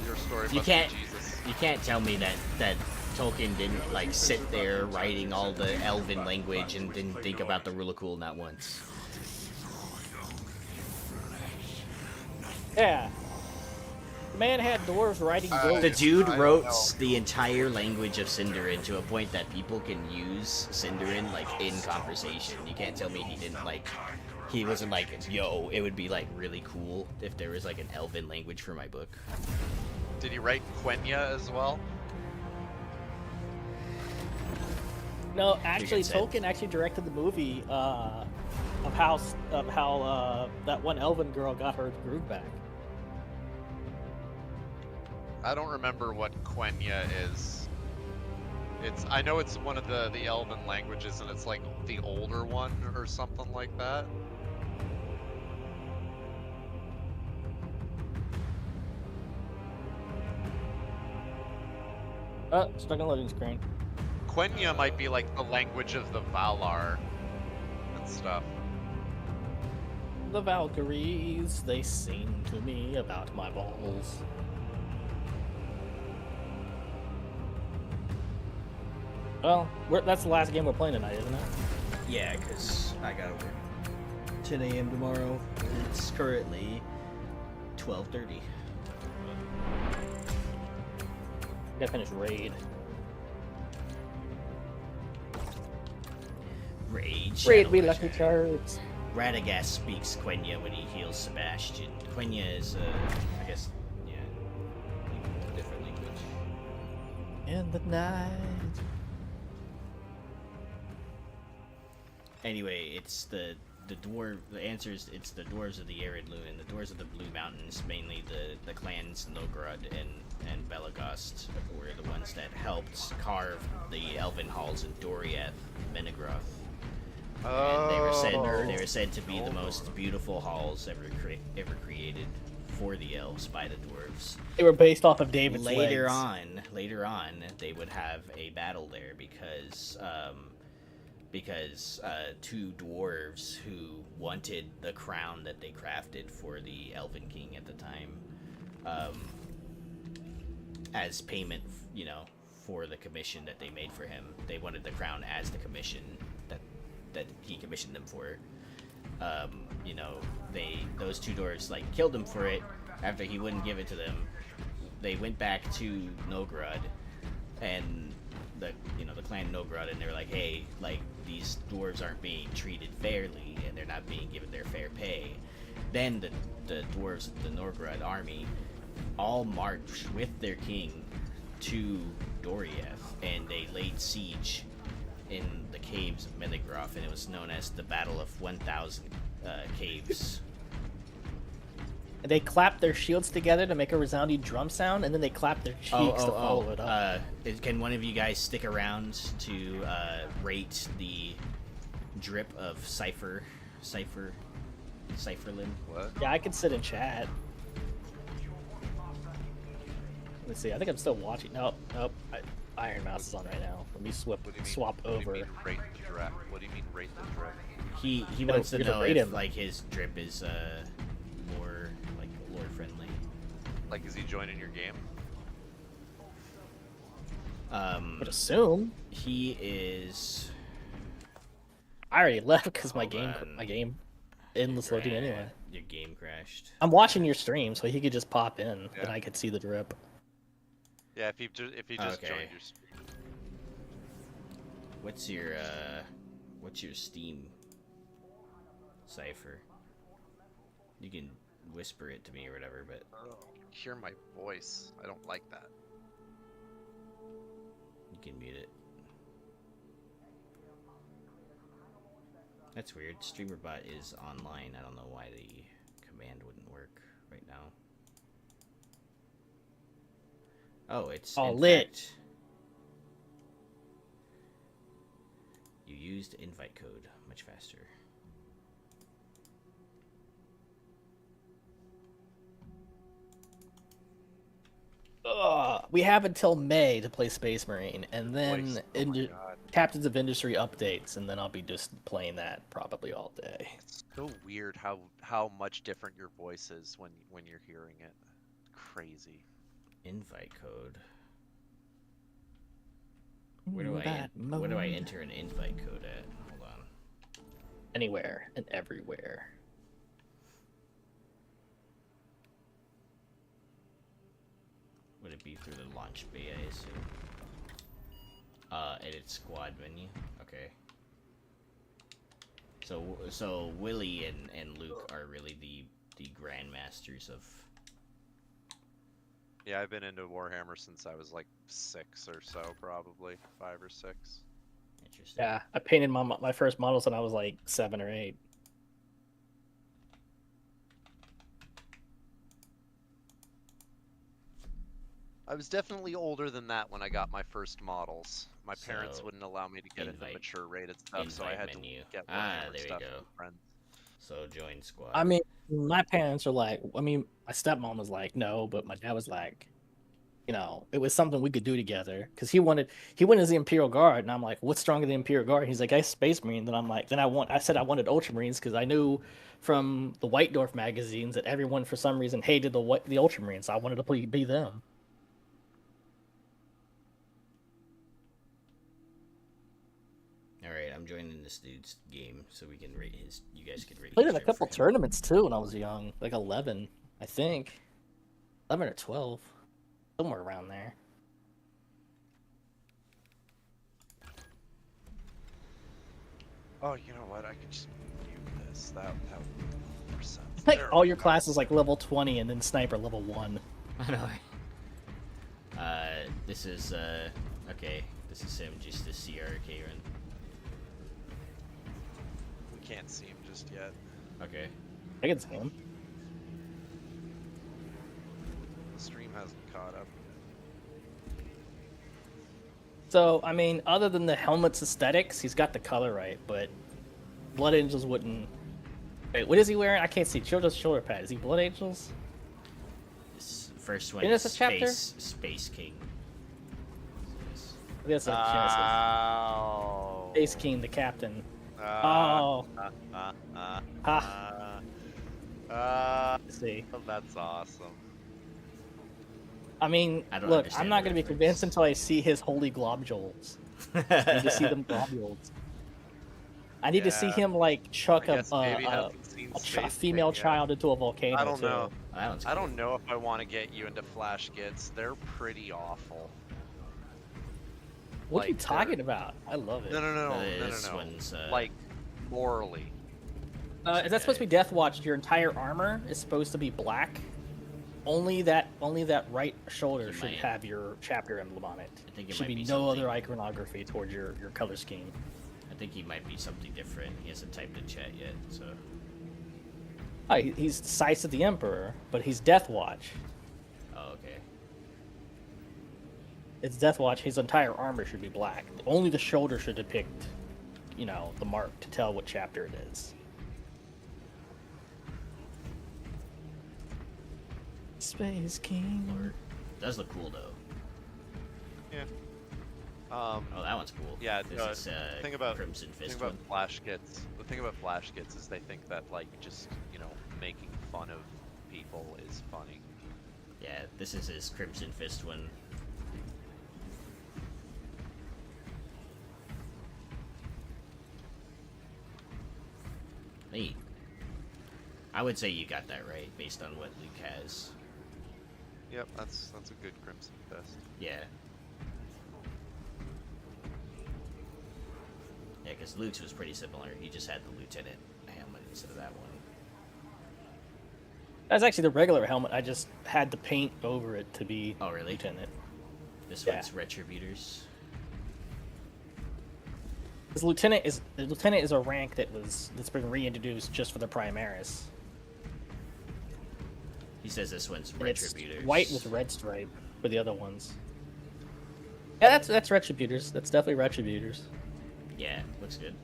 your story You must can't be Jesus. you can't tell me that Tolkien didn't like sit there writing all the Elven language and didn't think about the rule of cool not once. Yeah. The man had dwarves writing goats. The dude I don't wrote know. the entire language of Sindarin to a point that people can use Sindarin like in conversation. You can't tell me he didn't like. He wasn't like, yo, it would be like really cool if there was like an Elven language for my book. Did he write Quenya as well? No, actually, said. Tolkien actually directed the movie of how that one elven girl got her groove back. I don't remember what Quenya is. I know it's one of the Elven languages, and it's like the older one or something like that. Stuck on loading screen. Quenya might be like the language of the Valar and stuff. The Valkyries, they sing to me about my balls. Well, that's the last game we're playing tonight, isn't it? Yeah, because I gotta work 10 a.m. tomorrow. It's currently 12:30. Gotta finish Raid. Rage. Raid, we lucky charms. Radagast speaks Quenya when he heals Sebastian. Quenya is, I guess, yeah, a different language. In the night. Anyway, it's the dwarf. The answer is it's the dwarves of the Arid Loon, the dwarves of the Blue Mountains, mainly the clans Nogrod and Belagost were the ones that helped carve the Elven halls in Doriath, Menegroth. And they were Oh. said to be the most beautiful halls ever created for the elves by the dwarves. They were based off of David's Later legs. on, they would have a battle there because two dwarves who wanted the crown that they crafted for the Elven King at the time, as payment, for the commission that they made for him. They wanted the crown as the commission that he commissioned them for. Those two dwarves killed him for it after he wouldn't give it to them. They went back to Nogrod and the clan Nogrod, and they were like, hey, these dwarves aren't being treated fairly and they're not being given their fair pay. Then the dwarves of the Nogrod army all marched with their king to Doriath, and they laid siege in the caves of Meligroth, and it was known as the Battle of 1,000 Caves. They clapped their shields together to make a resounding drum sound, and then they clapped their cheeks to follow it up. Can one of you guys stick around to rate the drip of Cypherlin? What? Yeah, I could sit and chat. Let's see. I think I'm still watching. Nope. Iron Mouse is on right now. Let me swap over. What do you mean rate the drip? What do you mean rate the drip? He wants to you're gonna know rate if him. his drip is lore friendly. Is he joining your game? I would assume. He is. I already left because my Hold on. game endless loading anyway. Your game crashed. I'm watching your stream, so he could just pop in and Yeah. I could see the drip. Yeah, if he just Okay. joined your stream. What's your Steam cipher? You can whisper it to me or whatever, but Hear my voice. I don't like that. you can mute it. That's weird. StreamerBot is online. I don't know why the command wouldn't work right now. Oh, it's all in lit. fact, you used invite code much faster. We have until May to play Space Marine, and then Voice. Oh my God. Captains of Industry updates, and then I'll be just playing that probably all day. It's so weird how much different your voice is when you're hearing it. Crazy. Invite code. Where do That I mode. enter an invite code at? Hold on. Anywhere and everywhere. Would it be through the launch bay, I assume? Edit squad menu. Okay. So Willie and Luke are really the grandmasters of. Yeah, I've been into Warhammer since I was 6 or so, probably 5 or 6. Interesting. Yeah, I painted my first models when I was 7 or 8. I was definitely older than that when I got my first models. My parents So, wouldn't allow me to get into invite- mature rated stuff, so I invite had menu. to get Ah, Warhammer there you stuff go. from friends. So join squad. I mean, my parents are my stepmom was like, no, but my dad was like, it was something we could do together because he went as the Imperial Guard, and I'm like, what's stronger than the Imperial Guard? He's like, I Space Marine. Then I'm like, I said I wanted Ultramarines because I knew from the White Dwarf magazines that everyone for some reason hated the Ultramarines. So I wanted to be them. All right, I'm joining this dude's game so we can rate his. You guys can rate. Played his in a drip couple for him. tournaments too when I was young, 11, I think, 11 or 12, somewhere around there. Oh, you know what? I could just mute this. That would make more sense. Like There all we your go. classes level 20, and then Sniper level 1. I know. This is okay. This is him, just the CRK run. We can't see him just yet. Okay. I can see him. The stream hasn't caught up. So, I mean, other than the helmet's aesthetics, he's got the color right, but Blood Angels wouldn't. Wait, what is he wearing? I can't see. Show us shoulder pad. Is he Blood Angels? This first one In is this chapter? Space King. I guess that's Genesis. Oh. Space King, the captain. Uh, Oh. Ha. Let's see. That's awesome. I mean, I don't look, understand I'm not the going to be reference. convinced until I see his holy globules. I need to see them globules. I need to see Yeah. him like chuck I guess maybe hasn't seen a Space female King yet. child into a volcano. I don't too. know. That one's I cool. don't know if I want to get you into flash gets. They're pretty awful. What are you Like, talking about? I love it. No. This one's, Like, morally. Is that supposed to be Death Watch? Your entire armor is supposed to be black. Only that right shoulder You should might- have your chapter emblem on it. I think it should might be be no something- other iconography towards your color scheme. I think he might be something different. He hasn't typed in chat yet, so. Oh, he's Sights of the Emperor, but he's Death Watch. Oh, okay. It's Death Watch. His entire armor should be black. Only the shoulder should depict, the mark to tell what chapter it is. Space King. Does look cool though. Yeah. Oh, that one's cool. Yeah, This is the thing about Crimson the thing Fist about one. flash gets. The thing about flash gets is they think that like just making fun of people is funny. Yeah, this is his Crimson Fist one. Neat. I would say you got that right based on what Luke has. Yep, that's a good Crimson Fist. Yeah. Yeah, because Luke's was pretty similar. He just had the Lieutenant helmet instead of that one. That's actually the regular helmet. I just had to paint over it to be Oh, really? Lieutenant. This Yeah. one's Retributors. Because Lieutenant is a rank that's been reintroduced just for the Primaris. He says this one's And it's Retributors. white with red stripe for the other ones. Yeah, that's Retributors. That's definitely Retributors. Yeah, looks good.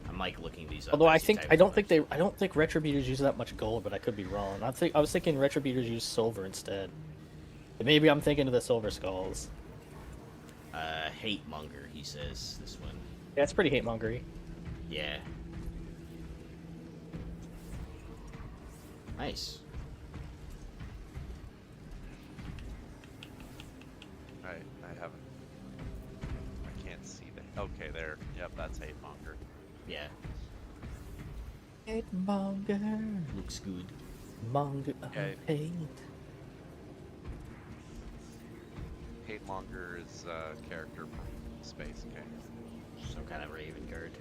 I'm like looking these up. Although as you type I don't them. think Retributors use that much gold, but I could be wrong. I was thinking Retributors use silver instead. But maybe I'm thinking of the Silver Skulls. Hate Monger, he says, this one. Yeah, it's pretty hate mongery. Yeah. Nice. I haven't. I can't see the. Okay, there. Yep, that's Hate Monger. Yeah. Hate monger. Looks good. Monger of Okay. hate. Hate Monger is a character from Space King. Some kind of Raven Guard.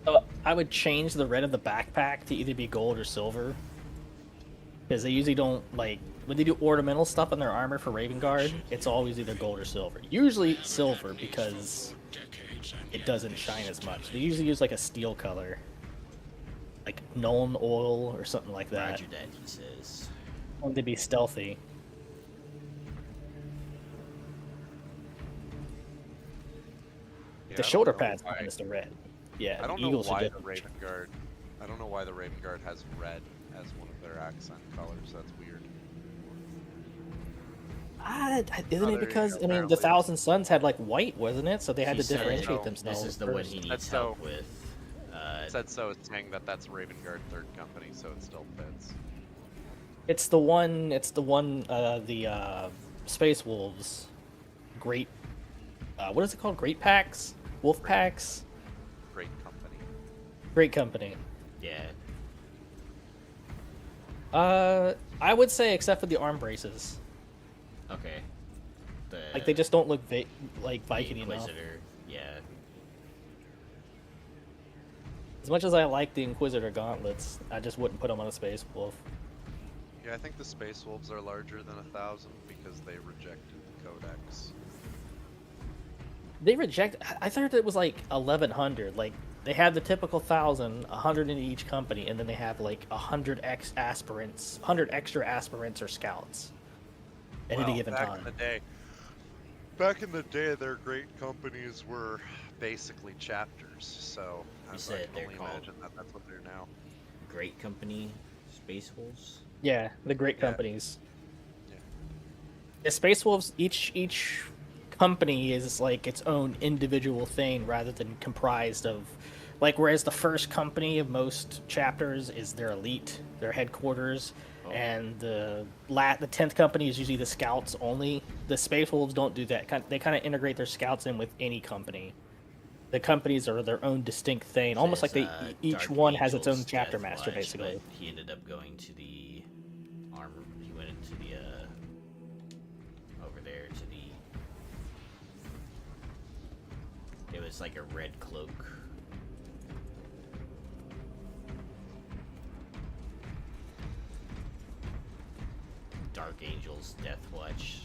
So I would change the red of the backpack to either be gold or silver. Because they usually don't, like, when they do ornamental stuff on their armor for Raven Guard, it's always either gold or silver. Usually silver, because it doesn't shine as much. They usually use, like, a steel color. Like, Nuln Oil or something like that. Roger that, he says. Want to be stealthy. Yeah, The I don't shoulder know pad's why- minus the red. Yeah, I don't the know Eagles are why the different. Raven Guard. I don't know why the Raven Guard has red as one of their accent colors. That's weird. Isn't Oh, it there you because, go, I mean, the apparently. Thousand Suns had, like, white, wasn't it? So they had He to said- differentiate no, themselves. This is the one first. he needs That's help so- with. Said so. It's saying that that's Raven Guard Third Company, so it still fits. It's the one, the Space Wolves. Great, what is it called? Great Packs? Wolf Packs? Great company. Great Company. Yeah. I would say except for the arm braces. Okay. Like, they just don't look like the Viking enough. Inquisitor. Yeah. As much as I like the Inquisitor gauntlets, I just wouldn't put them on a Space Wolf. Yeah, I think the Space Wolves are larger than 1,000 because they rejected the Codex. They reject. I thought it was like 1,100. Like, they have the typical 1,000, 100 in each company, and then they have like 100 100 extra aspirants or scouts at any given back time. in the day, Back in the day, their great companies were basically chapters, so You I said can they're only called imagine that that's what they're now. Great Company Space Wolves. Yeah, the great Yeah. companies. Yeah. Yeah, Space Wolves, each company is like its own individual thing rather than comprised of, like, whereas the first company of most chapters is their elite, their headquarters, and the 10th company is usually the scouts only. The Space Wolves don't do that. They kind of integrate their scouts in with any company. The companies are their own distinct thing, almost like Says, each Dark one has its own Angel's chapter Death master, Watch, basically. But he ended up going to the armor. He went into the over there to the. It was like a red cloak. Dark Angel's Death Watch.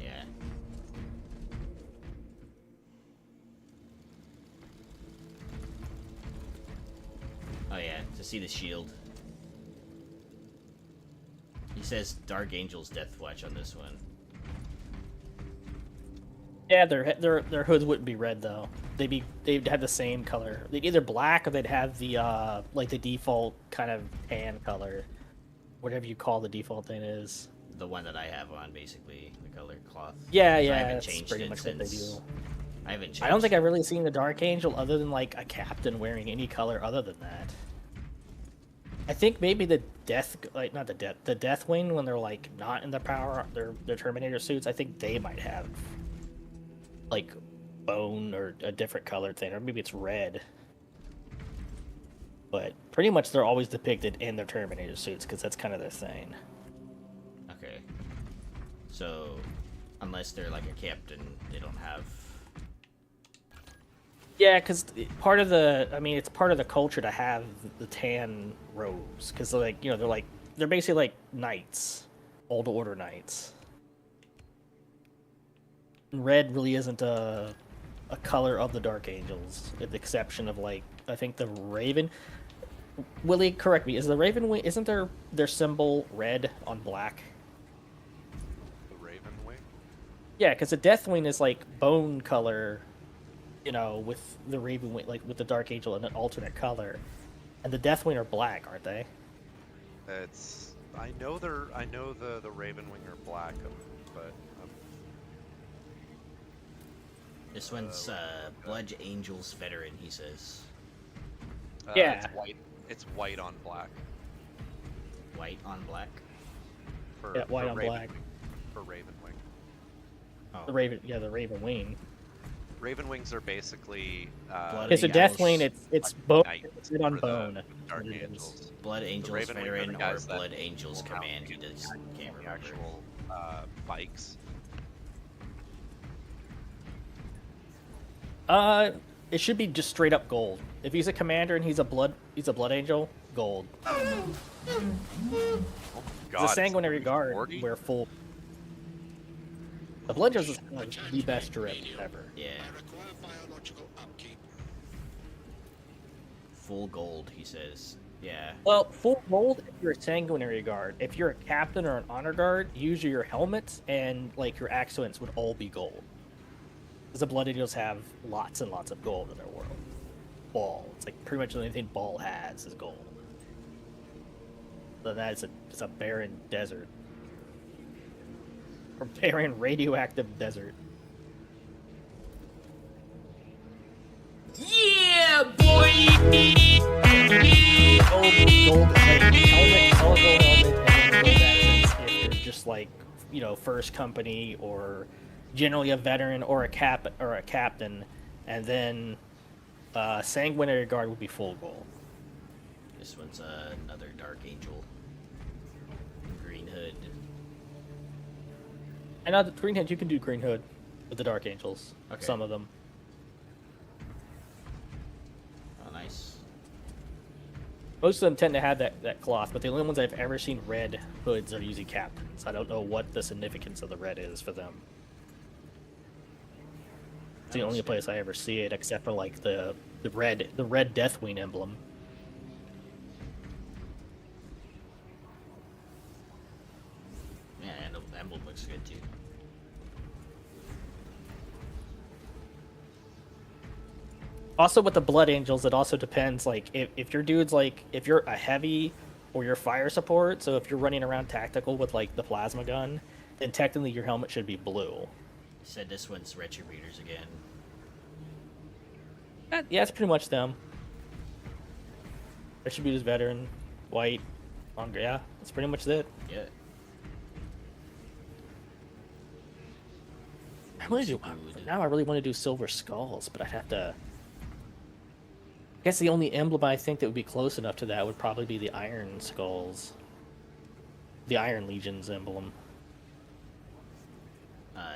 Yeah. Oh yeah, to see the shield. He says Dark Angel's Death Watch on this one. Yeah, their hoods wouldn't be red though. They'd have the same color. They'd either black or they'd have the like the default kind of tan color, whatever you call the default thing is. The one that I have on, basically, the color cloth. Yeah, I yeah, haven't that's changed pretty it much what they since- do. I haven't changed. I don't think I've really seen the Dark Angel other than like a captain wearing any color other than that. I think maybe the the Deathwing when they're like not in the power, their Terminator suits. I think they might have like bone or a different colored thing, or maybe it's red. But pretty much they're always depicted in their Terminator suits because that's kind of their thing. Okay. So, unless they're like a captain, they don't have. Yeah, because part of it's part of the culture to have the tan robes, because they're basically like knights, old order knights. Red really isn't a color of the Dark Angels, with the exception of like I think the Raven. Willie, correct me. Is the Raven wing? Isn't their symbol red on black? The Raven Wing? Yeah, because the Deathwing is like bone color, with the Raven Wing, like with the Dark Angel in an alternate color, and the Deathwing are black, aren't they? I know the Raven Wing are black, but This one's Blood Angels Veteran, he says. Yeah. It's white. It's white on black. White on black? Yeah, white on Raven black. Wing. For Raven Wing. Oh. The Raven Wing. Raven Wings are basically Blood It's a Angels. Deathwing. It's bone. Knight It's on for the bone. Dark It is. Angels. Blood Angels Raven Wing are Veteran the or guys that Blood Angels will mount Command, he the- does, can't the remember. actual bikes. It should be just straight up gold. If he's a commander and he's a blood angel, gold. Oh The sanguinary guard 40? wear full. The blood angels is like the best drip ever. Yeah. I require biological upkeep. Full gold, he says. Yeah. Well, full gold if you're a sanguinary guard. If you're a captain or an honor guard, usually your helmets and like your accents would all be gold. Because the Blood Angels have lots and lots of gold in their world. Ball. It's like pretty much the only thing Ball has is gold. So that is it's a barren desert. Or barren radioactive desert. Yeah, boy! Gold like helmet, solid gold helmet, and then gold accents if you're just like, first company or generally a veteran or a captain, and then sanguinary guard would be full gold. This one's another Dark Angel. Green hood. And now the green hood, you can do green hood with the Dark Angels. Okay. Some of them. Oh, nice. Most of them tend to have that cloth, but the only ones I've ever seen red hoods are usually captains. I don't know what the significance of the red is for them. It's the only place I ever see it, except for like the red Deathwing emblem. Also, with the Blood Angels, it also depends. Like, if your dude's like, if you're a heavy or your fire support, so if you're running around tactical with like the plasma gun, then technically your helmet should be blue. Said this one's Retributors again. Yeah, it's pretty much them. Retributors, veteran, white, longer. Yeah, that's pretty much it. Yeah. Now I really want to do Silver Skulls, but I'd have to. I guess the only emblem I think that would be close enough to that would probably be the Iron Skulls. The Iron Legion's emblem.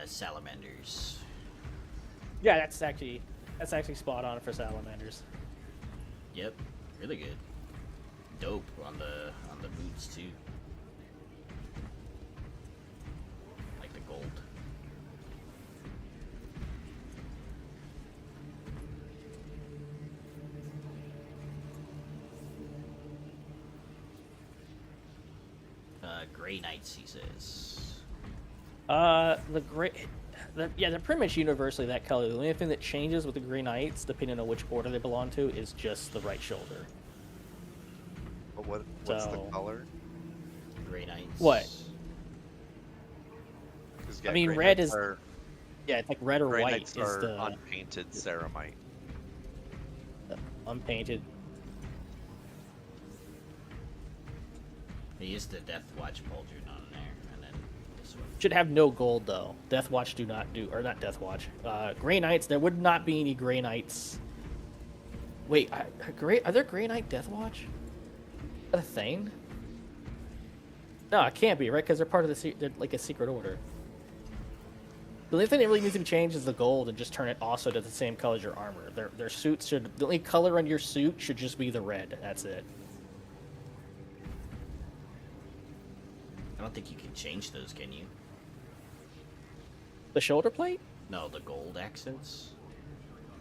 Salamanders. Yeah, that's actually spot on for Salamanders. Yep, really good. Dope on the boots too. Like the gold. Grey Knights, he says. They're pretty much universally that color. The only thing that changes with the Grey Knights, depending on which order they belong to, is just the right shoulder. But what's the color? Grey Knights. What? Yeah, I mean, Grey red Knights is. Are, Yeah, it's like red or Grey white Knights is are the unpainted ceramite. unpainted. He is the Death Watch Pauldron on there, and then this one. Should have no gold though. Death Watch do not do, or not Death Watch. Grey Knights. There would not be any Grey Knights. Wait, are there Grey Knight Death Watch? Is that a thing? No, it can't be, right? Because they're part of they're like a secret order. The only thing that really needs to be changed is the gold, and just turn it also to the same color as your armor. Their suits should. The only color on your suit should just be the red. That's it. I don't think you can change those, can you? The shoulder plate? No, the gold accents.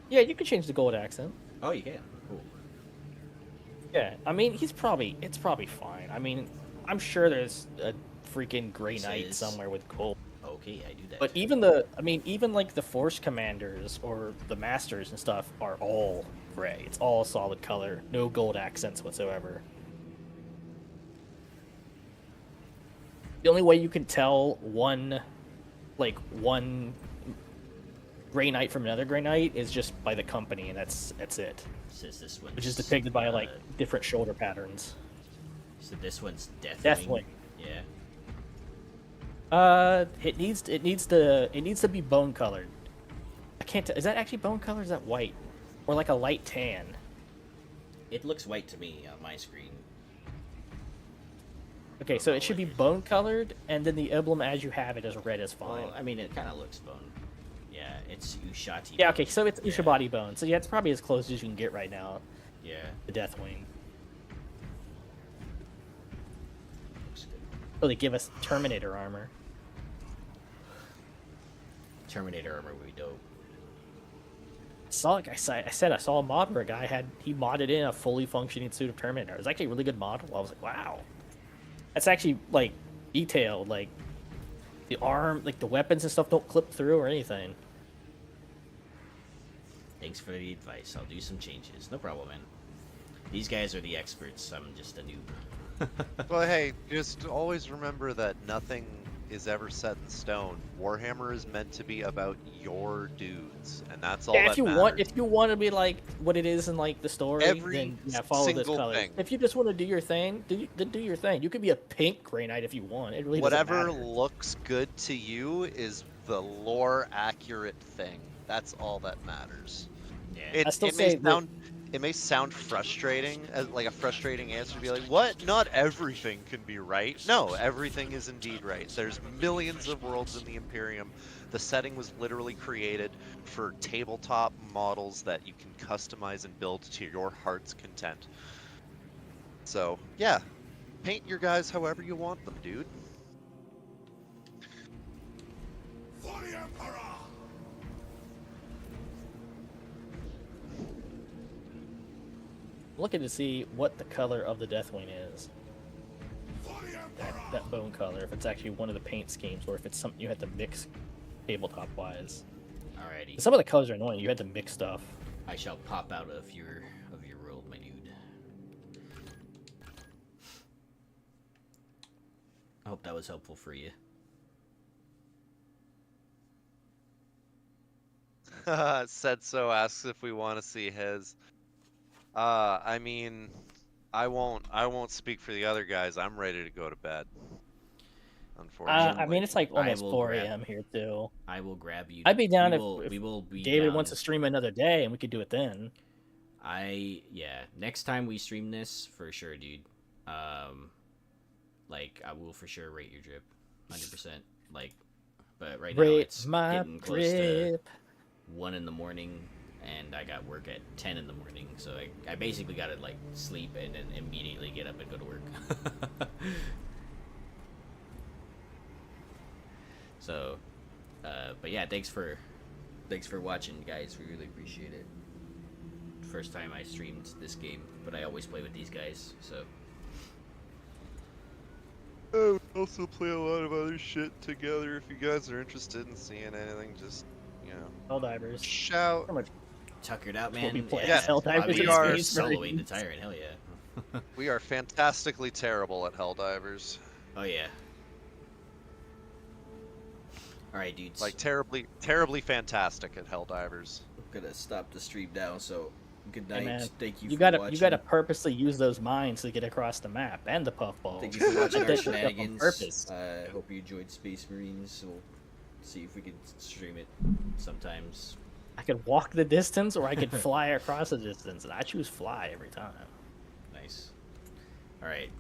Yeah, you can change the gold accent. Oh, you can. Cool. Yeah, I mean, it's probably fine. I mean, I'm sure there's a freaking Grey Knight somewhere with gold. Okay, I do that. But even even like the Force Commanders or the Masters and stuff are all gray. It's all solid color, no gold accents whatsoever. The only way you can tell one Grey Knight from another Grey Knight is just by the company, and that's it. Says this one. Which is depicted by like different shoulder patterns. So this one's Deathwing. Yeah. It needs to be bone colored. I can't. Is that actually bone color? Or is that white, or like a light tan? It looks white to me on my screen. Okay, so it should be bone colored, and then the emblem as you have it is red is fine. Well, I mean, it kind of looks bone. Yeah, it's Ushati. Yeah, okay, so it's Ushabati bone. So yeah, it's probably as close as you can get right now. Yeah. The Deathwing. So they give us Terminator armor. Terminator armor would be dope. I said I saw a mod where a guy he modded in a fully functioning suit of Terminator. It was actually a really good model. I was like, wow. That's actually like detailed, like the arm, like the weapons and stuff don't clip through or anything. Thanks for the advice. I'll do some changes. No problem, man. These guys are the experts. I'm just a noob. Well, hey, just always remember that nothing is ever set in stone. Warhammer is meant to be about your dudes, and that's all. Yeah, that matters. if you want to be like what it is in like the story, then follow this color. Thing. If you just want to do your thing, then do your thing. You could be a pink Grey Knight if you want. It really Whatever doesn't matter. looks good to you is the lore accurate thing. That's all that matters. Yeah. It may sound frustrating, as like a frustrating answer to be like, what? Not everything can be right. No, everything is indeed right. There's millions of worlds in the Imperium. The setting was literally created for tabletop models that you can customize and build to your heart's content. So, yeah, paint your guys however you want them, dude. For the Emperor! Looking to see what the color of the Deathwing is. That bone color, if it's actually one of the paint schemes, or if it's something you had to mix tabletop wise. Alrighty. Some of the colors are annoying. You had to mix stuff. I shall pop out of your world, my dude. I hope that was helpful for you. Said so asks if we want to see his. I mean, I won't speak for the other guys. I'm ready to go to bed. Unfortunately. I mean, it's like I almost will 4 grab- a.m. here too. I will grab you. I'd be down we will be David down. wants to stream another day, and we could do it then. Next time we stream this, for sure, dude. Like, I will for sure rate your drip, 100%. Like, but right now Rate it's my getting close to drip. 1 in the morning, and I got work at 10 in the morning, so I basically gotta like sleep and then immediately get up and go to work. So, but yeah, thanks for watching, guys. We really appreciate it. First time I streamed this game, but I always play with these guys, so. I would also play a lot of other shit together. If you guys are interested in seeing anything, just, you know, Helldivers. shout. How much Tuckered out, what we man. play Yeah, as Helldivers we we in are are Space soloing the Marines. Tyrant. Hell yeah. We are fantastically terrible at Helldivers. Oh yeah. All right, dudes. Like terribly fantastic at Helldivers. I'm gonna stop the stream now. So, good Hey, night. man, Thank you. you for gotta watching. you gotta purposely use those mines to get across the map and the puffballs. Thank you for watching our That shit up on shenanigans. purpose. I hope you enjoyed Space Marines. We'll see if we can stream it sometimes. I could walk the distance or I could fly across the distance, and I choose fly every time. Nice. All right.